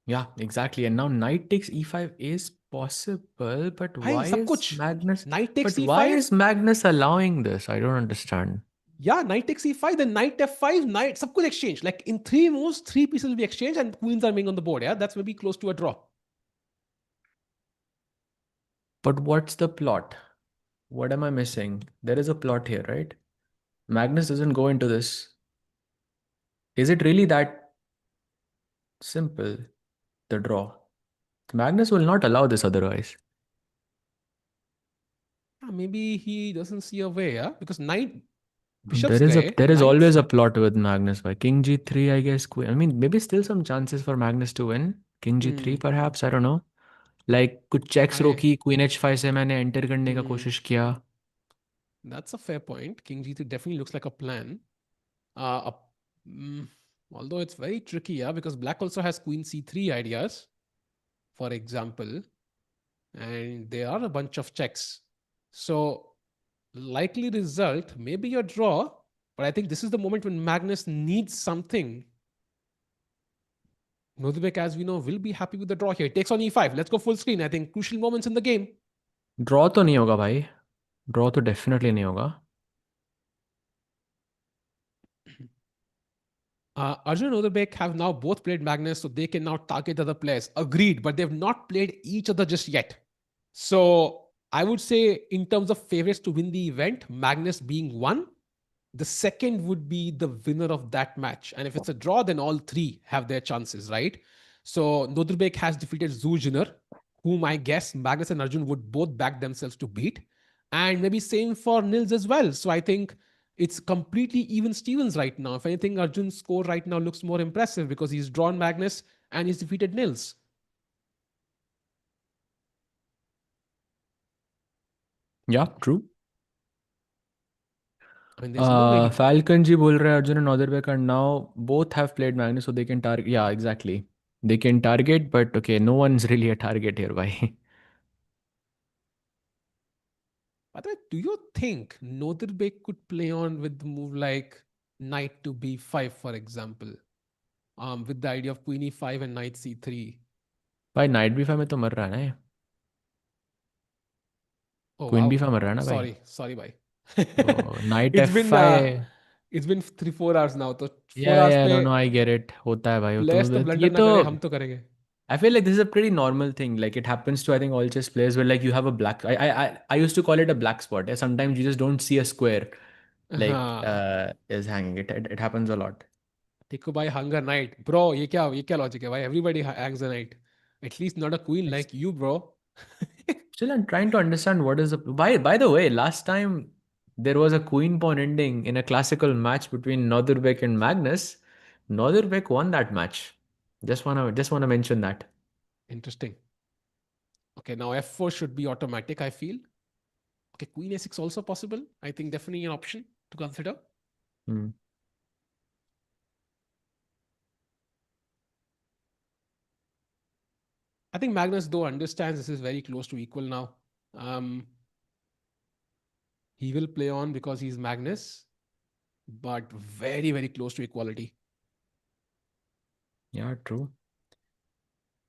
Yeah, exactly. And now knight takes e5 is possible, but Hey, why सब is कुछ. Magnus Knight takes but why e5. is Magnus allowing this? I don't understand. Yeah, knight takes e5, then knight f5, knight, सब कुछ exchange. Like in 3 moves, 3 pieces will be exchanged and queens are being on the board. Yeah, that's maybe close to a draw. But what's the plot? What am I missing? There is a plot here, right? Magnus doesn't go into this. Is it really that simple, the draw? Magnus will not allow this otherwise. Maybe he doesn't see a way, yeah? Because knight, bishops There is a gaye, there is always knights. a plot with Magnus. By king g3, I guess. Queen. I mean, maybe still some chances for Magnus to win. King g3, Hmm. perhaps. I don't know. Like कुछ checks I, रोकी, queen h5 से मैंने enter करने का hmm. कोशिश किया. That's a fair point. King g3 definitely looks like a plan. Uh, a- mm, Although it's very tricky, yeah, because black also has queen c3 ideas, for example, and there are a bunch of checks. So likely result maybe a draw, but I think this is the moment when Magnus needs something. Nodibek, as we know, will be happy with the draw here. Takes on e5. Let's go full screen. I think crucial moments in the game. Draw तो नहीं होगा भाई. Draw तो definitely नहीं होगा. Arjun and Nodibek have now both played Magnus, so they can now target other players. Agreed, but they've not played each other just yet. So I would say, in terms of favorites to win the event, Magnus being one, the second would be the winner of that match. And if it's a draw, then all 3 have their chances, right? So Nodirbek has defeated Zhu Jiner, whom I guess Magnus and Arjun would both back themselves to beat. And maybe same for Nils as well. So I think it's completely even Stevens right now. If anything, Arjun's score right now looks more impressive because he's drawn Magnus and he's defeated Nils. Yeah, true. I mean, there's no way he. Falcon ji बोल रहे हैं Arjun and Nodirbek are now both have played Magnus, so they can target. Yeah, exactly. They can target, but okay, no one's really a target here. Why? By the way, do you think Nodirbek could play on with the move like knight to b5, for example, with the idea of queen e5 and knight c3? भाई night B five में तो मर रहा है ना ये. Oh queen b wow, five मर रहा है ना भाई. sorry, bhai. Oh, knight it's been uh, f5. it's been 3-4 hours now. तो फोर Yeah, आवर्स yeah, पे no, no, I get it. होता है भाई वो तो प्लेयर्स तो ये ब्लंडर ना तो करे, हम तो करेंगे. I feel like this is a pretty normal thing. Like it happens to I think all chess players where like you have a black. I used to call it a black spot. Yeah, sometimes you just don't see a square like हाँ. is hanging. It happens a lot. देखो भाई, hunger night bro, ये क्या logic है भाई? Everybody Hanks a night, at least not a queen It's like you bro. still I'm trying to understand what is the by the way, last time there was a queen pawn ending in a classical match between Nodirbek and Magnus. Nodirbek won that match. Just wanna mention that. Interesting. Okay, now f4 should be automatic, I feel. Okay, queen a6 also possible. I think definitely an option to consider. Hmm. I think Magnus, though, understands this is very close to equal now. Um, he will play on because he's Magnus, but very, very close to equality. Yeah, true.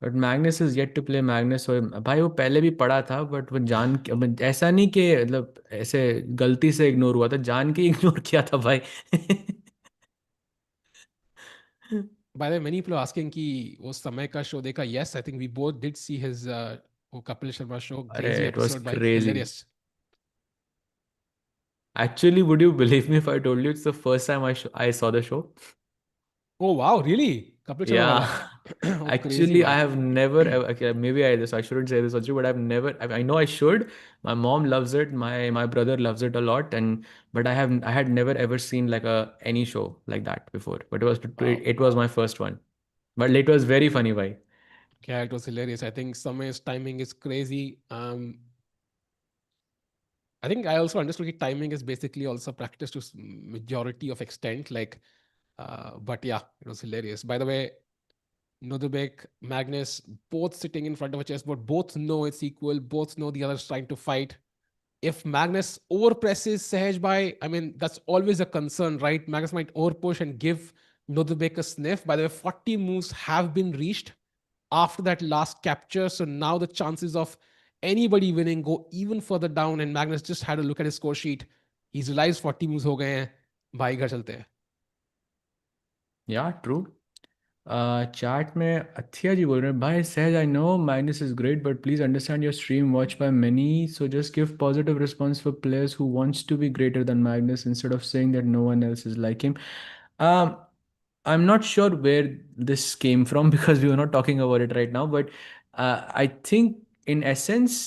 But Magnus is yet to play Magnus और भाई वो पहले भी पढ़ा था but वो जान के ऐसा नहीं कि मतलब ऐसे गलती से इग्नोर हुआ था जान के इग्नोर किया था भाई By the way, many people are asking कि वो समय का शो देखा. Yes, I think we both did see his वो कपिल शर्मा शो, अरे crazy इट वाज episode, भाई, crazy hilarious. Actually would you believe me if I told you it's the first time I saw the show Oh wow, really? Kapil Sharma वाला? Yeah, Oh, crazy actually, I भाई. have never. Okay, maybe I shouldn't say this, Ajay, but I've never. I know I should. My mom loves it. My brother loves it a lot, and but I had never ever seen like a any show like that before. But Wow. it was my first one. But it was very funny, why? Yeah, it was hilarious. I think Samay's timing is crazy. I think I also understood that timing is basically also practiced to majority of extent. Like, but yeah, it was hilarious. By the way, Nodubek, Magnus, both sitting in front of a chessboard, both know it's equal, both know the other's trying to fight. If Magnus overpresses Sahaj by, I mean, that's always a concern, right? Magnus might overpush and give Nodubek a sniff. By the way, 40 moves have been reached after that last capture. So now the chances of anybody winning go even further down. And Magnus just had a look at his score sheet. He's realized 40 moves हो गए हैं, भाई घर चलते हैं. Yeah, true. Chat में अथिया जी बोल रहे हैं भाई Sahaj I know Magnus is great but please understand your stream watch by many so just give positive response for players who wants to be greater than Magnus instead of saying that no one else is like him I'm not sure where this came from because we were not talking about it right now. But I think, in essence,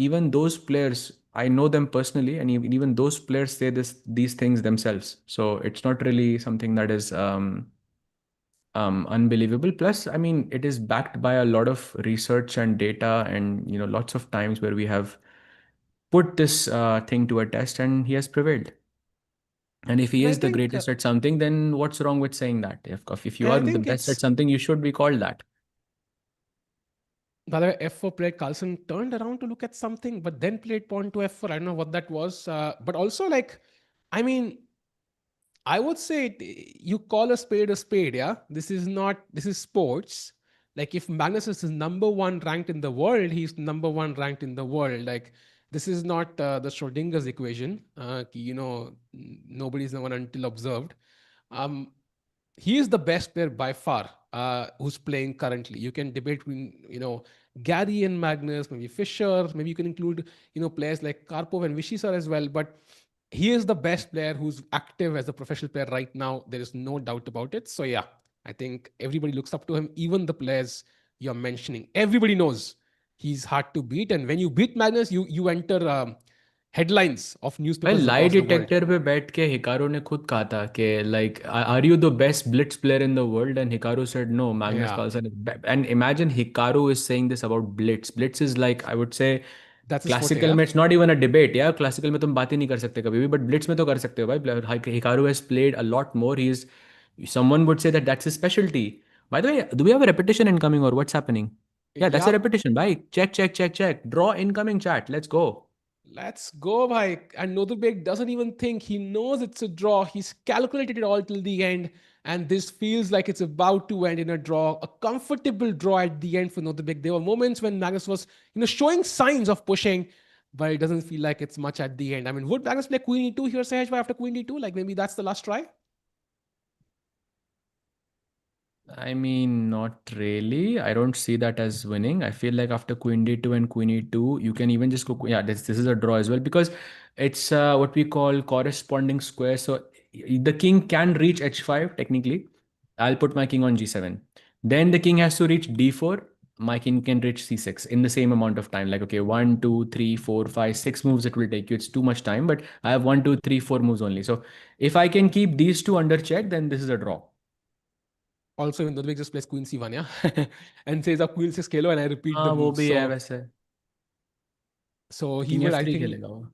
even those players, I know them personally, and even those players say these things themselves. So it's not really something that is unbelievable. Plus, I mean, it is backed by a lot of research and data, and lots of times where we have put this thing to a test, and he has prevailed. And if he And I is the think, greatest at something, then what's wrong with saying that? If you and are I the think best at it's, something, you should be called that. by the way, F4 played Carlsen turned around to look at something, but then played pawn to F4. I don't know what that was. But also, like, I mean, I would say you call a spade a spade. Yeah, this is not, this is sports. Like if Magnus is number one ranked in the world, he's number one ranked in the world. Like this is not the Schrodinger's equation. Nobody's the one until observed. Um, he is the best player by far who's playing currently. You can debate between Gary and Magnus, maybe Fischer, maybe you can include players like Karpov and Vishisar as well. But he is the best player who's active as a professional player right now. There is no doubt about it. So yeah, I think everybody looks up to him. Even the players you're mentioning, everybody knows he's hard to beat. And when you beat Magnus, you enter headlines of भाई newspapers लाई across the world. Detector पे बैठ के Hikaru ने खुद कहा था कि like are you the best blitz player in the world and Hikaru said no Magnus Yeah, Carlsen and imagine Hikaru is saying this about blitz is like I would say that's his forte. Classical Yeah. में it's not even a debate यार classical में तुम बात ही नहीं कर सकते कभी भी बट ब्लिट्स में तो कर सकते हो भाई Hikaru has played a lot more he is someone would say that that's his specialty. By the way, do we have a repetition incoming or what's happening? Yeah, that's a Yup. repetition. Bye. Check. Draw incoming chat. Let's go. Let's go, bhai. And Nodirbek doesn't even think. He knows it's a draw. He's calculated it all till the end. And this feels like it's about to end in a draw, a comfortable draw at the end for Nodirbek. There were moments when Magnus was, showing signs of pushing. but it doesn't feel like it's much at the end. I mean, would Magnus play queen e2 here, Sahaj, after queen d2? Like maybe that's the last try? I mean, not really. I don't see that as winning. I feel like after queen d2 and queen e2, you can even just go. Yeah, this is a draw as well because it's what we call corresponding square. So the king can reach h5 technically. I'll put my king on g7. Then the king has to reach d4. My king can reach c6 in the same amount of time. Like, okay, 1, 2, 3, 4, 5, 6 moves it will take you. It's too much time, but I have 1, 2, 3, 4 moves only. So if I can keep these two under check, then this is a draw. Also, in Nodirbek just plays queen c1, yeah, and says up queen 6 kilo, and I repeat the हाँ वो move. भी है So, वैसे. so he king would, I f3 think, खेलेगा वो.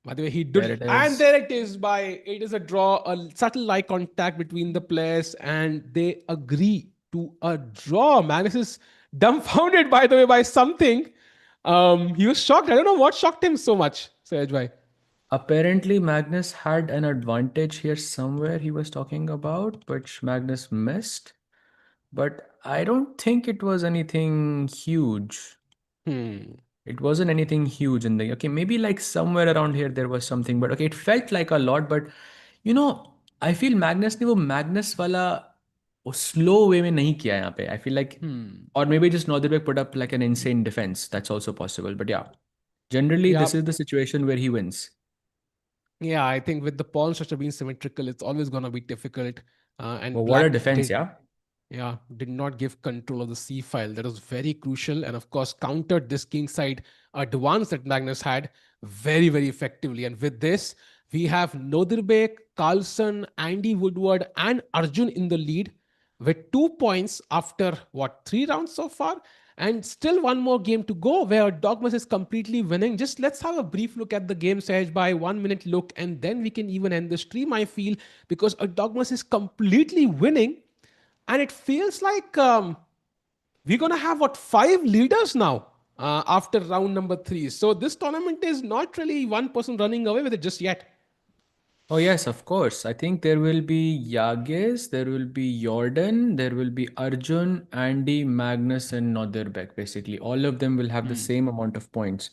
by the way, he There did, it and is. there it is. By it is a draw, a subtle eye contact between the players, and they agree to a draw. Magnus is dumbfounded, by the way, by something. He was shocked. I don't know what shocked him so much, Sahaj bhai. Apparently, Magnus had an advantage here somewhere he was talking about, which Magnus missed. But I don't think it was anything huge. Hmm. It wasn't anything huge in the okay, maybe like somewhere around here there was something, but okay, it felt like a lot. But you know, I feel Magnus ने वो Magnus वाला वो slow way में नहीं किया यहाँ पे. I feel like, Hmm. or maybe just Nodirbek put up like an insane defense. That's also possible. But yeah, generally Yeah. this is the situation where he wins. Yeah, I think with the pawn structure being symmetrical, it's always going to be difficult. And Well, what a black defense, did, yeah. yeah, did not give control of the c file. That was very crucial, and of course countered this king side advance that Magnus had very, very effectively. And with this, we have Nodirbek, Carlsen, Andy Woodward, and Arjun in the lead with 2 points after what, 3 rounds so far, and still one more game to go where Erdogmus is completely winning. Just let's have a brief look at the game, Sahaj, by 1 minute look, and then we can even end the stream, I feel, because Erdogmus is completely winning. And it feels like we're going to have what, 5 leaders now after round number 3. So this tournament is not really one person running away with it just yet. Oh, yes, of course. I think there will be Yagiz, there will be Jordan, there will be Arjun, Andy, Magnus, and Nodirbek. Basically, all of them will have the Hmm. same amount of points,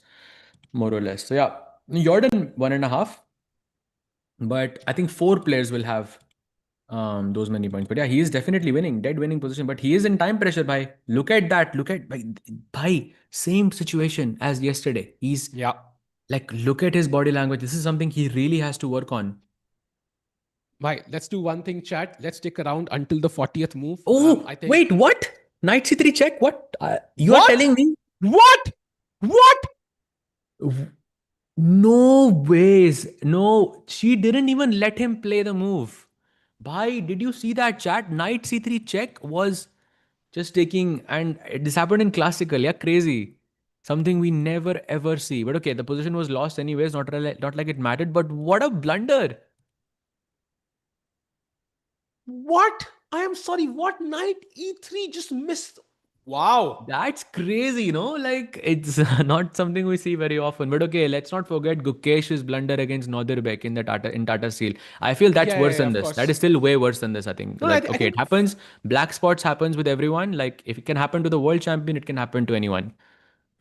more or less. So, yeah, Jordan 1.5, but I think 4 players will have those many points. But yeah, he is definitely winning, dead winning position. But he is in time pressure. Bhai, look at that. Look at bhai, same situation as yesterday. He's Yeah. like, look at his body language. This is something he really has to work on. Right. Let's do one thing, chat. Let's stick around until the 40th move. I Oh, think. wait, what? Knight c3 check? What? You are What? telling me? What? What? W- No ways. No, she didn't even let him play the move. Bhai, did you see that chat? Knight c3 check was just taking, and this happened in classical. Yeah, crazy. Something we never ever see. But okay, the position was lost anyways. Not like it mattered. But what a blunder! What? I am sorry. What? Knight e3 just missed. Wow. That's crazy, Like it's not something we see very often. But okay, let's not forget Gukesh's blunder against Nodirbek in the Tata Steel. I feel that's Yeah, yeah, worse yeah, than of this. That course. is still way worse than this. I think. No, Like, I okay, it think happens. Black spots happens with everyone. Like, if it can happen to the world champion, it can happen to anyone.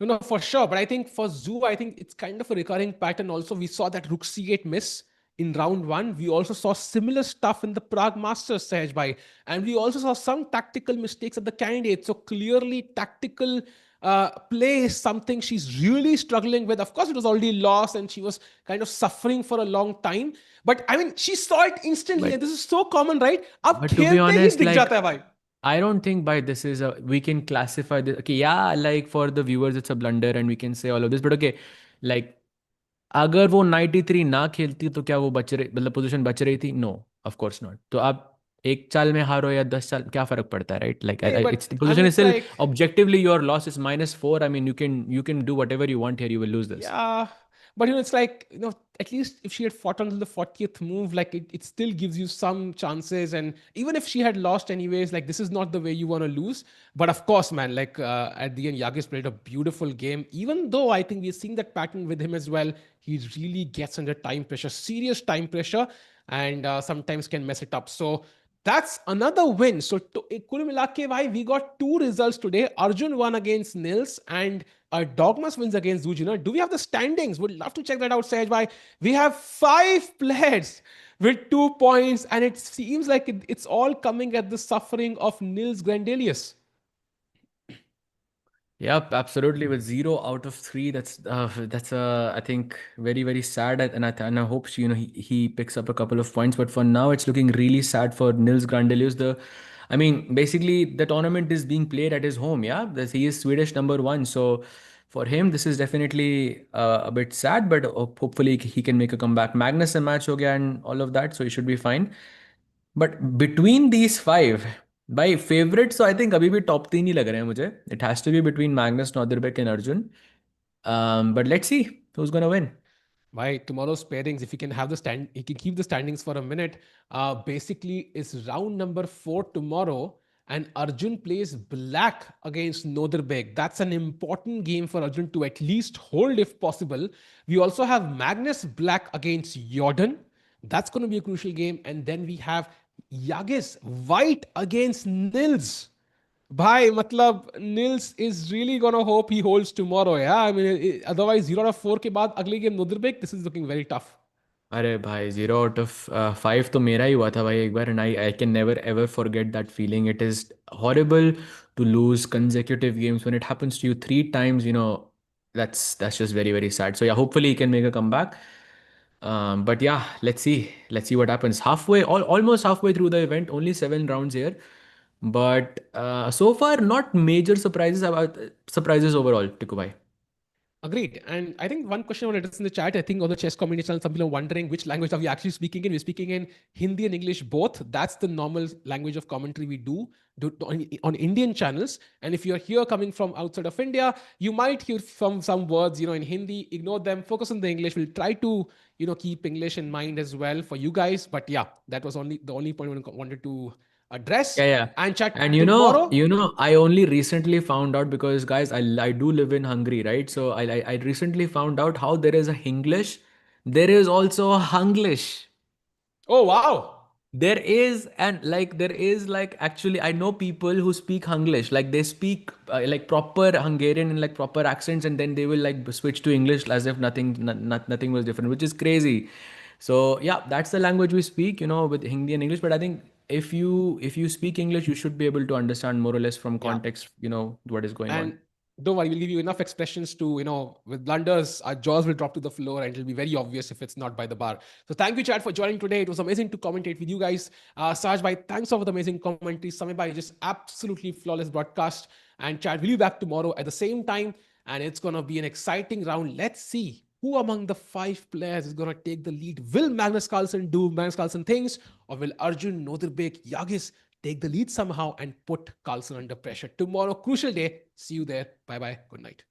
no, no, for sure. But I think for Zhu, I think it's kind of a recurring pattern. Also, we saw that Rook C8 miss in round one. We also saw similar stuff in the Prague Masters, Sahaj Bhai. And we also saw some tactical mistakes at the candidate. So clearly, tactical play is something she's really struggling with. Of course, it was already lost and she was kind of suffering for a long time. But I mean, she saw it instantly. But And this is so common, right? Ab but to be khelte hi honest, dikh like, jata hai, bhai. I don't think by this is a we can classify this. Okay, yeah, like for the viewers, it's a blunder, and we can say all of this. But okay, like अगर वो 93 ना खेलती तो क्या वो बच रही मतलब पोजीशन बच रही थी नो ऑफ कोर्स नॉट तो आप एक चाल में हारो या 10 चाल क्या फर्क पड़ता है right like Hey, it's but I position mean, is it's still like, objectively your loss is -4 I mean you can do whatever you want here you will lose this. yeah, but it's like, at least if she had fought until the 40th move, like it still gives you some chances. And even if she had lost anyways, like this is not the way you want to lose. But of course, man, like at the end, Yagiz played a beautiful game. Even though I think we're seeing that pattern with him as well, he really gets under time pressure, serious time pressure, and sometimes can mess it up. So that's another win. So, Kul Milake, why we got two results today. Arjun won against Nils, and Erdogmus wins against Zhu Jiner. Do we have the standings? Would love to check that out, Sahaj. We have 5 players with 2 points, and it seems like it's all coming at the suffering of Nils Grandelius. Yep, absolutely. With 0 out of 3, that's I think very sad, and I hope he picks up a couple of points. But for now, it's looking really sad for Nils Grandelius. I mean, basically the tournament is being played at his home. Yeah, he is Swedish number one. So for him, this is definitely a bit sad. But hopefully he can make a comeback. Magnus and match ho gaya and all of that, so he should be fine. But between these five, by favorite, so I think अभी भी top 3 ही लग रहे हैं मुझे. It has to be between Magnus, Nodirbek and Arjun. But let's see who's gonna win. By tomorrow's pairings, if you can have the stand, you can keep the standings for a minute. Basically, it's round number 4 tomorrow, and Arjun plays black against Nodirbek. That's an important game for Arjun to at least hold if possible. We also have Magnus black against Jorden. That's going to be a crucial game. And then we have Yagiz white against Nils. Bhai, matlab, Nils is really gonna hope he holds tomorrow. Yeah, I mean, otherwise 0 out of 4 के बाद अगली game Nodirbek, this is looking very tough. अरे भाई 0 out of 5 तो मेरा ही हुआ था भाई एक बार, and I can never ever forget that feeling. It is horrible to lose consecutive games when it happens to you 3 times. That's just very sad. So yeah, hopefully he can make a comeback. But yeah, let's see what happens. Almost halfway through the event, only 7 rounds here, but so far not major surprises overall, Tikubai. Agreed. And I think one question I want to address in the chat, I think on the chess community channel, some people are wondering which language are we actually speaking in. We're speaking in Hindi and English both. That's the normal language of commentary we do on Indian channels. And if you're here coming from outside of India, you might hear some words, in Hindi. Ignore them. Focus on the English. We'll try to, keep English in mind as well for you guys. But yeah, that was the only point I wanted to address. Yeah. And chat And tomorrow. I only recently found out, because guys, I do live in Hungary, right? So I recently found out how there is a Hinglish, there is also a Hunglish. Oh, wow. There is actually, I know people who speak Hunglish, like they speak like proper Hungarian and like proper accents, and then they will like switch to English as if nothing was different, which is crazy. So yeah, that's the language we speak, with Hindi and English. But I think if you speak English, you should be able to understand more or less from Yeah. context, what is going on. And don't worry, we'll give you enough expressions to, with blunders, our jaws will drop to the floor and it'll be very obvious if it's not by the bar. So thank you, Chad, for joining today. It was amazing to commentate with you guys. Saj bhai, thanks for the amazing commentary. Samay bhai, just absolutely flawless broadcast. And Chad, we'll be back tomorrow at the same time. And it's going to be an exciting round. Let's see who among the 5 players is going to take the lead. Will Magnus Carlsen do Magnus Carlsen things? Or will Arjun, Nodirbek, Yagiz take the lead somehow and put Carlsen under pressure? Tomorrow, crucial day. See you there. Bye bye. Good night.